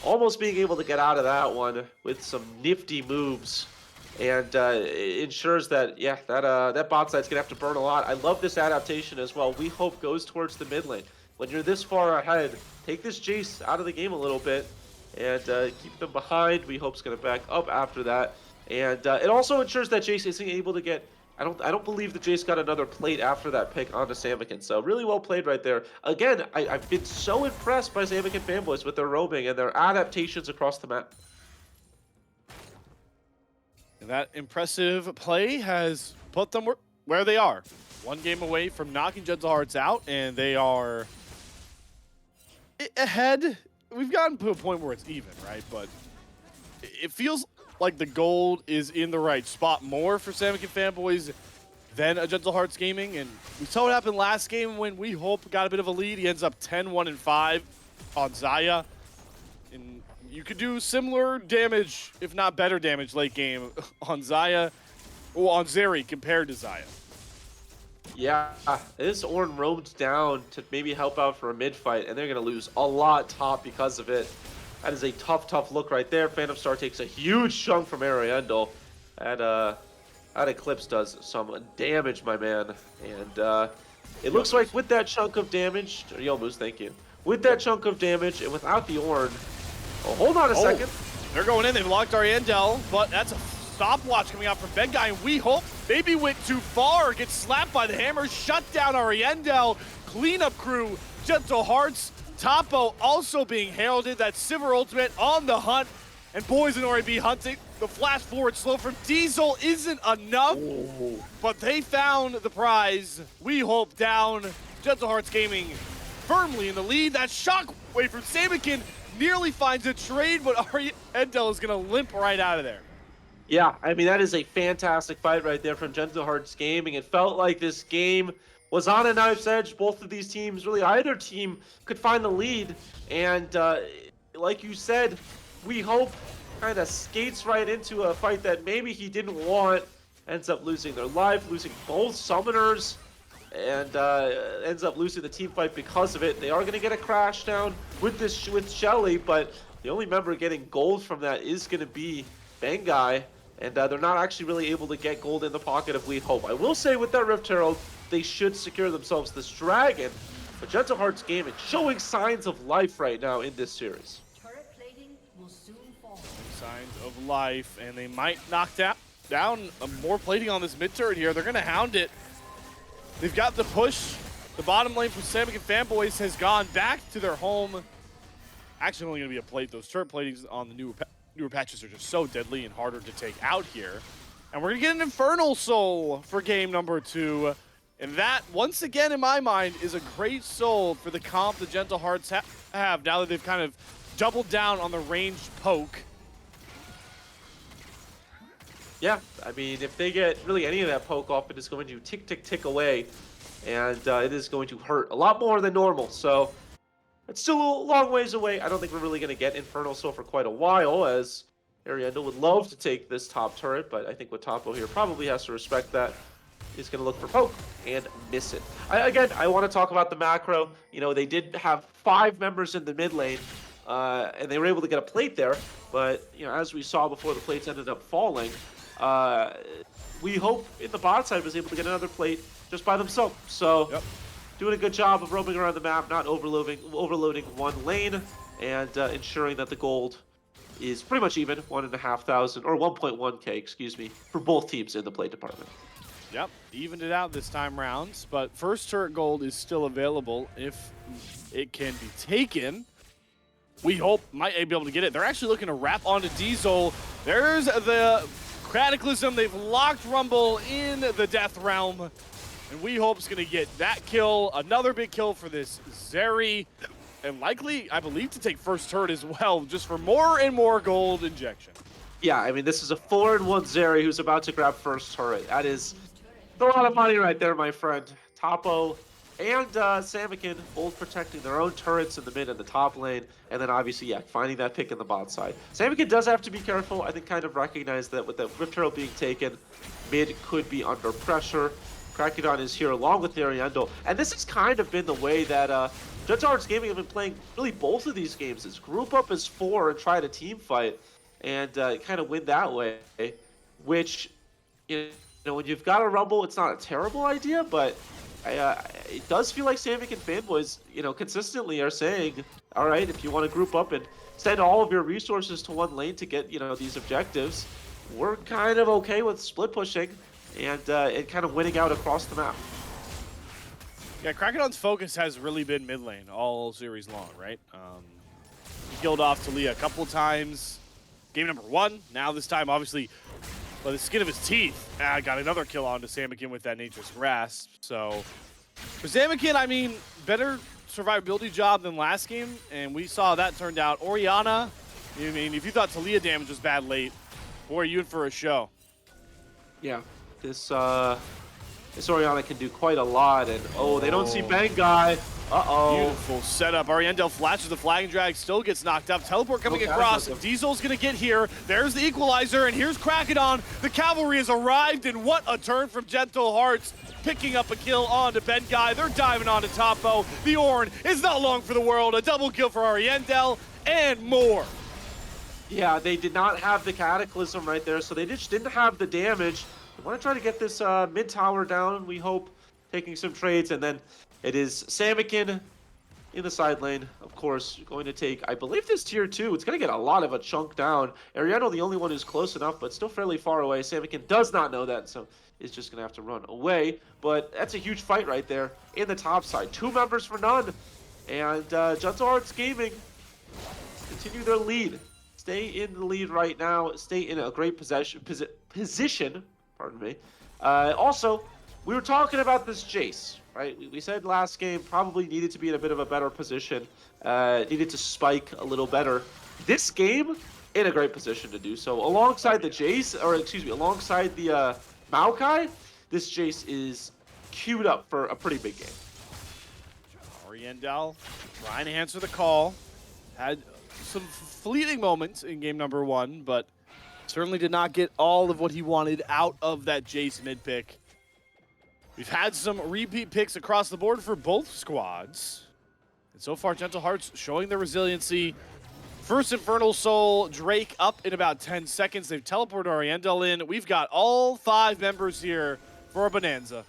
almost being able to get out of that one with some nifty moves, and it ensures that that bot side's gonna have to burn a lot. I love this adaptation as well. We Hope goes towards the mid lane. When you're this far ahead, take this Jace out of the game a little bit and keep them behind. We Hope's gonna back up after that. And it also ensures that Jace isn't able to get. I don't believe that Jace got another plate after that pick onto Samikin. So really well played right there. Again, I've been so impressed by Samikin fanboys with their roaming and their adaptations across the map. And that impressive play has put them where they are. One game away from knocking Gentle Hearts out, and they are ahead. We've gotten to a point where it's even, right? But it feels like the gold is in the right spot more for Samikin fanboys than a Gentle Hearts Gaming. And we saw what happened last game when We Hope got a bit of a lead. He ends up 10-1-5 on Xayah. And you could do similar damage, if not better damage, late game on Xayah, or on Zeri compared to Xayah. Yeah, this Ornn roamed down to maybe help out for a mid fight, and they're going to lose a lot top because of it. That is a tough look right there. Phantom Star takes a huge chunk from Ariandel. That Eclipse does some damage, my man. And it looks like with that chunk of damage, Yomus, thank you. With that chunk of damage and without the Ornn, hold on a second. They're going in. They've locked Ariandel, but that's a stopwatch coming out from Bankai, and We Hope maybe went too far. Gets slapped by the hammer, shut down Ariandel. Cleanup crew, Gentle Hearts. Topo also being heralded, that Sivir ultimate on the hunt, and boys in RAB hunting. The flash forward slow from Diesel isn't enough, but they found the prize. We Hope down, Gentle Hearts Gaming firmly in the lead. That shockwave from Samikin nearly finds a trade, but Ariandel is gonna limp right out of there. Yeah, I mean, that is a fantastic fight right there from Gentle Hearts Gaming. It felt like this game was on a knife's edge. Both of these teams, really either team, could find the lead. And like you said, we hope kind of skates right into a fight that maybe he didn't want. Ends up losing their life, losing both summoners, and ends up losing the team fight because of it. They are going to get a crash down with Shelly, but the only member getting gold from that is going to be Bangai. And they're not actually really able to get gold in the pocket of We Hope. I will say with that Rift Herald, they should secure themselves this Dragon. But Gentle Hearts Gaming showing signs of life right now in this series. Turret plating will soon fall. Signs of life, and they might knock down more plating on this mid turret here. They're going to hound it. They've got the push. The bottom lane for Samick and Fanboys has gone back to their home. Actually, only going to be a plate. Those turret platings on the newer patches are just so deadly and harder to take out here. And we're going to get an Infernal Soul for game number 2. And that, once again, in my mind, is a great soul for the comp the Gentle Hearts have now that they've kind of doubled down on the ranged poke. Yeah, I mean, if they get really any of that poke off, it is going to tick, tick, tick away. And it is going to hurt a lot more than normal. So it's still a long ways away. I don't think we're really going to get Infernal Soul for quite a while, as Arienda would love to take this top turret, but I think Watapo here probably has to respect that. He's going to look for poke and miss it. Again, I want to talk about the macro. You know, they did have 5 members in the mid lane, and they were able to get a plate there, but, you know, as we saw before the plates ended up falling, We Hope in the bot side was able to get another plate just by themselves. So, Yep. Doing a good job of roaming around the map, not overloading one lane, and ensuring that the gold is pretty much even, 1,500 or 1.1k, excuse me, for both teams in the play department. Yep, evened it out this time round, but first turret gold is still available if it can be taken. We Hope might be able to get it. They're actually looking to wrap onto Diesel. There's the Cataclysm. They've locked Rumble in the Death Realm. And We Hope's going to get that kill, another big kill for this Zeri, and likely, I believe, to take first turret as well, just for more and more gold injection. Yeah, I mean, this is a 4-1 Zeri who's about to grab first turret. That is a lot of money right there, my friend. Topo and Samikin both protecting their own turrets in the mid and the top lane, and then obviously, yeah, finding that pick in the bot side. Samikin does have to be careful. I think kind of recognize that with the Rift Herald being taken, mid could be under pressure. Krakadon is here along with Ariendo, and this has kind of been the way that Gentle Hearts Gaming have been playing really both of these games, is group up as 4 and try to team fight and kind of win that way, which, you know, when you've got a Rumble, it's not a terrible idea, but it does feel like Samick and Fanboys, you know, consistently are saying, all right, if you want to group up and send all of your resources to one lane to get, you know, these objectives, we're kind of okay with split pushing and kind of winning out across the map. Yeah, Krakadon's focus has really been mid lane all series long, right? He killed off Talia a couple times. Game number 1. Now this time, obviously, by the skin of his teeth, got another kill onto Samikin with that Nature's Grasp. So for Samikin, I mean, better survivability job than last game, and we saw that turned out. Orianna, I mean, if you thought Talia damage was bad late, boy, are you in for a show. Yeah, this Orianna can do quite a lot, and they don't see Bangai. Beautiful setup. Ariendel flashes the flag and drag, still gets knocked up. Teleport coming across. Diesel's gonna get here. There's the equalizer, and here's Krakadon. The cavalry has arrived, and what a turn from Gentle Hearts. Picking up a kill onto Bangai. They're diving onto Topo. The Ornn is not long for the world. A double kill for Ariendel, and more. Yeah, they did not have the Cataclysm right there, so they just didn't have the damage. They want to try to get this mid tower down, we hope, taking some trades, and then it is Samikin in the side lane, of course, going to take, I believe, this tier 2. It's going to get a lot of a chunk down. Ariano, the only one who's close enough, but still fairly far away. Samikin does not know that, so is just going to have to run away. But that's a huge fight right there in the top side. 2 members for none. And Gentle Hearts Gaming continue their lead. Stay in the lead right now. Stay in a great position. Pardon me. Also, we were talking about this Jace, right? We said last game probably needed to be in a bit of a better position. Needed to spike a little better. This game, in a great position to do so. Alongside the Jace, or excuse me, alongside the Maokai, this Jace is queued up for a pretty big game. Oriendel trying to answer the call. Had some fleeting moments in game number 1, but certainly did not get all of what he wanted out of that Jace mid pick. We've had some repeat picks across the board for both squads. And so far, Gentle Hearts showing their resiliency. First Infernal Soul, Drake up in about 10 seconds. They've teleported Oriendel in. We've got all 5 members here for a Bonanza.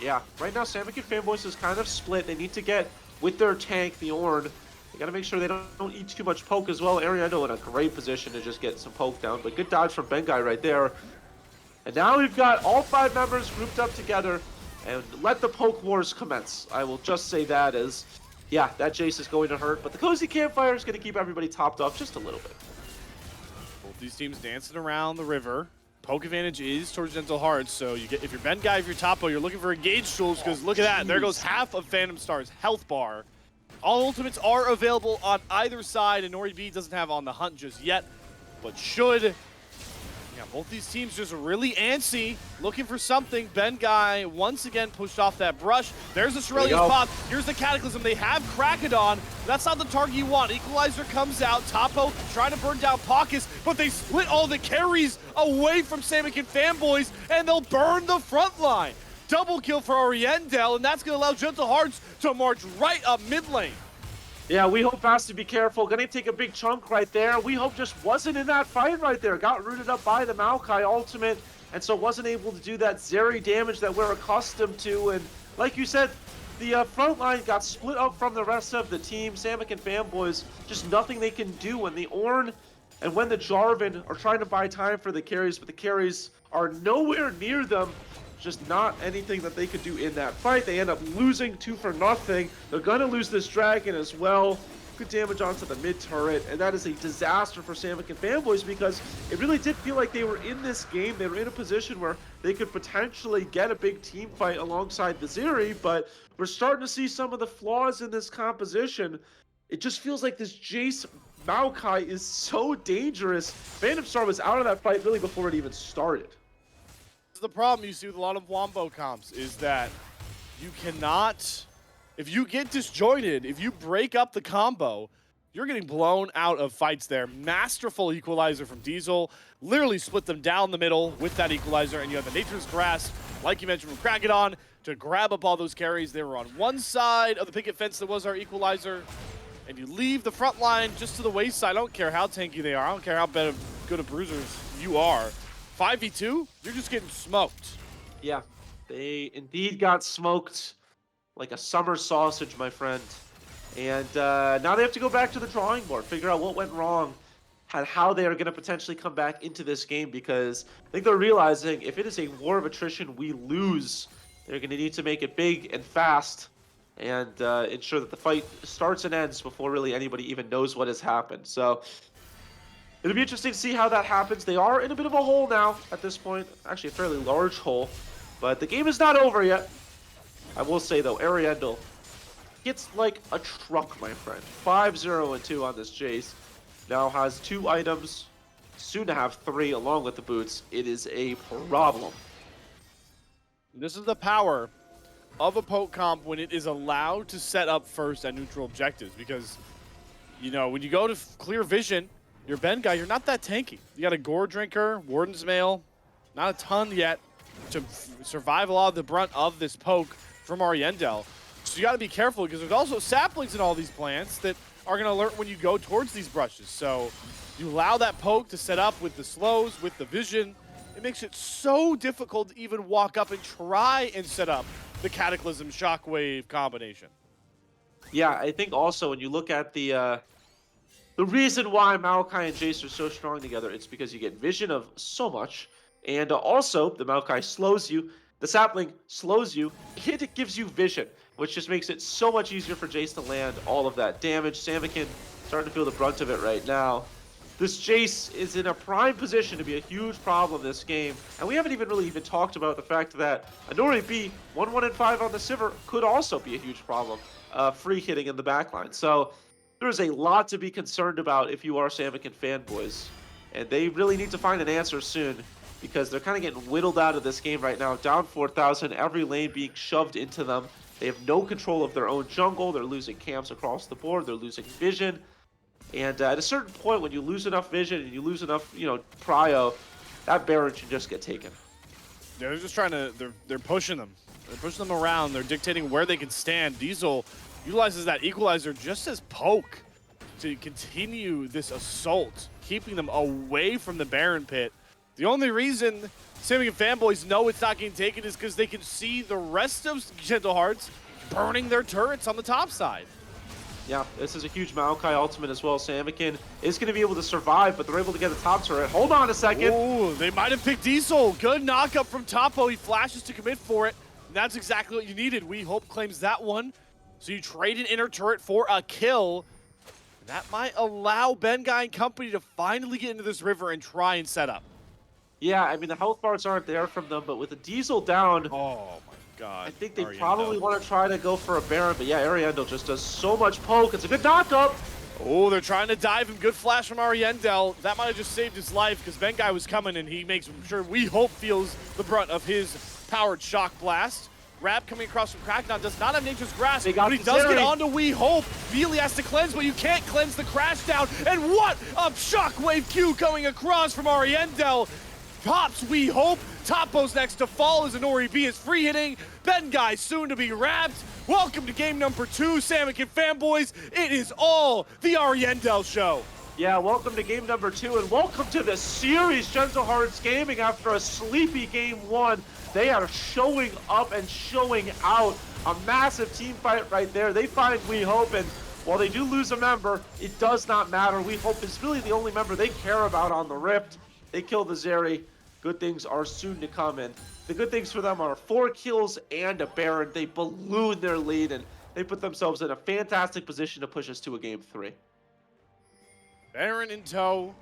Yeah, right now Samikin Fanboys is kind of split. They need to get with their tank, the Ornn. They gotta make sure they don't eat too much poke as well. Ariando in a great position to just get some poke down, but good dodge from Bengai right there. And now we've got all 5 members grouped up together, and let the poke wars commence. I will just say that as, yeah, that Jace is going to hurt, but the Cozy Campfire is going to keep everybody topped off just a little bit. Both these teams dancing around the river. Poke advantage is towards Gentle Hearts, so you get, if you're Bengai, if you're Topo, you're looking for engage tools, because look at that, there goes half of Phantom Star's health bar. All ultimates are available on either side, and Nori B doesn't have on the hunt just yet, but should. Yeah, both these teams just really antsy, looking for something. Bengai once again pushed off that brush. There's the Shurelion's pop. Here's the Cataclysm. They have Krakadon. That's not the target you want. Equalizer comes out. Topo trying to burn down Pockets, but they split all the carries away from Samikin Fanboys, and they'll burn the front line. Double kill for Oriendel, and that's going to allow Gentle Hearts to march right up mid lane. Yeah, We Hope has to be careful. Gonna take a big chunk right there. We Hope just wasn't in that fight right there. Got rooted up by the Maokai ultimate, and so wasn't able to do that Zeri damage that we're accustomed to. And like you said, the front line got split up from the rest of the team. Samikin Fanboys, just nothing they can do when the Ornn and when the Jarvan are trying to buy time for the carries, but the carries are nowhere near them. Just not anything that they could do in that fight. They end up losing 2-0. They're gonna lose this dragon as well. Good damage onto the mid turret, and that is a disaster for Samikin Fanboys because it really did feel like they were in this game. They were in a position where they could potentially get a big team fight alongside the Zeri, but we're starting to see some of the flaws in this composition. It just feels like this Jace Maokai is so dangerous. Phantom Star was out of that fight really before it even started. The problem you see with a lot of Wombo comps is that you cannot, if you get disjointed, if you break up the combo, you're getting blown out of fights there. Masterful equalizer from Diesel, literally split them down the middle with that equalizer, and you have the Nature's Grasp, like you mentioned, from Krakadon to grab up all those carries. They were on one side of the picket fence that was our equalizer, and you leave the front line just to the wayside. I don't care how tanky they are. I don't care how good of bruisers you are. 5v2, you're just getting smoked. Yeah, they indeed got smoked like a summer sausage, my friend. And now they have to go back to the drawing board, figure out what went wrong, and how they are going to potentially come back into this game, because I think they're realizing if it is a war of attrition, we lose. They're going to need to make it big and fast and ensure that the fight starts and ends before really anybody even knows what has happened. So it'll be interesting to see how that happens. They are in a bit of a hole now at this point. Actually, a fairly large hole. But the game is not over yet. I will say, though, Ariendel hits like a truck, my friend. 5-0-2 on this Jace. Now has 2 items. Soon to have 3 along with the boots. It is a problem. This is the power of a poke comp when it is allowed to set up first at neutral objectives. Because, you know, when you go to clear vision, your Bengai, you're not that tanky. You got a Gore Drinker, Warden's Mail, not a ton yet to survive a lot of the brunt of this poke from Oriendel. So you got to be careful because there's also saplings in all these plants that are going to alert when you go towards these brushes. So you allow that poke to set up with the slows, with the vision. It makes it so difficult to even walk up and try and set up the Cataclysm Shockwave combination. Yeah, I think also when you look at the reason why Maokai and Jace are so strong together, it's because you get vision of so much, and also the Maokai slows you, the sapling slows you, and it gives you vision, which just makes it so much easier for Jace to land all of that damage. Samikin starting to feel the brunt of it right now. This Jace is in a prime position to be a huge problem this game, and we haven't even really talked about the fact that Nori B, 1-1-5 on the Sivir, could also be a huge problem, free hitting in the backline. So there's a lot to be concerned about if you are Samikin fanboys. And they really need to find an answer soon because they're kind of getting whittled out of this game right now. Down 4,000, every lane being shoved into them. They have no control of their own jungle. They're losing camps across the board. They're losing vision. And at a certain point, when you lose enough vision and you lose enough, prio, that Baron should just get taken. They're just trying to, they're pushing them. They're pushing them around. They're dictating where they can stand. Diesel utilizes that equalizer just as poke to continue this assault, keeping them away from the Baron pit. The only reason Samikin fanboys know it's not getting taken is because they can see the rest of Gentle Hearts burning their turrets on the top side. Yeah, this is a huge Maokai ultimate as well. Samikin is going to be able to survive, but they're able to get the top turret. Hold on a second. Oh, they might have picked Diesel. Good knockup from Topo. He flashes to commit for it. And that's exactly what you needed. We Hope claims that one. So you trade an inner turret for a kill. And that might allow Bengai and company to finally get into this river and try and set up. Yeah, I mean, the health bars aren't there from them, but with the Diesel down, Oh my god. I think they Ariendo. probably want to try to go for a Baron. But yeah, Ariendo just does so much poke. It's a good knockup. Oh, they're trying to dive him. Good flash from Ariendel. That might have just saved his life because Bengai was coming and he makes sure We Hope feels the brunt of his powered shock blast. Rab coming across from Crackdown does not have Nature's Grasp, but he does get onto We Hope. Mealy has to cleanse, but you can't cleanse the crash down. And what a shockwave Q coming across from Ariendel. Pops We Hope. Topo's next to fall as Anori B is free hitting. Bengai soon to be wrapped. Welcome to game number 2, Samikin fanboys. It is all the Ariendel show. Yeah, welcome to game number 2, and welcome to the series, Gentle Hearts Gaming. After a sleepy game 1, they are showing up and showing out. A massive team fight right there. They find We Hope, and while they do lose a member, it does not matter. We Hope is really the only member they care about on the Rift. They kill the Zeri. Good things are soon to come, and the good things for them are 4 kills and a Baron. They balloon their lead, and they put themselves in a fantastic position to push us to a game 3. Baron in tow.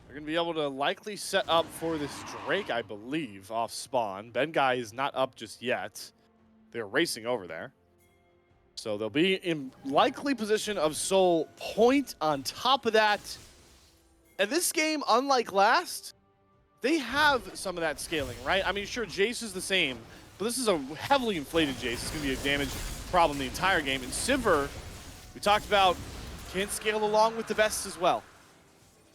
They're going to be able to likely set up for this Drake, I believe, off spawn. Bengai is not up just yet. They're racing over there. So they'll be in likely position of Soul Point on top of that. And this game, unlike last, they have some of that scaling, right? I mean, sure, Jace is the same, but this is a heavily inflated Jace. It's going to be a damage problem the entire game. And Sivir, we talked about, can't scale along with the best as well.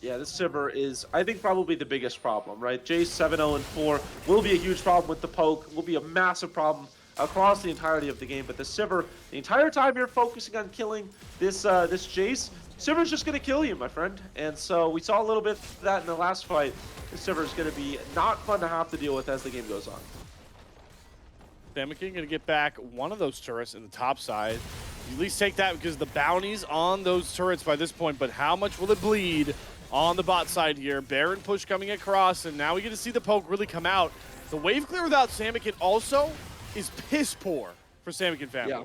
Yeah, this Sivir is, I think, probably the biggest problem, right? Jace 7-0-4 will be a huge problem with the poke, will be a massive problem across the entirety of the game. But the Sivir, the entire time you're focusing on killing this this Jace, Sivir's just going to kill you, my friend. And so we saw a little bit of that in the last fight. This Sivir is going to be not fun to have to deal with as the game goes on. Samikin going to get back one of those turrets in the top side. You at least take that because the bounties on those turrets by this point, but how much will it bleed on the bot side here? Baron push coming across, and now we get to see the poke really come out. The wave clear without Samikin also is piss poor for Samikin fanboys. Yeah.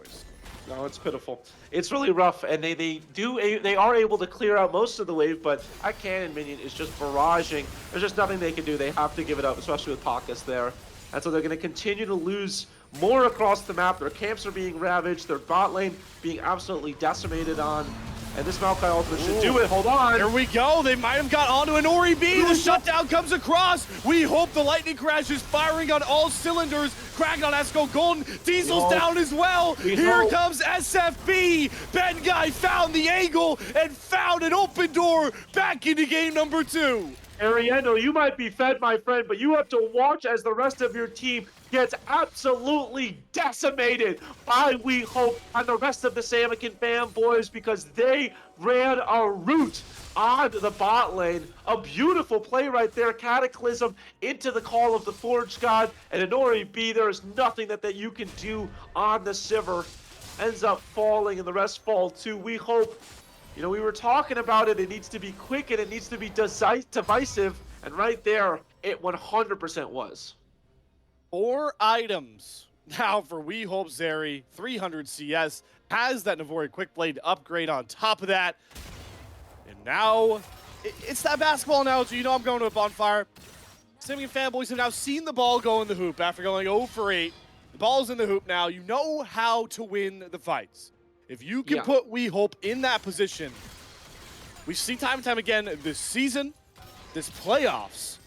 No, it's pitiful. It's really rough, and they are able to clear out most of the wave, but that cannon minion is just barraging. There's just nothing they can do. They have to give it up, especially with pockets there. And so they're going to continue to lose more across the map. Their camps are being ravaged. Their bot lane being absolutely decimated on. And this Maokai ultimate should do it. Hold on. Here we go. They might have got onto an Ori B. The shutdown comes across. We hope the lightning crash is firing on all cylinders. Crackdown has to go golden. Diesel's down as well. Here comes SFB. Bengai found the angle and found an open door back into game number 2. Ariendo, you might be fed, my friend, but you have to watch as the rest of your team gets absolutely decimated by We Hope and the rest of the Samikin fanboys because they ran a route on the bot lane. A beautiful play right there. Cataclysm into the call of the Forge God. And Anori B, there is nothing that you can do on the Sivir. Ends up falling and the rest fall too. We Hope. You know, we were talking about it. It needs to be quick and it needs to be divisive. And right there, it 100% was. 4 items now for We Hope Zeri. 300 CS. Has that Navori Quick Blade upgrade on top of that. And now, it's that basketball analogy. You know I'm going to a bonfire. Samikin fanboys have now seen the ball go in the hoop after going 0 for 8. The ball's in the hoop now. You know how to win the fights. If you can put We Hope in that position, we've seen time and time again this season, this playoffs,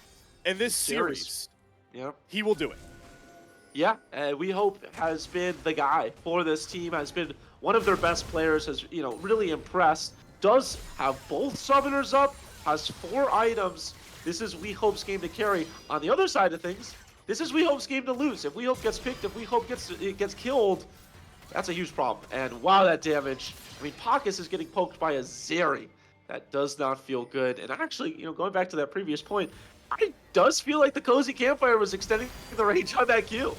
and this series. Yep. He will do it. Yeah, We Hope has been the guy for this team, has been one of their best players, has, really impressed. Does have both summoners up, has 4 items. This is We Hope's game to carry. On the other side of things, this is We Hope's game to lose. If We Hope gets picked, if We Hope gets killed, that's a huge problem. And wow, that damage. I mean, Pacus is getting poked by a Zeri. That does not feel good. And actually, going back to that previous point, it does feel like the Cozy Campfire was extending the range on that Q.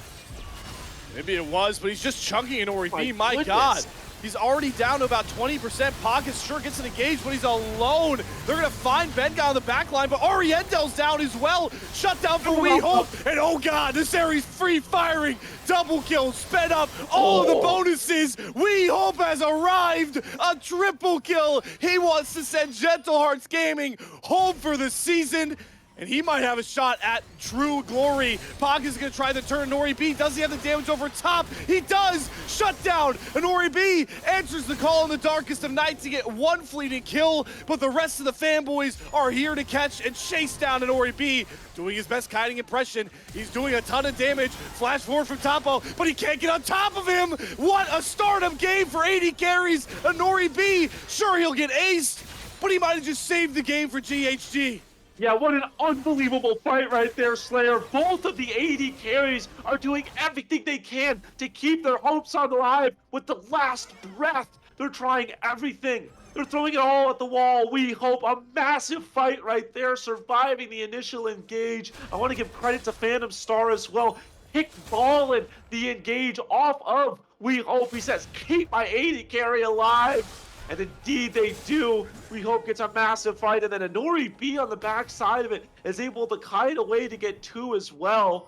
Maybe it was, but he's just chunking an Ori B. My goodness. God. He's already down to about 20%. Pacus sure gets an engage, but he's alone. They're going to find Benga on the back line, but Oriental's down as well. Shut down for We Hope. And oh God, this area's free firing. Double kill, sped up, all of the bonuses. We Hope has arrived. A triple kill. He wants to send Gentle Hearts Gaming home for the season. And he might have a shot at true glory. Pog is going to try to turn Nori B. Does he have the damage over top? He does! Shut down! Nori B answers the call in the darkest of night to get one fleeting kill, but the rest of the fanboys are here to catch and chase down Nori B. Doing his best kiting impression. He's doing a ton of damage. Flash forward from Topo, but he can't get on top of him! What a start-up game for 80 carries! Nori B, sure he'll get aced, but he might have just saved the game for GHG. Yeah, what an unbelievable fight right there, Slayer. Both of the 80 carries are doing everything they can to keep their hopes alive with the last breath. They're trying everything. They're throwing it all at the wall. We Hope, a massive fight right there, surviving the initial engage. I want to give credit to Phantom Star as well. Kickballing the engage off of We Hope. He says, keep my 80 carry alive. And indeed they do. We Hope gets a massive fight, and then Nori B on the back side of it is able to kite away to get 2 as well.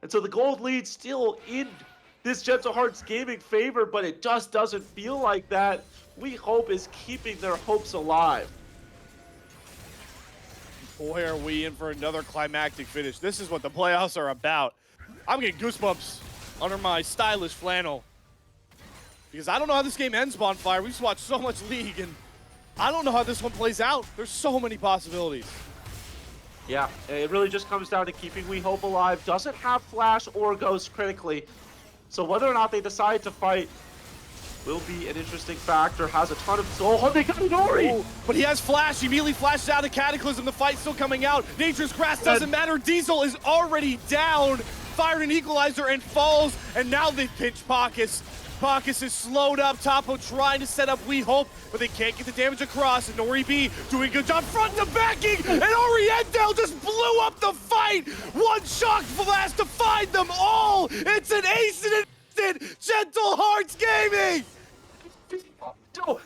And so the gold lead still in this Gentle Hearts Gaming favor, but it just doesn't feel like that. We Hope is keeping their hopes alive. Boy, are we in for another climactic finish. This is what the playoffs are about. I'm getting goosebumps under my stylish flannel. Because I don't know how this game ends, Bonfire. We've just watched so much League, and I don't know how this one plays out. There's so many possibilities. Yeah, it really just comes down to keeping We Hope alive. Doesn't have Flash or Ghost critically. So whether or not they decide to fight will be an interesting factor. Has a ton of... Oh, they got Nori! But he has Flash. He immediately flashes out of Cataclysm. The fight's still coming out. Nature's Grass doesn't matter. Diesel is already down. Fired an Equalizer and falls. And now they pinch Pacus. Pacus is slowed up. Topo trying to set up We Hope, but they can't get the damage across. And Nori B doing a good job front to backing, and Oriental just blew up the fight. One shock blast to find them all. It's an ace and an instant. Gentle Hearts Gaming.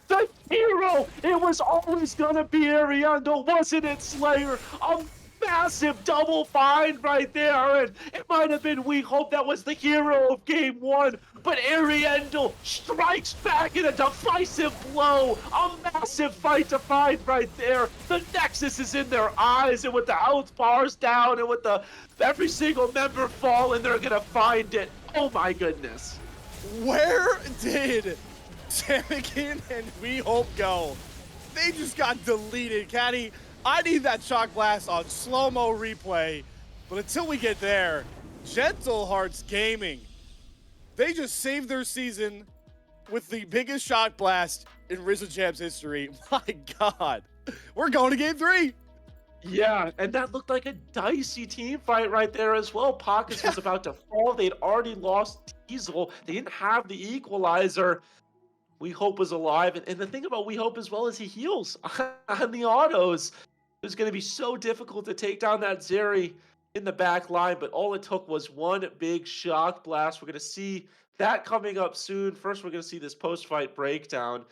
The hero! It was always gonna be Ariando, wasn't it, Slayer? A massive double find right there, and it might have been We Hope that was the hero of Game 1, but Ariando strikes back in a decisive blow. A massive fight to find right there. The Nexus is in their eyes, and with the health bars down, and with every single member falling, they're gonna find it. Oh my goodness. Where did Samikin and We Hope go? They just got deleted, Caddy. I need that shock blast on slow-mo replay. But until we get there, Gentle Hearts Gaming, they just saved their season with the biggest shock blast in Risen Champs history. My God. We're going to Game 3. Yeah, and that looked like a dicey team fight right there as well. Pacus was about to fall. They'd already lost Diesel. They didn't have the equalizer. We Hope was alive. And the thing about We Hope as well is he heals on the autos. It was going to be so difficult to take down that Zeri in the back line, but all it took was one big shock blast. We're going to see that coming up soon. First, we're going to see this post-fight breakdown.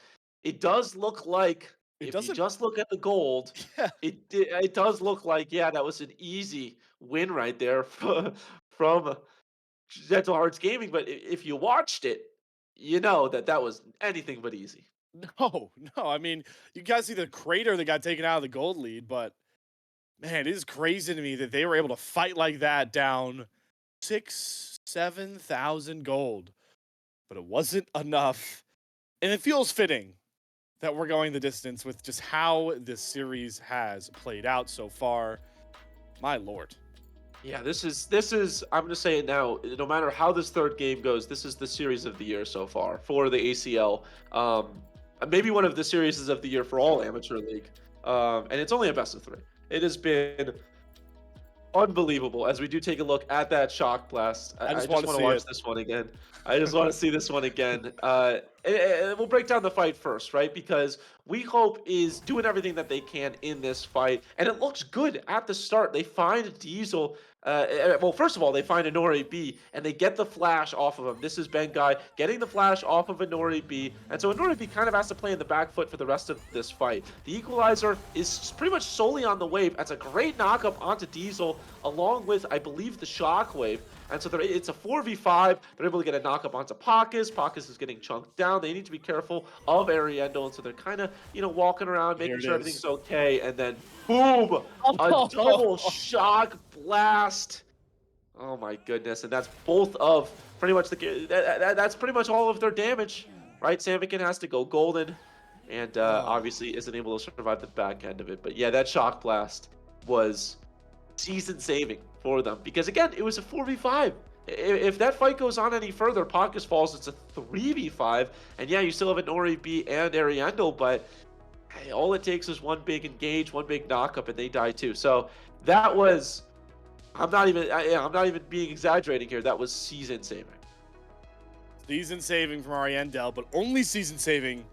It does look like, if you just look at the gold, it does look like, yeah, that was an easy win right there from Gentle Hearts Gaming. But if you watched it, you know that was anything but easy. No. I mean, you guys see the crater that got taken out of the gold lead, but man, it is crazy to me that they were able to fight like that down 6,000-7,000 gold. But it wasn't enough And it feels fitting that we're going the distance with just how this series has played out so far. My lord. Yeah, this is I'm gonna say it now. No matter how this third game goes, this is the series of the year so far for the ACL. Maybe one of the series of the year for all amateur league. And it's only a best of 3. It has been unbelievable as we do take a look at that shock blast. I I just want just to want to see watch it. this one again. I just want to see this one again. We'll break down the fight first, right? Because We Hope is doing everything that they can in this fight, and it looks good at the start. They find Diesel. Well, first of all, they find Inori B, and they get the flash off of him. This is Ben Guy getting the flash off of Inori B, and so Inori B kind of has to play in the back foot for the rest of this fight. The equalizer is pretty much solely on the wave. That's a great knockup onto Diesel, along with, I believe, the shockwave. And so it's a 4v5. They're able to get a knockup onto Pacus. Pacus is getting chunked down. They need to be careful of Ariendo, and so they're kind of, walking around, Here making it sure is. everything's okay. And then, boom, a double shock blast. Oh my goodness! And that's both of pretty much that's pretty much all of their damage, right? Samikin has to go golden, and obviously isn't able to survive the back end of it. But yeah, that shock blast was season saving for them because again, it was a 4v5. If that fight goes on any further, Pacus falls, it's a 3v5, and yeah, you still have an Ori B and Ariendo, but hey, all it takes is one big engage, one big knockup, and they die too. So that was, I'm not even being exaggerating here. That was season saving. Season saving from Ariendel, but only season saving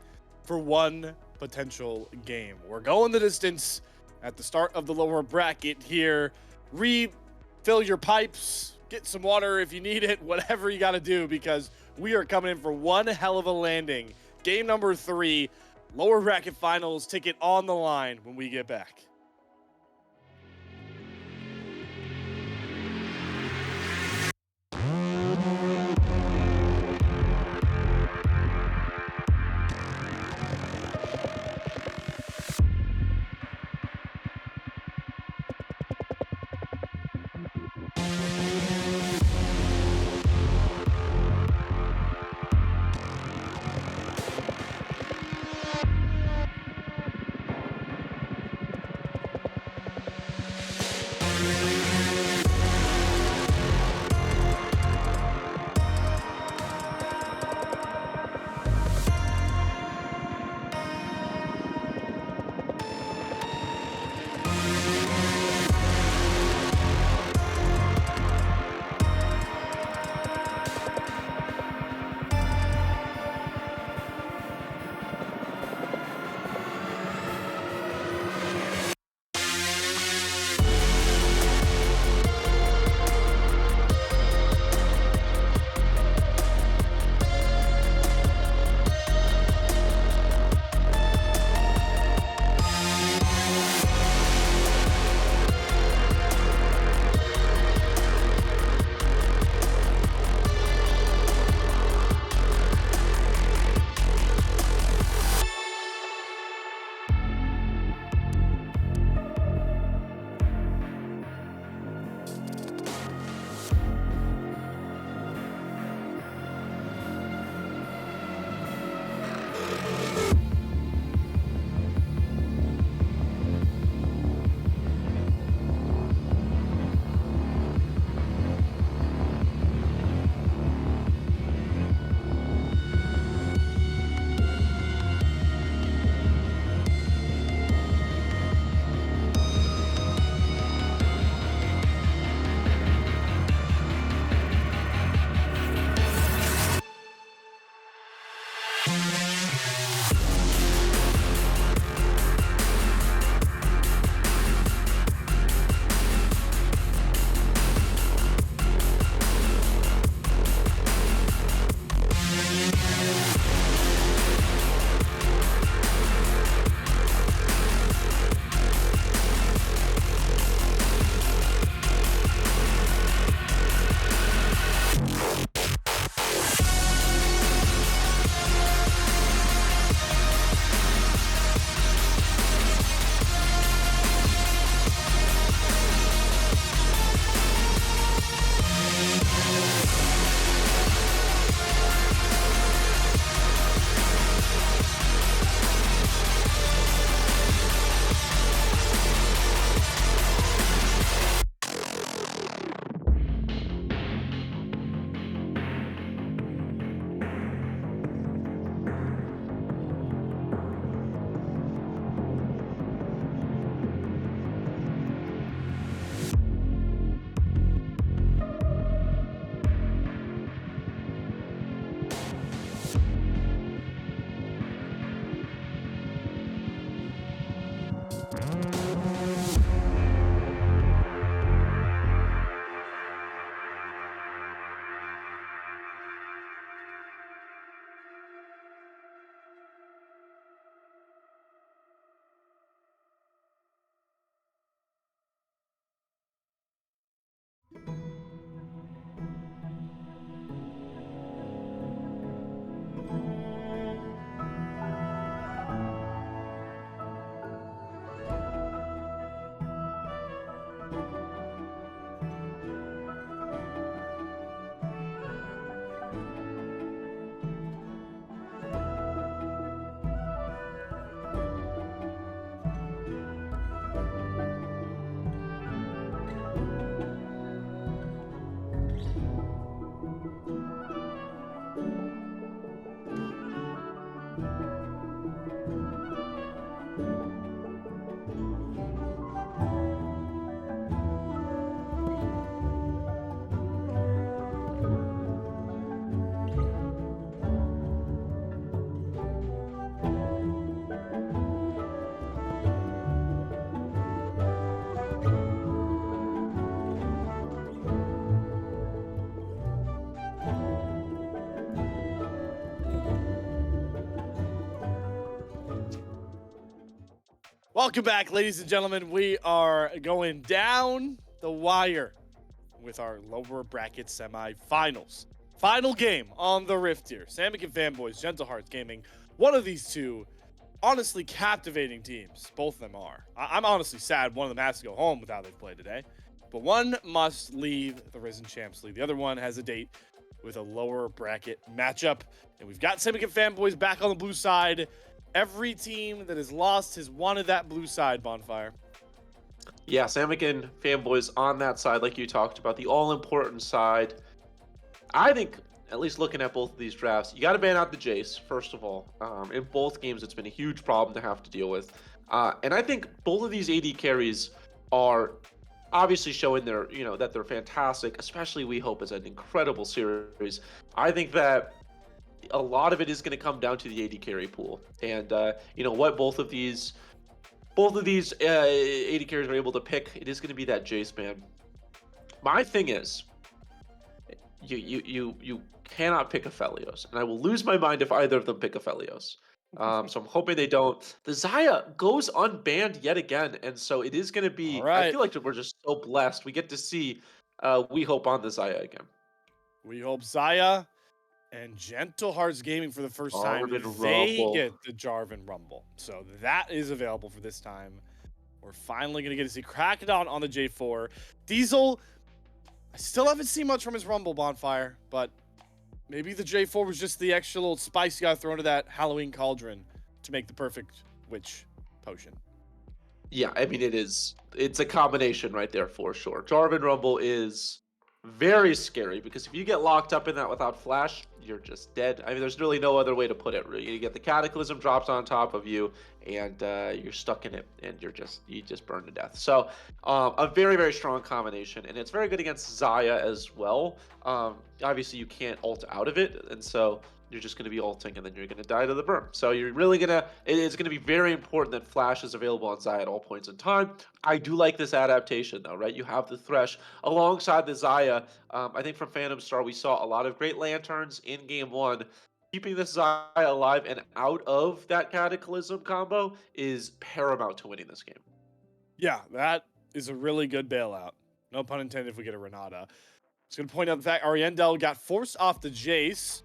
for one potential game. We're going the distance at the start of the lower bracket here. Refill your pipes, get some water if you need it, whatever you got to do, because we are coming in for one hell of a landing. Game number 3, lower bracket finals ticket on the line when we get back. Welcome back, ladies and gentlemen. We are going down the wire with our lower bracket semifinals. Final game on the Rift here. Samican Fanboys, Gentle Hearts Gaming. One of these two, honestly captivating teams. Both of them are. I'm honestly sad one of them has to go home with how they've played today. But one must leave the Risen Champs League. The other one has a date with a lower bracket matchup. And we've got Samican Fanboys back on the blue side. Every team that has lost has wanted that blue side, Bonfire. Yeah, Samican Fanboys on that side, like you talked about, the all-important side. I think, at least looking at both of these drafts, you got to ban out the Jace, first of all. In both games, it's been a huge problem to have to deal with. And I think both of these AD carries are obviously showing that they're fantastic, especially We Hope is an incredible series. I think that a lot of it is going to come down to the AD carry pool. And, what both of these AD carries are able to pick, it is going to be that Jace ban. My thing is, you cannot pick Aphelios, and I will lose my mind if either of them pick Aphelios. So I'm hoping they don't. The Xayah goes unbanned yet again, and so it is going to be. All right. I feel like we're just so blessed. We get to see We Hope on the Xayah again. We Hope Xayah and Gentle Hearts Gaming for the first time. Jarvan They Rumble. get the Jarvan Rumble. So that is available for this time. We're finally going to get to see Crackdown on the J4. Diesel, I still haven't seen much from his Rumble, Bonfire, but maybe the J4 was just the extra little spice you got thrown into that Halloween cauldron to make the perfect witch potion. Yeah, I mean it's a combination right there for sure. Jarvan Rumble is very scary because if you get locked up in that without flash, you're just dead. I mean, there's really no other way to put it. Really, you get the cataclysm drops on top of you, and you're stuck in it, and you just burn to death. So, a very very strong combination, and it's very good against Xayah as well. Obviously, you can't ult out of it, and so you're just going to be ulting, and then you're going to die to the burn. So you're really it's going to be very important that Flash is available on Xayah at all points in time. I do like this adaptation, though, right? You have the Thresh alongside the Xayah. I think from Phantom Star, we saw a lot of great lanterns in Game 1. Keeping this Xayah alive and out of that Cataclysm combo is paramount to winning this game. Yeah, that is a really good bailout. No pun intended if we get a Renata. I was going to point out the fact Ariandel got forced off the Jace.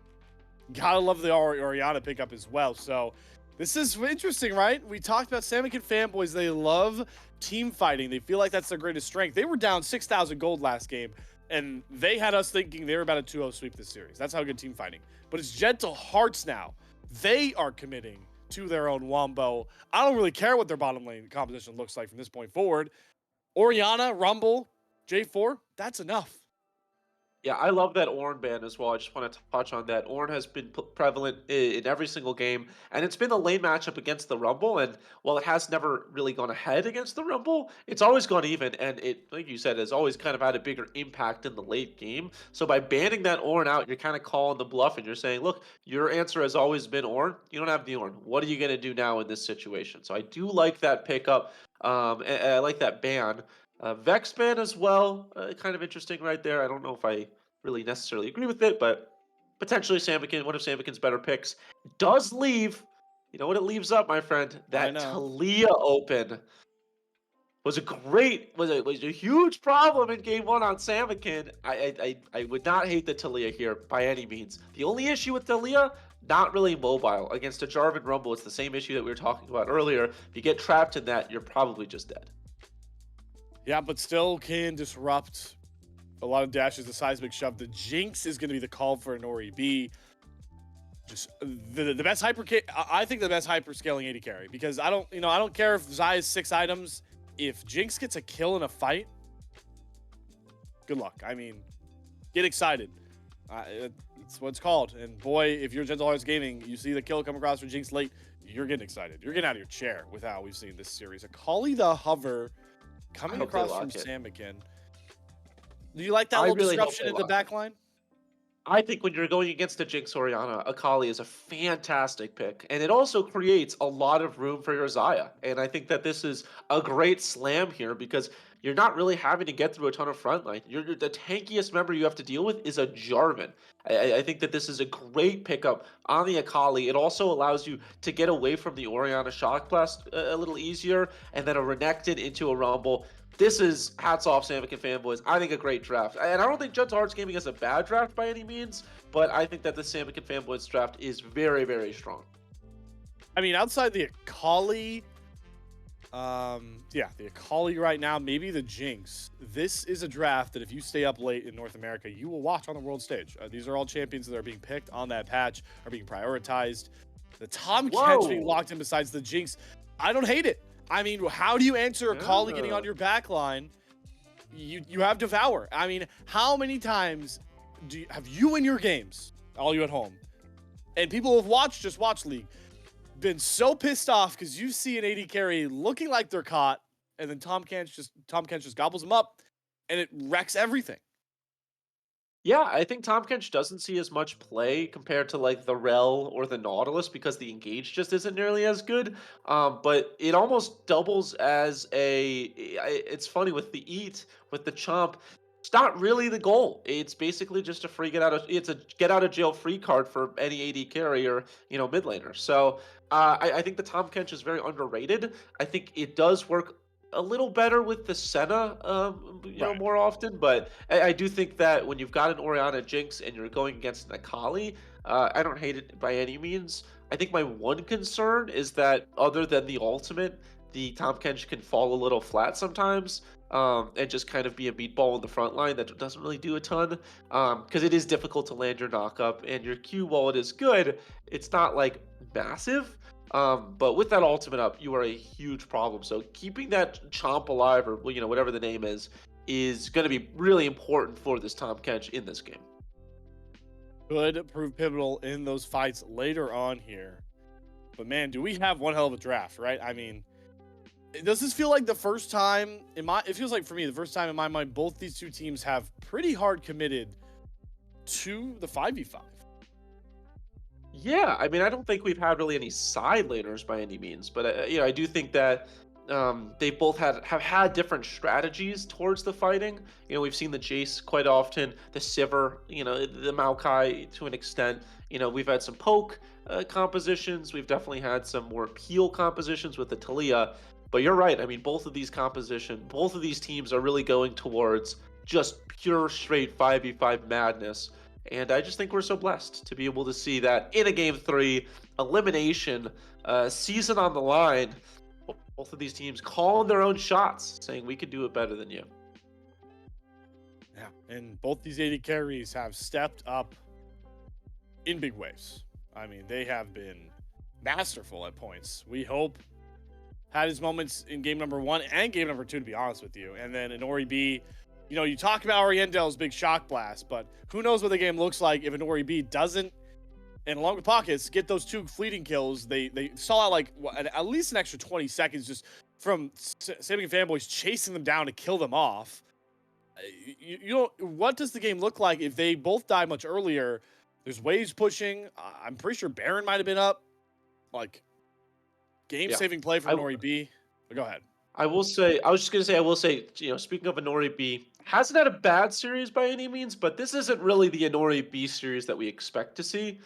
Gotta love the Orianna pickup as well. So this is interesting, right? We talked about Samican Fanboys. They love team fighting. They feel like that's their greatest strength. They were down 6,000 gold last game, and they had us thinking they were about a 2-0 sweep this series. That's how good team fighting. But it's Gentle Hearts now. They are committing to their own Wombo. I don't really care what their bottom lane composition looks like from this point forward. Orianna, Rumble, J4, that's enough. Yeah, I love that Ornn ban as well. I just want to touch on that. Ornn has been prevalent in every single game, and it's been a lane matchup against the Rumble. And while it has never really gone ahead against the Rumble, it's always gone even. And it, like you said, has always kind of had a bigger impact in the late game. So by banning that Ornn out, you're kind of calling the bluff, and you're saying, look, your answer has always been Ornn. You don't have the Ornn. What are you going to do now in this situation? So I do like that pickup. And I like that ban. Vex ban as well, kind of interesting right there. I don't know if I really necessarily agree with it, but potentially Samican, one of Samican's better picks, does leave. You know what it leaves up, my friend? That Talia Open was a huge problem in Game 1 on Samican. I would not hate the Talia here by any means. The only issue with Talia, not really mobile. Against a Jarvan Rumble, it's the same issue that we were talking about earlier. If you get trapped in that, you're probably just dead. Yeah, but still can disrupt a lot of dashes, the seismic shove. The Jinx is going to be the call for an Ori B. Just the best I think the best hyper scaling AD carry, because I don't care if Xayah's 6 items. If Jinx gets a kill in a fight, good luck. I mean, get excited. It's what it's called. And boy, if you're Gentle Hearts Gaming, you see the kill come across for Jinx late, you're getting excited. You're getting out of your chair with how we've seen this series. Akali the Hover coming across from Samican. Do you like that little disruption in the back line? I think when you're going against a Jinx Orianna, Akali is a fantastic pick. And it also creates a lot of room for your Xayah. And I think that this is a great slam here because you're not really having to get through a ton of frontline. The tankiest member you have to deal with is a Jarvan. I think that this is a great pickup on the Akali. It also allows you to get away from the Orianna Shock Blast a little easier and then a Renekton into a Rumble. This is hats off, Samick and fanboys. I think a great draft. And I don't think Gentle Hearts Gaming is a bad draft by any means, but I think that the Samick and fanboys draft is very, very strong. I mean, outside the Akali, the Akali right now, maybe the Jinx. This is a draft that if you stay up late in North America, you will watch on the world stage. These are all champions that are being picked on that patch, are being prioritized. The Tom Kench being locked in besides the Jinx, I don't hate it. I mean, how do you answer Akali getting on your back line? You have Devour. I mean, how many times have you in your games, all you at home, and people have watched Just Watch League, been so pissed off because you see an AD carry looking like they're caught, and then Tom Kench just gobbles them up, and it wrecks everything. Yeah, I think Tom Kench doesn't see as much play compared to like the Rel or the Nautilus because the engage just isn't nearly as good. But it almost doubles as it's funny with the eat, with the chomp. It's not really the goal. It's basically just a it's a get out of jail free card for any AD carrier, mid laner. So I think the Tom Kench is very underrated. I think it does work a little better with the Senna, Right. more often. But I do think that when you've got an Orianna Jinx and you're going against an Akali, I don't hate it by any means. I think my one concern is that other than the ultimate, the Tom Kench can fall a little flat sometimes, and just kind of be a meatball in the front line that doesn't really do a ton. Because it is difficult to land your knockup, and your Q, while it is good, it's not like massive. But with that ultimate up, you are a huge problem. So keeping that chomp alive, or whatever the name is going to be really important for this Tom Kench in this game. Could prove pivotal in those fights later on here. But man, do we have one hell of a draft, right? I mean, does this feel like the first time it feels like for me, the first time in my mind, both these two teams have pretty hard committed to the 5v5. Yeah, I mean, I don't think we've had really any side laners by any means, but I do think that they both have had different strategies towards the fighting. We've seen the Jace quite often, the Sivir, the Maokai to an extent. We've had some poke compositions. We've definitely had some more peel compositions with the Talia. But you're right. I mean, both of these teams are really going towards just pure straight 5v5 madness. And I just think we're so blessed to be able to see that in a game 3 elimination, season on the line, both of these teams calling their own shots, saying we could do it better than you. Yeah, and both these AD carries have stepped up in big ways. I mean, they have been masterful at points. We hope had his moments in game number 1 and game number 2, to be honest with you. And then in Ori B, you talk about Oriendel's big shock blast, but who knows what the game looks like if an Ori B doesn't, and along with pockets, get those 2 fleeting kills. They saw out at least an extra 20 seconds just from Samick and fanboys chasing them down to kill them off. What does the game look like if they both die much earlier? There's waves pushing. I'm pretty sure Baron might have been up. Like, game-saving play from Nori B. But go ahead. I will say, speaking of Inori B, hasn't had a bad series by any means, but this isn't really the Inori B series that we expect to see.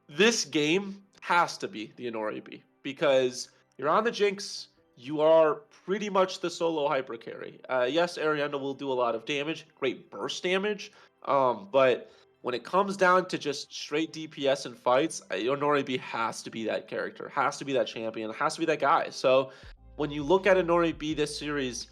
This game has to be the Inori B because you're on the Jinx. You are pretty much the solo hyper carry. Yes, Ariana will do a lot of damage, great burst damage, but when it comes down to just straight DPS and fights, Inori has to be that character, has to be that champion, has to be that guy. So when you look at Inori B this series,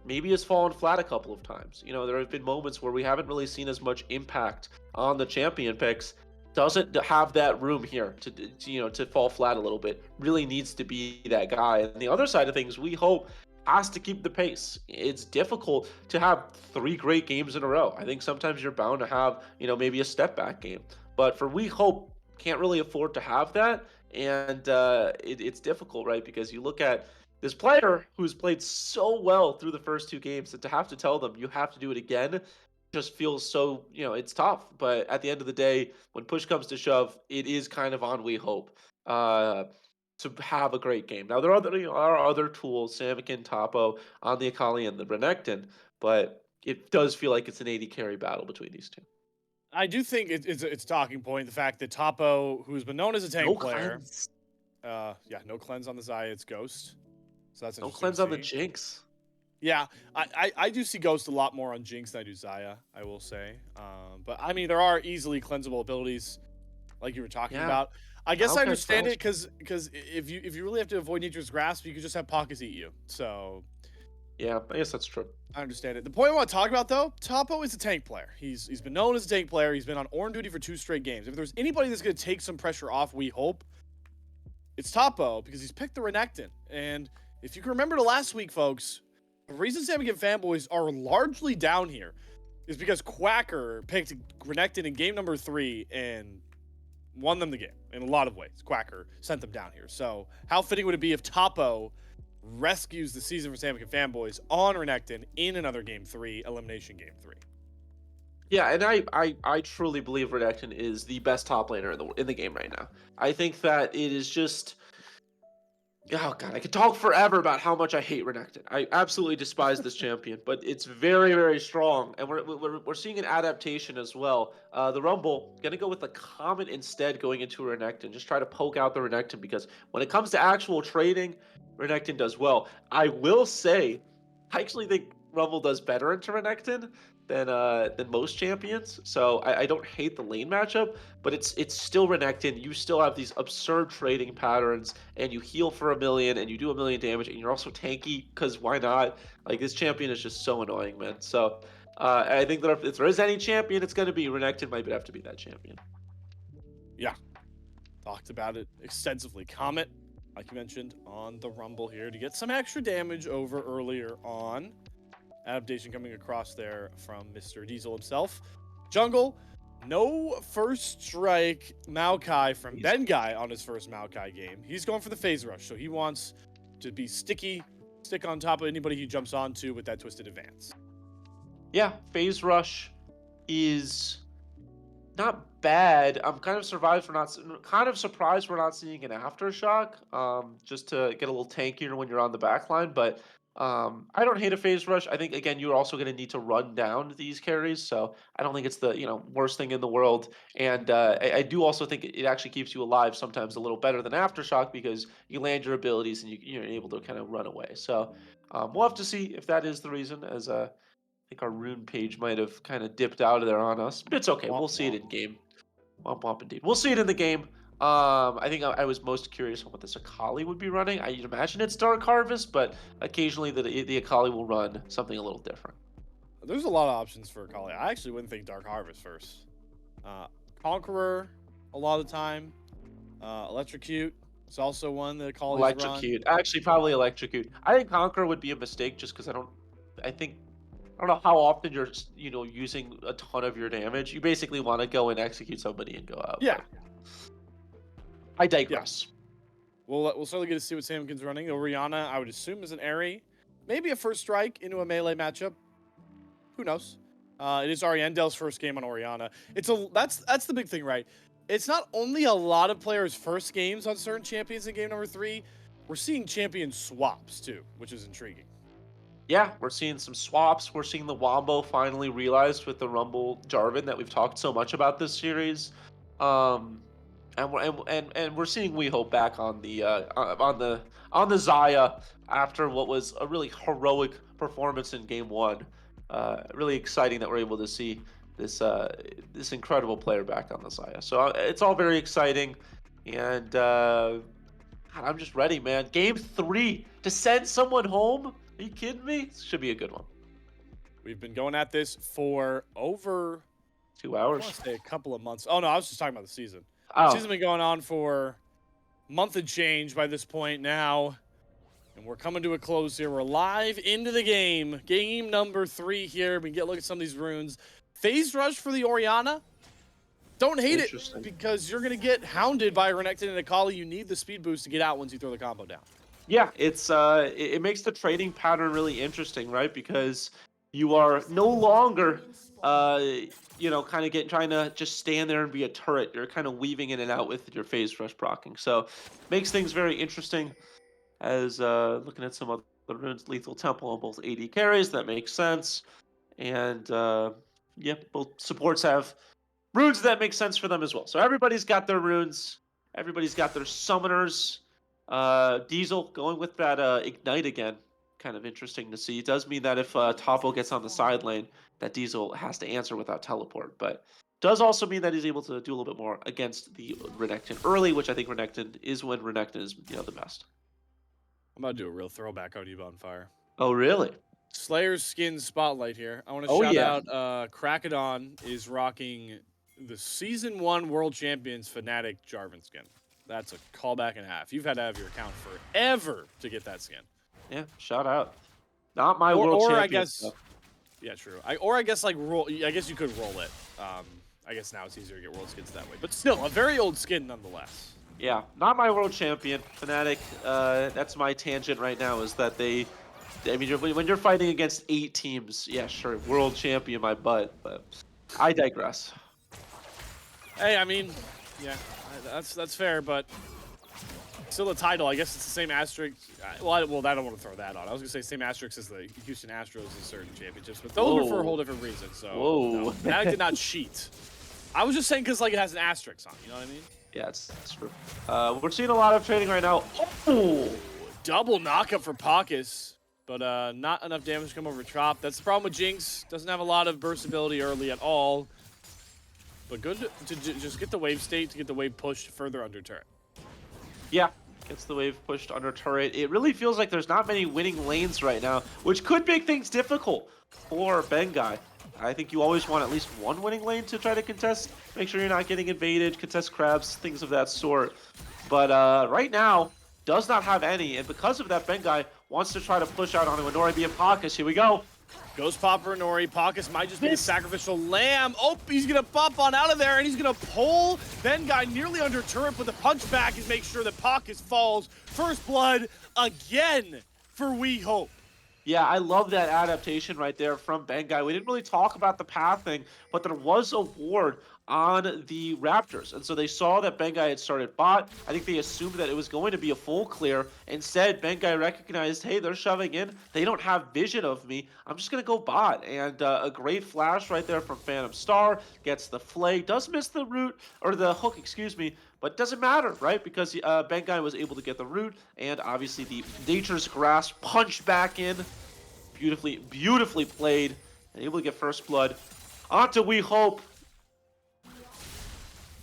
maybe it's fallen flat a couple of times. There have been moments where we haven't really seen as much impact on the champion picks. Doesn't have that room here to fall flat a little bit. Really needs to be that guy. And the other side of things, we hope has to keep the pace. It's difficult to have 3 great games in a row. I think sometimes you're bound to have, maybe a step back game. But for We Hope, can't really afford to have that. And it's difficult, right? Because you look at this player who's played so well through the first 2 games, and to have to tell them you have to do it again, just feels so, it's tough. But at the end of the day, when push comes to shove, it is kind of on We Hope uh, to have a great game. Now, there are other tools, Samikin, Topo, on the Akali, and the Renekton, but it does feel like it's an 80 carry battle between these two. I do think it's a talking point, the fact that Topo, who's been known as a tank No player, cleanse. no cleanse on the Xayah, it's Ghost. So that's No interesting cleanse to on the see. Jinx. Yeah, I do see Ghost a lot more on Jinx than I do Xayah, I will say. But I mean, there are easily cleansable abilities, like you were talking Yeah. about. I guess I Okay, understand it trash. because if you really have to avoid Nature's Grasp, you could just have Pockets eat you. So Yeah, I guess that's true. I understand it. The point I want to talk about though, Topo is a tank player. He's been known as a tank player. He's been on Ornn duty for 2 straight games. If there's anybody that's going to take some pressure off, we hope it's Topo, because he's picked the Renekton. And if you can remember to last week, folks, the reason Samikin fanboys are largely down here is because Quacker picked Renekton in game number 3 and won them the game in a lot of ways. Quacker sent them down here. So how fitting would it be if Topo rescues the season for Samikin fanboys on Renekton in another game 3, elimination game 3? Yeah, and I truly believe Renekton is the best top laner in the game right now. I think that it is just, oh god, I could talk forever about how much I hate Renekton. I absolutely despise this champion, but it's very, very strong, and we're seeing an adaptation as well. The Rumble gonna go with the Comet instead, going into Renekton. Just try to poke out the Renekton, because when it comes to actual trading, Renekton does well. I will say, I actually think Rumble does better into Renekton than most champions. So I don't hate the lane matchup, but it's still Renekton. You still have these absurd trading patterns, and you heal for 1 million, and you do 1 million damage, and you're also tanky, because why not? Like, this champion is just so annoying, man. So I think that if there is any champion, it's going to be Renekton. Might have to be that champion. Yeah, talked about it extensively. Comet, like you mentioned, on the Rumble here to get some extra damage over earlier on. Adaptation coming across there from Mr. Diesel himself. Jungle, no first strike Maokai from Ben Guy on his first Maokai game. He's going for the phase rush, so he wants to be stick on top of anybody he jumps onto with that twisted advance. Yeah, phase rush is not bad. I'm kind of surprised we're not seeing an aftershock. Just to get a little tankier when you're on the back line. But I don't hate a phase rush. I think, again, you're also going to need to run down these carries, so I don't think it's the worst thing in the world. And I do also think it actually keeps you alive sometimes a little better than aftershock, because you land your abilities and you're able to kind of run away. So we'll have to see if that is the reason. As I think our rune page might have kind of dipped out of there on us, but it's okay. Womp We'll see it womp. in game. Womp womp indeed. We'll see it in the game. I think I was most curious on what this Akali would be running. I'd imagine it's Dark Harvest, but occasionally the Akali will run something a little different. There's a lot of options for Akali. I actually wouldn't think Dark Harvest first. Conqueror, a lot of the time. Electrocute is also one that Akali's run. Electrocute. Actually, probably Electrocute. I think Conqueror would be a mistake, just because I don't know how often you're using a ton of your damage. You basically want to go and execute somebody and go out. Yeah. I digress. We'll certainly get to see what Samikin's running. Orianna, I would assume, is an Airy. Maybe a first strike into a melee matchup. Who knows? It is Ariandel's first game on Orianna. That's the big thing, right? It's not only a lot of players' first games on certain champions in game number 3. We're seeing champion swaps too, which is intriguing. Yeah, we're seeing some swaps. We're seeing the Wombo finally realized with the Rumble Jarvan that we've talked so much about this series. And we're seeing We Hope back on the Xayah after what was a really heroic performance in Game 1. Really exciting that we're able to see this incredible player back on the Xayah. So it's all very exciting, and God, I'm just ready, man. Game 3 to send someone home. Are you kidding me? This should be a good one. We've been going at this for over 2 I hours. want to say a couple of months. Oh no, I was just talking about the season. Oh. The season's been going on for a month and change by this point now. And we're coming to a close here. We're live into the game. Game number 3 here. We can get a look at some of these runes. Phase rush for the Orianna. Don't hate it, because you're going to get hounded by Renekton and Akali. You need the speed boost to get out once you throw the combo down. Yeah, it makes the trading pattern really interesting, right? Because You are no longer, kind of trying to just stand there and be a turret. You're kind of weaving in and out with your phase rush procking. So makes things very interesting. As looking at some other runes, lethal temple on both AD carries, that makes sense. And yeah, both supports have runes that make sense for them as well. So everybody's got their runes. Everybody's got their summoners. Diesel going with that ignite again. Kind of interesting to see. It does mean that if Topo gets on the side lane, that Diesel has to answer without teleport. But does also mean that he's able to do a little bit more against the Renekton early, which I think Renekton is when Renekton is the best. I'm about to do a real throwback on you, Bonfire. Oh, really? Slayer's skin spotlight here. I want to Oh, shout yeah. out Krakadon is rocking the Season 1 World Champions Fnatic Jarvan skin. That's a callback and a half. You've had to have your account forever to get that skin. Yeah, shout out. Not my world Or champion. I guess, stuff. yeah, true. I guess like roll. I guess you could roll it. I guess now it's easier to get world skins that way, but still a very old skin nonetheless. Yeah, not my world champion. Fnatic, that's my tangent right now, is that when you're fighting against 8 teams, yeah, sure, world champion my butt, but I digress. Hey, I mean, yeah, that's fair, but still a title. I guess it's the same asterisk. Well, I don't want to throw that on. I was gonna say same asterisk as the Houston Astros in certain championships, but those were for a whole different reason. So, no, Fnatic did not cheat. I was just saying because like it has an asterisk on. You know what I mean? Yeah, it's true. We're seeing a lot of trading right now. Oh, double knockup for Pacus, but not enough damage to come over Trop. That's the problem with Jinx. Doesn't have a lot of burst ability early at all. But good to just get the wave state, to get the wave pushed further under turret. Yeah, gets the wave pushed under turret. It really feels like there's not many winning lanes right now, which could make things difficult for Bengai. I think you always want at least one winning lane to try to contest. Make sure you're not getting invaded, contest crabs, things of that sort. But right now, does not have any, and because of that, Bengai wants to try to push out onto Inori being Pacus. Here we go. Ghost Popper Inori. Pacus might just be the sacrificial lamb. Oh, he's going to pop on out of there, and he's going to pull Bengai nearly under turret, but the punch back is make sure that Pacus falls. First blood again for We Hope. Yeah, I love that adaptation right there from Bengai. We didn't really talk about the pathing, but there was a ward on the Raptors. And so they saw that Bengai had started bot. I think they assumed that it was going to be a full clear. Instead, Bengai recognized, hey, they're shoving in. They don't have vision of me. I'm just going to go bot. And a great flash right there from Phantom Star. Gets the flay. Does miss the root, or the hook, excuse me. But doesn't matter, right? Because Bengai was able to get the root. And obviously the Nature's Grasp punched back in. Beautifully played. And able to get first blood. Onto We Hope.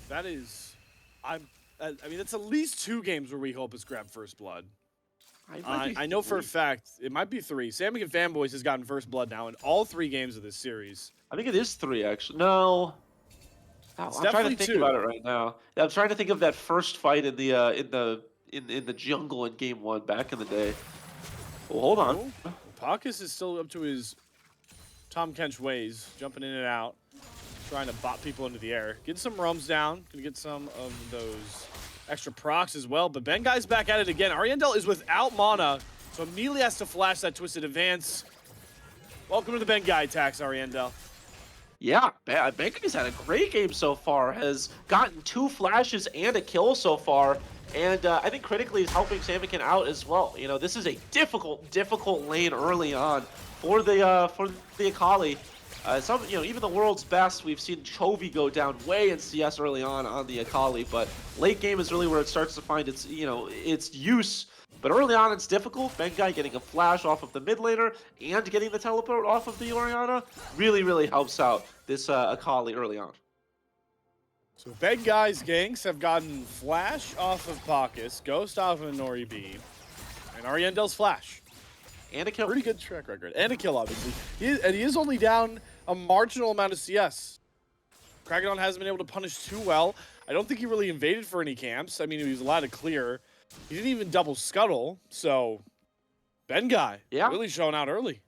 That is, I mean, that's at least 2 games where We Hope has grabbed first blood. I know for a fact it might be 3. Samick and Fanboys has gotten first blood now in all 3 games of this series. I think it is 3 actually. No, I'm trying to think 2. about it right now. I'm trying to think of that first fight in the jungle in game 1 back in the day. Well, hold on. Oh, Pacus is still up to his Tom Kench ways, jumping in and out, trying to bot people into the air. Getting some roams down, gonna get some of those extra procs as well, but Bengai's back at it again. Ariandel is without mana, so immediately has to flash that Twisted Advance. Welcome to the Bengai attacks, Ariandel. Yeah, Bengai's had a great game so far. Has gotten 2 flashes and a kill so far. And I think critically is helping Samikin out as well. You know, this is a difficult lane early on for the Akali. Even the world's best, we've seen Chovy go down way in CS early on the Akali, but late game is really where it starts to find its use. But early on, it's difficult. Bengai getting a flash off of the mid laner and getting the teleport off of the Orianna really helps out this Akali early on. So Bengai's ganks have gotten flash off of Pacus, ghost off of Nori B, and Ariandel's flash. And a kill. Pretty good track record. And a kill, obviously. He is only down a marginal amount of CS. Krakadon hasn't been able to punish too well. I don't think he really invaded for any camps. I mean, he was allowed to clear. He didn't even double scuttle, so Bengai really showing out early.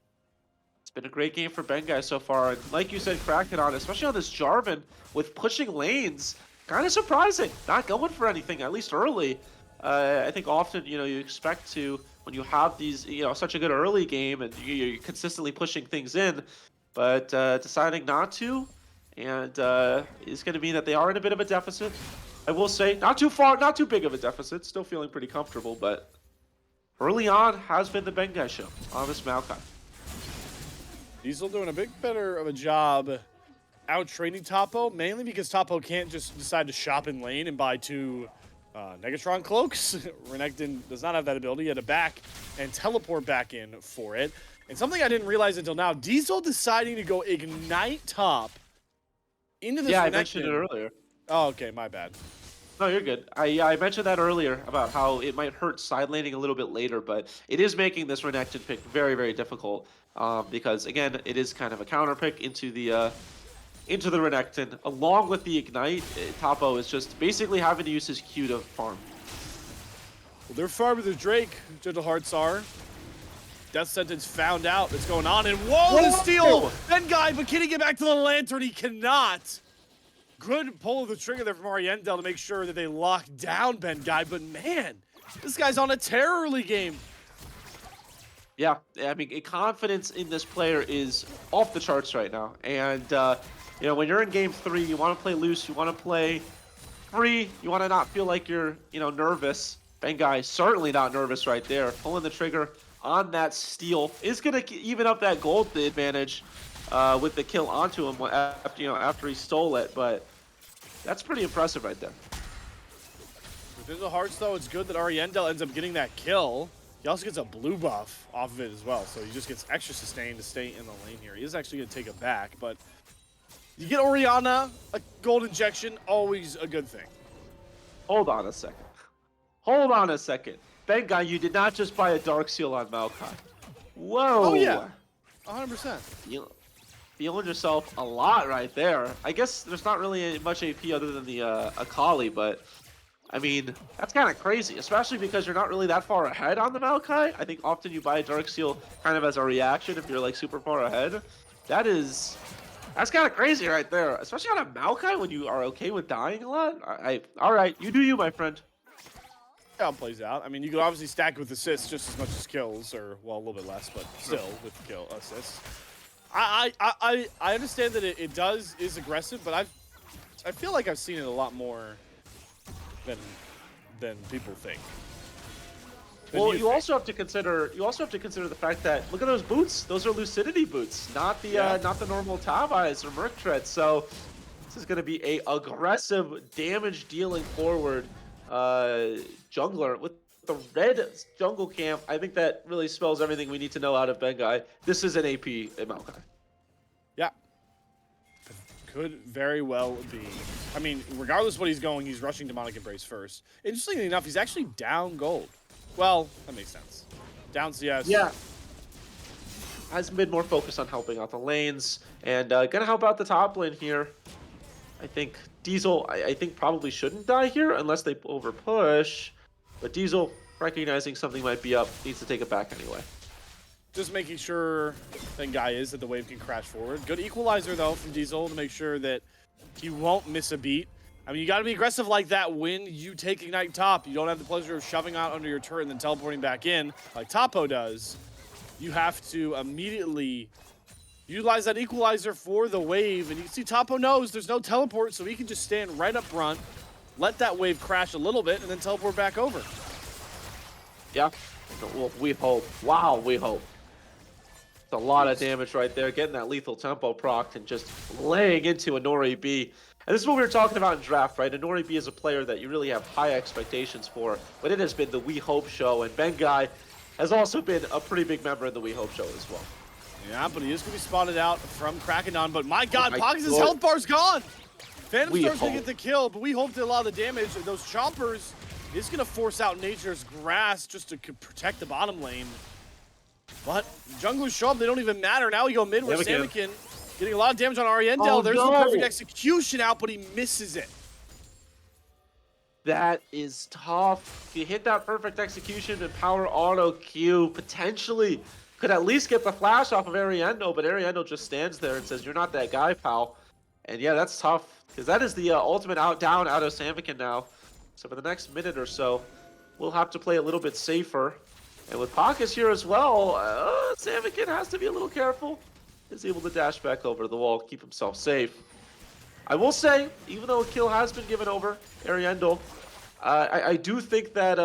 It's been a great game for Bengai so far. And like you said, Krakadon, especially on this Jarvan, with pushing lanes, kind of surprising. Not going for anything, at least early. I think often, you expect to, when you have these, such a good early game and you're consistently pushing things in, but deciding not to, and is going to mean that they are in a bit of a deficit. I will say, not too far, not too big of a deficit, still feeling pretty comfortable, but early on has been the Bengai show on this Maokai. Diesel doing a bit better of a job out trading Topo, mainly because Topo can't just decide to shop in lane and buy 2 Negatron cloaks. Renekton does not have that ability. He had to back and teleport back in for it. And something I didn't realize until now, Diesel deciding to go Ignite top into this Yeah, Renekton. I mentioned it earlier. Oh, okay, my bad. No, you're good. I mentioned that earlier about how it might hurt side laning a little bit later, but it is making this Renekton pick very, very difficult because, again, it is kind of a counter pick into the Renekton. Along with the Ignite, Topo is just basically having to use his Q to farm. Well, they're farming the Drake, Gentle Hearts are. Death Sentence found out what's going on, and whoa, the steal! Bengai, but can he get back to the Lantern? He cannot. Good pull of the trigger there from Ariendel to make sure that they lock down Bengai, but man, this guy's on a terror early game. Yeah, I mean, confidence in this player is off the charts right now. And, when you're in game 3, you want to play loose, you want to play free, you want to not feel like you're, nervous. Bengai certainly not nervous right there. Pulling the trigger on that steal is going to even up that gold advantage with the kill onto him after he stole it. But that's pretty impressive right there. Within the Hearts, though, it's good that Ariendel ends up getting that kill. He also gets a blue buff off of it as well, so he just gets extra sustain to stay in the lane here. He is actually going to take it back, but you get Orianna, a gold injection, always a good thing. Hold on a second. Hold on a second. Bengai, you did not just buy a Dark Seal on Maokai. Whoa. Oh, yeah. 100%. Feeling yourself a lot right there. I guess there's not really much AP other than the Akali, but I mean, that's kind of crazy, especially because you're not really that far ahead on the Maokai. I think often you buy a Dark Seal kind of as a reaction if you're like super far ahead. That's kind of crazy right there, especially on a Maokai when you are okay with dying a lot. All right, you do you, my friend. Yeah, it plays out. I mean, you could obviously stack with assists just as much as kills, or, well, a little bit less, but still with kill assists. I understand that it is aggressive, but I feel like I've seen it a lot more than people think. Well, you also have to consider the fact that look at those boots. Those are Lucidity boots, not the normal Tavais or Merc Treads. So this is going to be a aggressive damage dealing forward jungler with the red jungle camp. I think that really spells everything we need to know out of Bengai. This is an AP in Maokai. Yeah. Could very well be. I mean, regardless of what he's going, he's rushing Demonic Embrace first. Interestingly enough, he's actually down gold. Well, that makes sense. Down CS. Yeah. Has been more focused on helping out the lanes and gonna help out the top lane here. I think Diesel, I think probably shouldn't die here unless they over push. But Diesel, recognizing something might be up, needs to take it back anyway. Just making sure Bengai is that the wave can crash forward. Good equalizer, though, from Diesel to make sure that he won't miss a beat. I mean, you got to be aggressive like that when you take Ignite top. You don't have the pleasure of shoving out under your turret and then teleporting back in like Topo does. You have to immediately utilize that equalizer for the wave. And you can see Topo knows there's no teleport, so he can just stand right up front, let that wave crash a little bit, and then teleport back over. Yeah, well, we hope. Wow, we hope. It's a lot of damage right there, getting that lethal tempo procced and just laying into Inori B. And this is what we were talking about in draft, right? Inori B is a player that you really have high expectations for, but it has been the We Hope show, and Bengai has also been a pretty big member in the We Hope show as well. Yeah, but he is going to be spotted out from Krakenon, but my God, my Poggins' God. health bar's gone! Phantom We Storm's going to Hope. get the kill, but We Hope did a lot of the damage. Those chompers is going to force out Nature's Grass just to protect the bottom lane. But junglers show up, they don't even matter. Now we go mid with Samikin, getting a lot of damage on Ariendel. Oh, There's no. the perfect execution out, but he misses it. That is tough. You hit that perfect execution and power auto Q, potentially could at least get the flash off of Ariendo, but Ariendo just stands there and says, "You're not that guy, pal." And yeah, that's tough, because that is the ultimate down out of Samikin now. So for the next minute or so, will have to play a little bit safer. And with Pockets here as well, Samikin has to be a little careful. Is able to dash back over the wall, keep himself safe. I will say, even though a kill has been given over, Ariendo, I do think that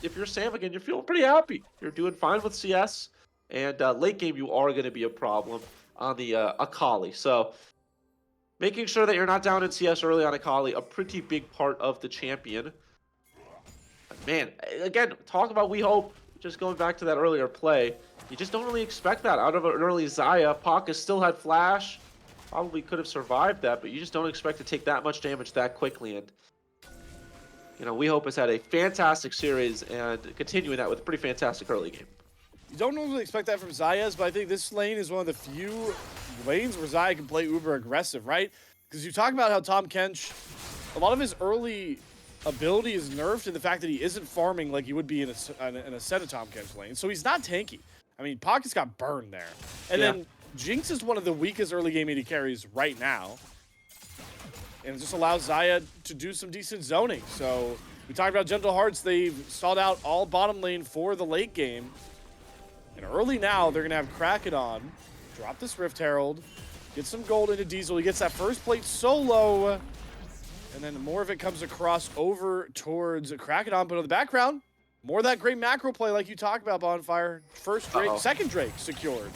if you're Samikin, you're feeling pretty happy. You're doing fine with CS, and late game you are going to be a problem on the Akali. So making sure that you're not down in CS early on Akali, a pretty big part of the champion. But man, again, talk about We Hope, just going back to that earlier play, you just don't really expect that out of an early Xayah. Paka still had flash, probably could have survived that, but you just don't expect to take that much damage that quickly. And you know, We Hope has had a fantastic series and continuing that with a pretty fantastic early game. You don't normally expect that from Xayah's, but I think this lane is one of the few lanes where Xayah can play uber aggressive, right? Because you talk about how Tahm Kench, a lot of his early ability is nerfed in the fact that he isn't farming like he would be in a set of Tahm Kench lane. So he's not tanky. I mean, Pockets got burned there. And then Jinx is one of the weakest early game AD carries right now. And it just allows Xayah to do some decent zoning. So we talked about Gentle Hearts. They've stalled out all bottom lane for the late game. And early now, they're going to have Kraken drop this Rift Herald, get some gold into Diesel. He gets that first plate solo. And then more of it comes across over towards Kraken. But in the background, more of that great macro play like you talked about, Bonfire. First Drake, second Drake secured.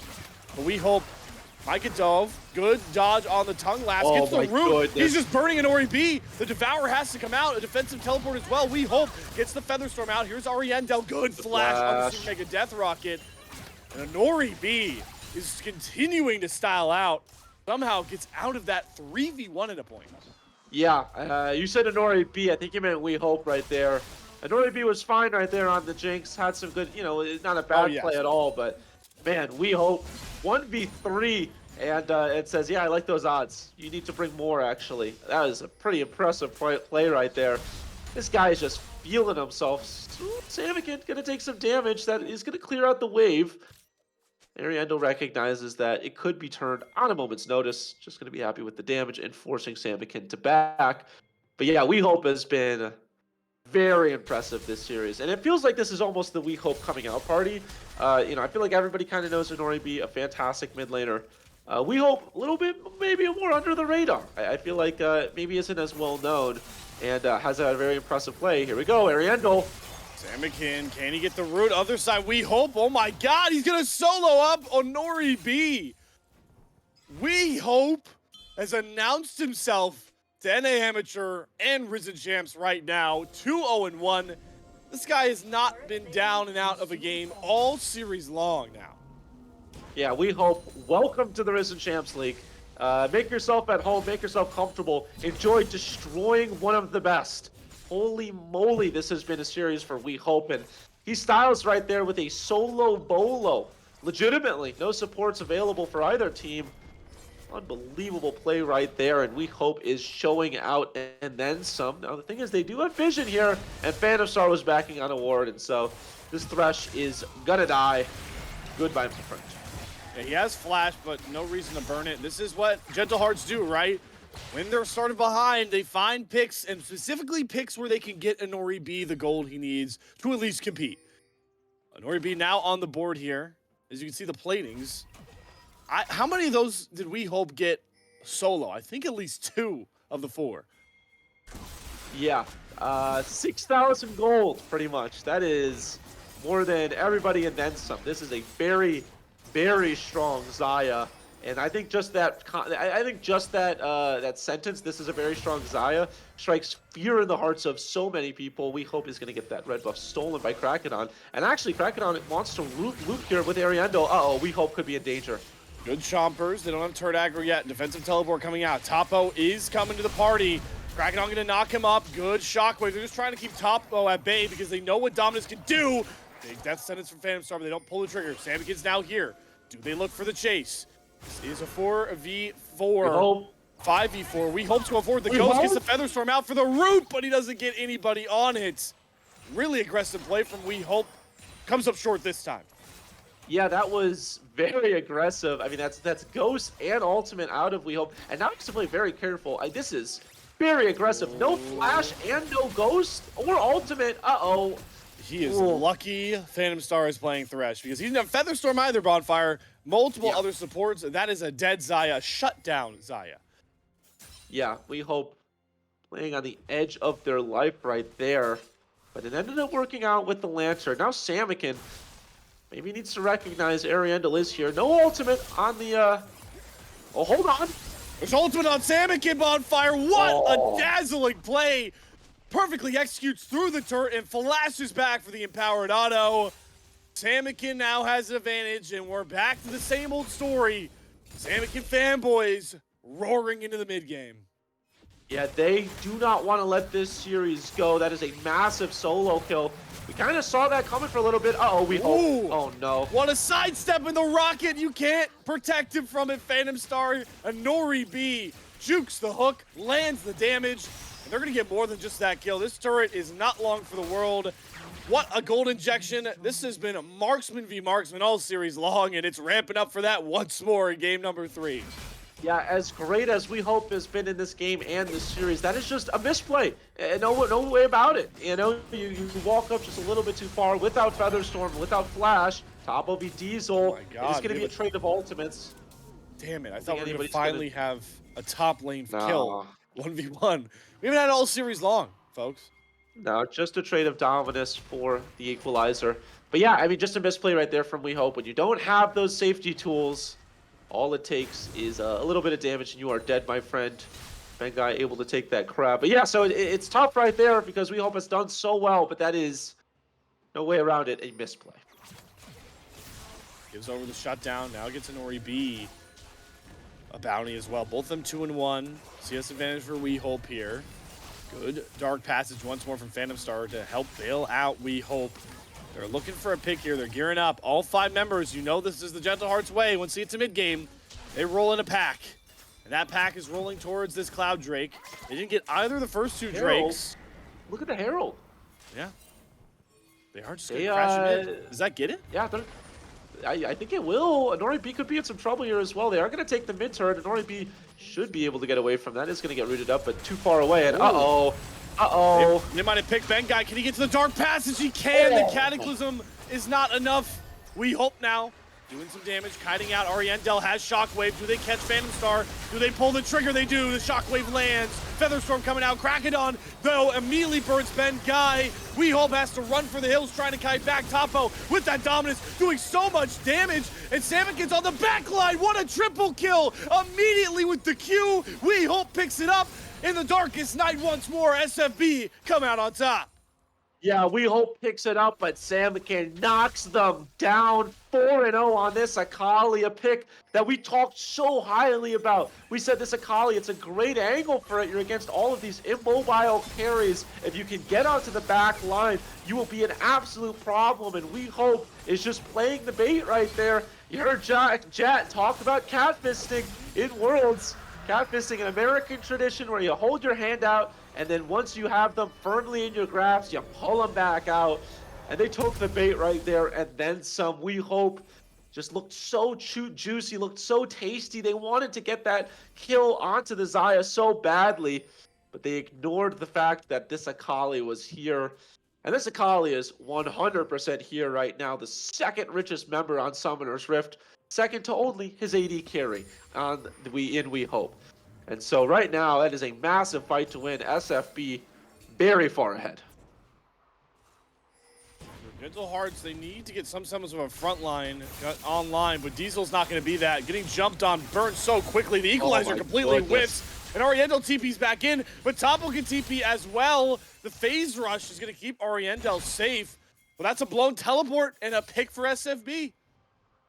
But we hope Micah dove. Good dodge on the tongue last. Gets the root. He's just burning an Ori B. The Devourer has to come out. A defensive teleport as well. We hope gets the Featherstorm out. Here's Ariendel. Good flash on the Super Mega Death Rocket. And an Ori B is continuing to style out. Somehow gets out of that 3v1 at a point. Yeah, you said Anori B. I think you meant We Hope right there. Anori B was fine right there on the Jinx. Had some good, you know, not a bad play at all. But man, We Hope 1v3, and it says, yeah, I like those odds. You need to bring more, actually. That is a pretty impressive play right there. This guy is just feeling himself. Samikin gonna take some damage. That is gonna clear out the wave. Ariendo recognizes that it could be turned on a moment's notice. Just going to be happy with the damage and forcing Samikin to back. But yeah, We Hope has been very impressive this series. And it feels like this is almost the We Hope coming out party. You know, I feel like everybody kind of knows Anori B, a fantastic mid laner. We Hope a little bit, maybe more under the radar. I feel like maybe isn't as well known and has a very impressive play. Here we go, Ariendo. Samikin, can he get the root? Other side, We Hope. Oh my god, he's going to solo up Onori B. We Hope has announced himself to NA Amateur and Risen Champs right now. 2-0-1. This guy has not been down and out of a game all series long now. Yeah, We Hope. Welcome to the Risen Champs League. Make yourself at home. Make yourself comfortable. Enjoy destroying one of the best. Holy moly, this has been a series for We Hope, and he styles right there with a solo bolo. Legitimately, no supports available for either team. Unbelievable play right there, and We Hope is showing out and then some. Now, the thing is, they do have vision here, and Phantom Star was backing on a ward, and so this Thresh is gonna die. Goodbye, my friend. Yeah, he has flash, but no reason to burn it. This is what Gentle Hearts do, right? When they're started behind, they find picks, and specifically picks where they can get Anori B the gold he needs to at least compete. Anori B now on the board here. As you can see the platings. How many of those did We Hope get solo? I think at least 2 of the 4. Yeah, 6,000 gold, pretty much. That is more than everybody and then some. This is a very, very strong Xayah. And I think just that, that sentence, "This is a very strong Xayah," strikes fear in the hearts of so many people. We Hope is going to get that red buff stolen by Kraken. And actually, Kraken wants to loop here with Ariendo. Uh-oh, We Hope could be in danger. Good chompers. They don't have turret aggro yet. Defensive teleport coming out. Topo is coming to the party. Kraken going to knock him up. Good shockwave. They're just trying to keep Topo at bay because they know what Dominus can do. Big death sentence from Phantom Star, but they don't pull the trigger. Samikin's now here. Do they look for the chase? This is a 4v4, 5v4. We Hope's going forward. The Ghost gets the Featherstorm out for the root, but he doesn't get anybody on it. Really aggressive play from We Hope. Comes up short this time. Yeah, that was very aggressive. I mean, that's Ghost and Ultimate out of We Hope. And now he has to play very careful. This is Very aggressive. No flash and no ghost or ultimate. Uh-oh. He is Ooh. lucky Phantom Star is playing Thresh because he didn't have Featherstorm either, Bonfire. Multiple Yeah. other supports, and that is a dead Xayah, shut down Xayah. Yeah, we hope playing on the edge of their life right there. But it ended up working out with the Lantern. Now Samikin maybe needs to recognize Ariandel is here. No ultimate on the, oh, hold on. There's ultimate on Samikin, Bonfire. What Oh. a dazzling play. Perfectly executes through the turret and flashes back for the empowered auto. Samikin now has an advantage, and we're back to the same old story. Samikin fanboys roaring into the mid game. Yeah, they do not want to let this series go. That is a massive solo kill. We kind of saw that coming for a little bit. Uh-oh, we hope. Ooh. Oh, no. What a sidestep in the rocket. You can't protect him from it. Phantom Star, a Nori B, jukes the hook, lands the damage, and they're going to get more than just that kill. This turret is not long for the world. What a gold injection. This has been a marksman v marksman all series long, and it's ramping up for that once more in game number 3. Yeah, as great as We Hope has been in this game and this series, that is just a misplay. No way about it. You know, you walk up just a little bit too far without Featherstorm, without Flash. Top will be Diesel. Oh my It is God, going to be a trade of ultimates. Damn it, I thought we were going to anybody's finally have a top lane Nah. kill 1v1. We haven't had it all series long, folks. No, just a trade of Dominus for the Equalizer. But yeah, I mean, just a misplay right there from We Hope. When you don't have those safety tools, all it takes is a little bit of damage and you are dead, my friend. Bengai able to take that crab. But yeah, so it's tough right there because We Hope has done so well, but that is no way around it, a misplay. Gives over the shutdown, now gets an Ori B. A bounty as well. Both of them 2-1. CS advantage for We Hope here. Good dark passage once more from Phantom Star to help bail out We Hope. They're looking for a pick here. They're gearing up. All 5 members, you know this is the Gentle Hearts way. Once it's a mid-game, they roll in a pack. And that pack is rolling towards this Cloud Drake. They didn't get either of the first 2 Herald. Drakes. Look at the Herald. Yeah. They are just going to crash it in. Does that get it? Yeah, I think it will. Nori B could be in some trouble here as well. They are going to take the mid turret, and Nori B should be able to get away from that. It's going to get rooted up, but too far away. And uh-oh. Uh-oh. They might have picked Bengai. Can he get to the dark passage? He can. The Cataclysm is not enough. We hope now. Doing some damage, kiting out. Ariandel has Shockwave. Do they catch Phantom Star? Do they pull the trigger? They do. The Shockwave lands. Featherstorm coming out. Krakadon, though, immediately burns Bengai. We hope has to run for the hills, trying to kite back. Topo with that dominance, doing so much damage. And Samikin's on the back line. What a triple kill. Immediately with the Q. We hope picks it up. In the darkest night once more, SFB come out on top. Yeah, We Hope picks it up, but Samikin knocks them down 4-0 on this Akali, a pick that we talked so highly about. We said this Akali, it's a great angle for it. You're against all of these immobile carries. If you can get onto the back line, you will be an absolute problem, and We Hope is just playing the bait right there. You heard Jet talk about catfisting in Worlds. Catfisting, an American tradition where you hold your hand out, and then once you have them firmly in your grasp, you pull them back out. And they took the bait right there, and then some. We Hope just looked so juicy, looked so tasty. They wanted to get that kill onto the Xayah so badly, but they ignored the fact that this Akali was here. And this Akali is 100% here right now, the second richest member on Summoner's Rift, second to only his AD carry on We Hope. And so right now, that is a massive fight to win. SFB very far ahead. Gentle Hearts, they need to get some semblance of a front line online, but Diesel's not going to be that. Getting jumped on, burned so quickly. The Equalizer completely whiffs, and Oriental TP's back in, but Topo can TP as well. The phase rush is going to keep Oriental safe, but that's a blown teleport and a pick for SFB.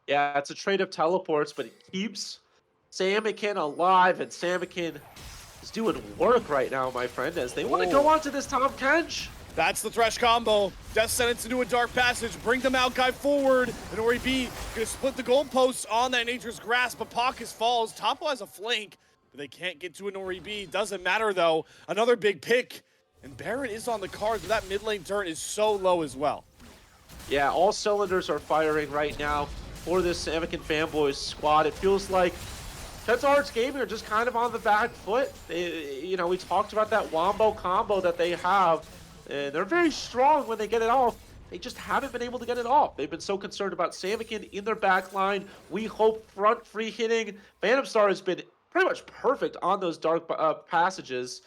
Yeah, it's a trade of teleports, but it keeps Samikin alive, and Samikin is doing work right now, my friend, as they want to go on to this Tom Kench. That's the Thresh combo. Death Sentence into a dark passage. Bring the Maokai forward. And Ori B gonna split the goalposts on that Nature's Grasp. But Paucus falls. Topo has a flank, but they can't get to an Ori B. Doesn't matter though. Another big pick. And Baron is on the cards, but that mid lane turret is so low as well. Yeah, all cylinders are firing right now for this Samikin fanboys squad. It feels like Gentle Hearts Gaming are just kind of on the back foot. You know, we talked about that Wombo combo that they have. And they're very strong when they get it off. They just haven't been able to get it off. They've been so concerned about Samikin in their back line. We hope front free hitting. Phantom Star has been pretty much perfect on those dark passages.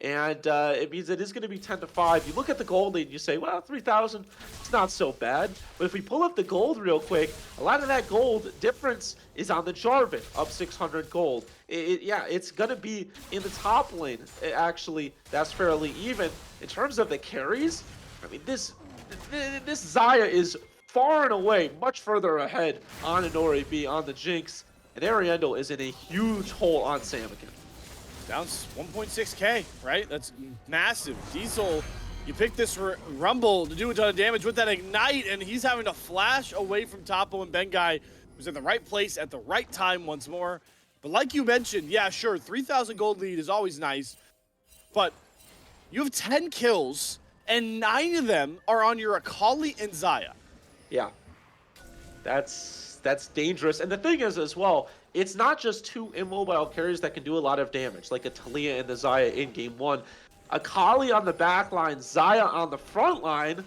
And it means it is going to be 10-5. You look at the gold lead and you say, well, 3,000, it's not so bad. But if we pull up the gold real quick, a lot of that gold difference is on the Jarvan, up 600 gold. Yeah, it's going to be in the top lane, actually. That's fairly even. In terms of the carries, I mean, this Xayah is far and away much further ahead on Inori B, on the Jinx. And Ariandel is in a huge hole on Samikin. Down 1.6k, right? That's massive. Diesel, you pick this Rumble to do a ton of damage with that Ignite, and he's having to flash away from Topo and Bengai, who's in the right place at the right time once more. But like you mentioned, yeah, sure, 3,000 gold lead is always nice, but you have 10 kills, and 9 of them are on your Akali and Xayah. Yeah, that's dangerous. And the thing is as well, it's not just two immobile carries that can do a lot of damage, like a Talia and the Xayah in game 1. Akali on the back line, Xayah on the front line,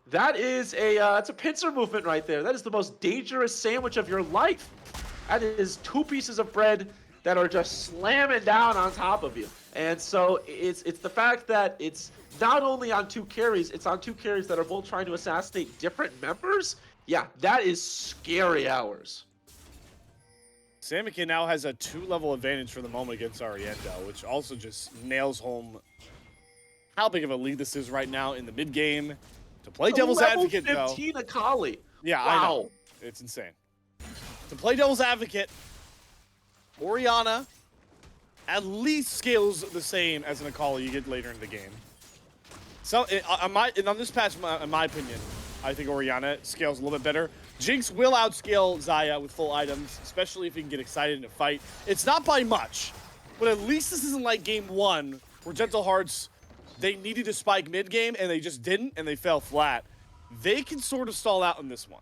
that is it's a pincer movement right there. That is the most dangerous sandwich of your life. That is 2 pieces of bread that are just slamming down on top of you. And so it's the fact that it's not only on 2 carries, it's on 2 carries that are both trying to assassinate different members. Yeah, that is scary hours. Samikin now has a 2-level advantage for the moment against Ariandel, which also just nails home how big of a lead this is right now in the mid game. To play devil's advocate, level 15 Akali. Yeah, wow. I know. It's insane. To play devil's advocate, Orianna at least scales the same as an Akali you get later in the game. So, on this patch, in my opinion, I think Orianna scales a little bit better. Jinx will outscale Xayah with full items, especially if you can get excited in a fight. It's not by much, but at least this isn't like game 1, where Gentle Hearts, they needed to spike mid-game, and they just didn't, and they fell flat. They can sort of stall out in this one.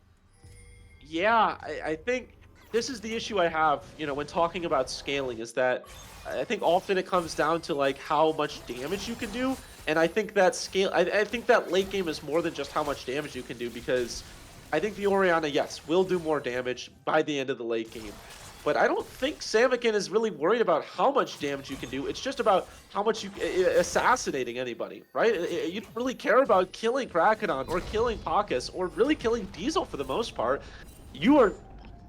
Yeah, I think this is the issue I have, you know, when talking about scaling, is that I think often it comes down to like how much damage you can do. And I think that I think that late game is more than just how much damage you can do, because I think the Orianna, yes, will do more damage by the end of the late game. But I don't think Samikin is really worried about how much damage you can do. It's just about how much you assassinating anybody, right? You don't really care about killing Krakenon or killing Pakis or really killing Diesel for the most part. You are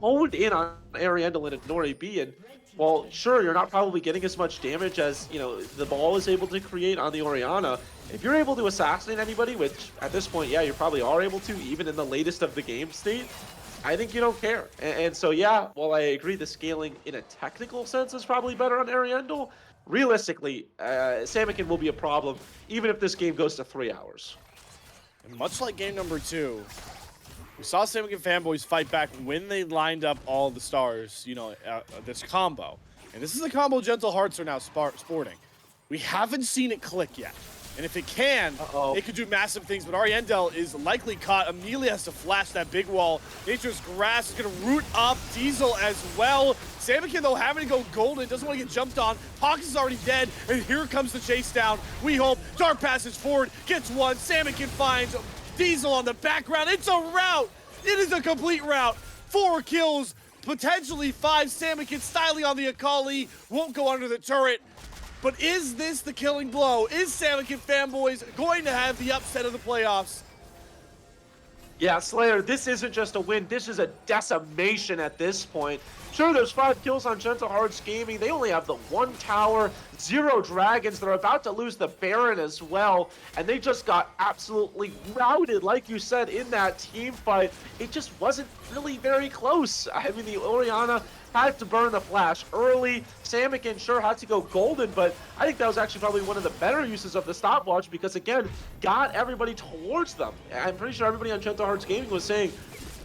honed in on Ariandel and Nori B, and well, sure, you're not probably getting as much damage as, you know, the ball is able to create on the Orianna. If you're able to assassinate anybody, which at this point, yeah, you probably are able to, even in the latest of the game state, I think you don't care. And so, yeah, while I agree the scaling in a technical sense is probably better on Ariandel, realistically, Samikin will be a problem, even if this game goes to 3 hours. And much like game number 2, we saw Samikin fanboys fight back when they lined up all the stars, you know, this combo. And this is a combo Gentle Hearts are now sporting. We haven't seen it click yet. And if it can, it could do massive things. But Ariandel is likely caught. Amelia has to flash that big wall. Nature's Grass is going to root up Diesel as well. Samikin, though, having to go golden, doesn't want to get jumped on. Pox is already dead, and here comes the chase down. We hope. Dark passage forward, gets one. Samikin finds Diesel on the background. It's a rout. It is a complete rout. 4 kills, potentially 5. Samikin styling on the Akali. Won't go under the turret. But is this the killing blow? Is Samikin fanboys going to have the upset of the playoffs? Yeah, Slayer, this isn't just a win. This is a decimation at this point. Sure, there's 5 kills on Gentle Hearts Gaming. They only have the 1 tower, 0 dragons. They're about to lose the Baron as well. And they just got absolutely routed, like you said, in that team fight. It just wasn't really very close. I mean, the Orianna had to burn the flash early. Samikin sure had to go golden, but I think that was actually probably one of the better uses of the stopwatch because, again, got everybody towards them. I'm pretty sure everybody on Gentle Hearts Gaming was saying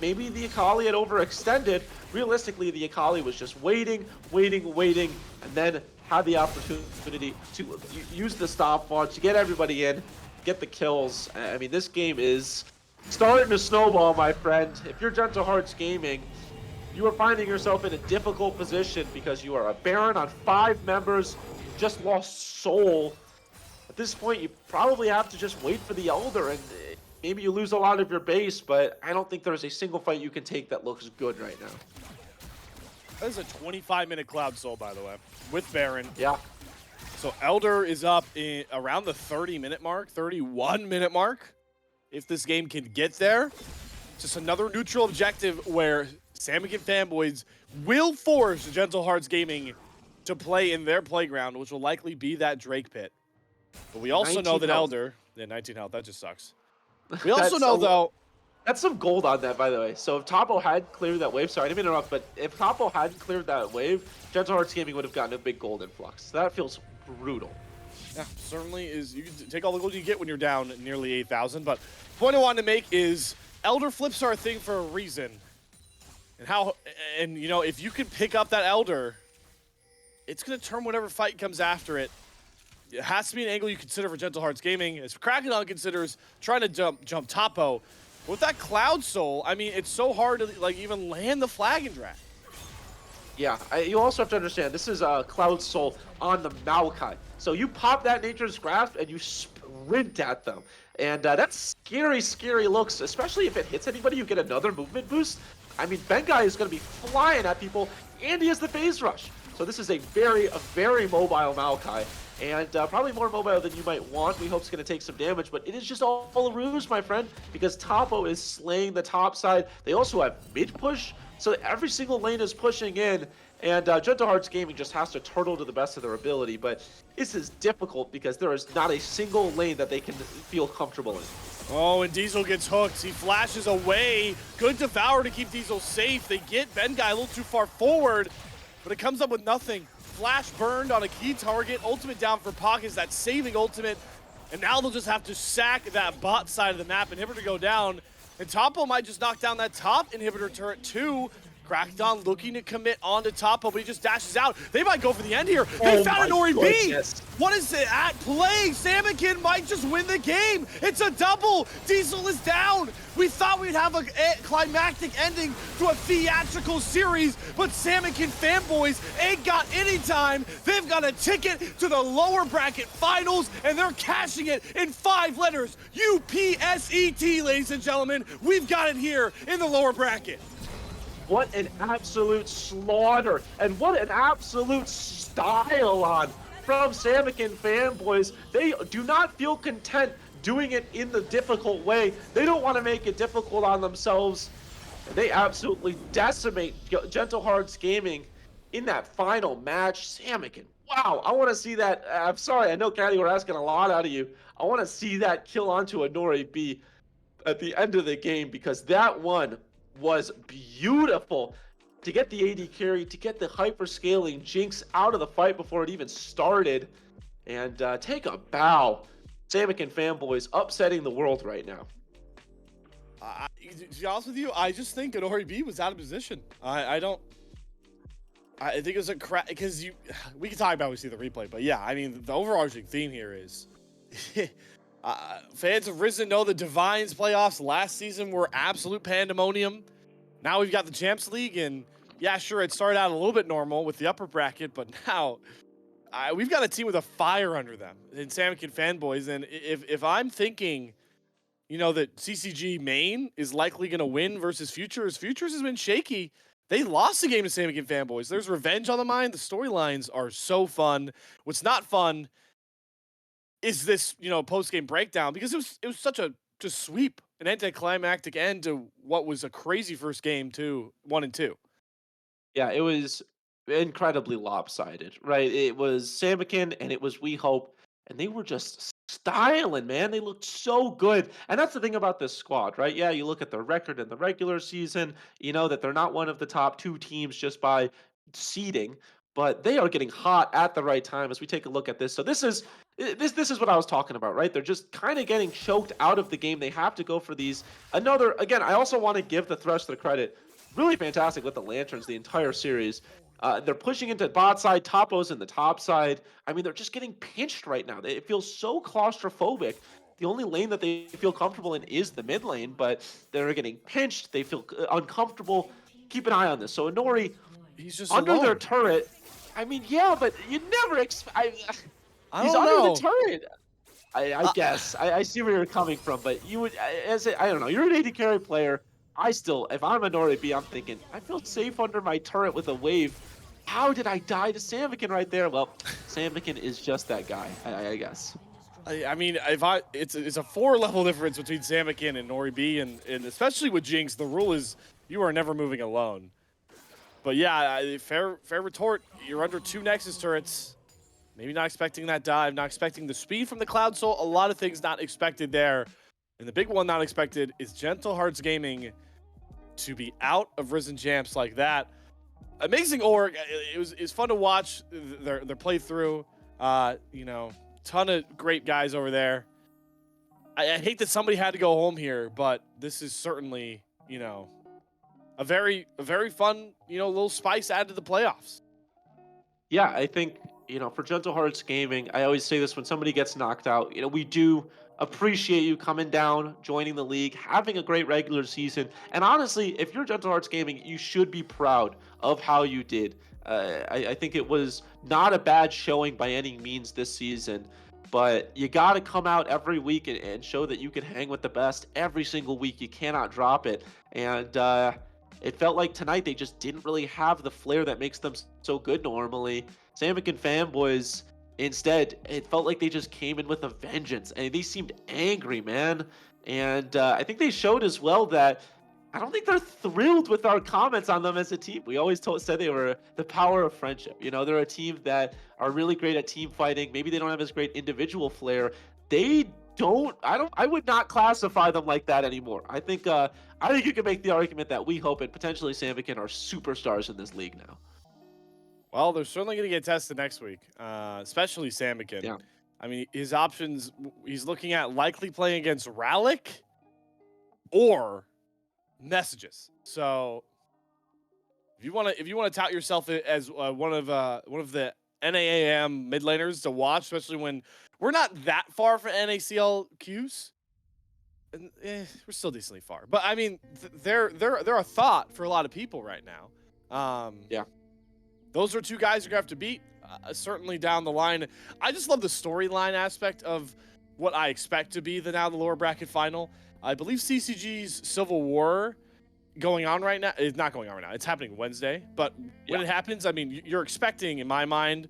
maybe the Akali had overextended. Realistically, the Akali was just waiting, and then had the opportunity to use the stopwatch to get everybody in, get the kills. I mean, this game is starting to snowball, my friend. If you're Gentle Hearts Gaming, you are finding yourself in a difficult position because you are a Baron on 5 members, just lost Soul. At this point, you probably have to just wait for the Elder, and maybe you lose a lot of your base, but I don't think there's a single fight you can take that looks good right now. That is a 25-minute Cloud Soul, by the way, with Baron. Yeah. So Elder is up in around the 30-minute mark, 31-minute mark. If this game can get there, just another neutral objective where Samikin fanboys will force Gentle Hearts Gaming to play in their playground, which will likely be that Drake pit. But we also know 19 that health. Elder, 19 health, that just sucks. We also know, So- though, That's some gold on that, by the way. So if Topo had cleared that wave, sorry, I didn't mean to interrupt, but if Topo hadn't cleared that wave, Gentle Hearts Gaming would have gotten a big gold influx. So that feels brutal. yeah, certainly is. You can take all the gold you get when you're down nearly 8,000. But the point I wanted to make is Elder flips are a thing for a reason. And you know, if you can pick up that Elder, it's going to turn whatever fight comes after it. It has to be an angle you consider for Gentle Hearts Gaming. As Krakenon considers trying to jump Topo. With that Cloud Soul, I mean, it's so hard to like even land the flag and drag. Yeah, you also have to understand, this is a Cloud Soul on the Maokai. So you pop that Nature's Grasp and you sprint at them. And that's scary, scary looks, especially if it hits anybody, you get another movement boost. I mean, Bengai is going to be flying at people, and he has the phase rush. So this is a very mobile Maokai. And probably more mobile than you might want. We hope it's going to take some damage, but it is just all a ruse, my friend, because Topo is slaying the top side. They also have mid push, so every single lane is pushing in, and Gentle Hearts Gaming just has to turtle to the best of their ability, but this is difficult because there is not a single lane that they can feel comfortable in. Oh, and Diesel gets hooked. He flashes away. Good Devour to keep Diesel safe. They get Bengai a little too far forward, but it comes up with nothing. Flash burned on a key target. Ultimate down for Pockets. That saving ultimate. And now they'll just have to sack that bot side of the map. Inhibitor go down. And Topo might just knock down that top inhibitor turret too. Crackdown looking to commit onto Topo, but he just dashes out. They might go for the end here. They found an Ori B. What is it at play? Samikin might just win the game. It's a double. Diesel is down. We thought we'd have a climactic ending to a theatrical series, but Samikin fanboys ain't got any time. They've got a ticket to the lower bracket finals, and they're cashing it in 5 letters. UPSET, ladies and gentlemen. We've got it here in the lower bracket. What an absolute slaughter, and what an absolute style from Samikin fanboys. They do not feel content doing it in the difficult way. They don't want to make it difficult on themselves. They absolutely decimate Gentle Hearts Gaming in that final match. Samikin, wow, I want to see that. I'm sorry, I know, Caddy, we're asking a lot out of you. I want to see that kill onto a Nori B at the end of the game, because that one was beautiful. To get the AD carry, to get the hyper scaling Jinx out of the fight before it even started, and take a bow. Samikin fanboys upsetting the world right now. To be honest with you, I just think Nori B was out of position. I think it was a crap, because we can talk about it when we see the replay, but yeah, I mean, the overarching theme here is fans of Risen know the Divines playoffs last season were absolute pandemonium. Now we've got the Champs League, and yeah, sure, it started out a little bit normal with the upper bracket, but now we've got a team with a fire under them in Samikin fanboys. And if I'm thinking, you know, that CCG main is likely going to win versus Futures has been shaky. They lost the game to Samikin fanboys. There's revenge on the mind. The storylines are so fun. What's not fun is this, you know, post-game breakdown, because it was such a just sweep, an anticlimactic end to what was a crazy first game, 1 and 2. Yeah, it was incredibly lopsided, right? It was Samikin and it was We Hope, and they were just styling, man. They looked so good. And that's the thing about this squad, right? Yeah, you look at their record in the regular season, you know that they're not one of the top 2 teams just by seeding, but they are getting hot at the right time as we take a look at this. So this is what I was talking about, right? They're just kind of getting choked out of the game. They have to go for these. Again, I also want to give the Thresh the credit. Really fantastic with the Lanterns the entire series. They're pushing into bot side, Topo's in the top side. I mean, they're just getting pinched right now. It feels so claustrophobic. The only lane that they feel comfortable in is the mid lane, but they're getting pinched. They feel uncomfortable. keep an eye on this. So Inori, He's just under their alone. turret, I mean, yeah, but you never expect. I He's don't under know. the turret. I guess I see where you're coming from, but you would, I don't know. You're an AD carry player. I still, if I'm a Nori B, I'm thinking I feel safe under my turret with a wave. How did I die to Samikin right there? Well, Samikin is just that guy, I guess. I mean, it's a 4-level difference between Samikin and Nori B, and especially with Jinx, the rule is you are never moving alone. But yeah, fair retort. You're under 2 Nexus turrets. Maybe not expecting that dive, not expecting the speed from the Cloud Soul. A lot of things not expected there. And the big one not expected is Gentle Hearts Gaming to be out of Risen Champs like that. Amazing org. It's fun to watch their playthrough. You know, ton of great guys over there. I hate that somebody had to go home here, but this is certainly, you know, a very fun, you know, little spice added to the playoffs. Yeah, I think, for Gentle Hearts Gaming, I always say this when somebody gets knocked out, we do appreciate you coming down, joining the league, having a great regular season. And honestly, if you're Gentle Hearts Gaming, you should be proud of how you did. I think it was not a bad showing by any means this season, but you got to come out every week and show that you can hang with the best every single week. You cannot drop it. And it felt like tonight they just didn't really have the flair that makes them so good normally. Samick and Fanboys, instead, it felt like they just came in with a vengeance, and they seemed angry, man. And I think they showed as well that I don't think they're thrilled with our comments on them as a team. We always said they were the power of friendship. They're a team that are really great at team fighting. Maybe they don't have as great individual flair. They don't. I would not classify them like that anymore. I think you can make the argument that We Hope and potentially Samikin are superstars in this league now. Well, they're certainly going to get tested next week, especially Samikin. Yeah. I mean, his options, he's looking at likely playing against Rallick or Messages. So if you want to tout yourself as one of the NAAM mid laners to watch, especially when we're not that far from NACL queues, and we're still decently far. But I mean, they're a thought for a lot of people right now. Yeah. Those are 2 guys you're gonna have to beat. Certainly down the line. I just love the storyline aspect of what I expect to be the lower bracket final. I believe CCG's Civil War going on right now. It's not going on right now. It's happening Wednesday. But when it happens, I mean, you're expecting, in my mind,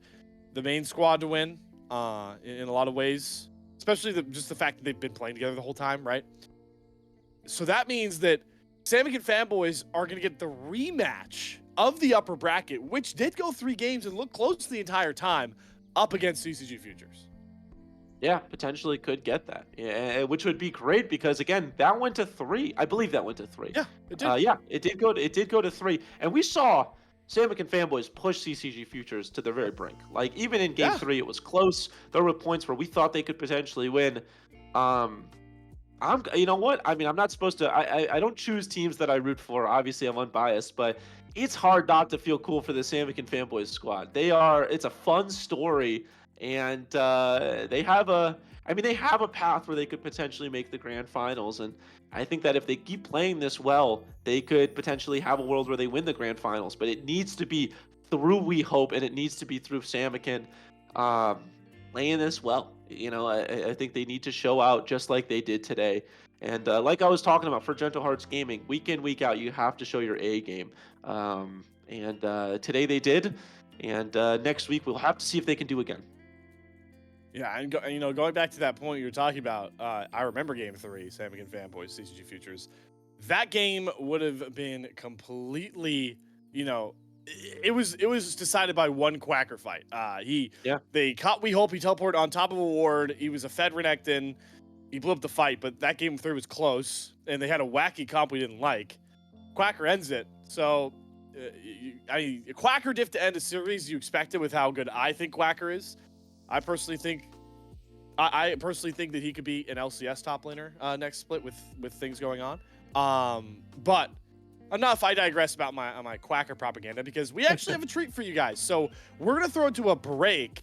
the main squad to win in a lot of ways, especially just the fact that they've been playing together the whole time, right? So that means that Samick and Fanboys are going to get the rematch of the upper bracket, which did go 3 games and look close the entire time, up against CCG Futures. Yeah, potentially could get that, which would be great because again, that went to 3. I believe that went to 3. Yeah, it did. It did go to 3, and we saw Samick and Fanboys push CCG Futures to the very brink. Like even in Game 3, it was close. There were points where we thought they could potentially win. You know what? I mean, I'm not supposed to. I don't choose teams that I root for. Obviously, I'm unbiased, but it's hard not to feel cool for the Samick and Fanboys squad. It's a fun story, and they have a path where they could potentially make the grand finals. And I think that if they keep playing this well, they could potentially have a world where they win the grand finals. But it needs to be through We Hope, and it needs to be through Samick playing this well. I think they need to show out just like they did today. And like I was talking about for Gentle Hearts Gaming, week in, week out, you have to show your A game. And today they did. And next week, we'll have to see if they can do again. Yeah, and going back to that point you were talking about, I remember Game 3, Samick and Fanboys, CCG Futures. That game would have been completely, it was decided by one Quacker fight. They caught We Hope. He teleported on top of a ward. He was a Fed Renekton. He blew up the fight, but that Game 3 was close, and they had a wacky comp we didn't like. Quacker ends it. So, Quacker diff to end a series, you expect it with how good I think Quacker is. I personally think that he could be an LCS top laner next split with things going on. But enough. I digress about my Quacker propaganda because we actually have a treat for you guys. So we're gonna throw it to a break,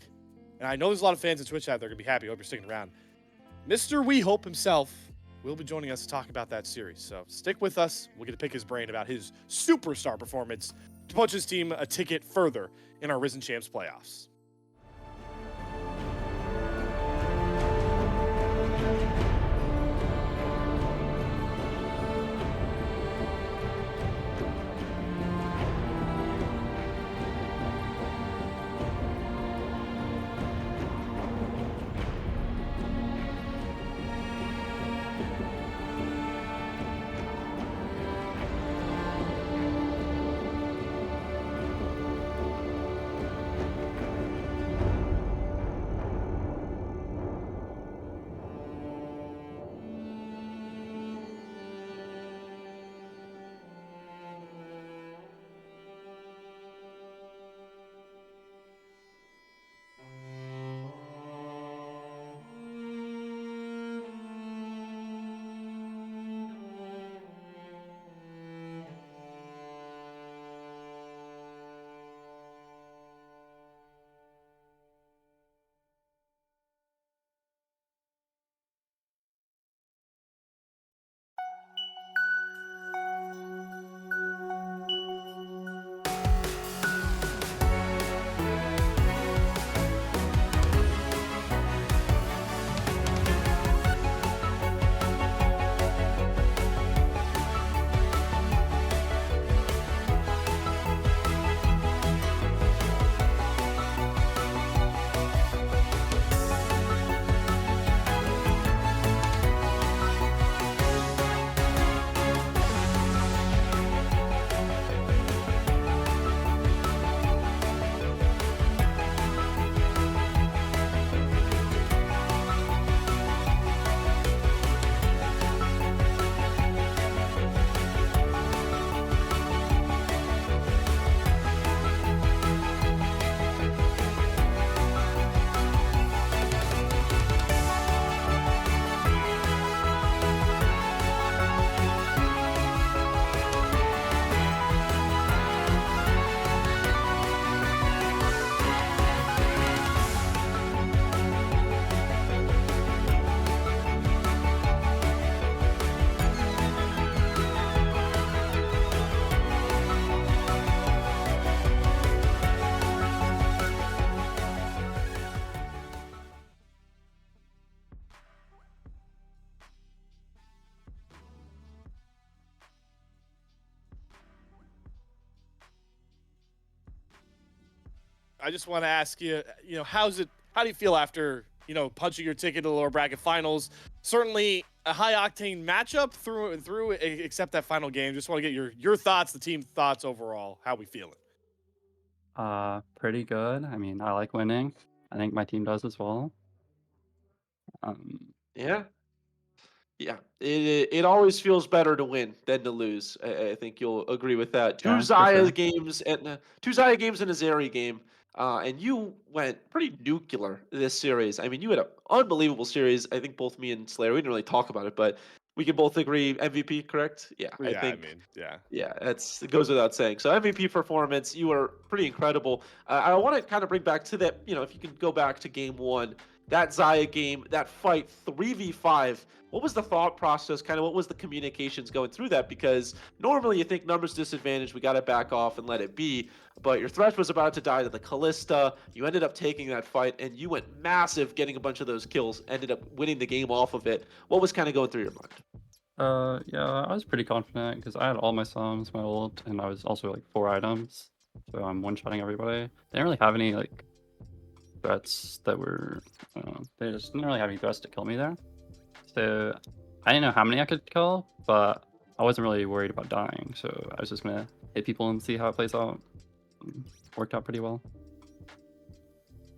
and I know there's a lot of fans in Twitch out there gonna be happy. I hope you're sticking around. Mr. We Hope himself, will be joining us to talk about that series. So stick with us. We'll get to pick his brain about his superstar performance to punch his team a ticket further in our Risen Champs playoffs. I just want to ask you, how do you feel after, punching your ticket to the lower bracket finals? Certainly a high octane matchup through and through, except that final game. Just want to get your thoughts, the team thoughts overall. How we feeling? Pretty good. I mean, I like winning. I think my team does as well. Yeah. Yeah, it always feels better to win than to lose. I think you'll agree with that. Two Yeah, for Zaya sure. games and two Zaya games and a Zeri game, and you went pretty nuclear this series. I mean, you had an unbelievable series. I think both me and Slayer, we didn't really talk about it, but we can both agree MVP, correct? Yeah, I Yeah, I think. mean, yeah. Yeah, it goes without saying. So MVP performance, you were pretty incredible. I want to kind of bring back to that. If you can go back to game one, that Zaya game, that fight, 3v5. What was the thought process? Kind of what was the communications going through that? Because normally you think numbers disadvantage, we got to back off and let it be. But your Thresh was about to die to the Callista. You ended up taking that fight, and you went massive, getting a bunch of those kills. Ended up winning the game off of it. What was kind of going through your mind? Yeah, I was pretty confident because I had all my sums, my ult, and I was also like 4 items. So I'm one-shotting everybody. They didn't really have any like threats that were, they just didn't really have any threats to kill me there. So I didn't know how many I could kill, but I wasn't really worried about dying. So I was just gonna hit people and see how it plays out. Worked out pretty well.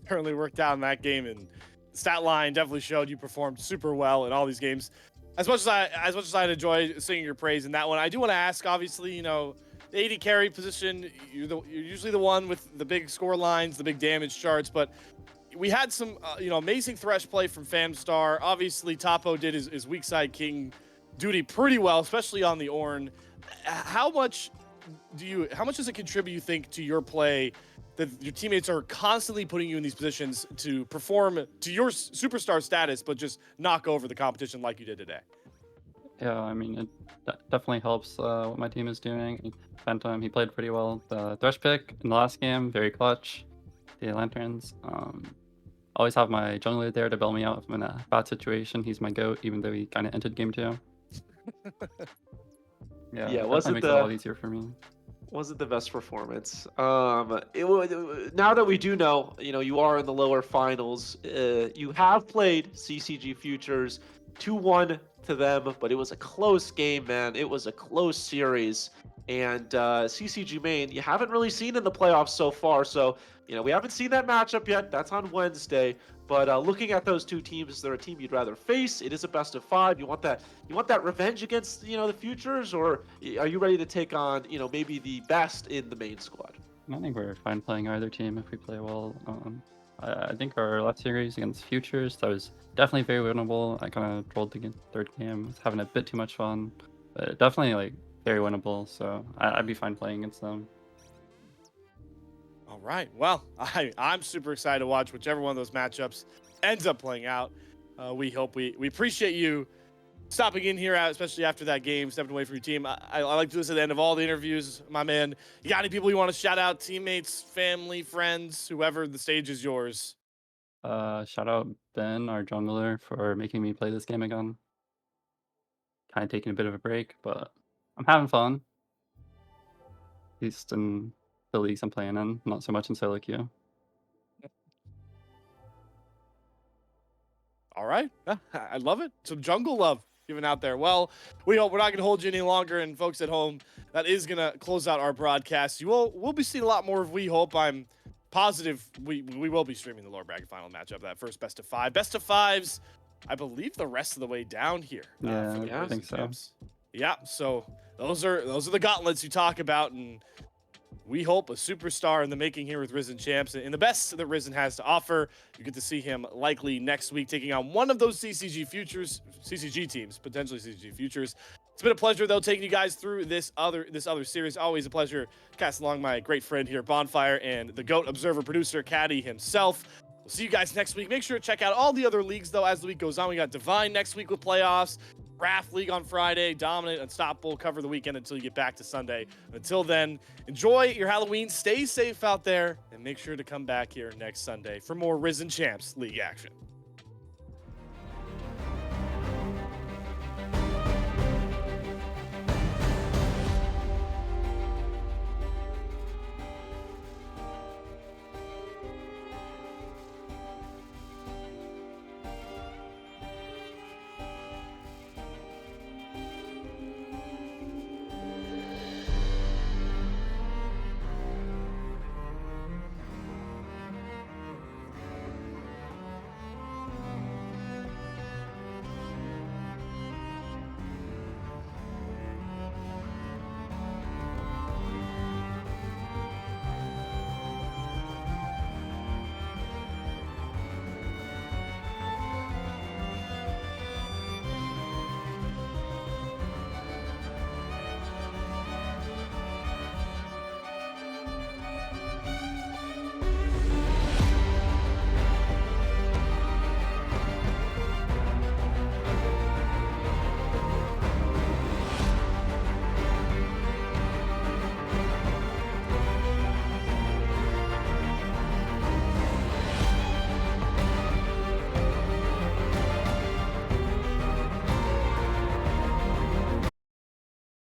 Certainly worked out in that game, and the stat line definitely showed you performed super well in all these games. As much as I'd enjoy singing your praise in that one, I do want to ask. Obviously, the AD carry position, you're usually the one with the big score lines, the big damage charts, but we had some amazing Thresh play from Famstar. Obviously, Topo did his weak side king duty pretty well, especially on the Ornn. How much does it contribute, you think, to your play that your teammates are constantly putting you in these positions to perform to your superstar status, but just knock over the competition like you did today? Yeah, I mean, it definitely helps what my team is doing. Phantom, he played pretty well. The Thresh pick in the last game, very clutch. The Lanterns. Always have my jungler there to bail me out if I'm in a bad situation. He's my GOAT, even though he kind of entered game 2. Yeah, Yeah, it was definitely it makes it a lot the easier for me. wasn't the best performance. Now that we do know, you are in the lower finals. You have played CCG Futures 2-1 to them, but it was a close game, man. It was a close series. And CCG Main, you haven't really seen in the playoffs so far. So, we haven't seen that matchup yet. That's on Wednesday. But looking at those two teams, is there a team you'd rather face? It is a best of 5. You want that revenge against the Futures, or are you ready to take on maybe the best in the main squad? I think we're fine playing either team if we play well. I think our last series against Futures, that was definitely very winnable. I kind of trolled the third game, was having a bit too much fun, but definitely like very winnable. So I'd be fine playing against them. All right. Well, I'm super excited to watch whichever one of those matchups ends up playing out. We appreciate you stopping in here, especially after that game, stepping away from your team. I like to do this at the end of all the interviews, my man. You got any people you want to shout out? Teammates, family, friends, whoever. The stage is yours. Shout out Ben, our jungler, for making me play this game again. Kind of taking a bit of a break, but I'm having fun. At least in the leagues I'm playing in, not so much in solo queue. All right. I love it. Some jungle love given out there. Well, we hope we're not going to hold you any longer. And folks at home, that is going to close out our broadcast. We'll be seeing a lot more of We Hope. I'm positive we will be streaming the lower bracket final matchup, that first best of 5. Best of 5s, I believe the rest of the way down here. Yeah, For the I think so. champs. Yeah, so those are the gauntlets you talk about, and we hope a superstar in the making here with Risen Champs. And the best that Risen has to offer, you get to see him likely next week taking on one of those CCG teams, potentially CCG Futures. It's been a pleasure, though, taking you guys through this other series. Always a pleasure casting along my great friend here, Bonfire, and the GOAT Observer producer, Caddy himself. We'll see you guys next week. Make sure to check out all the other leagues, though, as the week goes on. We got Divine next week with playoffs. Wrath League on Friday, Dominant, Unstoppable, cover the weekend until you get back to Sunday. Until then, enjoy your Halloween, stay safe out there, and make sure to come back here next Sunday for more Risen Champs League action.